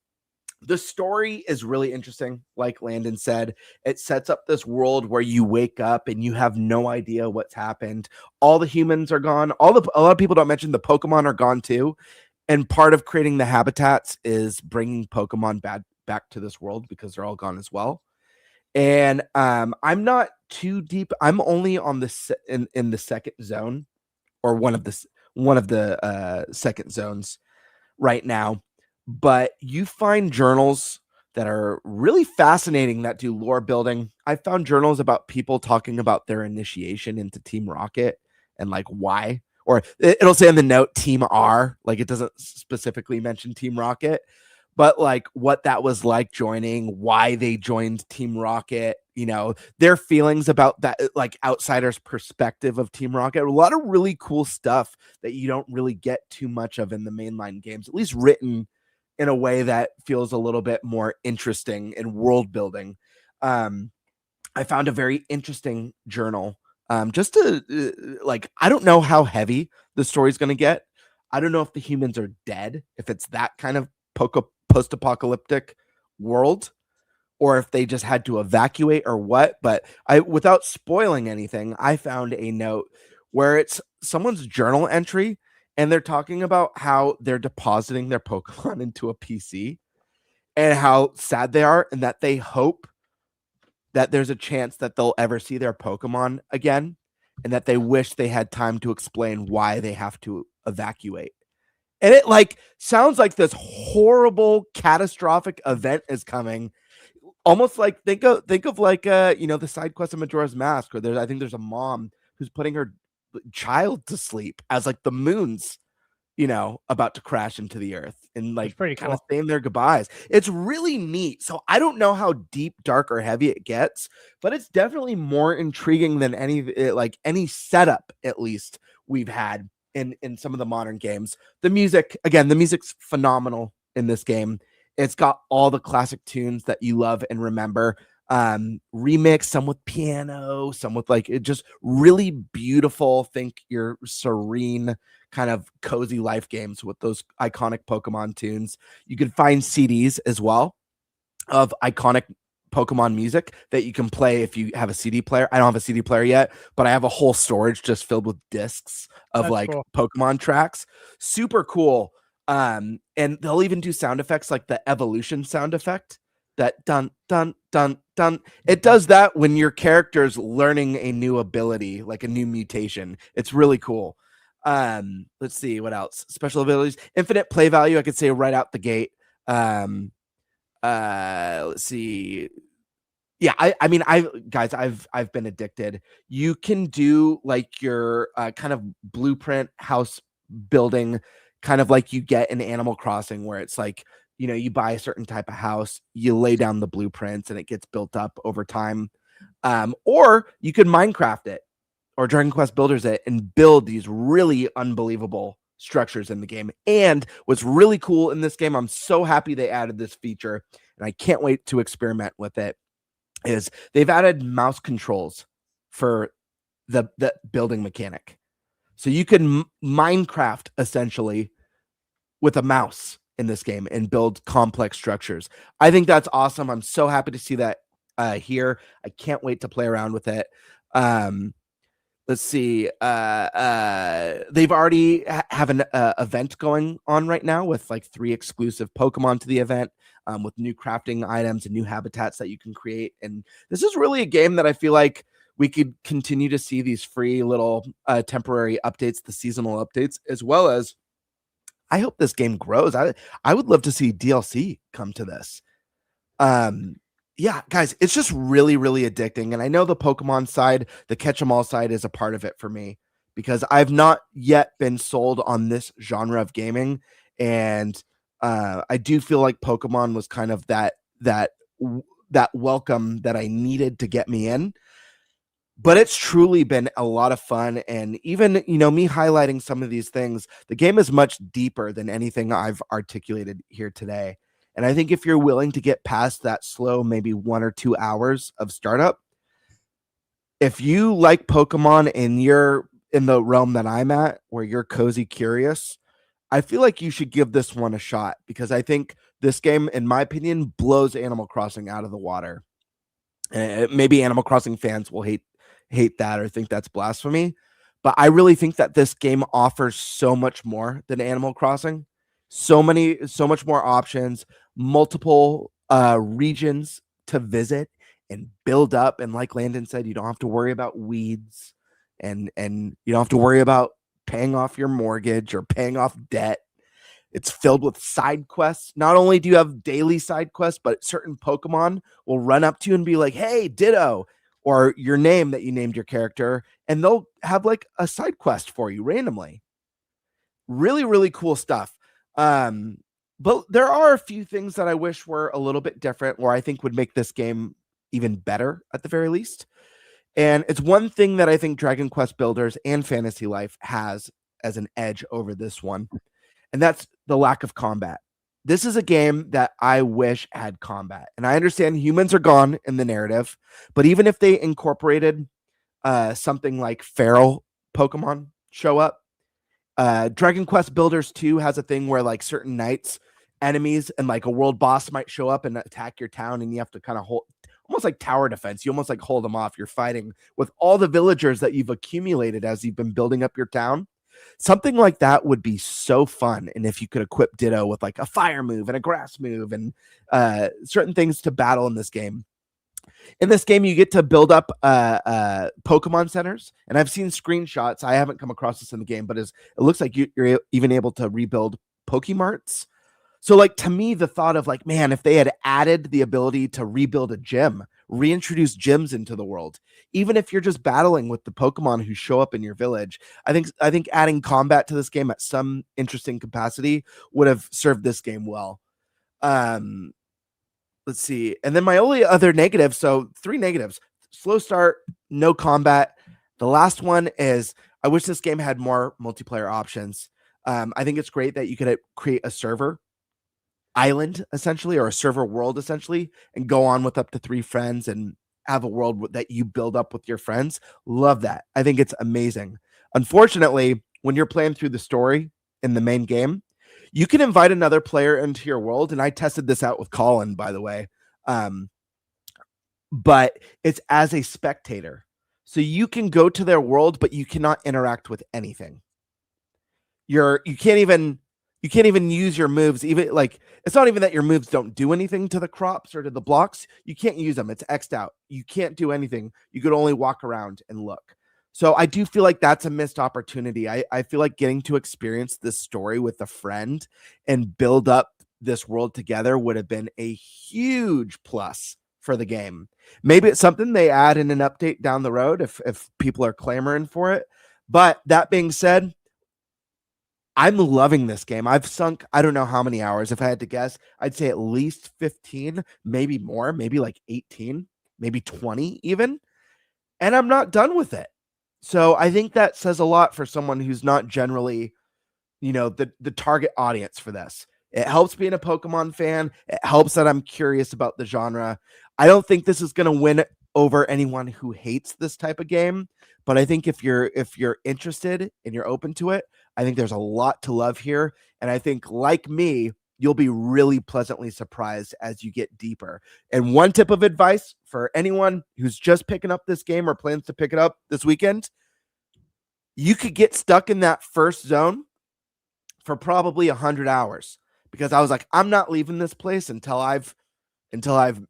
The story is really interesting. Like Landon said, it sets up this world where you wake up and you have no idea what's happened. All the humans are gone. A lot of people don't mention the Pokemon are gone too. And part of creating the habitats is bringing Pokemon back to this world because they're all gone as well. And I'm not too deep. I'm only on in the second zone, or one of the second zones right now. But you find journals that are really fascinating that do lore building. I found journals about people talking about their initiation into Team Rocket and like why, or it'll say in the note Team R, like it doesn't specifically mention Team Rocket, but like what that was like joining, why they joined Team Rocket, their feelings about that, like outsiders' perspective of Team Rocket. A lot of really cool stuff that you don't really get too much of in the mainline games, at least written in a way that feels a little bit more interesting and world building. I found a very interesting journal. Just to I don't know how heavy the story's going to get. I don't know if the humans are dead, if it's that kind of post-apocalyptic world, or if they just had to evacuate or what. But without spoiling anything, I found a note where it's someone's journal entry, and they're talking about how they're depositing their Pokemon into a PC and how sad they are, and that they hope that there's a chance that they'll ever see their Pokemon again, and that they wish they had time to explain why they have to evacuate. And it sounds like this horrible, catastrophic event is coming. Almost like think of the side quest of Majora's Mask, where I think there's a mom who's putting her child to sleep as like the moon's about to crash into the earth, and like kind of saying their goodbyes. It's really neat. So I don't know how deep, dark, or heavy it gets, but it's definitely more intriguing than any setup, at least, we've had in some of the modern games. The music's phenomenal in this game. It's got all the classic tunes that you love and remember, remix, some with piano, some with just really beautiful, think your serene kind of cozy life games with those iconic Pokemon tunes. You can find CDs as well of iconic Pokemon music that you can play if you have a CD player. I don't have a CD player yet, but I have a whole storage just filled with discs of That's like cool. Pokemon tracks. Super cool. And they'll even do sound effects like the evolution sound effect. That dun dun dun dun. It does that when your character's learning a new ability, like a new mutation. It's really cool. Let's see what else. Special abilities, infinite play value. I could say right out the gate. Let's see. Yeah, I mean, I've been addicted. You can do like your kind of blueprint house building, kind of like you get in Animal Crossing, where it's like, you know, you buy a certain type of house, you lay down the blueprints, and it gets built up over time. Or you could Minecraft it, or Dragon Quest Builders it, and build these really unbelievable structures in the game. And what's really cool in this game, I'm so happy they added this feature, and I can't wait to experiment with it, is they've added mouse controls for the building mechanic. So you can Minecraft essentially with a mouse in this game and build complex structures. I think that's awesome. I'm so happy to see that here. I can't wait to play around with it. Let's see. They've already have an event going on right now with like 3 exclusive Pokemon to the event, with new crafting items and new habitats that you can create. And this is really a game that I feel like we could continue to see these free little temporary updates, the seasonal updates, as well as I hope this game grows. I would love to see DLC come to this. Yeah, guys, it's just really, really addicting. And I know the Pokemon side, the catch 'em all side is a part of it for me, because I've not yet been sold on this genre of gaming. And I do feel like Pokemon was kind of that welcome that I needed to get me in. But it's truly been a lot of fun. And even, you know, me highlighting some of these things, the game is much deeper than anything I've articulated here today. And I think if you're willing to get past that slow, maybe 1 or 2 hours of startup, if you like Pokemon and you're in the realm that I'm at, where you're cozy curious, I feel like you should give this one a shot, because I think this game, in my opinion, blows Animal Crossing out of the water. Maybe Animal Crossing fans will hate that or think that's blasphemy, but I really think that this game offers so much more than Animal Crossing. So much more options, multiple regions to visit and build up. And like Landon said, you don't have to worry about weeds, and you don't have to worry about paying off your mortgage or paying off debt. It's filled with side quests. Not only do you have daily side quests, but certain Pokemon will run up to you and be like, "Hey, Ditto," or your name that you named your character, and they'll have like a side quest for you randomly. Really, really cool stuff. But there are a few things that I wish were a little bit different, or I think would make this game even better at the very least. And it's one thing that I think Dragon Quest Builders and Fantasy Life has as an edge over this one, and that's the lack of combat. This is a game that I wish had combat. And I understand humans are gone in the narrative, but even if they incorporated something like feral Pokemon show up, Dragon Quest Builders 2 has a thing where like certain nights, enemies and like a world boss might show up and attack your town, and you have to kind of hold, almost like tower defense. You almost like hold them off. You're fighting with all the villagers that you've accumulated as you've been building up your town. Something like that would be so fun. And if you could equip Ditto with like a fire move and a grass move and certain things to battle in this game. In this game, you get to build up Pokemon centers. And I've seen screenshots. I haven't come across this in the game, but it looks like you're even able to rebuild Pokemarts. So like, to me, the thought of like, man, if they had added the ability to rebuild a gym, reintroduce gyms into the world, even if you're just battling with the Pokemon who show up in your village, I think adding combat to this game at some interesting capacity would have served this game well. Let's see. And then my only other negative, so 3 negatives: slow start, no combat. The last one is I wish this game had more multiplayer options. I think it's great that you could create a server island essentially, or a server world essentially, and go on with up to 3 friends and have a world that you build up with your friends. Love that. I think it's amazing. Unfortunately, when you're playing through the story in the main game, you can invite another player into your world. And I tested this out with Colin, by the way, but it's as a spectator. So you can go to their world, but you cannot interact with anything. You can't even use your moves. Even like, it's not even that your moves don't do anything to the crops or to the blocks. You can't use them. It's X'd out. You can't do anything. You could only walk around and look. So I do feel like that's a missed opportunity. I feel like getting to experience this story with a friend and build up this world together would have been a huge plus for the game. Maybe it's something they add in an update down the road if people are clamoring for it. But that being said, I'm loving this game. I've sunk, I don't know how many hours. If I had to guess, I'd say at least 15, maybe more, maybe like 18, maybe 20 even. And I'm not done with it. So I think that says a lot for someone who's not generally, the target audience for this. It helps being a Pokemon fan. It helps that I'm curious about the genre. I don't think this is going to win over anyone who hates this type of game, but I think if you're interested and you're open to it, I think there's a lot to love here. And I think, like me, you'll be really pleasantly surprised as you get deeper. And one tip of advice for anyone who's just picking up this game or plans to pick it up this weekend, you could get stuck in that first zone for probably 100 hours, because I was like, I'm not leaving this place until I've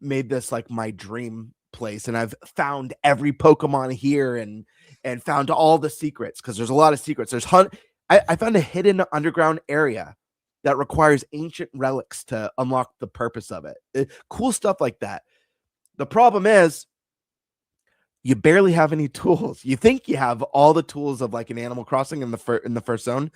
made this like my dream place, and I've found every Pokemon here and found all the secrets, because there's a lot of secrets. I found a hidden underground area that requires ancient relics to unlock the purpose of it. Cool stuff like that. The problem is you barely have any tools. You think you have all the tools of like an Animal Crossing in the first zone.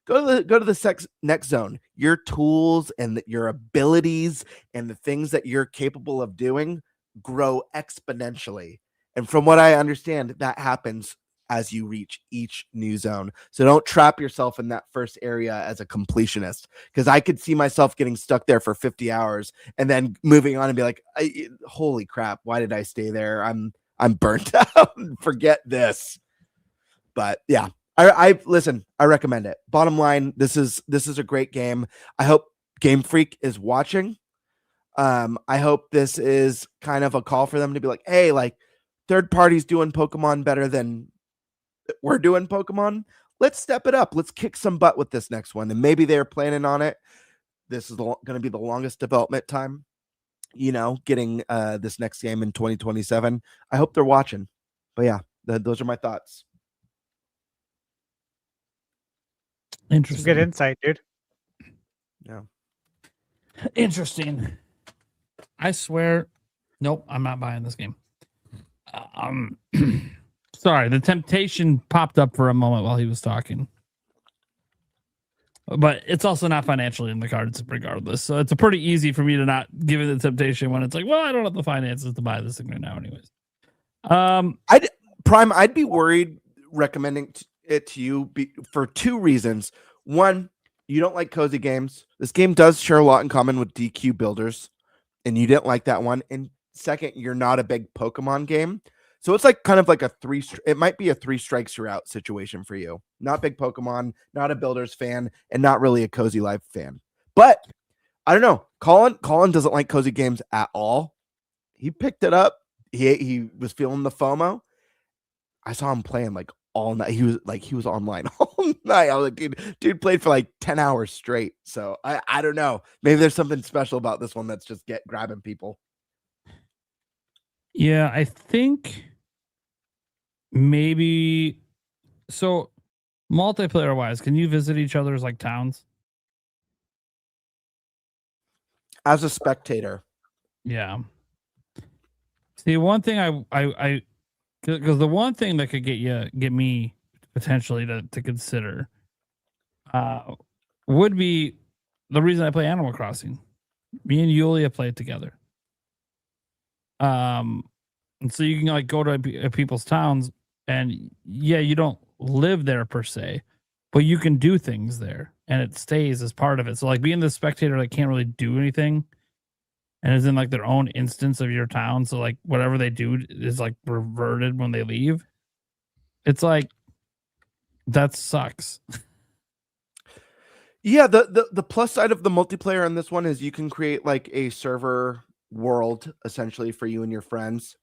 Go to the next zone. Your tools and your abilities and the things that you're capable of doing grow exponentially. And from what I understand, that happens as you reach each new zone. So don't trap yourself in that first area as a completionist, because I could see myself getting stuck there for 50 hours and then moving on and be like, holy crap, why did I stay there? I'm burnt out. Forget this. But yeah, I listen, I recommend it. Bottom line, this is a great game. I hope Game Freak is watching. I hope this is kind of a call for them to be like, hey, like, third parties doing Pokemon better than we're doing Pokemon. Let's step it up. Let's kick some butt with this next one. And maybe they're planning on it. This is going to be the longest development time, getting this next game in 2027. I hope they're watching. But yeah, those are my thoughts. Interesting. Good insight, dude. Yeah. Interesting. I swear. Nope, I'm not buying this game. Sorry, the temptation popped up for a moment while he was talking. But it's also not financially in the cards regardless. So it's pretty easy for me to not give it the temptation when it's like, well, I don't have the finances to buy this thing right now anyways. I'd be worried recommending it to you for two reasons. One, you don't like cozy games. This game does share a lot in common with DQ Builders, and you didn't like that one. And second, you're not a big Pokemon game. So it's like kind of like it might be a 3 strikes you're out situation for you. Not big Pokemon, not a Builders fan, and not really a Cozy Life fan. But I don't know. Colin doesn't like cozy games at all. He picked it up. He was feeling the FOMO. I saw him playing like all night. He was online all night. I was like, dude played for like 10 hours straight. So I don't know. Maybe there's something special about this one that's just grabbing people. Yeah, I think maybe so. Multiplayer wise, can you visit each other's like towns as a spectator? Yeah. See, one thing I because the one thing that could get me potentially to consider would be the reason I play Animal Crossing. Me and Yulia play it together. And so you can like go to people's towns, and yeah, you don't live there per se, but you can do things there, and it stays as part of it. So like being the spectator, like can't really do anything, and is in like their own instance of your town. So like whatever they do is like reverted when they leave. It's like that sucks. Yeah, the plus side of the multiplayer on this one is you can create like a server world essentially for you and your friends.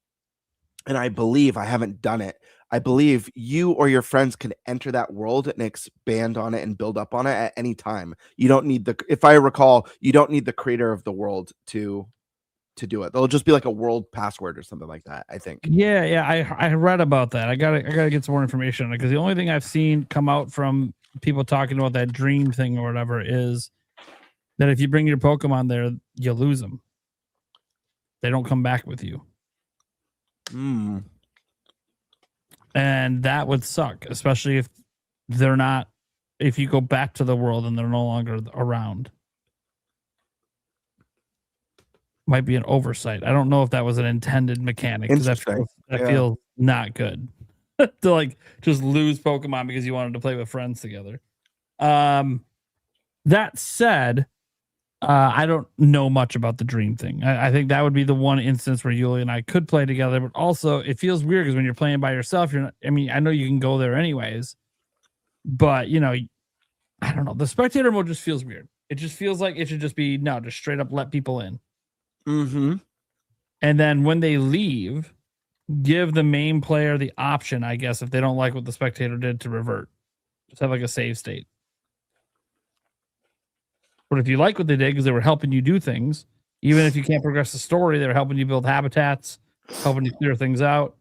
And I believe, I haven't done it, I believe you or your friends can enter that world and expand on it and build up on it at any time. You don't need if I recall, you don't need the creator of the world to do it. There'll just be like a world password or something like that, I think. Yeah. I read about that. I gotta get some more information on it, because the only thing I've seen come out from people talking about that dream thing or whatever is that if you bring your Pokemon there, you lose them. They don't come back with you. And that would suck, especially if if you go back to the world and they're no longer around. Might be an oversight. I don't know if that was an intended mechanic, because that feels not good to like just lose Pokemon because you wanted to play with friends together. That said, I don't know much about the dream thing. I think that would be the one instance where Yulia and I could play together, but also it feels weird because when you're playing by yourself, you're not, I mean, I know you can go there anyways, but you know, I don't know. The spectator mode just feels weird. It just feels like it should just be just straight up let people in. And then when they leave, give the main player the option, I guess, if they don't like what the spectator did, to revert. Just have like a save state. But if you like what they did because they were helping you do things, even if you can't progress the story, they were helping you build habitats, helping you clear things out.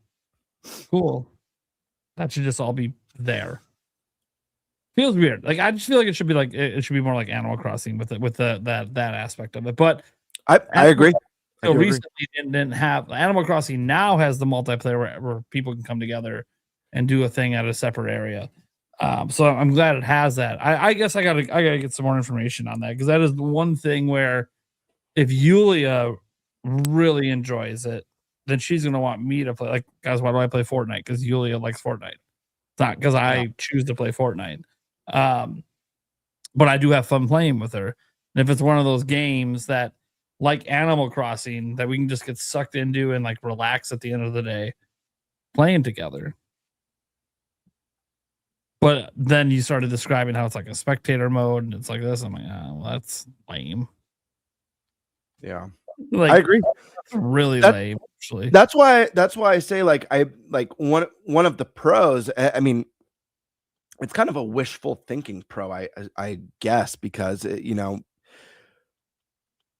Cool. That should just all be there. Feels weird. Like I just feel like it should be like it should be more like Animal Crossing with that aspect of it. But I agree. So recently didn't have Animal Crossing. Now has the multiplayer where people can come together and do a thing at a separate area. So I'm glad it has that. I guess I gotta get some more information on that, because that is the one thing where if Yulia really enjoys it, then she's gonna want me to play. Like, guys, why do I play Fortnite? Because Yulia likes Fortnite. It's not because I choose to play Fortnite. But I do have fun playing with her. And if it's one of those games that, like Animal Crossing, that we can just get sucked into and like relax at the end of the day playing together. But then you started describing how it's like a spectator mode and it's like this. I'm like, oh, well, that's lame. Yeah, like, I agree. That's really lame, actually. That's why I say like one of the pros. I mean, it's kind of a wishful thinking pro, I guess, because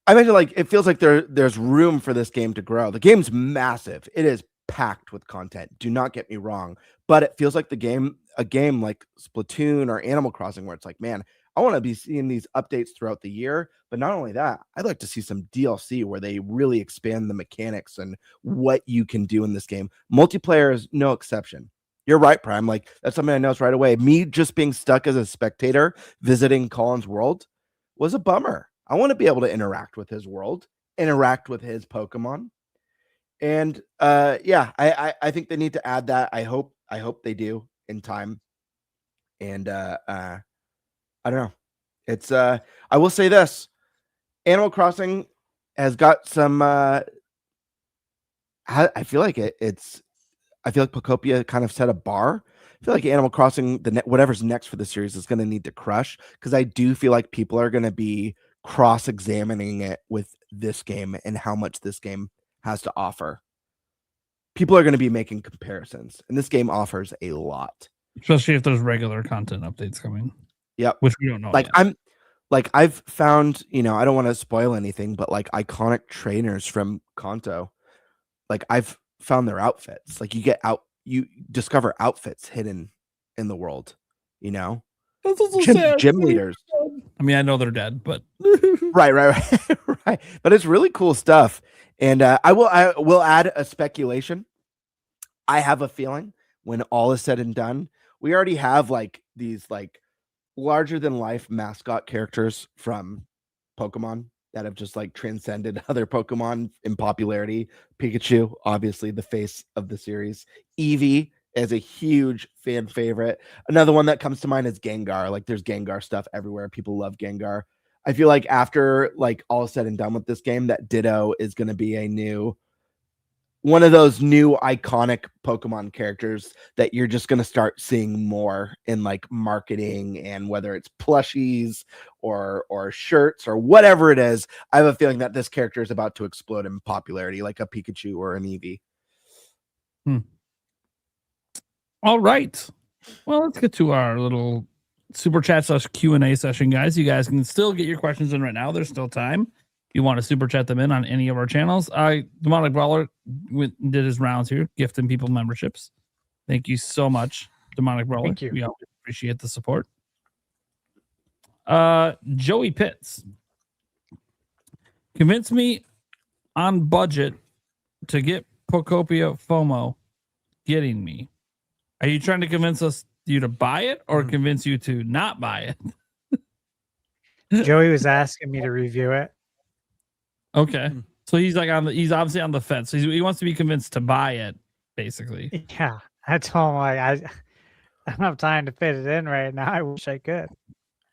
I imagine like it feels like there's room for this game to grow. The game's massive. It is packed with content. Do not get me wrong, but it feels like a game like Splatoon or Animal Crossing, where it's like, man, I want to be seeing these updates throughout the year. But not only that, I'd like to see some DLC where they really expand the mechanics and what you can do in this game. Multiplayer is no exception. You're right, Prime. Like, that's something I noticed right away. Me just being stuck as a spectator visiting Colin's world was a bummer. I want to be able to interact with his world, interact with his Pokemon. And I think they need to add that. I hope they do in time. And I don't know. It's I will say this. Animal Crossing has got some I feel like I feel like Pokopia kind of set a bar. I feel like Animal Crossing, whatever's next for the series, is going to need to crush, because I do feel like people are going to be cross-examining it with this game and how much this game has to offer. People are going to be making comparisons, and this game offers a lot, especially if there's regular content updates coming. Yep, which we don't know. Like yet. I've found, I don't want to spoil anything, but like iconic trainers from Kanto, like I've found their outfits. Like you discover outfits hidden in the world. That's also sad. Gym leaders. I mean, I know they're dead, but right. But it's really cool stuff. And I will add a speculation. I have a feeling when all is said and done, we already have like these like larger than life mascot characters from Pokemon that have just like transcended other Pokemon in popularity. Pikachu, obviously the face of the series. Eevee is a huge fan favorite. Another one that comes to mind is Gengar. Like, there's Gengar stuff everywhere. People love Gengar. I feel like after like all said and done with this game, that Ditto is going to be a new one of those new iconic Pokemon characters that you're just going to start seeing more in like marketing, and whether it's plushies or shirts or whatever it is. I have a feeling that this character is about to explode in popularity, like a Pikachu or an Eevee. All right. Well, let's get to our little super chat / Q&A session, guys. You guys can still get your questions in right now. There's still time. You want to super chat them in on any of our channels. Demonic Brawler did his rounds here, gifting people memberships. Thank you so much, Demonic Brawler. Thank you. We always appreciate the support. Joey Pitts. Convince me on budget to get Pokopia FOMO getting me. Are you trying to convince you to buy it or convince you to not buy it? Joey was asking me to review it. Okay. So he's like he's obviously on the fence. So he wants to be convinced to buy it, basically. Yeah. I told him I don't have time to fit it in right now. I wish I could.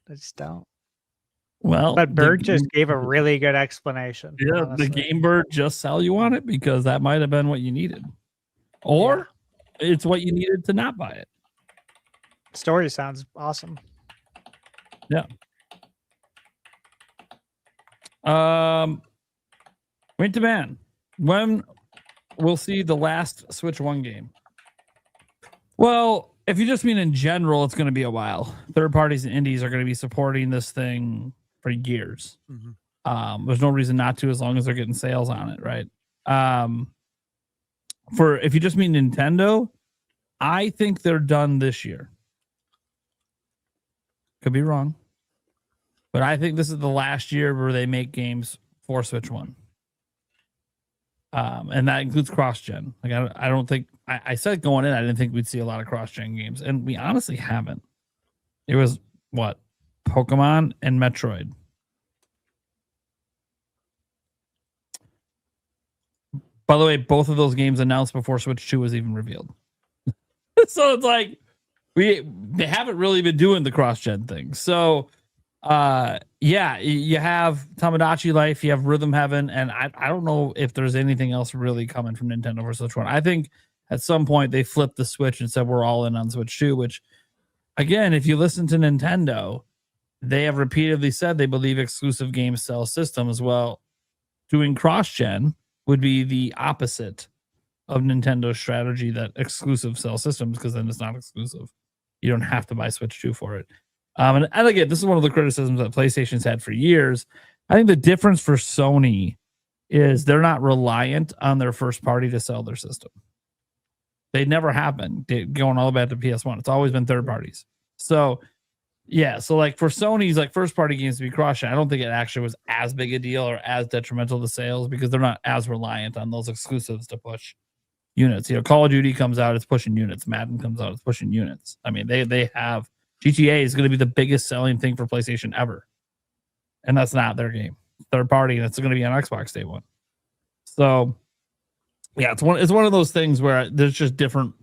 I just don't. Well, but Bird just gave a really good explanation. Yeah, honestly. the Game Bird just sell you on it because that might have been what you needed. Or it's what you needed to not buy it. Story sounds awesome. Yeah. Wait to man. When we'll see the last Switch 1 game? Well, if you just mean in general, it's going to be a while. Third parties and indies are going to be supporting this thing for years. There's no reason not to, as long as they're getting sales on it, right? For if you just mean Nintendo, I think they're done this year. Could be wrong, but I think this is the last year where they make games for Switch 1. And that includes cross-gen. Like I don't think I said going in, I didn't think we'd see a lot of cross-gen games, and we honestly haven't. It was what? Pokemon and Metroid. By the way, both of those games announced before Switch 2 was even revealed. So it's like they haven't really been doing the cross-gen thing. So yeah, you have Tamagotchi Life, you have Rhythm Heaven, and I don't know if there's anything else really coming from Nintendo for Switch 1. I think at some point they flipped the switch and said we're all in on Switch 2, which again, if you listen to Nintendo, they have repeatedly said they believe exclusive games sell systems. Well, doing cross-gen would be the opposite of Nintendo's strategy that exclusive sell systems, because then it's not exclusive. You don't have to buy Switch 2 for it. And again, this is one of the criticisms that PlayStation's had for years. I think the difference for Sony is they're not reliant on their first party to sell their system. They never have been, going all the way back to PS1. It's always been third parties. So yeah, so like for Sony's like first party games to be cross-gen, I don't think it actually was as big a deal or as detrimental to sales because they're not as reliant on those exclusives to push units. You know, Call of Duty comes out, it's pushing units. Madden comes out, it's pushing units. I mean, they have GTA is going to be the biggest selling thing for PlayStation ever, and that's not their game. Third party, and it's going to be on Xbox day one. So yeah, it's one of those things where there's just different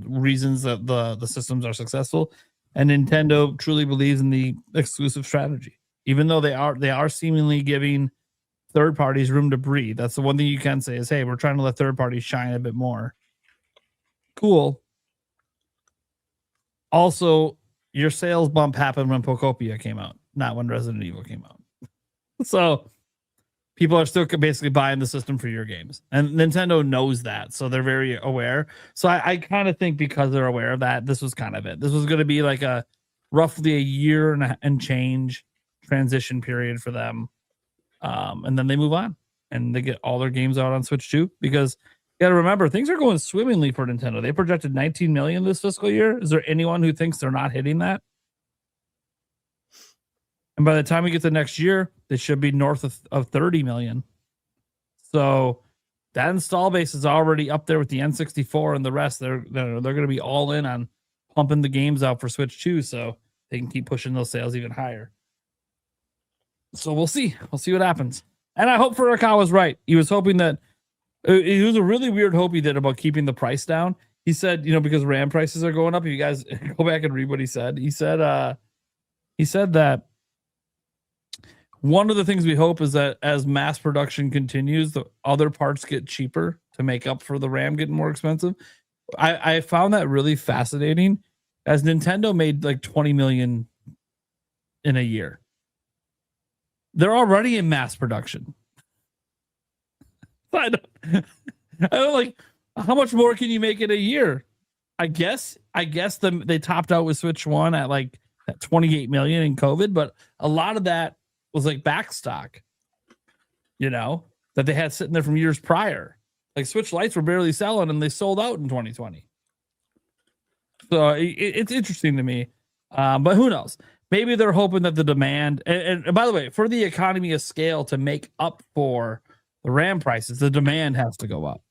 reasons that the systems are successful. And Nintendo truly believes in the exclusive strategy, even though they are seemingly giving third parties room to breathe. That's the one thing you can say is, hey, we're trying to let third parties shine a bit more. Cool. Also, your sales bump happened when Pokopia came out, not when Resident Evil came out. So people are still basically buying the system for your games, and Nintendo knows that, so they're very aware. So I kind of think because they're aware of that, this was kind of it. This was going to be like a roughly a year and change transition period for them, and then they move on and they get all their games out on Switch 2. Because you got to remember, things are going swimmingly for Nintendo. They projected 19 million this fiscal year. Is there anyone who thinks they're not hitting that? And by the time we get to next year, they should be north of 30 million. So that install base is already up there with the N64 and the rest. They're going to be all in on pumping the games out for Switch 2, so they can keep pushing those sales even higher. So we'll see. We'll see what happens. And I hope Furukawa was right. He was hoping that it was a really weird hope he did about keeping the price down. He said, because RAM prices are going up. If you guys go back and read what he said, he said that one of the things we hope is that as mass production continues, the other parts get cheaper to make up for the RAM getting more expensive. I found that really fascinating, as Nintendo made like 20 million in a year. They're already in mass production. I don't like, how much more can you make in a year? I guess they topped out with Switch 1 at like at 28 million in COVID, but a lot of that was like back stock, that they had sitting there from years prior. Like Switch Lights were barely selling and they sold out in 2020. So it's interesting to me. But who knows? Maybe they're hoping that the demand, and by the way, for the economy of scale to make up for the RAM prices, the demand has to go up.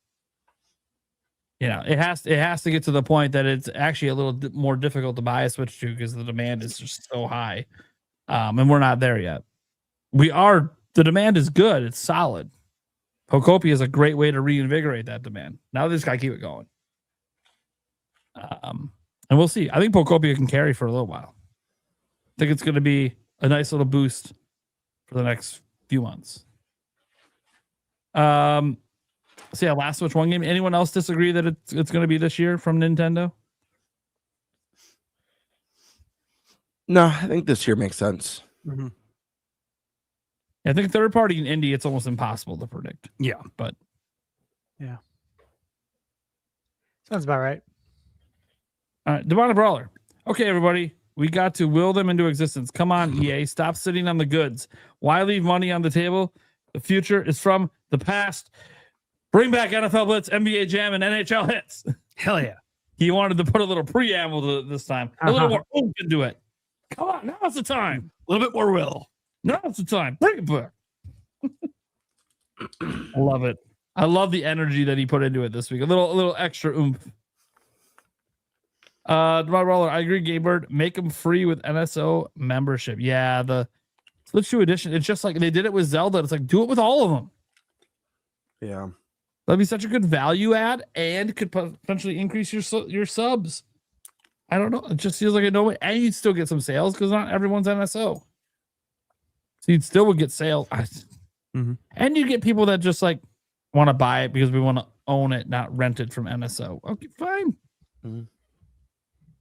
It has to get to the point that it's actually a little more difficult to buy a Switch 2 because the demand is just so high. And we're not there yet. The demand is good. It's solid. Pokopia is a great way to reinvigorate that demand. Now they just got to keep it going. And we'll see. I think Pokopia can carry for a little while. I think it's going to be a nice little boost for the next few months. So yeah, last Switch 1 game. Anyone else disagree that it's going to be this year from Nintendo? No, I think this year makes sense. Mm-hmm. I think third party in indie, it's almost impossible to predict. Yeah, but yeah, sounds about right. All right, Demonic Brawler. Okay, everybody, we got to will them into existence. Come on, EA, stop sitting on the goods. Why leave money on the table? The future is from the past. Bring back NFL Blitz, NBA Jam, and NHL hits. Hell yeah. He wanted to put a little preamble to this time. A little more oomph into it. Come on, now's the time. A little bit more will. Now's the time. Bring it back. I love it. I love the energy that he put into it this week. A little extra oomph. Roller, I agree, Gaybird. Make them free with NSO membership. Yeah, the Switch 2 edition. It's just like they did it with Zelda. It's like, do it with all of them. Yeah. That'd be such a good value add and could potentially increase your subs. I don't know. It just feels like a no way. And you'd still get some sales because not everyone's NSO. So you'd still would get sales. Mm-hmm. And you get people that just like want to buy it because we want to own it, not rent it from NSO. Okay, fine. Mm-hmm.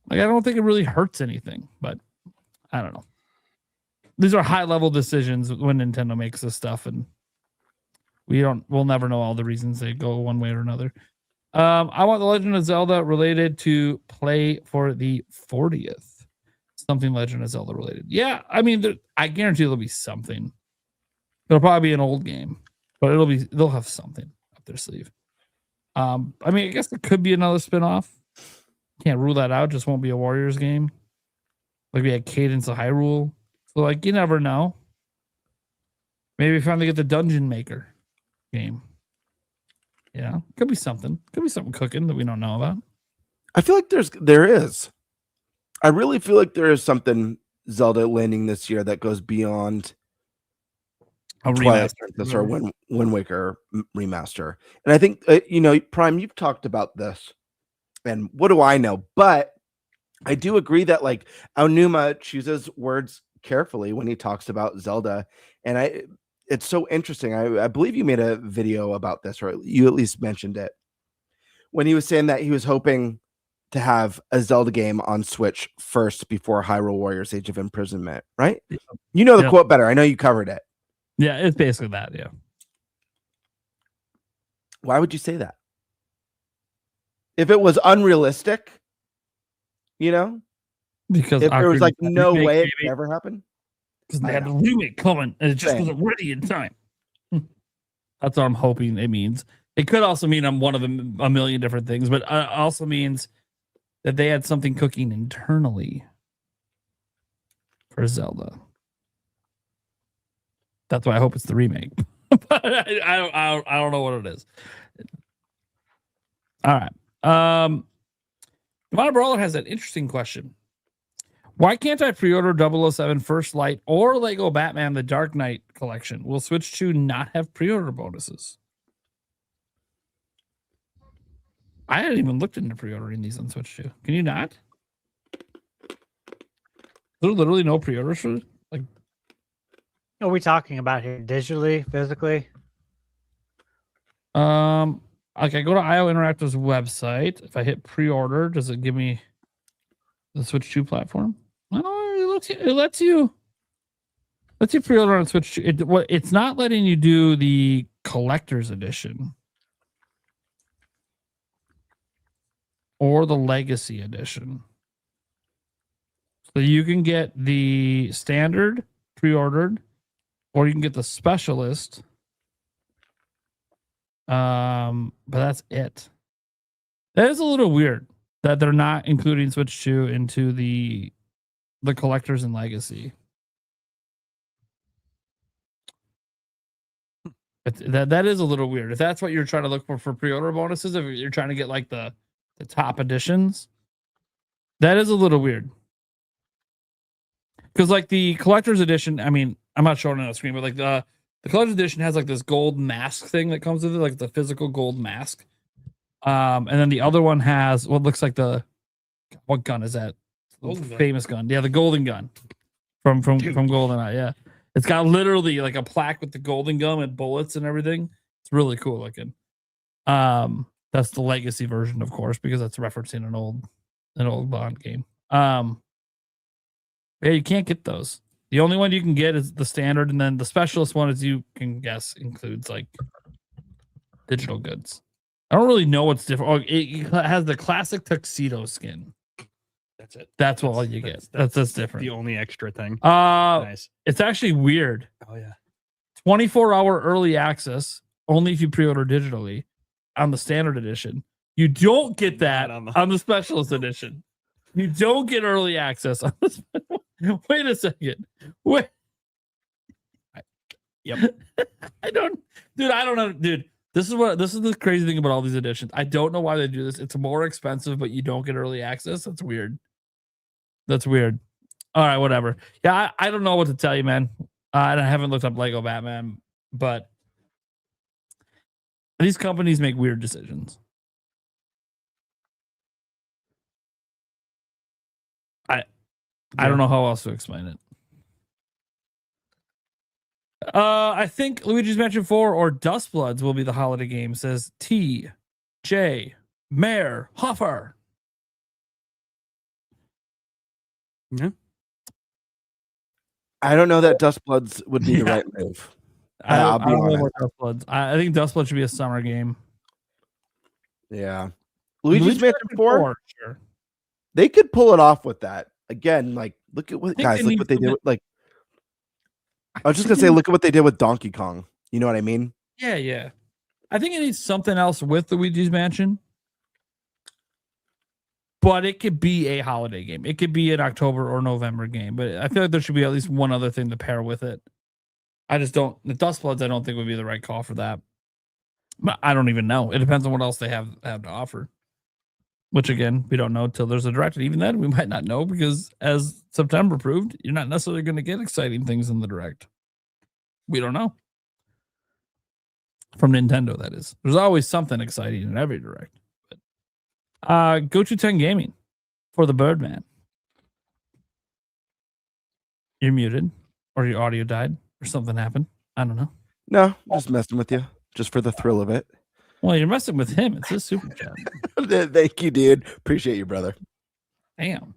Like, I don't think it really hurts anything, but I don't know. These are high level decisions when Nintendo makes this stuff, and we'll never know all the reasons they go one way or another. I want The Legend of Zelda related to play for the 40th. Something Legend of Zelda related. Yeah, I mean, I guarantee there'll be something. It'll probably be an old game, but they'll have something up their sleeve. I mean, I guess there could be another spinoff. Can't rule that out. Just won't be a Warriors game. Like we had Cadence of Hyrule. So like, you never know. Maybe finally get the Dungeon Maker game. Yeah, could be something. Could be something cooking that we don't know about. I feel like there is. I really feel like there is something Zelda landing this year that goes beyond a Twilight Princess or Wind Waker remaster. And I think Prime, you've talked about this, and what do I know? But I do agree that like Aonuma chooses words carefully when he talks about Zelda, and it's so interesting. I believe you made a video about this, or you at least mentioned it, when he was saying that he was hoping to have a Zelda game on Switch first before Hyrule Warriors Age of Imprisonment, right? You know the quote better. I know you covered it. Yeah, it's basically that, yeah. Why would you say that? If it was unrealistic, because if there was like no way it could ever happen. Because they had the remake coming and it just wasn't ready in time. That's what I'm hoping it means. It could also mean I'm one of a million different things, but it also means that they had something cooking internally for Zelda. That's why I hope it's the remake. But I don't know what it is. All right. Demonic Brawler has an interesting question. Why can't I pre-order 007 First Light or Lego Batman The Dark Knight collection? Will Switch 2 not have pre-order bonuses? I hadn't even looked into pre-ordering these on Switch 2. Can you not? There's literally no pre-orders for it? Like, what are we talking about here? Digitally, physically? I Like I go to IO Interactive's website. If I hit pre-order, does it give me the Switch 2 platform? Oh, it lets you pre-order on Switch 2. It's not letting you do the collector's edition or the legacy edition. So you can get the standard pre-ordered, or you can get the specialist. But that's it. That is a little weird that they're not including Switch 2 into the collectors and legacy. That is a little weird. If that's what you're trying to look for pre-order bonuses, if you're trying to get like the top editions, that is a little weird. Because like the collector's edition, I mean, I'm not showing it on the screen, but like the collector's edition has like this gold mask thing that comes with it, like the physical gold mask. And then the other one has what looks like what gun is that? Famous gun. Yeah, the golden gun from GoldenEye. Yeah, it's got literally like a plaque with the golden gun and bullets and everything. It's really cool looking. That's the legacy version, of course, because that's referencing an old Bond game. Yeah, you can't get those. The only one you can get is the standard, and then the specialist one, as you can guess, includes like digital goods. I don't really know what's different. Oh, it has the classic tuxedo skin. That's it. That's all you get. That's different. The only extra thing. Nice. It's actually weird. Oh yeah. 24-hour early access only if you pre-order digitally on the standard edition. You don't get that on the specialist edition. You don't get early access on this. Wait a second. Wait. Yep. I don't know, dude. This is the crazy thing about all these editions. I don't know why they do this. It's more expensive, but you don't get early access. That's weird. All right, whatever. Yeah, I don't know what to tell you, man. I haven't looked up Lego Batman, but these companies make weird decisions. I don't know how else to explain it. I think Luigi's Mansion 4 or Dust Bloods will be the holiday game, says T.J. Mayor Hoffer. Yeah. I don't know that Dust Bloods would be the right move. I'll be honest. Dust Bloods. I think Dust Bloods should be a summer game. Yeah. Luigi's Mansion 4? Sure. They could pull it off with that. Again, like, look at what they did with, like, I was just going to say, look at what they did with Donkey Kong. You know what I mean? Yeah. I think it needs something else with Luigi's Mansion. But it could be a holiday game. It could be an October or November game. But I feel like there should be at least one other thing to pair with it. I just don't. The Dust Bloods, I don't think would be the right call for that. But I don't even know. It depends on what else they have to offer. Which, again, we don't know until there's a direct. Even then, we might not know because, as September proved, you're not necessarily going to get exciting things in the direct. We don't know. From Nintendo, that is. There's always something exciting in every direct. But, go to 10 Gaming for the Birdman. You're muted, or your audio died, or something happened. I don't know. No, just messing with you, just for the thrill of it. Well, you're messing with him. It's his super chat. Thank you, dude. Appreciate you, brother. Damn.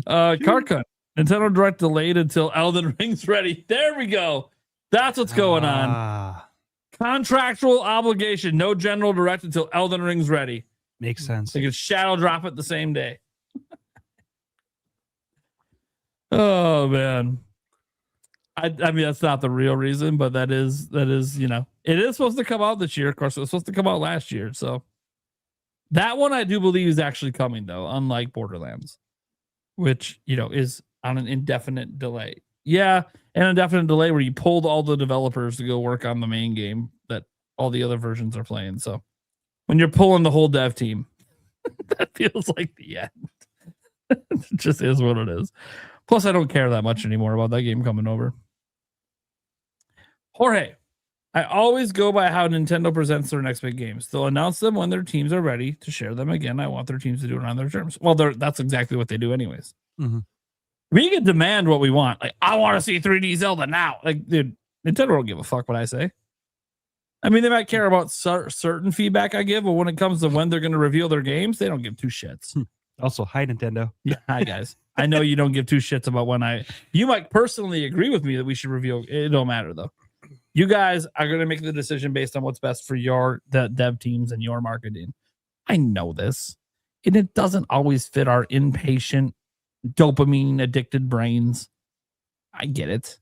Carcon. Nintendo Direct delayed until Elden Ring's ready. There we go. That's what's going on. Contractual obligation. No general direct until Elden Ring's ready. Makes sense. They could shadow drop it the same day. Oh, man. I mean, that's not the real reason, but that is, you know, it is supposed to come out this year. Of course, it was supposed to come out last year. So that one I do believe is actually coming, though, unlike Borderlands, which, you know, is on an indefinite delay. Yeah, an indefinite delay where you pulled all the developers to go work on the main game that all the other versions are playing. So when you're pulling the whole dev team, that feels like the end. It just is what it is. Plus, I don't care that much anymore about that game coming over. Jorge, I always go by how Nintendo presents their next big games. They'll announce them when their teams are ready to share them again. I want their teams to do it on their terms. Well, that's exactly what they do anyways. Mm-hmm. We can demand what we want. Like, I want to see 3D Zelda now. Like, dude, Nintendo don't give a fuck what I say. I mean, they might care about certain feedback I give, but when it comes to when they're going to reveal their games, they don't give two shits. Also, hi Nintendo. Yeah, hi guys. I know you don't give two shits about when you might personally agree with me that we should reveal. It don't matter though. You guys are going to make the decision based on what's best for your dev teams and your marketing. I know this, and it doesn't always fit our impatient, dopamine addicted brains. I get it.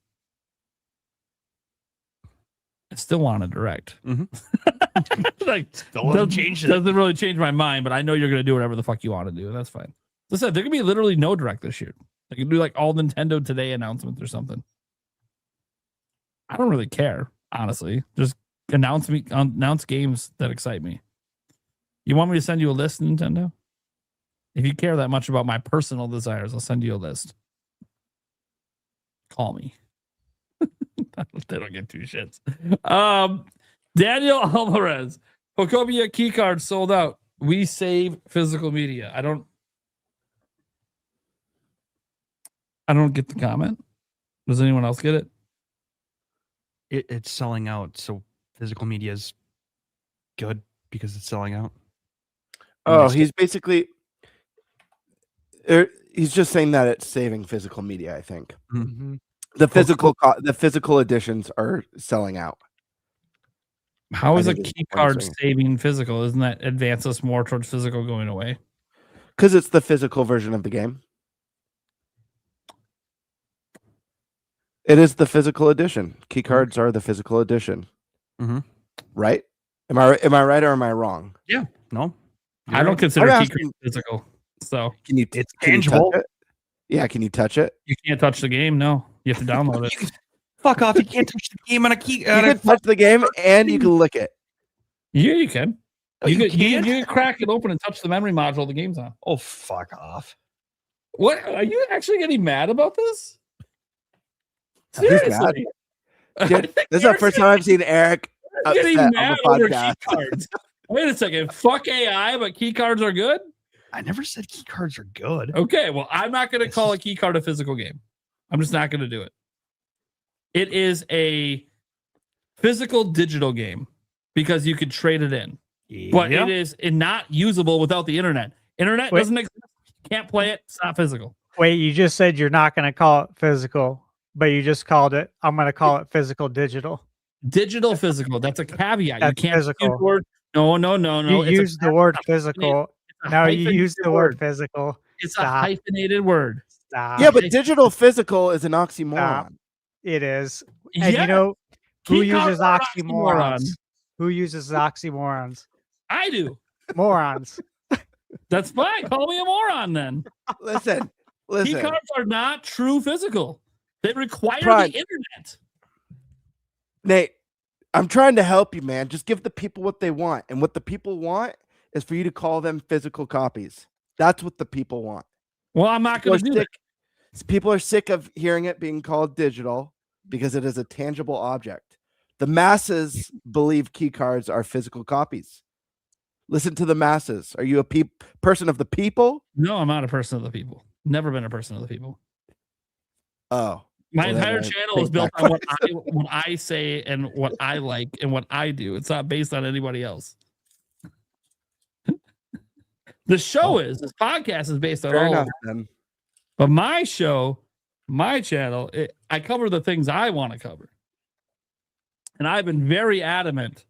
I still want to direct. Like, doesn't really change my mind, but I know you're going to do whatever the fuck you want to do. And that's fine. As I said, there can be literally no direct this year. They can do like all Nintendo Today announcements or something. I don't really care, honestly. Just announce games that excite me. You want me to send you a list, Nintendo? If you care that much about my personal desires, I'll send you a list. Call me. They don't get two shits. Daniel Alvarez, Pokopia keycard sold out. We save physical media. I don't get the comment. Does anyone else get it? It's selling out, so physical media is good because it's selling out. Oh, he's basically he's just saying that it's saving physical media. I think the physical editions are selling out. How is a key card saving physical? Isn't that advance us more towards physical going away? Because it's the physical version of the game. It is the physical edition. Key cards are the physical edition. Right? Am I right or am I wrong? Yeah. No. I don't consider key cards physical. So it's tangible. Yeah, can you touch it? You can't touch the game. No, you have to download it. Fuck off! You can't touch the game on a key. You can touch the game and you can lick it. Yeah, you can. Oh, you can crack it open and touch the memory module the game's on. Oh, fuck off! What are you actually getting mad about this? Seriously, this is the first time I've seen Eric getting upset mad on the over key podcast. cards. Wait a second. Fuck AI, but key cards are good. I never said key cards are good. Okay, well, I'm not going to call a key card a physical game. I'm just not going to do it. It is a physical digital game because you could trade it in. But it is not usable without the internet. Internet doesn't exist. You can't play it. It's not physical. Wait, you just said you're not going to call it physical, but you just called it. I'm going to call it physical digital. Digital physical. That's a caveat. That's you can't physical. use the word. No. You use the word physical. No, you use the word physical. It's a hyphenated word. Stop. Yeah, but digital physical is an oxymoron. Stop. It is. And Yeah. you know who Key cards uses are oxymorons? Who uses oxymorons? I do. Morons. That's fine. Call me a moron then. Listen. Key cards are not true physical. They require Prime. the internet. Nate, I'm trying to help you, man. Just give the people what they want. And what the people want is for you to call them physical copies. That's what the people want. Well, I'm not going to do that. People are sick of hearing it being called digital because it is a tangible object. The masses believe key cards are physical copies. Listen to the masses. Are you a person of the people? No, I'm not a person of the people. Never been a person of the people. Oh. My entire channel is built on what I say and what I like and what I do. It's not based on anybody else. The show this podcast is based on all of them. But my show, my channel, I cover the things I want to cover. And I've been very adamant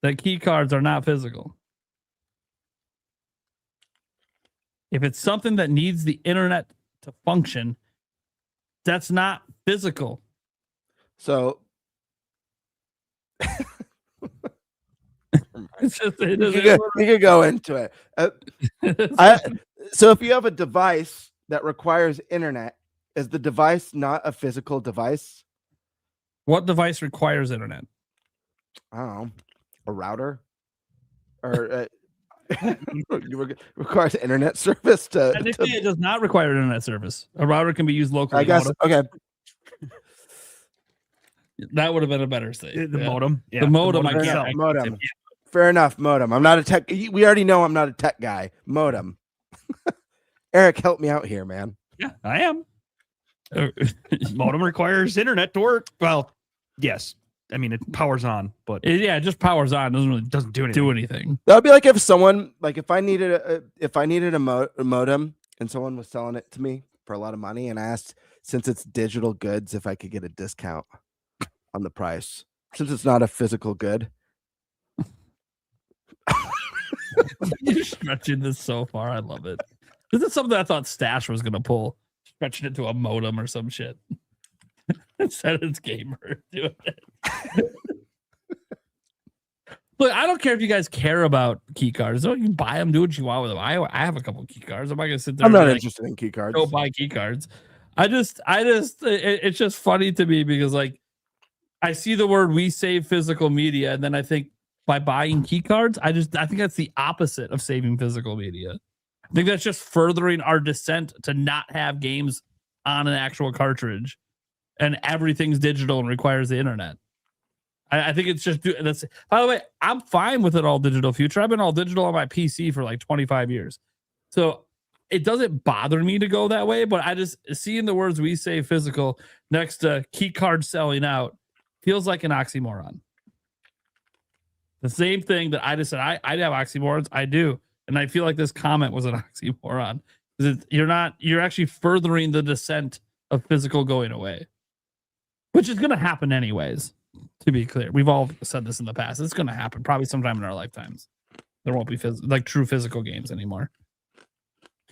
that key cards are not physical. If it's something that needs the internet to function, that's not physical. So it's just, you could go into it. So if you have a device that requires internet, is the device not a physical device? What device requires internet? I don't know. A router? Or requires internet service to... Technically, it does not require internet service. A router can be used locally. I guess, okay. That would have been a better say. The modem. Yeah. The modem, I Fair can't. Modem. Fair enough, modem. I'm not a tech. We already know I'm not a tech guy. Modem. Eric, help me out here, man. Yeah, I am. Modem requires internet to work. Well, yes. I mean, it powers on, but it just powers on. Doesn't really doesn't do anything. That would be like if someone, like if I needed a modem and someone was selling it to me for a lot of money, and I asked, since it's digital goods, if I could get a discount on the price, since it's not a physical good. You're stretching this so far. I love it. This is something I thought Stash was gonna pull, stretching it to a modem or some shit. Instead, it's gamer doing it. Look, I don't care if you guys care about key cards. Don't you buy them? Do what you want with them. I have a couple of key cards. I'm not gonna sit there. I'm not and interested in key cards. Go buy key cards. It's just funny to me because like I see the word "we save physical media," and then I think by buying key cards, I think that's the opposite of saving physical media. I think that's just furthering our descent to not have games on an actual cartridge, and everything's digital and requires the internet. I think it's just that's. By the way, I'm fine with it all digital future. I've been all digital on my PC for like 25 years, so it doesn't bother me to go that way. But I just seeing the words "we save physical" next to key card selling out feels like an oxymoron. The same thing that I just said I'd have oxymorons. I do. And I feel like this comment was an oxymoron. You're actually furthering the descent of physical going away, which is going to happen anyways. To be clear, we've all said this in the past. It's going to happen probably sometime in our lifetimes. There won't be like true physical games anymore.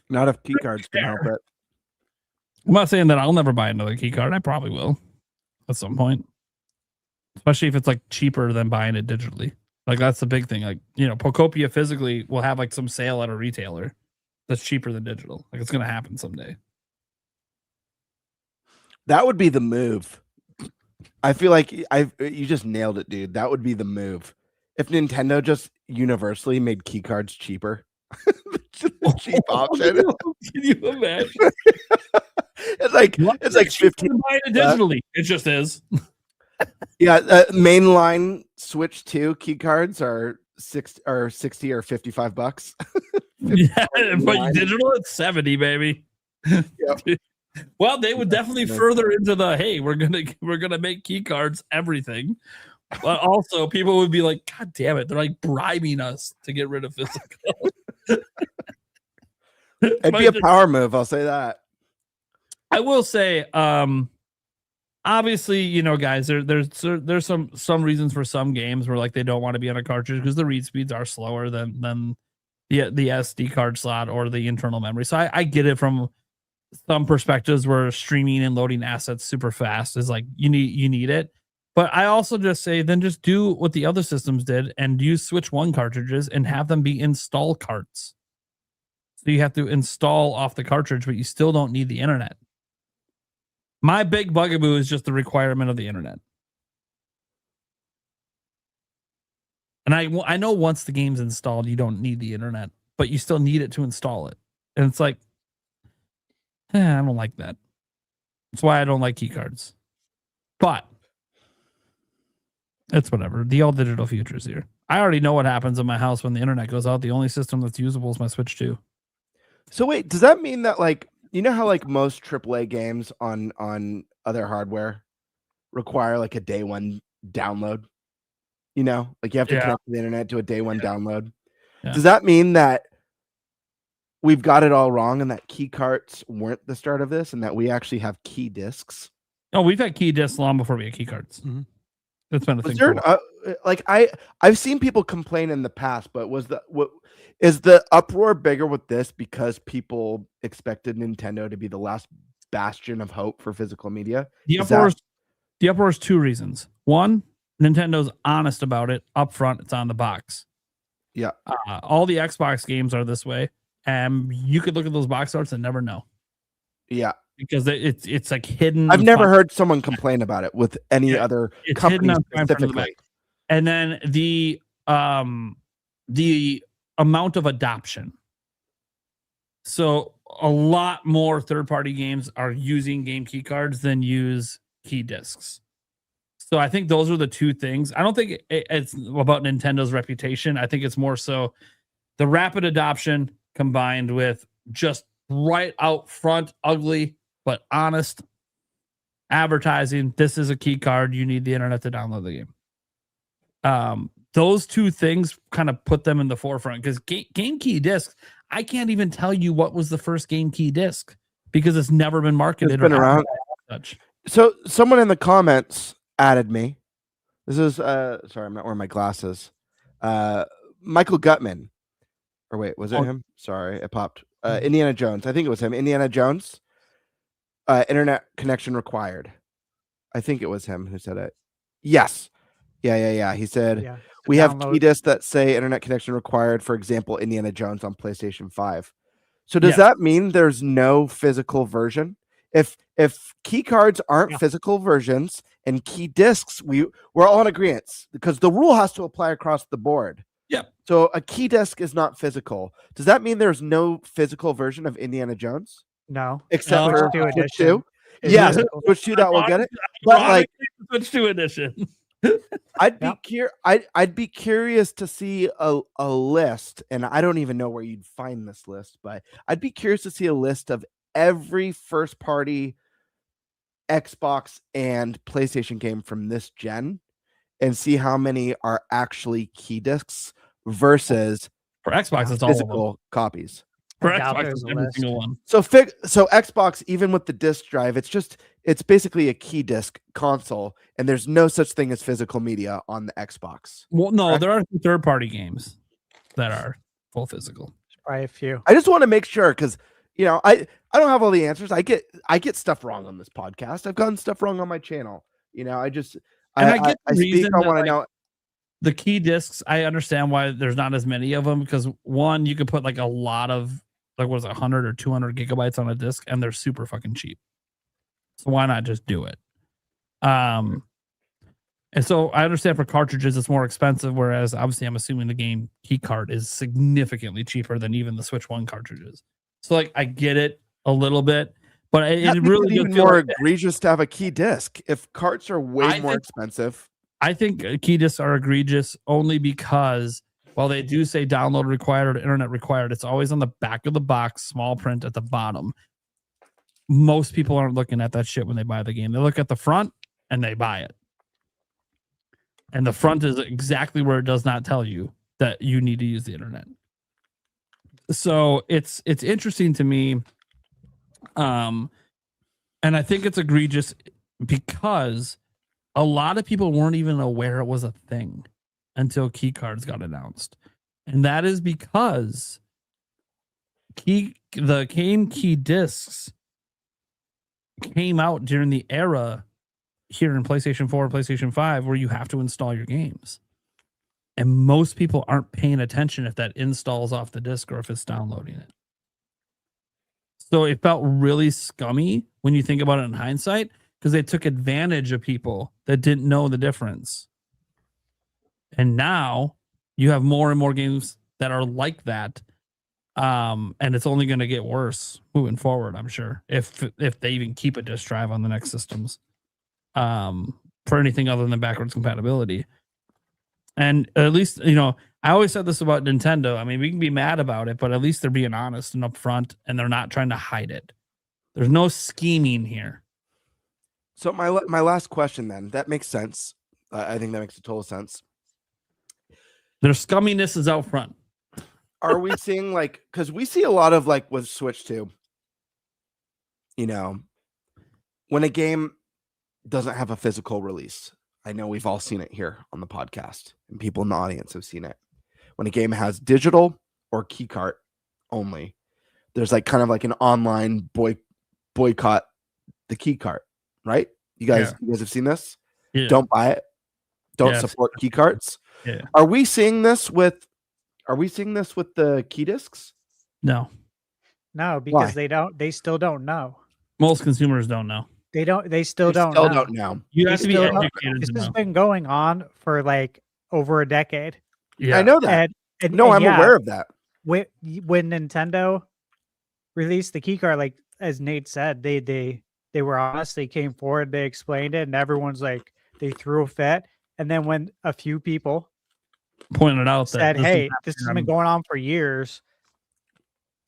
Not if key cards can help it. I'm not saying that I'll never buy another key card. I probably will at some point, especially if it's like cheaper than buying it digitally. Like that's the big thing. Like, you know, Pokopia physically will have like some sale at a retailer that's cheaper than digital. Like it's going to happen someday. That would be the move. I feel like you just nailed it, dude. That would be the move. If Nintendo just universally made key cards cheaper. Just a cheap option. Can you imagine? it's like 15 buying it digitally. It just is. Yeah, mainline Switch 2 key cards are 60 or $55. Yeah, but digital it's 70, baby. Yep. Well, they would definitely further into the hey, we're gonna make key cards everything. But also people would be like, God damn it, they're like bribing us to get rid of physical. It'd be a power move, I'll say that. I will say, obviously, you know, guys, there's some reasons for some games where like they don't want to be on a cartridge because the read speeds are slower than the SD card slot or the internal memory. So I get it from some perspectives where streaming and loading assets super fast is like you need it. But I also just say then just do what the other systems did and use Switch 1 cartridges and have them be install carts. So you have to install off the cartridge, but you still don't need the internet. My big bugaboo is just the requirement of the internet. And I know once the game's installed, you don't need the internet, but you still need it to install it. And it's like, I don't like that. That's why I don't like key cards. But it's whatever. The all digital future is here. I already know what happens in my house when the internet goes out. The only system that's usable is my Switch 2. So wait, does that mean that like, you know how like most AAA games on other hardware require like a day one download? You know, like you have to connect to the internet to a day one download. Yeah. Does that mean that we've got it all wrong and that key carts weren't the start of this and that we actually have key discs? Oh, we've had key discs long before we had key cards. Mm-hmm. That's been a thing. Like I've seen people complain in the past, but is the uproar bigger with this because people expected Nintendo to be the last bastion of hope for physical media? The uproar is two reasons. One, Nintendo's honest about it up front. It's on the box. Yeah. All the Xbox games are this way. And you could look at those box arts and never know. Yeah. Because it's like hidden. I've never heard someone complain about it with any other company specifically. And then the amount of adoption. So a lot more third-party games are using game key cards than use key discs. So I think those are the two things. I don't think it's about Nintendo's reputation. I think it's more so the rapid adoption combined with just right out front, ugly but honest advertising, this is a key card, you need the internet to download the game. Those two things kind of put them in the forefront, because game key discs, I can't even tell you what was the first game key disc because it's never been marketed. It's been around. Such. So someone in the comments added me. This is sorry, I'm not wearing my glasses. Michael Gutman. Or wait, was it him? Sorry, it popped. Indiana Jones. I think it was him. Indiana Jones. Internet connection required. I think it was him who said it. Yes. Yeah. He said, we have key discs that say internet connection required. For example, Indiana Jones on PlayStation 5. So does that mean there's no physical version? If key cards aren't physical versions and key discs, we're all in agreement, because the rule has to apply across the board. Yep. So a key disc is not physical. Does that mean there's no physical version of Indiana Jones? No. Except for Switch 2? Yeah, Switch 2 that will get it. But like Switch 2 edition. I'd be curious to see a list, and I don't even know where you'd find this list, but I'd be curious to see a list of every first party Xbox and PlayStation game from this gen and see how many are actually key discs versus for Xbox it's all physical copies. For Xbox it's every single one. So Xbox, even with the disc drive, it's basically a key disc console, and there's no such thing as physical media on the Xbox. Well, no, there are third party games that are full physical. Probably a few. I just want to make sure, because I don't have all the answers. I get stuff wrong on this podcast. I've gotten stuff wrong on my channel. I get the reason I want to know. The key discs, I understand why there's not as many of them, because one, you could put like a lot of, like, what is it, 100 or 200 gigabytes on a disc, and they're super fucking cheap. So why not just do it? And so I understand for cartridges it's more expensive, whereas obviously I'm assuming the game key card is significantly cheaper than even the Switch 1 cartridges. So like I get it a little bit, but it really even more egregious to have a key disc if carts are way more expensive. I think key discs are egregious only because while they do say download required or internet required, it's always on the back of the box, small print at the bottom. Most people aren't looking at that shit when they buy the game. They look at the front and they buy it. And the front is exactly where it does not tell you that you need to use the internet. So it's interesting to me. And I think it's egregious because a lot of people weren't even aware it was a thing until key cards got announced. And that is because the game key discs came out during the era here in PlayStation 4 and PlayStation 5 where you have to install your games. And most people aren't paying attention if that installs off the disc or if it's downloading it. So it felt really scummy when you think about it in hindsight, because they took advantage of people that didn't know the difference. And now you have more and more games that are like that. And it's only going to get worse moving forward, I'm sure, if they even keep a disk drive on the next systems for anything other than backwards compatibility. And at least, I always said this about Nintendo. I mean, we can be mad about it, but at least they're being honest and upfront, and they're not trying to hide it. There's no scheming here. So my last question then, that makes sense. I think that makes a total sense. Their scumminess is out front. Are we seeing because we see a lot of with Switch 2, when a game doesn't have a physical release. I know we've all seen it here on the podcast, and people in the audience have seen it. When a game has digital or key cart only, there's kind of an online boycott the key cart, right? You guys have seen this? Yeah. Don't buy it. Don't support key carts. Yeah. Are we seeing this with the key discs? No, because they still don't know. Most consumers don't know. They still don't know. You have to be educated. This has been going on for over a decade. Yeah, I know that. I'm aware of that. When Nintendo released the key card, as Nate said, they were honest. They came forward. They explained it, and everyone's they threw a fit. And then when a few people pointed out said, "Hey, this has been going on for years,"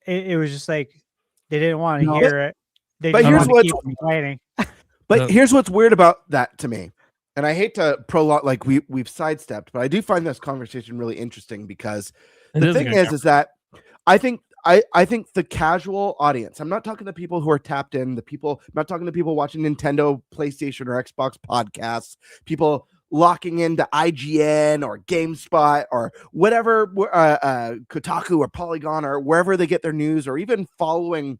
it was just they didn't want to hear it. They but here's what's complaining. But here's what's weird about that to me. And I hate to prolong, like we've sidestepped, but I do find this conversation really interesting because the thing is that I think the casual audience, I'm not talking to people who are tapped in, I'm not talking to people watching Nintendo, PlayStation, or Xbox podcasts, people locking into IGN or GameSpot or whatever, Kotaku or Polygon or wherever they get their news, or even following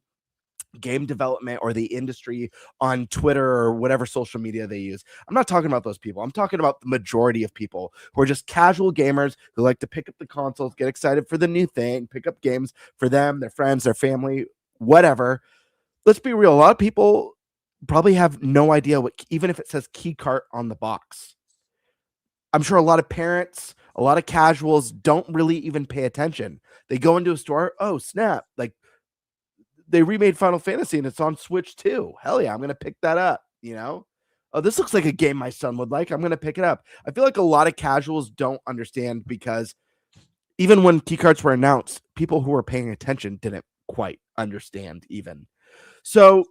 game development or the industry on Twitter or whatever social media they use. I'm not talking about those people. I'm talking about the majority of people who are just casual gamers who like to pick up the consoles, get excited for the new thing, pick up games for them, their friends, their family, whatever. Let's be real. A lot of people probably have no idea what, even if it says key cart on the box. I'm sure a lot of parents, a lot of casuals don't really even pay attention. They go into a store, oh snap, like they remade Final Fantasy and it's on Switch too. Hell yeah, I'm going to pick that up, you know? Oh, this looks like a game my son would like. I'm going to pick it up. I feel like a lot of casuals don't understand because even when key carts were announced, people who were paying attention didn't quite understand even. So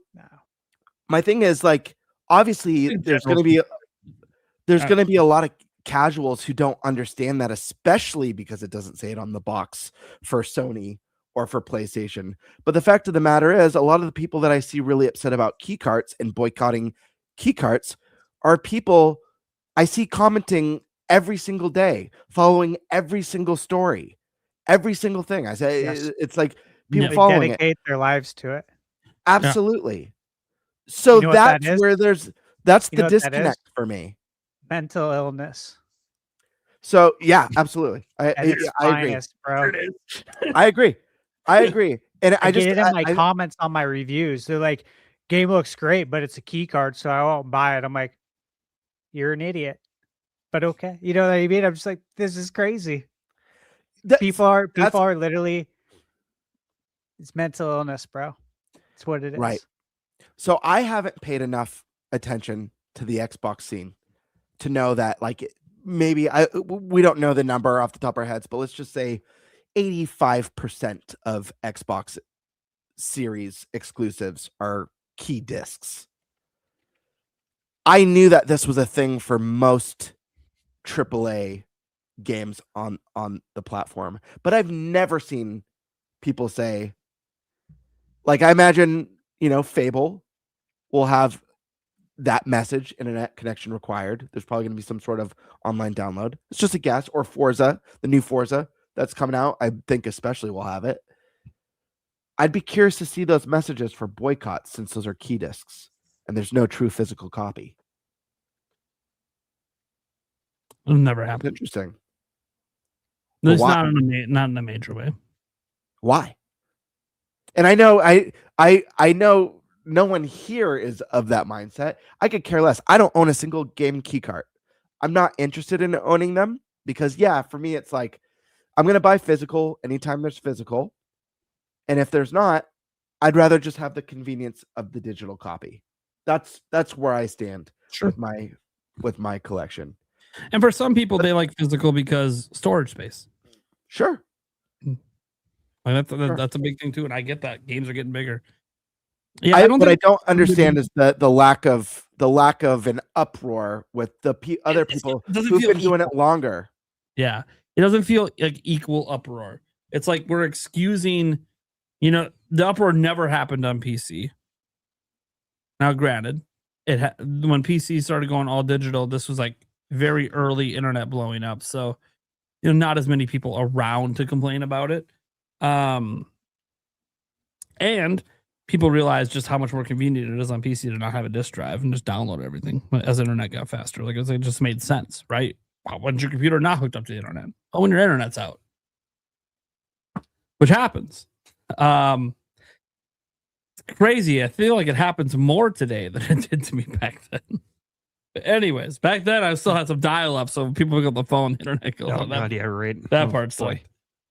my thing is, like, obviously there's going to be a lot of casuals who don't understand that, especially because it doesn't say it on the box for Sony or for PlayStation. But the fact of the matter is, a lot of the people that I see really upset about key carts and boycotting key carts are people I see commenting every single day, following every single story, every single thing. I say it's like people following dedicate their lives to it. Absolutely. So You know that's that is? where that's the disconnect for me. Mental illness. So yeah, absolutely. I agree. Bro. I agree. And I get just it in my comments on my reviews. They're like, game looks great, but it's a key card, so I won't buy it. I'm like, you're an idiot. But okay. You know what I mean? I'm just like, this is crazy. People are literally, it's mental illness, bro. It's what it is. Right. So I haven't paid enough attention to the Xbox scene to know that, like, maybe we don't know the number off the top of our heads, but let's just say 85% of Xbox Series exclusives are key discs. I knew that this was a thing for most AAA games on the platform, but I've never seen people say, like, I imagine, Fable will have that message, internet connection required. There's probably going to be some sort of online download. It's just a guess. Or Forza, the new Forza that's coming out, I think especially will have it. I'd be curious to see those messages for boycotts, since those are key discs and there's no true physical copy. It'll never happen. Interesting. It's not in a major way. Why? And I know I know no one here is of that mindset. I could care less. I don't own a single game key cart. I'm not interested in owning them because, for me, it's like I'm going to buy physical anytime there's physical. And if there's not, I'd rather just have the convenience of the digital copy. That's where I stand with my collection. And for some people, they like physical because storage space. Sure. Like that's a big thing too. And I get that games are getting bigger. Yeah, what I don't understand is the lack of an uproar with the other people who've been doing it longer. Yeah, it doesn't feel like equal uproar. It's like we're excusing, the uproar never happened on PC. Now, granted, when PC started going all digital, this was like very early internet blowing up, so not as many people around to complain about it. And people realized just how much more convenient it is on PC to not have a disk drive and just download everything as the internet got faster. Like, it just made sense, right? When's your computer not hooked up to the internet? Oh, when your internet's out, which happens. It's crazy. I feel like it happens more today than it did to me back then. But anyways, back then I still had some dial-up, so people pick up the phone, the internet goes on. That part's like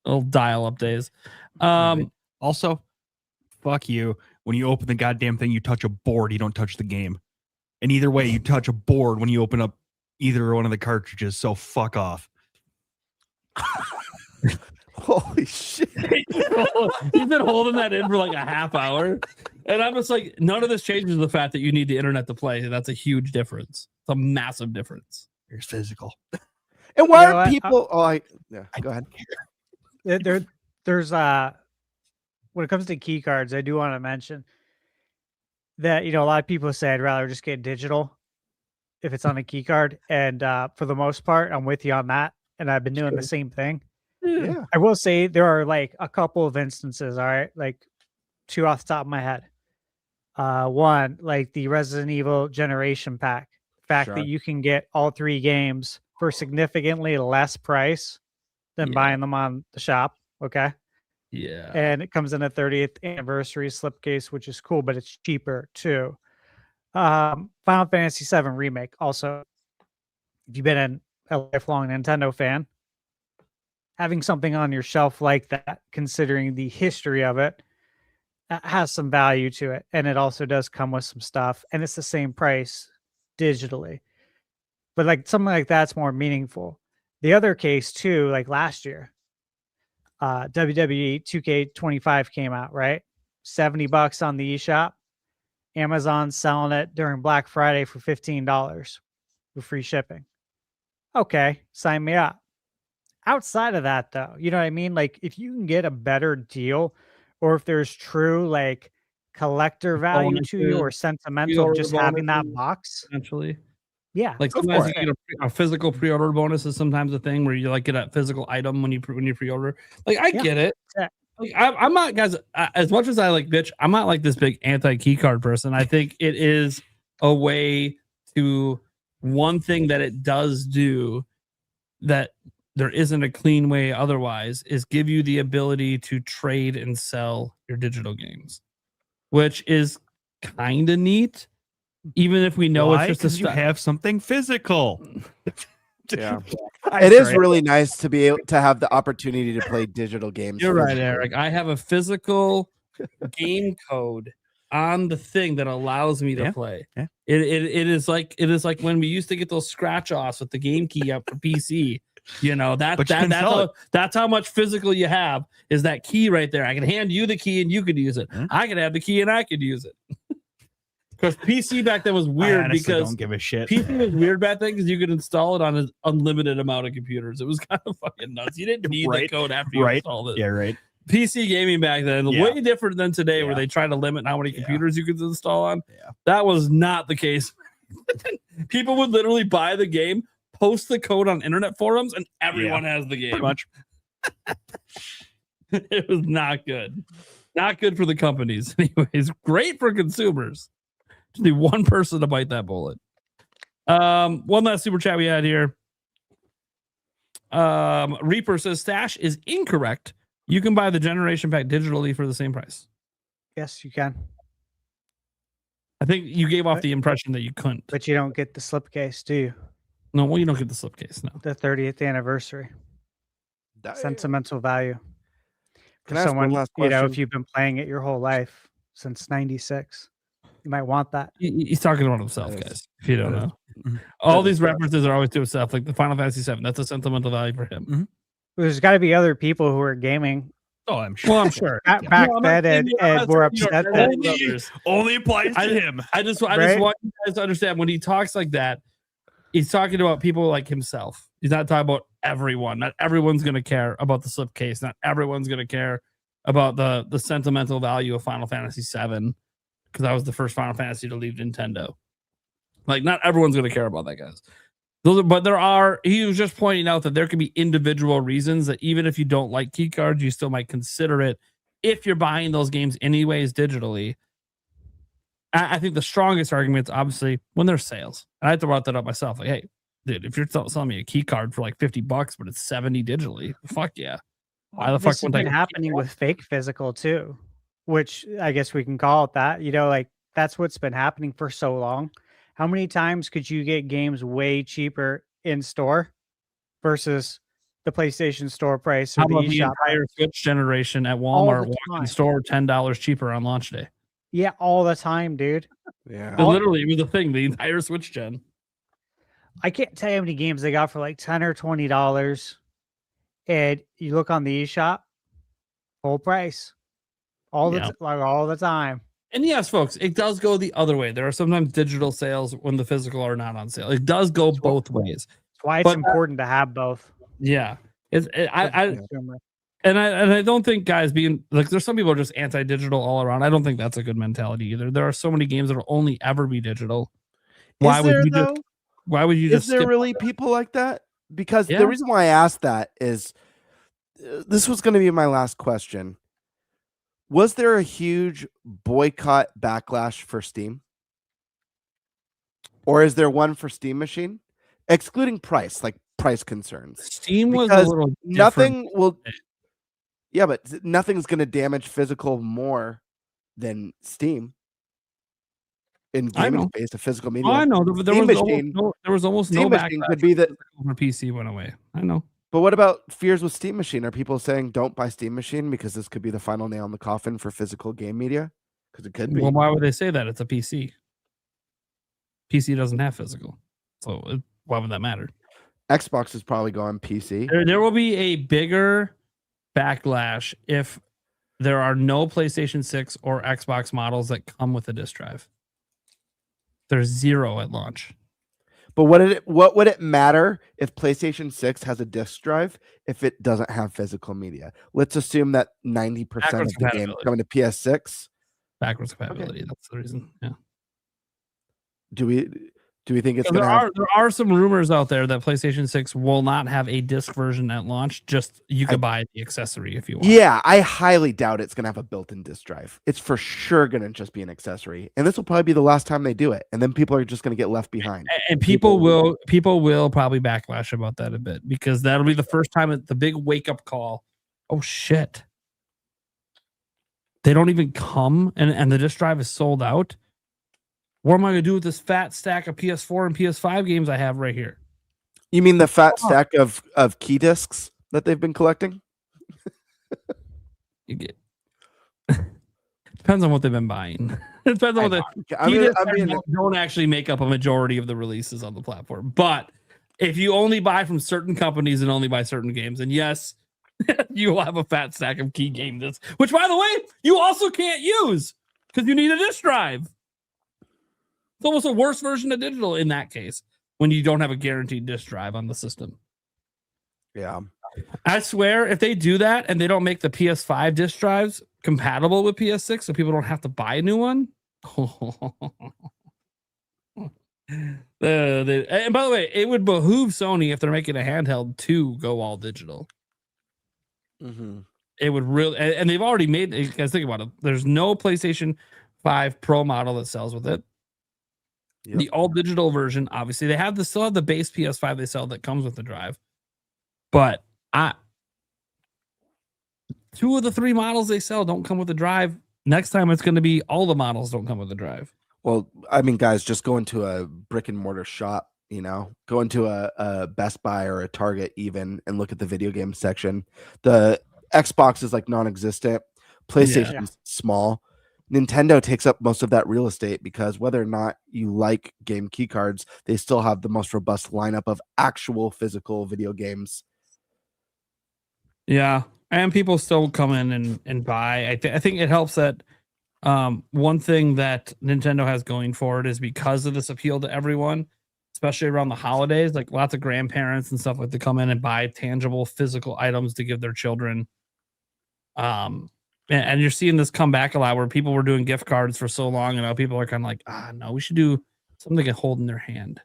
little dial-up days. Also, fuck you. When you open the goddamn thing, you touch a board, you don't touch the game. And either way, you touch a board when you open up either one of the cartridges, so fuck off. Holy shit. He's been holding that in for like a half hour. And I'm just like, none of this changes the fact that you need the internet to play. That's a huge difference. It's a massive difference. Here's physical. And why are people go ahead. There's when it comes to key cards, I do want to mention that, a lot of people say I'd rather just get digital if it's on a key card. And for the most part, I'm with you on that. And I've been doing the same thing. Yeah. I will say there are like a couple of instances, all right, like 2 off the top of my head. One, like the Resident Evil Generation Pack. The fact that you can get all 3 games for significantly less price than buying them on the shop. Okay. Yeah. And it comes in a 30th anniversary slipcase, which is cool, but it's cheaper too. Final Fantasy VII Remake. Also, if you've been a lifelong Nintendo fan, having something on your shelf like that, considering the history of it, has some value to it. And it also does come with some stuff. And it's the same price digitally. But like something like that's more meaningful. The other case too, like last year, WWE 2K25 came out, right? $70 on the eShop. Amazon selling it during Black Friday for $15 with free shipping. Okay, sign me up. Outside of that, though, you know what I mean? Like, if you can get a better deal, or if there's true like collector value to you or sentimental, just having that box, essentially. Yeah, like sometimes you get a physical pre-order bonus is sometimes a thing where you like get a physical item when you pre-order. Like I get it. Like, I'm not, guys. As much as I like bitch, I'm not like this big anti-key card person. I think it is a way to, one thing that it does do that there isn't a clean way otherwise is give you the ability to trade and sell your digital games, which is kind of neat. Even if we know it's just you have something physical. Yeah, it is really nice to be able to have the opportunity to play digital games. You're right, Eric. I have a physical game code on the thing that allows me to play. Yeah. It is like when we used to get those scratch offs with the game key up for PC. You know, that's how much physical you have is that key right there. I can hand you the key and you could use it. I can have the key and I could use it. Because PC back then was weird because don't give a shit. PC was weird back then because you could install it on an unlimited amount of computers. It was kind of fucking nuts. You didn't need the code after you installed it. Yeah, right. PC gaming back then, way different than today, where they try to limit how many computers you could install on. Yeah. That was not the case. People would literally buy the game, post the code on internet forums, and everyone has the game. Pretty much. It was not good. Not good for the companies. Anyways, great for consumers. Just need one person to bite that bullet. One last super chat we had here. Reaper says Stash is incorrect. You can buy the generation pack digitally for the same price. Yes, you can. I think you gave off the impression that you couldn't. But you don't get the slipcase, do you? No, well, you don't get the slipcase. No, the 30th anniversary. Sentimental value. For Can I ask one last question? if you've been playing it your whole life since '96, you might want that. He's talking about himself, guys. If you don't know, all these references are always to himself, like the Final Fantasy VII. That's a sentimental value for him. There's got to be other people who are gaming. Oh, I'm sure. Well, I'm sure. Back then, and we're upset that only applies to him. I just want you guys to understand when he talks like that, he's talking about people like himself. He's not talking about everyone. Not everyone's going to care about the slipcase. Not everyone's going to care about the sentimental value of Final Fantasy VII, because that was the first Final Fantasy to leave Nintendo. Like, not everyone's going to care about that, guys. But he was just pointing out that there can be individual reasons that even if you don't like key cards, you still might consider it if you're buying those games anyways digitally. I think the strongest argument is obviously when there's sales. And I have to brought that up myself. Like, hey, dude, if you're selling me a key card for like $50, but it's $70 digitally, fuck yeah. Why the fuck wouldn't that happening with fake physical too? Which I guess we can call it that. You know, like that's what's been happening for so long. How many times could you get games way cheaper in store versus the PlayStation Store price or How the about eShop? the entire Switch generation at Walmart walking store $10 cheaper on launch day? Yeah, all the time, dude. Yeah. Literally, it was a thing, the entire Switch gen. I can't tell you how many games they got for like $10 or $20. and you look on the eShop, full price, all the time. And yes, folks, it does go the other way. There are sometimes digital sales when the physical are not on sale. It does go both ways. That's why it's important to have both. Yeah, I don't think guys being like, there's some people are just anti-digital all around. I don't think that's a good mentality either. There are so many games that will only ever be digital. Why would you just? Is there really people like that? Because the reason why I asked that is this was going to be my last question. Was there a huge boycott backlash for Steam? Or is there one for Steam Machine? Excluding price, like price concerns. Steam was a little nothing will. Yeah, but nothing's going to damage physical more than Steam. In gaming space, a physical media. Oh, I know. There was almost no backlash. Could be that when PC went away. I know. But what about fears with Steam Machine? Are people saying don't buy Steam Machine because this could be the final nail in the coffin for physical game media? Because it could be. Well, why would they say that? It's a PC. PC doesn't have physical, so why would that matter? Xbox is probably going PC. There will be a bigger backlash if there are no PlayStation 6 or Xbox models that come with a disc drive. There's 0 at launch. But what would it matter if PlayStation 6 has a disc drive if it doesn't have physical media? Let's assume that 90% of the game coming to PS6. Backwards compatibility. Okay. That's the reason. Yeah. Do we think it's there are some rumors out there that PlayStation 6 will not have a disc version at launch. Just you could buy the accessory if you want. Yeah, I highly doubt it's gonna have a built-in disc drive. It's for sure gonna just be an accessory, and this will probably be the last time they do it. And then people are just gonna get left behind. And people will probably backlash about that a bit because that'll be the first time the big wake-up call. Oh shit! They don't even come, and the disc drive is sold out. What am I going to do with this fat stack of PS4 and PS5 games I have right here? You mean the fat stack of key discs that they've been collecting? You get depends on what they've been buying. It depends on what don't actually make up a majority of the releases on the platform. But if you only buy from certain companies and only buy certain games, and yes, you will have a fat stack of key game discs, which by the way, you also can't use because you need a disc drive. It's almost a worse version of digital in that case when you don't have a guaranteed disc drive on the system. Yeah. I swear, if they do that and they don't make the PS5 disc drives compatible with PS6 so people don't have to buy a new one. And by the way, it would behoove Sony if they're making a handheld to go all digital. Mm-hmm. It would really, and they've already made, you guys think about it. There's no PlayStation 5 Pro model that sells with it. Yep. The all digital version, obviously, they still have the base PS5 they sell that comes with the drive. But 2 of the 3 models they sell don't come with the drive. Next time it's going to be all the models don't come with the drive. Well, I mean, guys, just go into a brick and mortar shop, go into a Best Buy or a Target even and look at the video game section. The Xbox is like non-existent. PlayStation is small. Nintendo takes up most of that real estate because whether or not you like game key cards, they still have the most robust lineup of actual physical video games. Yeah, and people still come in and buy. I think it helps that one thing that Nintendo has going for it is because of this appeal to everyone, especially around the holidays, like lots of grandparents and stuff like to come in and buy tangible physical items to give their children. And you're seeing this come back a lot where people were doing gift cards for so long, and now people are kind of like, no, we should do something they can hold in their hand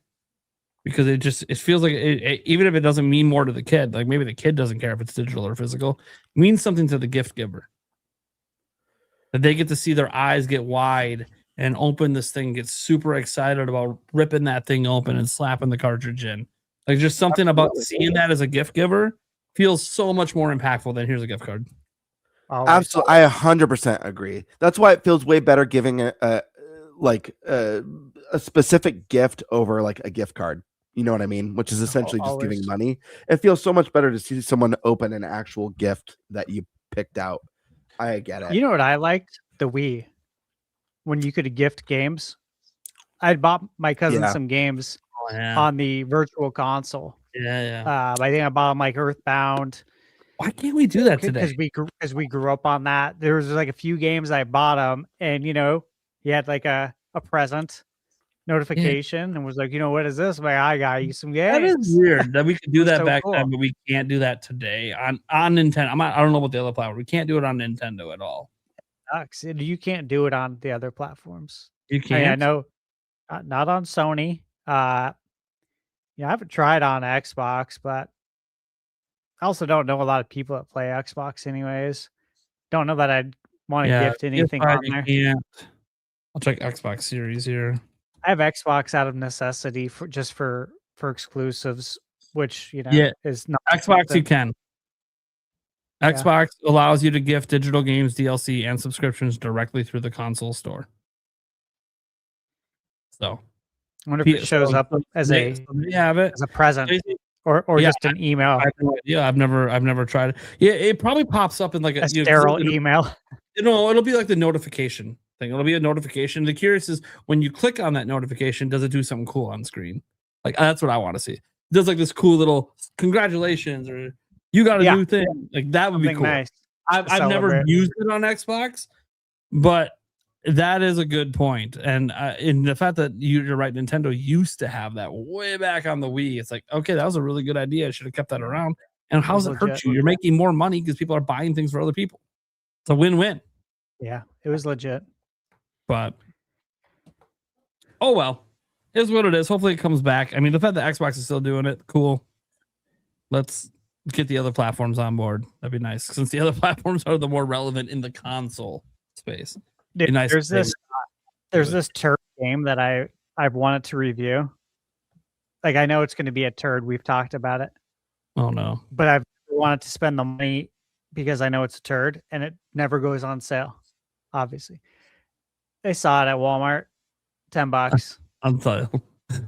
because it feels like even if it doesn't mean more to the kid, like maybe the kid doesn't care if it's digital or physical, it means something to the gift giver that they get to see their eyes get wide and open this thing, get super excited about ripping that thing open and slapping the cartridge in. Like just something about seeing that as a gift giver feels so much more impactful than here's a gift card. Absolutely, I 100% agree. That's why it feels way better giving a specific gift over like a gift card. You know what I mean? Which is essentially just giving money. It feels so much better to see someone open an actual gift that you picked out. I get it. You know what I liked? The Wii. When you could gift games. I bought my cousin some games on the virtual console. Yeah. I think I bought him like Earthbound Why can't we do that today? Because we grew up on that. There was like a few games I bought them, and you had like a present notification and was like, what is this? Like, I got you some games. That is weird that we could do that so back cool. then, but we can't do that today on Nintendo. I don't know about the other platform. We can't do it on Nintendo at all. You can't do it on the other platforms. You can't. I know, not on Sony. I haven't tried on Xbox, but I also don't know a lot of people that play Xbox anyways. Don't know that I'd want to gift anything on there. Can't. I'll check Xbox Series here. I have Xbox out of necessity for exclusives, which is not Xbox. You can. Xbox allows you to gift digital games, DLC, and subscriptions directly through the console store. So, I wonder if it shows up as a present or just an email. I've never tried it. Yeah, it probably pops up in like a sterile email. It'll be like the notification thing. It'll be a notification. The curious is when you click on that notification, does it do something cool on screen? Like that's what I want to see. It does like this cool little congratulations or you got a new thing. Like that would be cool. Nice. I've never used it on Xbox, but that is a good point. And in the fact that you're right, Nintendo used to have that way back on the Wii. It's like, okay, that was a really good idea. I should have kept that around. And how's it hurt you? You're making more money because people are buying things for other people. It's a win-win. Yeah, it was legit. But oh well, is what it is. Hopefully it comes back. I mean, the fact that Xbox is still doing it, cool. Let's get the other platforms on board. That'd be nice since the other platforms are the more relevant in the console space. Dude, nice there's this turd game that I've wanted to review. Like I know it's going to be a turd. We've talked about it. Oh no! But I've wanted to spend the money because I know it's a turd, and it never goes on sale. Obviously, they saw it at Walmart, $10. I'm sorry.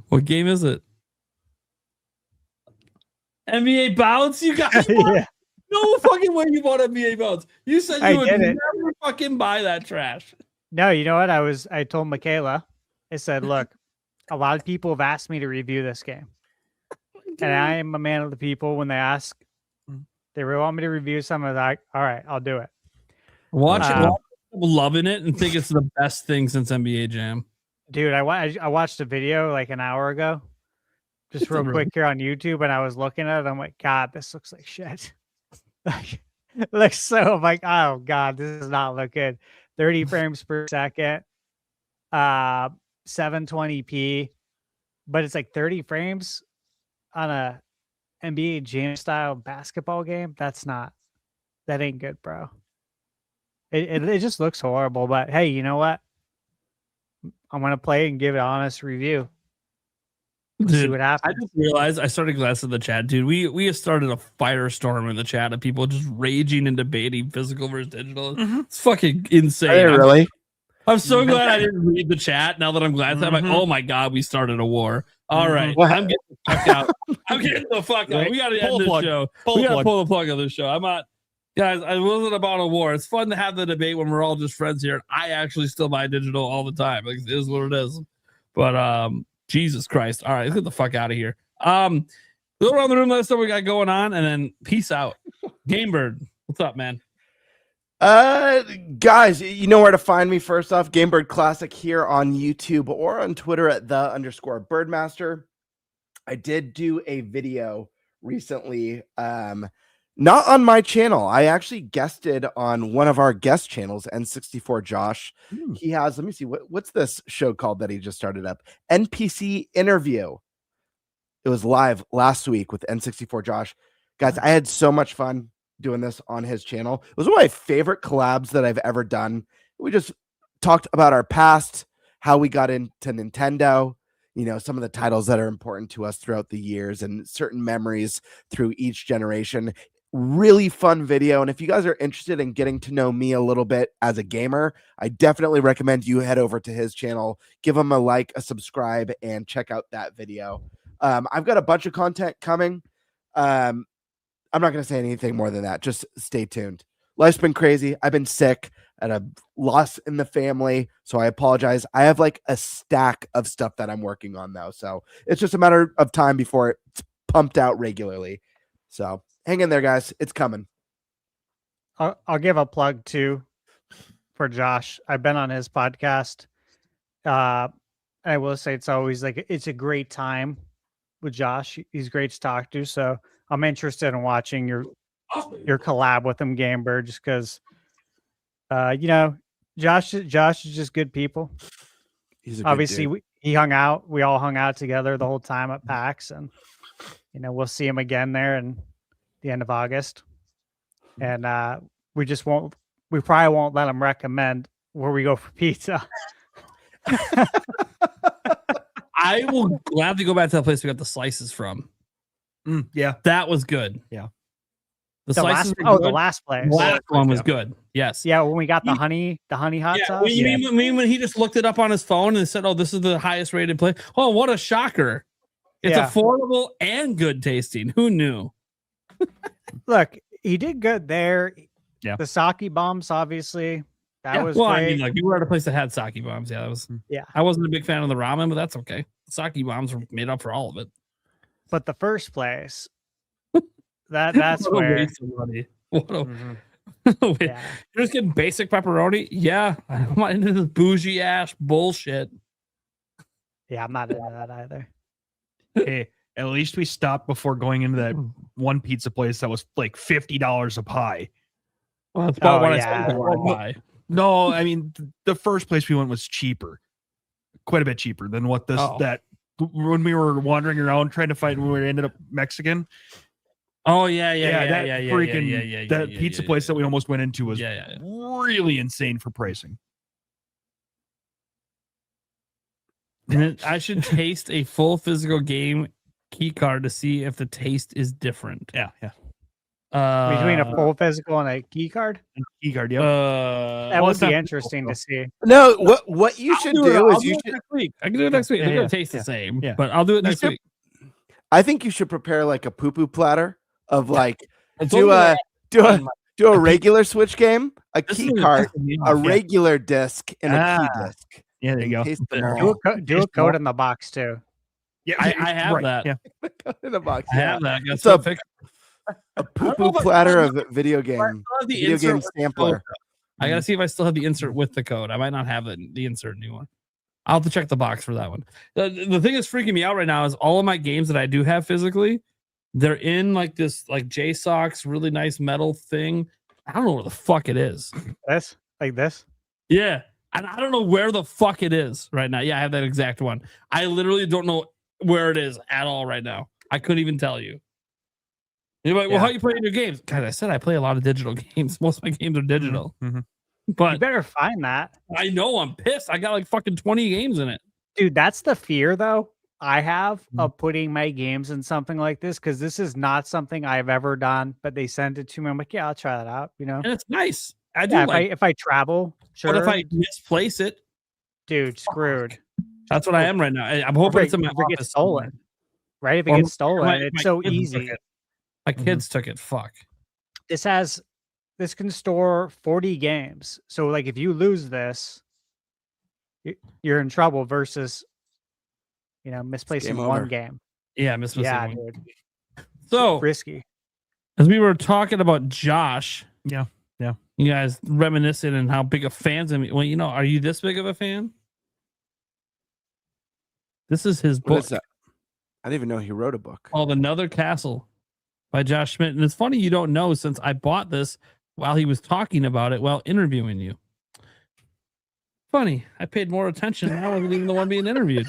What game is it? NBA Bounce? You got no fucking way you bought NBA Bounce. You said you would never fucking buy that trash. No, you know what? I told Michaela, I said, look, a lot of people have asked me to review this game. And I am a man of the people. When they ask, they really want me to review something, like, all right, I'll do it. Watch it. Loving it and think it's the best thing since NBA Jam. Dude, I watched a video like an hour ago. Just real quick here on YouTube, and I was looking at it. I'm like, God, this looks like shit. Like, it looks so. I'm like, oh God, this does not look good. 30 frames per second, 720p, but it's like 30 frames on a NBA Jam style basketball game. That ain't good, bro. It just looks horrible. But hey, you know what? I'm gonna play and give it an honest review. Dude, see what happens. I just realized I started glancing the chat, dude. We have started a firestorm in the chat of people just raging and debating physical versus digital. Mm-hmm. It's fucking insane. Hey, really? I'm so glad I didn't read the chat. Now that I'm glad, I'm like, oh my God, we started a war. All right, I'm getting the fuck out. I'm getting the fuck out. We got to end this show. We got to pull the plug on this show. I'm not, guys. I wasn't about a war. It's fun to have the debate when we're all just friends here. I actually still buy digital all the time. Like, it is what it is. But Jesus Christ. All right, let's get the fuck out of here. Go around the room, let us know what we got going on, and then peace out. Gamebird, what's up, man? Guys, you know where to find me. First off, Gamebird Classic here on YouTube or on Twitter at @the_Birdmaster. I did do a video recently, not on my channel. I actually guested on one of our guest channels, N64 Josh. He has, let me see, what's this show called that he just started up? NPC Interview. It was live last week with N64 Josh. Guys, I had so much fun doing this on his channel. It was one of my favorite collabs that I've ever done. We just talked about our past, how we got into Nintendo, you know, some of the titles that are important to us throughout the years and certain memories through each generation. Really fun video. And if you guys are interested in getting to know me a little bit as a gamer, I definitely recommend you head over to his channel, give him a like, a subscribe, and check out that video. I've got a bunch of content coming. I'm not going to say anything more than that. Just stay tuned. Life's been crazy. I've been sick and a loss in the family. So I apologize. I have like a stack of stuff that I'm working on though. So it's just a matter of time before it's pumped out regularly. So hang in there, guys. It's coming. I'll give a plug too for Josh. I've been on his podcast. I will say it's always it's a great time with Josh. He's great to talk to. So I'm interested in watching your collab with him, Gamebird, just because Josh is just good people. He's obviously he hung out. We all hung out together the whole time at PAX, and we'll see him again there in the end of August. And we probably won't let him recommend where we go for pizza. I will gladly go back to that place we got the slices from. Yeah, that was good. Yeah, the last place. The last one was good. Yes. Yeah, when we got the honey hot sauce. You mean when he just looked it up on his phone and said, "Oh, this is the highest rated place." Oh, what a shocker! It's affordable and good tasting. Who knew? Look, he did good there. Yeah. The sake bombs, obviously. That was well, great. I mean, you were at a place that had sake bombs. Yeah, that was. Yeah. I wasn't a big fan of the ramen, but that's okay. Sake bombs were made up for all of it. But the first place, that's where. What a You're just getting basic pepperoni. Yeah, I'm not into this bougie ass bullshit. Yeah, I'm not into that either. Hey, at least we stopped before going into that one pizza place that was like $50 a pie. Well, that's about what I said. Pie. No, I mean the first place we went was cheaper, quite a bit cheaper than what that when we were wandering around trying to find when we ended up Mexican. Oh yeah. That pizza place that we almost went into was really insane for pricing. And I should taste a full physical game key card to see if the taste is different. Yeah. Between a full physical and a key card? Key card, yeah. That would be interesting to see. No, what you should do is you should. Next week. I can do it next week. They're gonna taste the same, but I'll do it next week. I think you should prepare like a poo-poo platter of do a regular Switch game, a key card, a regular disc, and a key disc. Yeah, there you go. Do a code in the box too. Yeah, I have that. Yeah, in the box. I have that. It's a poo-poo platter of video game sampler. I gotta see if I still have the insert with the code. I might not have the insert anymore. I'll have to check the box for that one. The thing that's freaking me out right now is all of my games that I do have physically, they're in this JSOX really nice metal thing. I don't know where the fuck it is. This? Like this? Yeah. And I don't know where the fuck it is right now. Yeah, I have that exact one. I literally don't know where it is at all right now. I couldn't even tell you. You're like, well, how you playing your games? Guys, I said I play a lot of digital games. Most of my games are digital. Mm-hmm. But you better find that. I know, I'm pissed. I got fucking 20 games in it. Dude, that's the fear though I have of putting my games in something like this, because this is not something I've ever done, but they sent it to me. I'm like, yeah, I'll try that out, And it's nice. I do if I travel, sure. But if I misplace it, dude, screwed. That's what I am right now. I'm hoping it's in my office. Gets stolen. Right? If it gets stolen, it's so easy. My kids took it. Fuck. This can store 40 games. So if you lose this, you're in trouble versus misplacing one game. Yeah, misplacing one. Dude. So risky. As we were talking about Josh, yeah, you guys reminiscing and how big of fans of me. Well, are you this big of a fan? This is his book. What is that? I didn't even know he wrote a book called Another Castle by Josh Schmidt. And it's funny you don't know, since I bought this while he was talking about it while interviewing you. Funny, I paid more attention. I wasn't even the one being interviewed.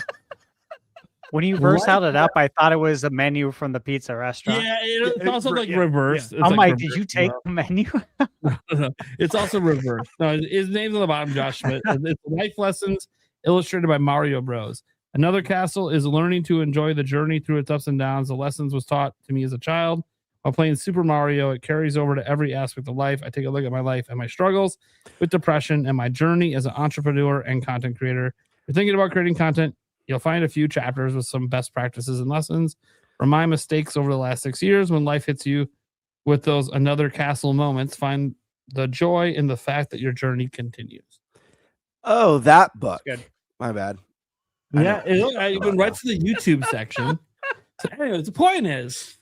When you first held it up, I thought it was a menu from the pizza restaurant. Yeah, it's also reversed. Yeah. I'm like, did you take the menu? No, it's also reversed. No, his name's on the bottom, Josh Schmidt. It's Life Lessons illustrated by Mario Bros. Another Castle is learning to enjoy the journey through its ups and downs. The lessons was taught to me as a child. While playing Super Mario, it carries over to every aspect of life. I take a look at my life and my struggles with depression and my journey as an entrepreneur and content creator. If you're thinking about creating content, you'll find a few chapters with some best practices and lessons from my mistakes over the last 6 years. When life hits you with those Another Castle moments, find the joy in the fact that your journey continues. Oh, that book. Good. My bad. Yeah, I went right to the YouTube section. So anyways, the point is,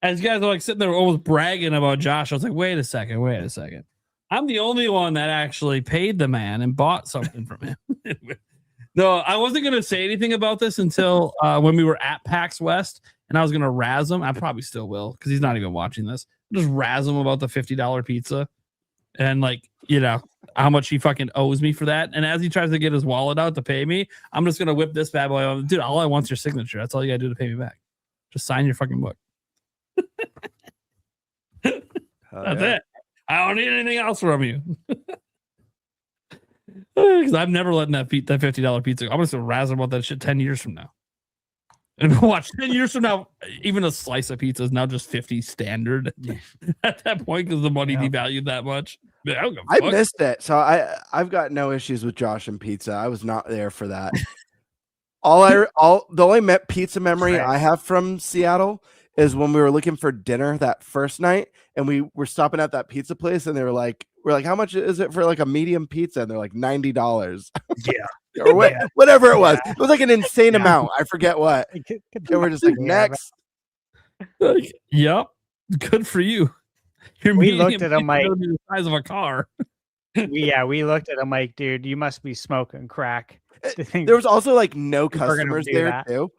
as you guys are like sitting there almost bragging about Josh, I was like, wait a second. I'm the only one that actually paid the man and bought something from him. No, I wasn't going to say anything about this until when we were at PAX West, and I was going to razz him. I probably still will because he's not even watching this. Just razz him about the $50 pizza and like, you know, how much he fucking owes me for that. And as he tries to get his wallet out to pay me, I'm just going to whip this bad boy on. Dude, all I want's your signature. That's all you got to do to pay me back. Just sign your fucking book. That's it. I don't need anything else from you. Because I'm never letting that $50 pizza go. I'm just going to razz about that shit 10 years from now. And watch, 10 years from now, even a slice of pizza is now just 50 standard at that point because the money devalued that much. Man, I missed it. So I've got no issues with Josh and pizza. I was not there for that. The only pizza memory I have from Seattle is when we were looking for dinner that first night and we were stopping at that pizza place and we're like, how much is it for like a medium pizza? And they're like $90. Yeah. Or whatever it was. It was like an insane amount. I forget what. And we're just like, next. Yep. Good for you. We looked at him like the size of a car. we looked at him like, dude, you must be smoking crack. There was also like no customers there too.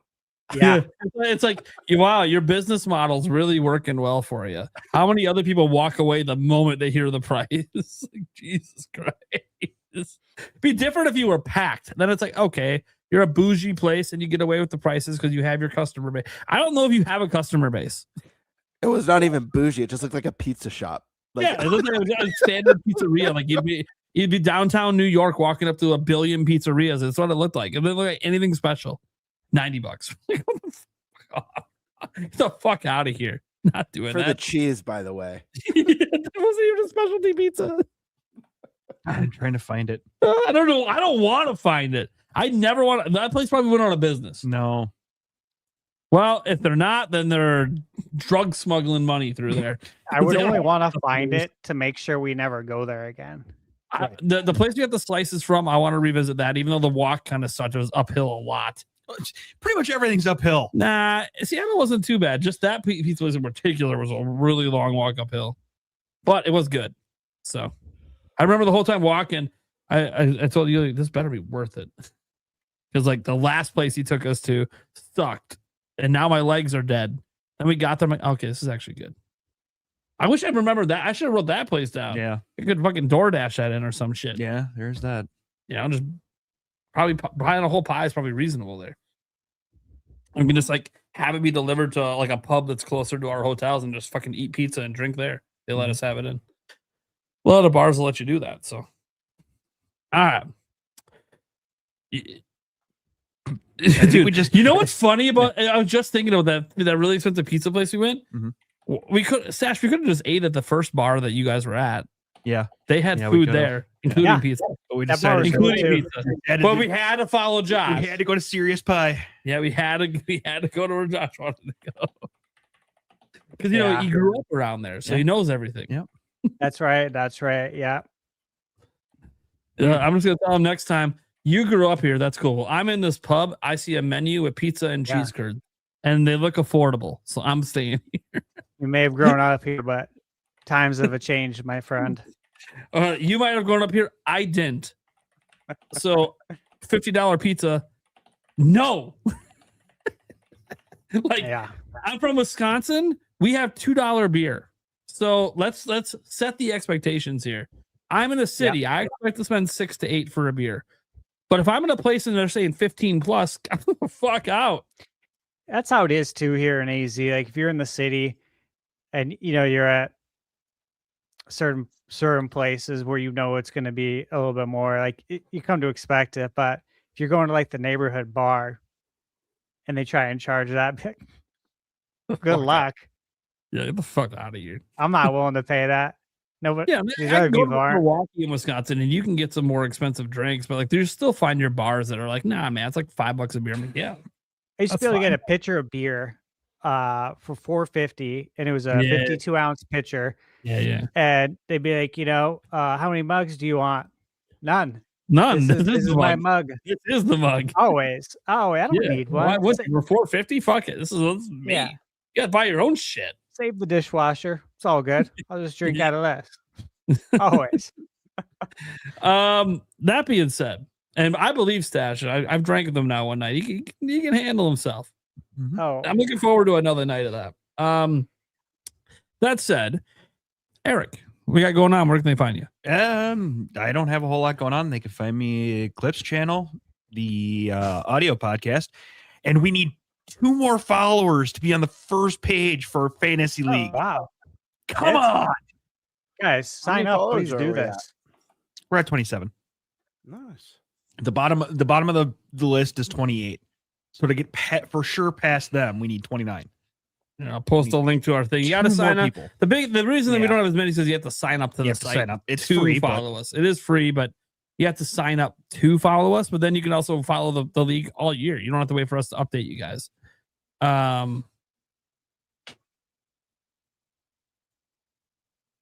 Yeah. It's like, wow, your business model's really working well for you. How many other people walk away the moment they hear the price? Like, Jesus Christ. Be different if you were packed. Then it's like, okay, you're a bougie place and you get away with the prices because you have your customer base. I don't know if you have a customer base. It was not even bougie. It just looked like a pizza shop. Like, yeah, it looked like a standard pizzeria. Like you'd be downtown New York walking up to a billion pizzerias. That's what it looked like. It didn't look like anything special. $90. Like, get the fuck out of here. Not doing for that. The cheese, by the way. It wasn't even a specialty pizza. I'm trying to find it. I don't know. I don't want to find it. I never want that place probably went out of business. No. Well, if they're not, then they're drug smuggling money through there. I would only want to find it to make sure we never go there again. The place we got the slices from, I want to revisit that, even though the walk kind of sucked. It was uphill a lot. Pretty much everything's uphill. Nah, Seattle wasn't too bad. Just that pizza place in particular was a really long walk uphill, but it was good. So I remember the whole time walking, I told you, this better be worth it. Because like the last place he took us to sucked. And now my legs are dead. And we got there. I'm like, okay, this is actually good. I wish I remembered that. I should have wrote that place down. Yeah. I could fucking DoorDash that in or some shit. Yeah, there's that. Yeah, I'm just probably buying a whole pie is probably reasonable there. I can just like have it be delivered to like a pub that's closer to our hotels and just fucking eat pizza and drink there. They let us have it in. A lot of bars will let you do that. So, all right. Dude, you know what's funny about? I was just thinking about that really expensive pizza place we went. Mm-hmm. We could have just ate at the first bar that you guys were at. Yeah, they had food there, including pizza. But we decided including pizza. But we had to follow Josh. We had to go to Serious Pie. Yeah, we had to go to where Josh wanted to go. Because you know he grew up around there, so he knows everything. Yeah, that's right. Yeah. I'm just gonna tell him next time. You grew up here. That's cool. I'm in this pub. I see a menu with pizza and cheese curd, and they look affordable. So I'm staying here. You may have grown up here, but times have changed, my friend. You might have grown up here. I didn't. So $50 pizza. No. I'm from Wisconsin. We have $2 beer. So let's set the expectations here. I'm in a city. I expect to spend 6 to 8 for a beer. But if I'm in a place and they're saying 15 plus, I'm the fuck out. That's how it is too here in AZ. Like if you're in the city and you're at certain places where it's going to be a little bit more, like you come to expect it. But if you're going to like the neighborhood bar and they try and charge that, good luck. Yeah, get the fuck out of here. I'm not willing to pay that. No, but yeah, these I other can go people to are. Milwaukee in Wisconsin, and you can get some more expensive drinks, but like, you still find your bars that are like, nah, man, it's like $5 a beer. I'm like, yeah, I used to be able to get a pitcher of beer for $4.50, and it was a 52-ounce pitcher. Yeah. And they'd be like, how many mugs do you want? None. This is my mug. This is the mug. Always. Oh, I don't need one. What's it for $4.50? Fuck it. This is me. Yeah. You gotta buy your own shit. save the dishwasher. It's all good. I'll just drink out of this. Always. That being said, and I believe Stash, I've drank with him now one night. He can handle himself. Oh, I'm looking forward to another night of that. That said, Eric, what we got going on? Where can they find you? I don't have a whole lot going on. They can find me Clips channel, the audio podcast, and we need 2 more followers to be on the first page for Fantasy League. wow. Come on, Guys, How many sign up. followers Please are do we this. we're at 27. Nice. The bottom of the list is 28. So to get for sure past them, we need 29. I'll post a link to our thing. You got to 2 more sign up. people. The reason that we Yeah. don't have as many is because you have to sign up to You the have to site. sign up. It's to free, but- follow us. It is free, but you have to sign up to follow us. But then you can also follow the league all year. You don't have to wait for us to update you guys.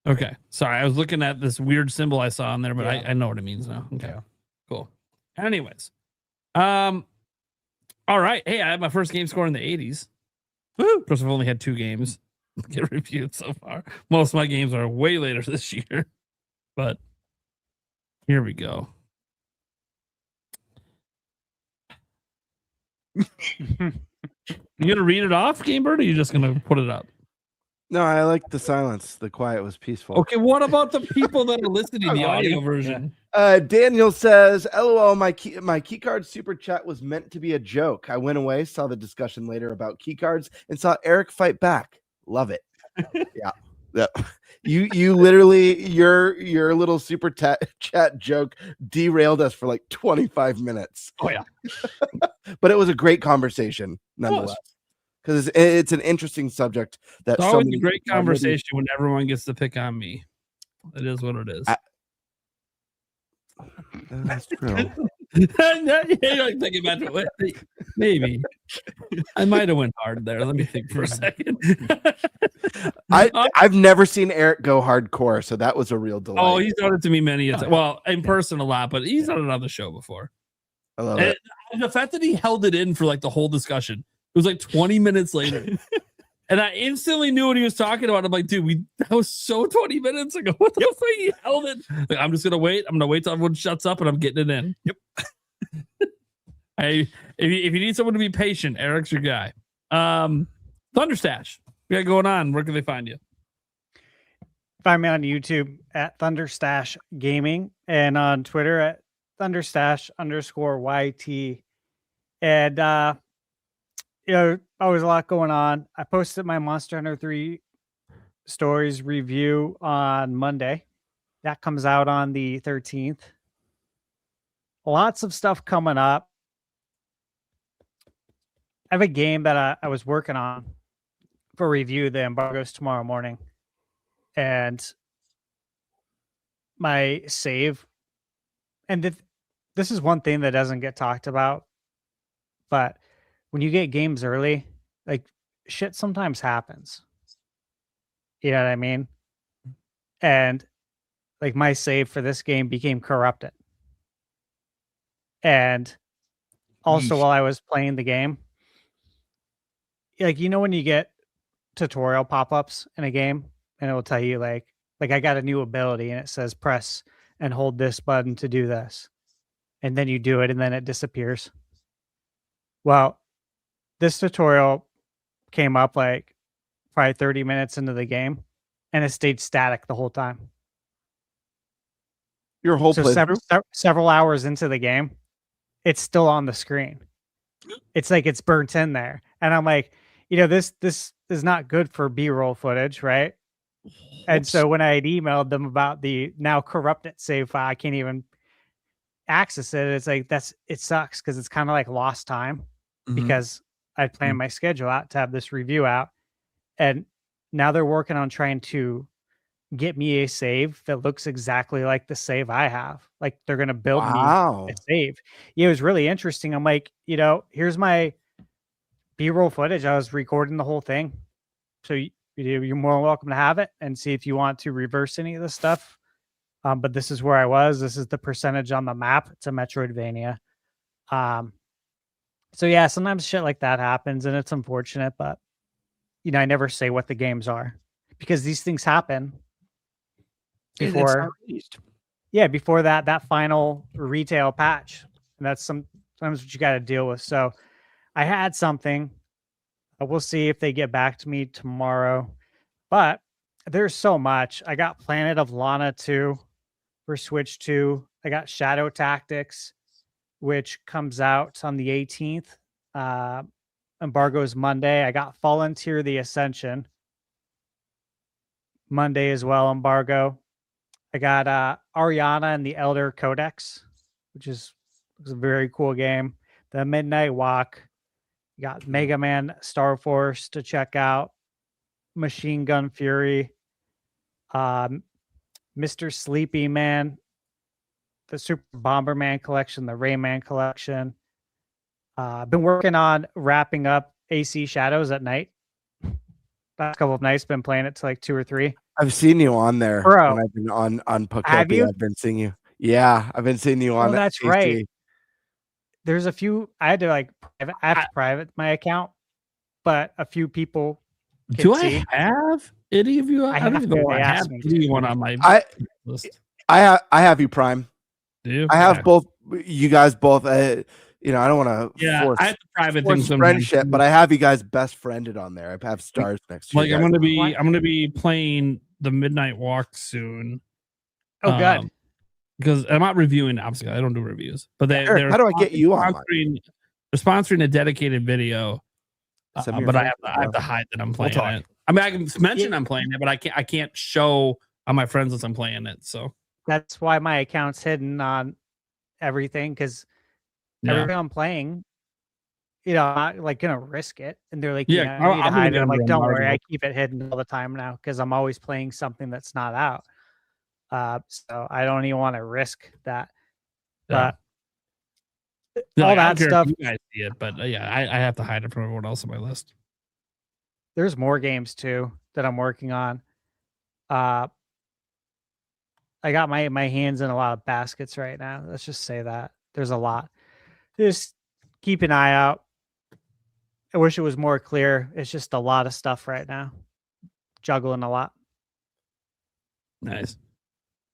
Okay. Sorry, I was looking at this weird symbol I saw on there, but Yeah. I know what it means now. Okay. Yeah. Cool. Anyways. All right. Hey, I had my first game score in the 80s. Woo! Of course, I've only had 2 games get reviewed so far. Most of my games are way later this year. But here we go. You gonna read it off, Game Bird, or are you just gonna put it up? No, I like the silence. The quiet was peaceful. Okay, what about the people that are listening to the audio version? Daniel says, "LOL, my keycard super chat was meant to be a joke. I went away, saw the discussion later about keycards, and saw Eric fight back. Love it." Yeah. You literally your little super chat joke derailed us for like 25 minutes. Oh yeah, but it was a great conversation nonetheless. Because it's an interesting subject. That's it's always a great conversation when everyone gets to pick on me. It is what it is. That's true. Thinking about it. Maybe I might have went hard there. Let me think for a second. I've never seen Eric go hardcore, so that was a real delight. Oh, he's done it to me many times. Well, in person a lot, but he's done it on the show before. I love it. And the fact that he held it in for like the whole discussion. It was like 20 minutes later. And I instantly knew what he was talking about. I'm like, dude, that was so 20 minutes ago. What the fuck? He held it. Like, I'm just gonna wait. I'm gonna wait till everyone shuts up and I'm getting it in. Yep. If you need someone to be patient, Eric's your guy. Thunderstash, we got going on. Where can they find you? Find me on YouTube at Thunderstash Gaming and on Twitter at Thunderstash_YT. And always a lot going on. I posted my Monster Hunter 3 stories review on Monday. That comes out on the 13th. Lots of stuff coming up. I have a game that I was working on for review. The embargo's tomorrow morning. And my save, and this is one thing that doesn't get talked about, but when you get games early, like shit sometimes happens. You know what I mean? And like my save for this game became corrupted. And also while I was playing the game, like, when you get tutorial pop-ups in a game and it will tell you like I got a new ability and it says press and hold this button to do this. And then you do it and then it disappears. Well, this tutorial came up like probably 30 minutes into the game and it stayed static the whole time. Your whole playthrough? Several hours into the game, it's still on the screen. It's like it's burnt in there. And I'm like, this is not good for B-roll footage, right? And so when I had emailed them about the now corrupted save file, I can't even access it. It's like it sucks because it's kind of like lost time because I planned my schedule out to have this review out. And now they're working on trying to get me a save that looks exactly like the save I have. Like they're going to build me a save. Yeah, it was really interesting. I'm like, here's my B-roll footage. I was recording the whole thing. So you're more welcome to have it and see if you want to reverse any of the stuff. But this is where I was. This is the percentage on the map. It's a Metroidvania. So yeah, sometimes shit like that happens and it's unfortunate, but I never say what the games are because these things happen It's before. not released. Yeah, before that final retail patch, and that's sometimes what you got to deal with. So I had something. We'll see if they get back to me tomorrow. But there's so much. I got Planet of Lana 2 for Switch 2. I got Shadow Tactics, which comes out on the 18th. Embargo's Monday. I got Fallen Tier The Ascension Monday as well, embargo. I got Ariana and the Elder Codex, which is a very cool game. The Midnight Walk. You got Mega Man Star Force to check out. Machine Gun Fury. Mr. Sleepy Man. The Super Bomberman collection. The Rayman collection. I've been working on wrapping up AC Shadows at night. Last couple of nights, been playing it to like 2 or 3. I've seen you on there. Bro. When I've been on Pokopia. Have you? I've been seeing you. Yeah, I've been seeing you on. Oh, that's AC. right. There's a few. I had to like private my account, but a few people. Do see. I have any of you? I don't even know if I have anyone on my list. I have you Prime. Do you? I have Okay. both. You guys both. I don't want to Yeah, force, I have the private force things sometimes. friendship, but I have you guys best friended on there. I have stars next to Like you. I'm guys. gonna be playing the Midnight Walk soon. Oh, good. Because I'm not reviewing. Obviously, I don't do reviews, but Eric, they're how do I get you on? sponsoring. They're sponsoring a dedicated video, Send me your but I phone have to hide that I'm playing talk. it. I mean, I can mention I'm playing it, but I can't show on my friends that I'm playing it. So That's why my account's hidden on everything because everything I'm playing, I'm not like gonna risk it. And they're like, Yeah, you need to I'm hide gonna it. I'm get like, don't worry, embargo. I keep it hidden all the time now because I'm always playing something that's not out. So I don't even want to risk that. Yeah. But No, all I don't that care if stuff. you guys see it, but yeah, I have to hide it from everyone else on my list. There's more games too that I'm working on. I got my hands in a lot of baskets right now. Let's just say that there's a lot. Just keep an eye out. I wish it was more clear. It's just a lot of stuff right now. Juggling a lot. Nice.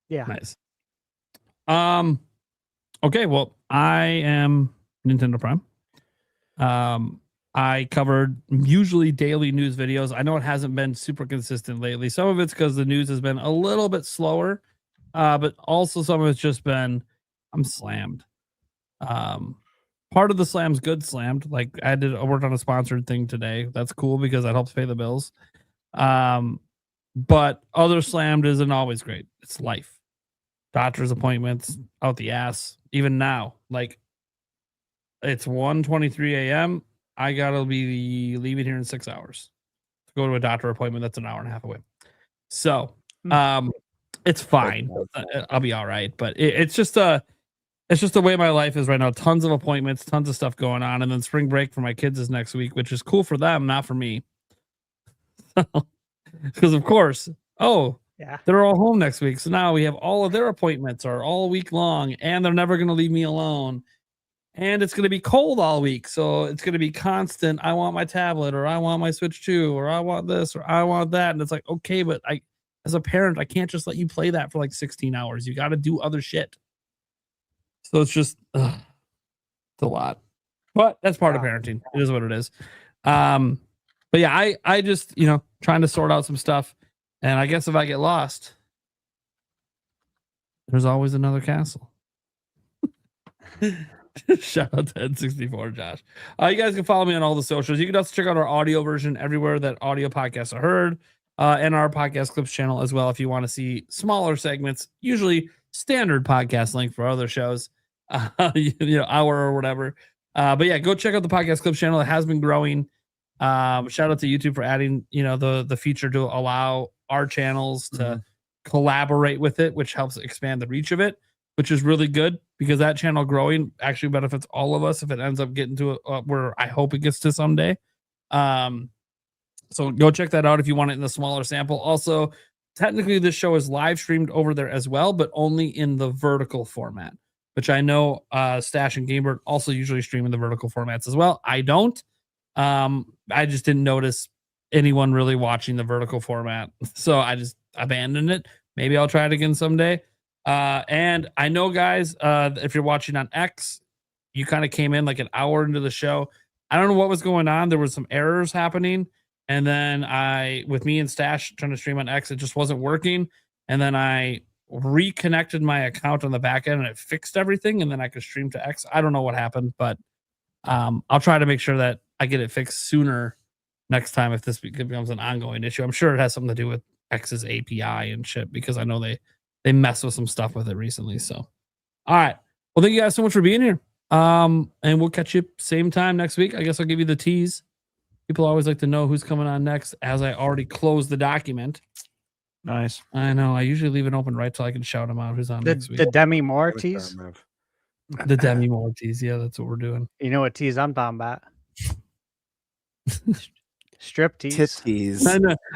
Yeah. Nice. Okay, well, I am Nintendo Prime. I covered usually daily news videos. I know it hasn't been super consistent lately. Some of it's because the news has been a little bit slower, but also some of it's just been I'm slammed. Part of the slam's good slammed. Like I worked on a sponsored thing today. That's cool because that helps pay the bills. But other slammed isn't always great. It's life. Doctor's appointments out the ass. Even now, like it's 1:23 a.m. I gotta be leaving here in 6 hours to go to a doctor appointment that's an hour and a half away. So, it's fine. I'll be all right. But it's just the way my life is right now. Tons of appointments, tons of stuff going on, and then spring break for my kids is next week, which is cool for them, not for me. Because of course, yeah, they're all home next week. So now we have all of their appointments are all week long, and they're never going to leave me alone. And it's going to be cold all week. So it's going to be constant. I want my tablet, or I want my Switch 2, or I want this, or I want that. And it's like, okay, but as a parent, I can't just let you play that for like 16 hours. You got to do other shit. So it's just, it's a lot. But that's part of parenting. It is what it is. But yeah, I just, trying to sort out some stuff. And I guess if I get lost, there's always another castle. Shout out to N64, Josh. You guys can follow me on all the socials. You can also check out our audio version everywhere that audio podcasts are heard, and our podcast clips channel as well if you want to see smaller segments, usually standard podcast length for other shows, hour or whatever. But yeah, go check out the podcast clips channel. It has been growing. Shout out to YouTube for adding, the feature to allow our channels to collaborate with it, which helps expand the reach of it, which is really good because that channel growing actually benefits all of us if it ends up getting to where I hope it gets to someday. So go check that out if you want it in a smaller sample. Also, technically this show is live streamed over there as well, but only in the vertical format, which I know Stash and Gamebird also usually stream in the vertical formats as well. I don't. I just didn't notice anyone really watching the vertical format. So I just abandoned it. Maybe I'll try it again someday. And I know, guys, if you're watching on X, you kind of came in like an hour into the show. I don't know what was going on. There was some errors happening. And then with me and Stash trying to stream on X, it just wasn't working. And then I reconnected my account on the back end and it fixed everything. And then I could stream to X. I don't know what happened, but I'll try to make sure that I get it fixed sooner next time if this becomes an ongoing issue. I'm sure it has something to do with X's API and shit, because I know they messed with some stuff with it recently. So, all right. Well, thank you guys so much for being here. And we'll catch you same time next week. I guess I'll give you the tease. People always like to know who's coming on next, as I already closed the document. Nice. I know. I usually leave it open right till I can shout them out who's on next week. The Demi Moore tease? The Demi Moore tease. Yeah, that's what we're doing. You know what tease I'm talking about? Strip tease. Tit tease.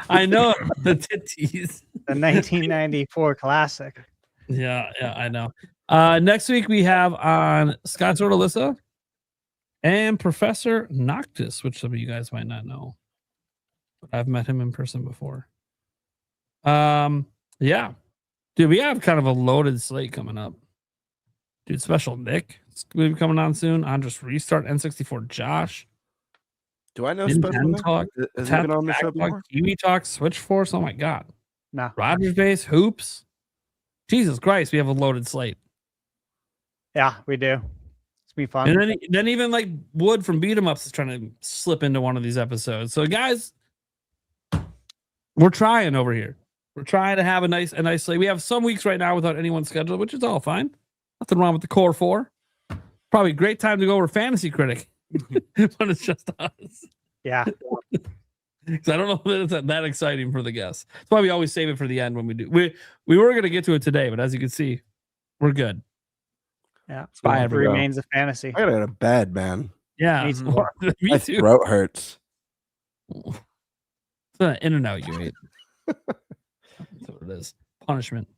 I know the tit tease. The 1994 classic. Yeah, I know. Next week we have on Scott Sortalissa and Professor Noctis, which some of you guys might not know, but I've met him in person before. Yeah, dude, we have kind of a loaded slate coming up. Dude, Special Nick is going to be coming on soon. Andres Restart, N64 Josh. Do I know Special Nick? Has he been on the show before? Kiwi Talk, Switch Force. Oh my God. No. Rogers Base, Hoops. Jesus Christ, we have a loaded slate. Yeah, we do. It's be fun. And then even like Wood from Beat 'em Ups is trying to slip into one of these episodes. So guys, we're trying over here. We're trying to have a nice slate. We have some weeks right now without anyone scheduled, which is all fine. Nothing wrong with the core four. Probably a great time to go over Fantasy Critic when it's just us. Yeah. Because I don't know that it's that exciting for the guests. That's why we always save it for the end when we do. We were going to get to it today, but as you can see, we're good. Yeah. Bye, It remains a fantasy. I gotta go to bed, man. Yeah. Me too. Me My too. throat hurts. It's an In-N-Out you ate. That's what it is. Punishment.